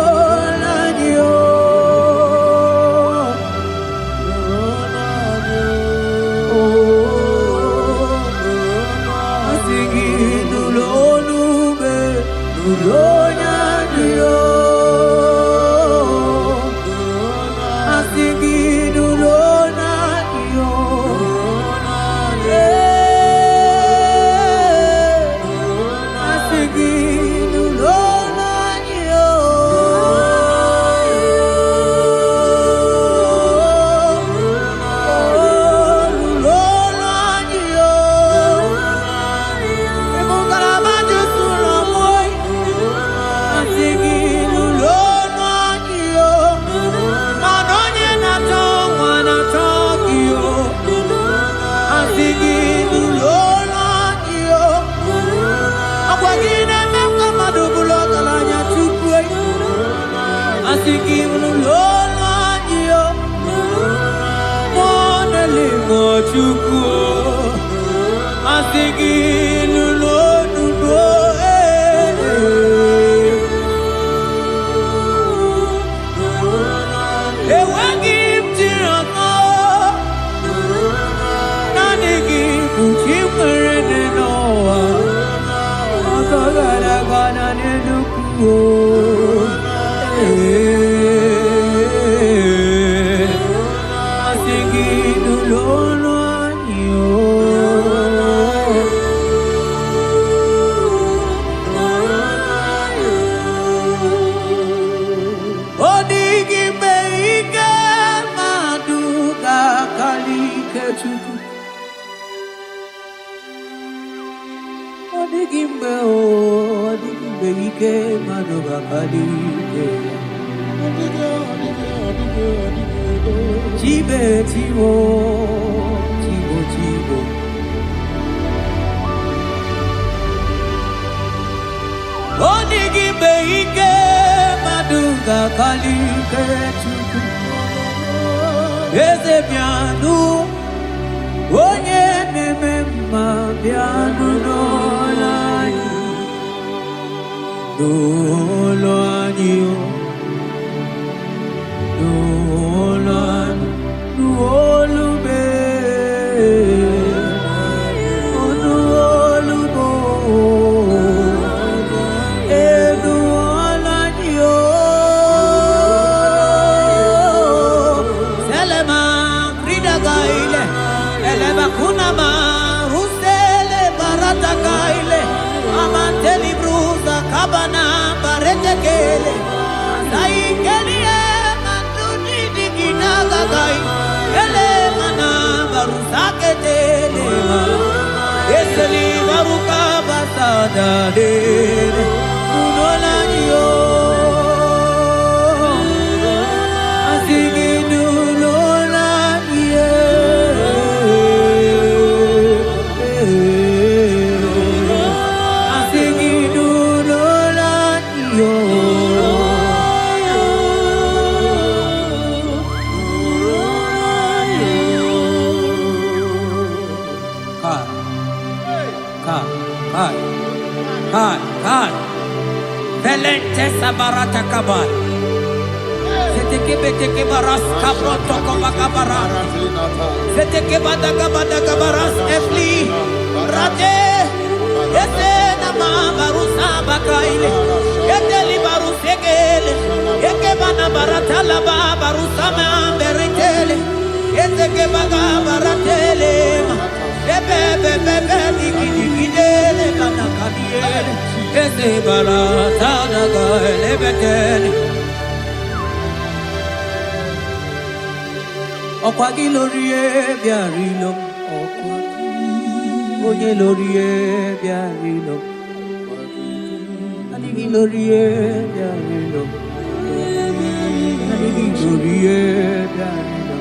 Eleba kunama, husele barata kaile, ama Abana baretekele Saikelie Mandudi digina gagai Ele mana barusaketele Eseli baruka basada dele Unolaniyo Asigi nulolaniye Asigi nulolaniyo Kai Velente sabarata kabal Seteke baras kabroto kabakabarat Seteke badagabaras efli Rate Yese nama barusa bakaile Yete li barusegele Yeke bana baratala barusa mamberetele Yete ke bagabaratele Bebe digidele bana kadiele Yese barata nagaile betele Okwagi lorie biarilo Oye lorie biarilo Anigi lorie biarilo Anigi lorie biarilo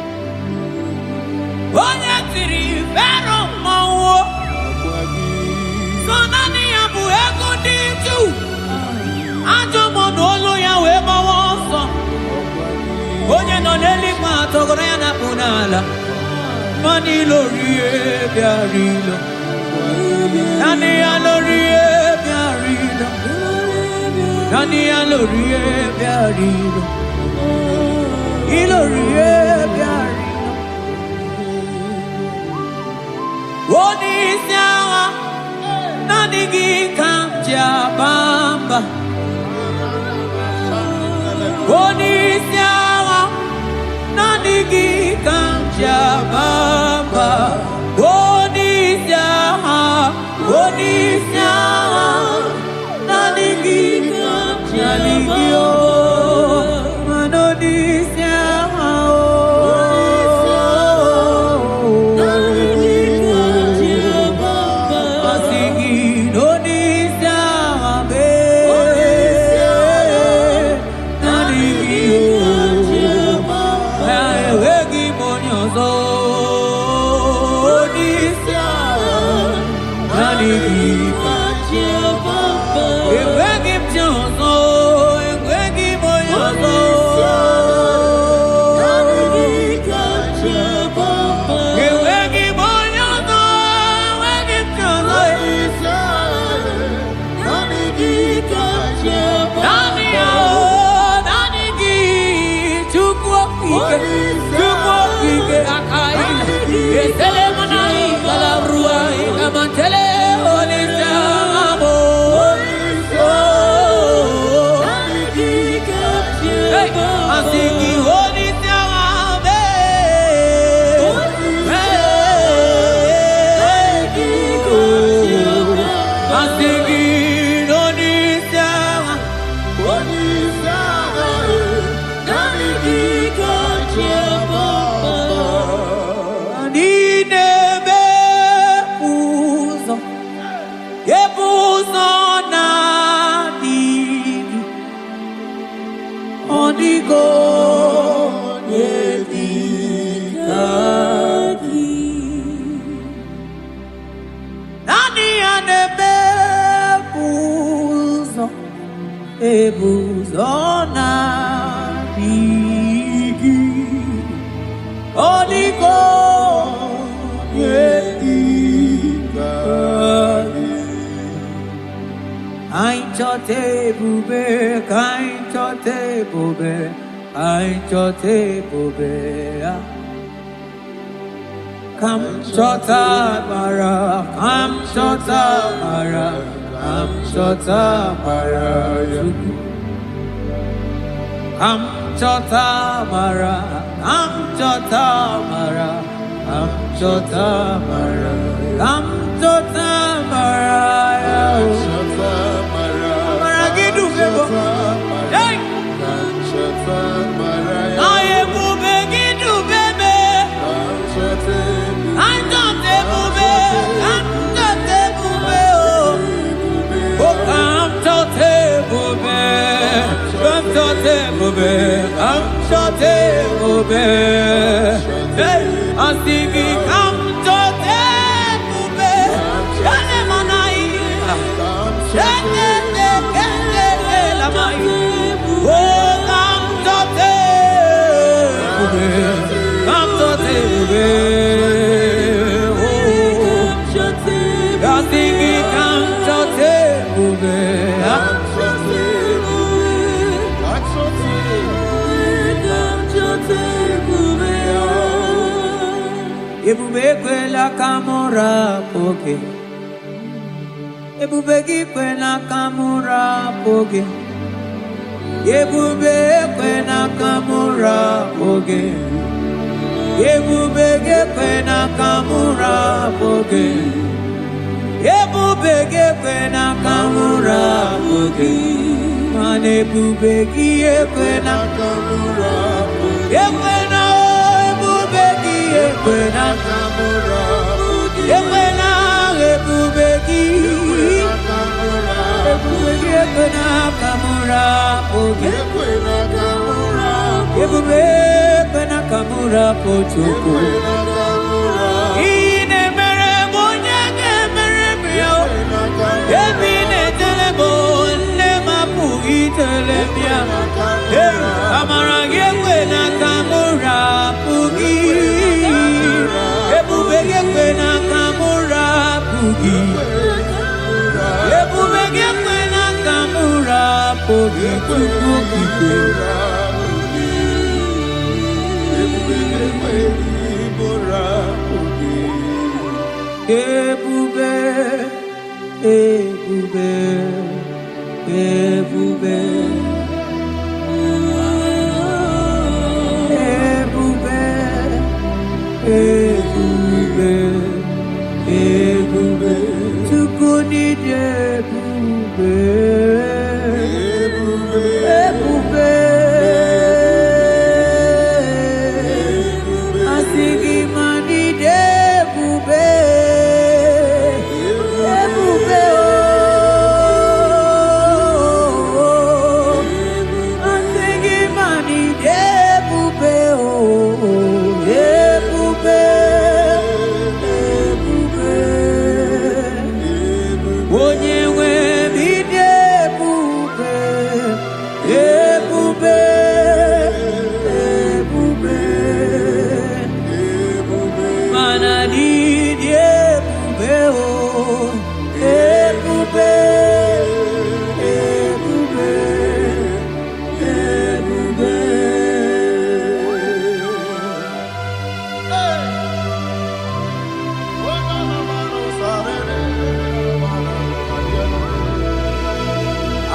Oye tiri vero mawo Sonani abu ego diju Ajo monolo ya we mawoso Oye no neli matogora ya na punala Mani lorie biarilo Nani alorie biarilo Nani alorie biarilo Ilorie biarilo Oni siawa Nani gikamja bamba Oni siawa Nani gikamja bamba Oni siawa Nani gikamja ligio Manoni siawa Ebuzona digi Odigo yedika Ainchote bube kainchote bube Kamchota bara Kamchota bara Kamchota bara Kamchota bara Kamchota bara Kamchota bara Kamchota bara Kamchota bara ebube, come shote ebube. Hey, I sing it, come shote ebube. Kale manai, shete kele lamai. Oh, come shote ebube, come shote ebube. Oh, I sing it, come shote ebube. Ebube kwela kamura poke, ebube kwela kamura poke, ebube kwela kamura poke, ebube kwela kamura poke, ebube kwela kamura poke, mane ebube kwela kamura poke, Ekwena kamura, ekwena ebubeki, ekwena kamura, ekwena kamura, ekwena kamura pochuku. Ine mere monyake mere mio, ebine telebo ne mapu itelemia. Amara ekwena kamura pugi. Ekwena kamura pugi, ebube kwena kamura pugi, pugi. Ebube, ebube, ebube, ebube, ebube. Ebube, tukuni ebube, ebube, asigi mani ebube, ebube oh, asigi mani ebube oh, ebube.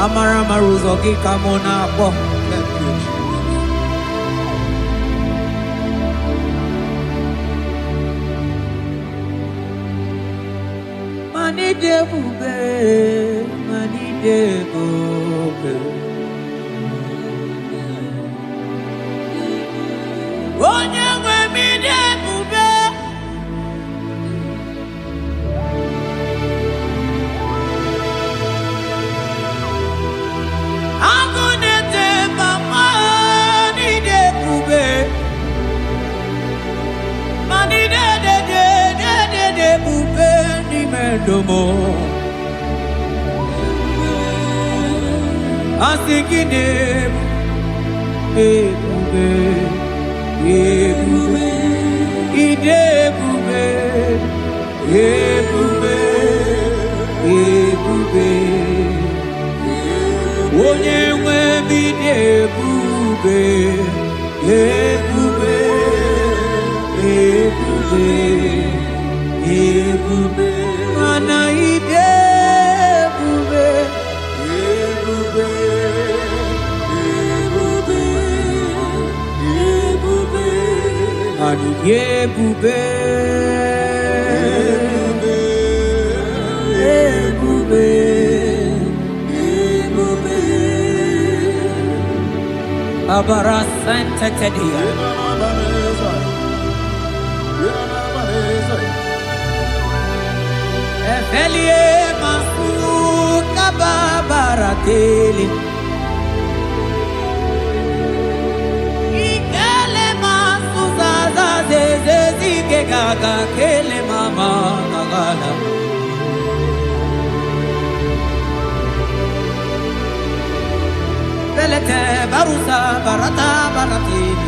Amara maruzo gikamona bo. Mani debube, mani debube. Onye nwe mi debube. Domo asikine ebube ebube idebube ebube ebube onye nwe bidebube ebube ebube ebube mana idebube ebube ebube ebube ani ebube ebube ebube abara santa tedia Efelie mafuka babarateli barusa barata baratini.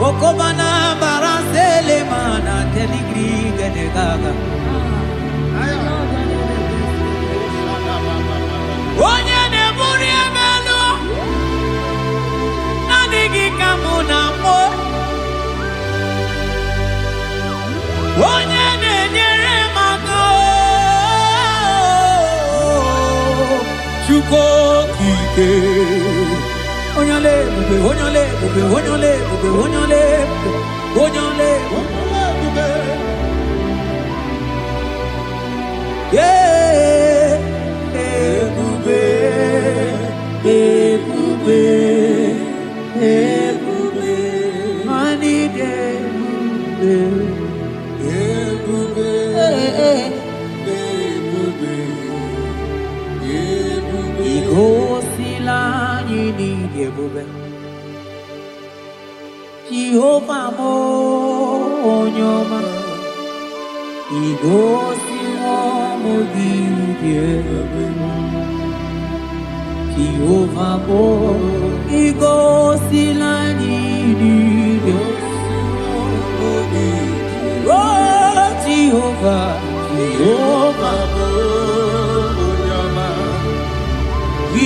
Okobana barasele mana teligri genegaga. Onye neburi emelo nanigi kamuna mo. Onye nenyere mako chuko kike. Onyole bube, onyole bube, onyole bube, onyole bube, onyole bube. Yeah, bube, bube, bube. Mani de bube, bube. Igo sila yini de bube. Jehovah mo onyoma. Igo sila mo gide. Jehovah mo igo sila yini de. Oh Jehovah, Jehovah mo onyoma.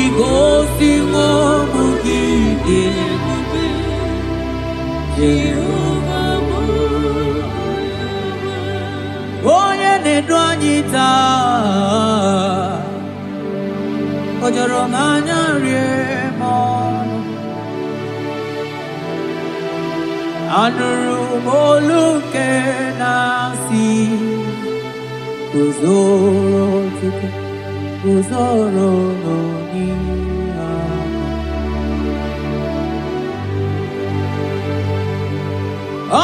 Igo sila mo gide. Jehovah mo onye nedu anyị taa o jọrọ m anya rie m ọnụ anụrụ m olu nke na-asị guzoro Chukwu guzoro n'onihe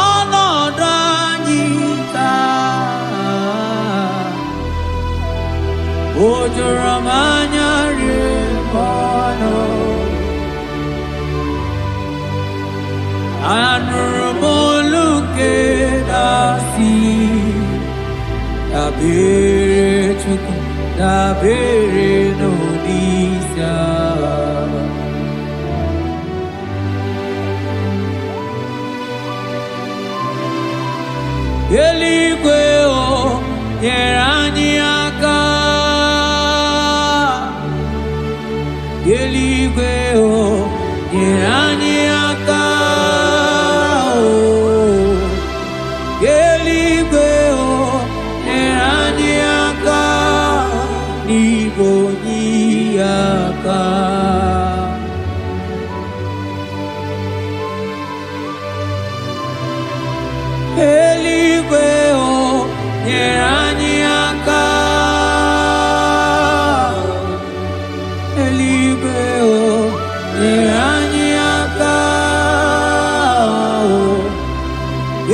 ọnọdụ anyị taa o juru m anya rie m ọnụ anụrụ m olu nke na-asị dabere Chukwu dabere n'onyeisi agha. Eluigwe o nyere anyị aka. Eluigwe o nyere anyị aka. Eluigwe o nyere anyị aka. N'igwe onye aka. Eluigwe o nyere anyị aka. Eluigwe o nyere anyị aka.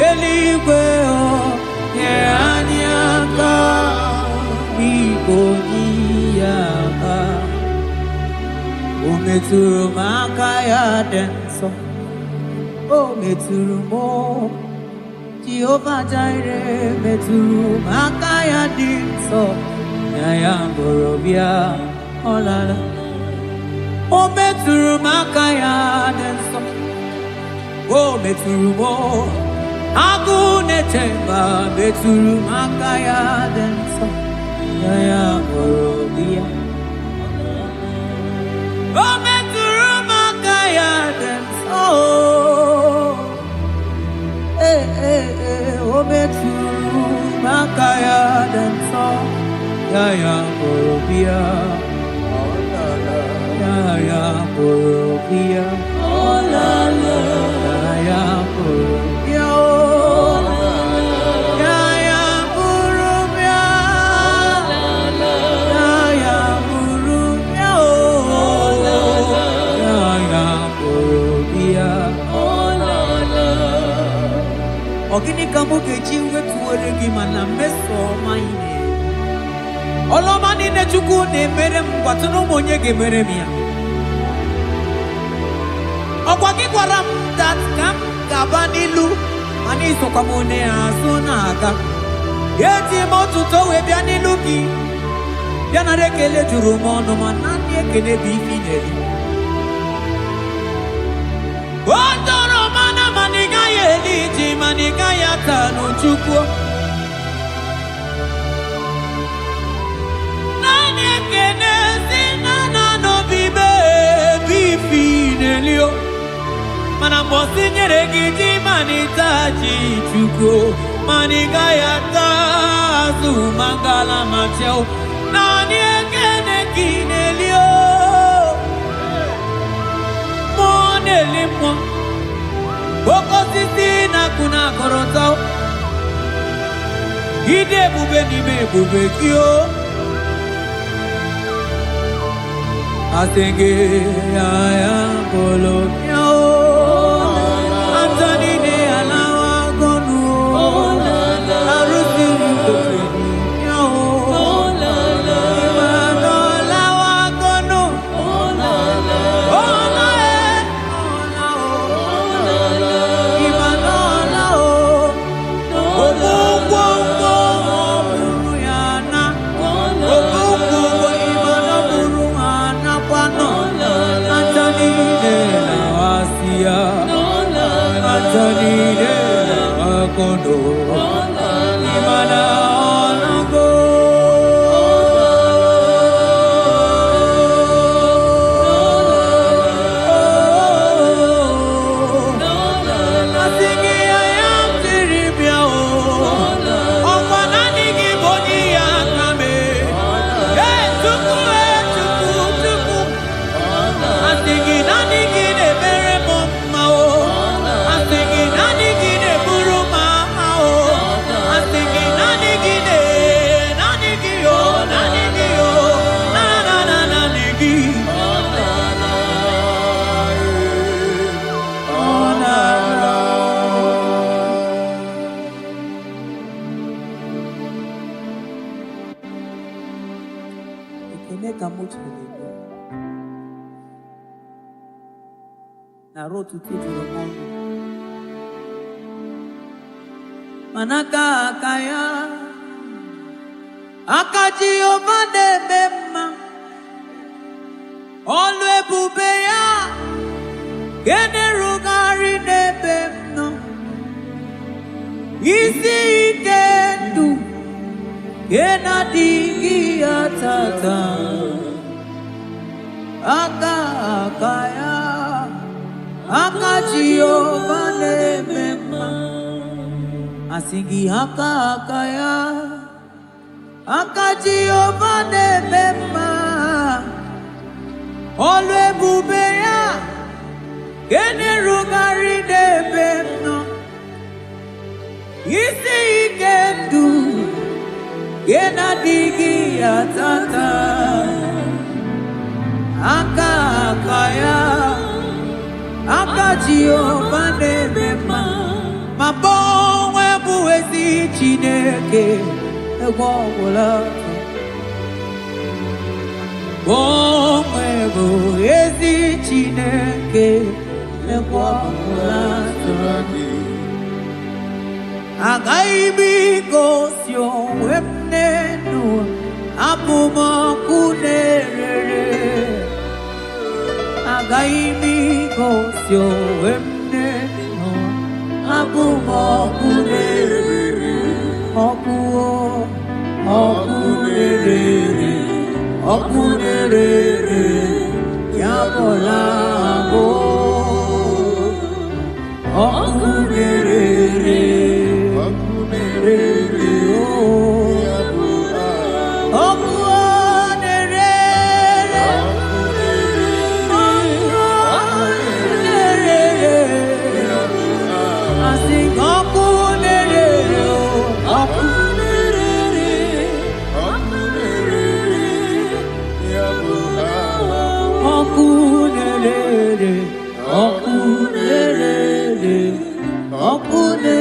Eluigwe o nyere anyị aka. N'igwe onye aka. O metụrụ m aka ya dị nsọ. O metụrụ m Jehovah Jireh metụrụ m aka ya dị nsọ na ya bụrụ bịa ọlala. O metụrụ m aka ya dị nsọ. O metụrụ m agụ na-eche mba metụrụ m aka ya dị nsọ na ya bụrụ bịa. O metụrụ m aka ya dị nsọ. O metụrụ m aka ya dị nsọ ya ya bụrụ bịa. Ya ya bụrụ bịa. Ya ya bụrụ bịa. Ya ya bụrụ bịa. Ya ya bụrụ bịa. Ya ya bụrụ bịa. Ogini ka mụ ga-eji wetuwere gị mana mmeso ọma ị na-eme. Ọlọma niile Chukwu na-emere m gwatụ na ụmụ onye ga-emere m ya. Ọkwa gị gwara m that ka m ga-aba n'ilu mana isokwa m onye azụ na-aga. Eti m otuto wee bịa n'ilu gị. Yanare kele jurumono manani ekene bifineli. Otoro mana maniga yeliji maniga yatano chukwo. Nani ekene sinana no bibe bifinelio. Mana mbosi nyere gidi manitaji chukwo. Maniga yatazu mangala macheo. Nani ekene kinelio. Monelimo Boko sisi na kuna korotao. Ide bube ni me bube kyo. Asenge aya kolo miao. Antoni ne alawa gonu. Arusi ukote miao. Imano alawa gonu. Manaka kaya akaji ovade bema olwe bubeya gene rugari nebemno isi kendu gena digi atata akaya akaji ovade bema Asingi hakakaya akaji ovane bema olwe bubeya gene rugari de bemno isi ikendu gena digi atata akakaya akaji ovane bema mabonwe buwezi chineke egwogwola bonwe buwezi chineke egwogwola agaghị gosi onwe m n'elu abụmọkụ na-erere agaghị gosi onwe m n'elu abụmọkụ na-erere ọkụ na-erere ọkụ na-erere ya bụla abụ ọkụ na-erere Akune